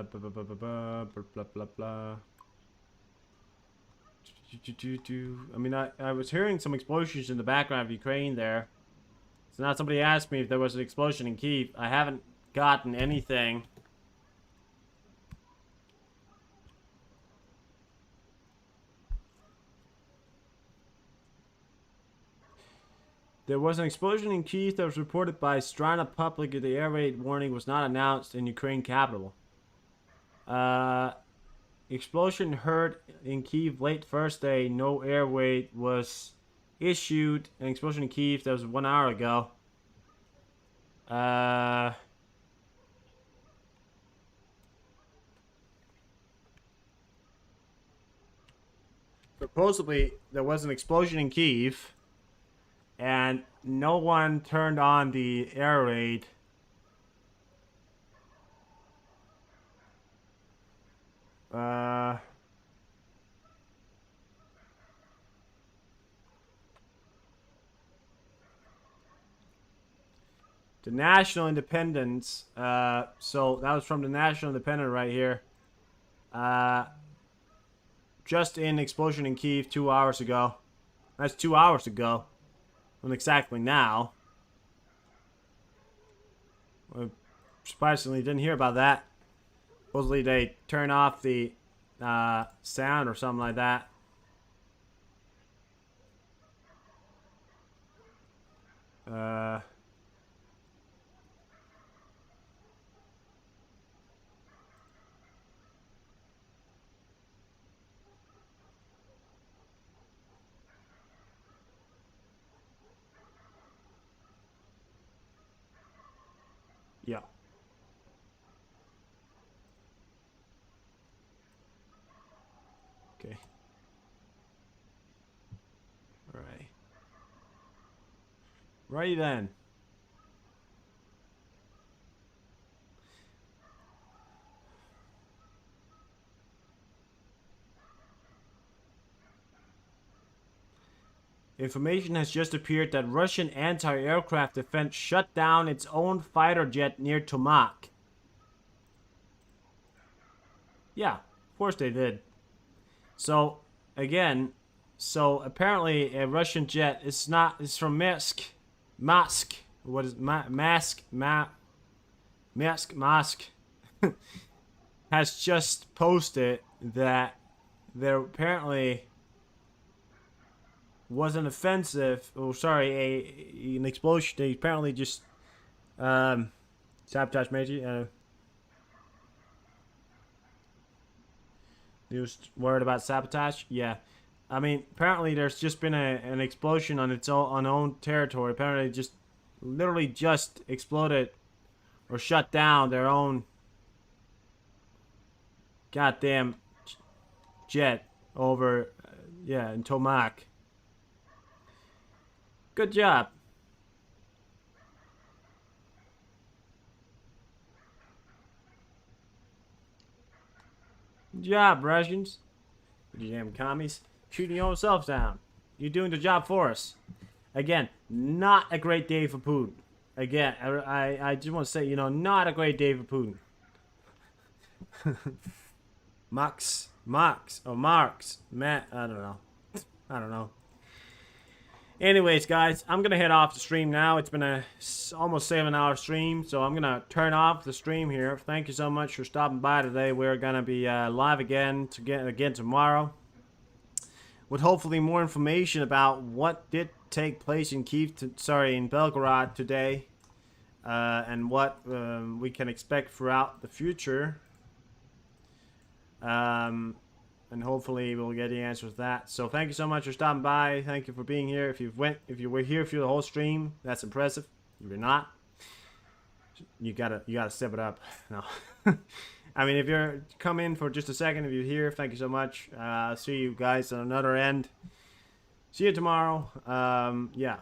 Blah, blah, blah. I mean, I was hearing some explosions in the background of Ukraine there. So now somebody asked me if there was an explosion in Kyiv. I haven't gotten anything. There was an explosion in Kyiv that was reported by Strana Public. The air raid warning was not announced in Ukraine capital. Explosion heard in Kyiv late Thursday. No air raid was issued. An explosion in Kyiv that was 1 hour ago. Supposedly, there was an explosion in Kyiv, and no one turned on the air raid. The National Independence, so that was from the National Independent right here. Just in explosion in Kyiv 2 hours ago. That's 2 hours ago. Not exactly now. I surprisingly didn't hear about that. Supposedly they turn off the sound or something like that. Yeah. Okay. Right then. Information has just appeared that Russian anti-aircraft defense shut down its own fighter jet near Tomak. Yeah, of course they did. So, again, apparently a Russian jet is from Mask. What is Mask? Has just posted that there apparently was an offensive, an explosion. They apparently just sabotage Meiji. He was worried about sabotage. Yeah, I mean, apparently there's just been an explosion on its own territory. Apparently, just literally just exploded or shut down their own goddamn jet over, in Tomak. Good job. Good job, Russians. You damn commies. Shooting yourselves down. You're doing the job for us. Again, not a great day for Putin. Again, I just want to say, not a great day for Putin. Marx, Matt, I don't know. Anyways, guys, I'm going to head off the stream now. It's been a almost 7-hour stream, so I'm going to turn off the stream here. Thank you so much for stopping by today. We're going to be live again tomorrow with hopefully more information about what did take place in in Belgorod today, and what we can expect throughout the future. And hopefully we'll get the answers to that. So thank you so much for stopping by. Thank you for being here. If you were here through the whole stream, that's impressive. If you're not, you gotta step it up. No, I mean, if you're come in for just a second, if you're here, thank you so much. See you guys on another end. See you tomorrow. Yeah.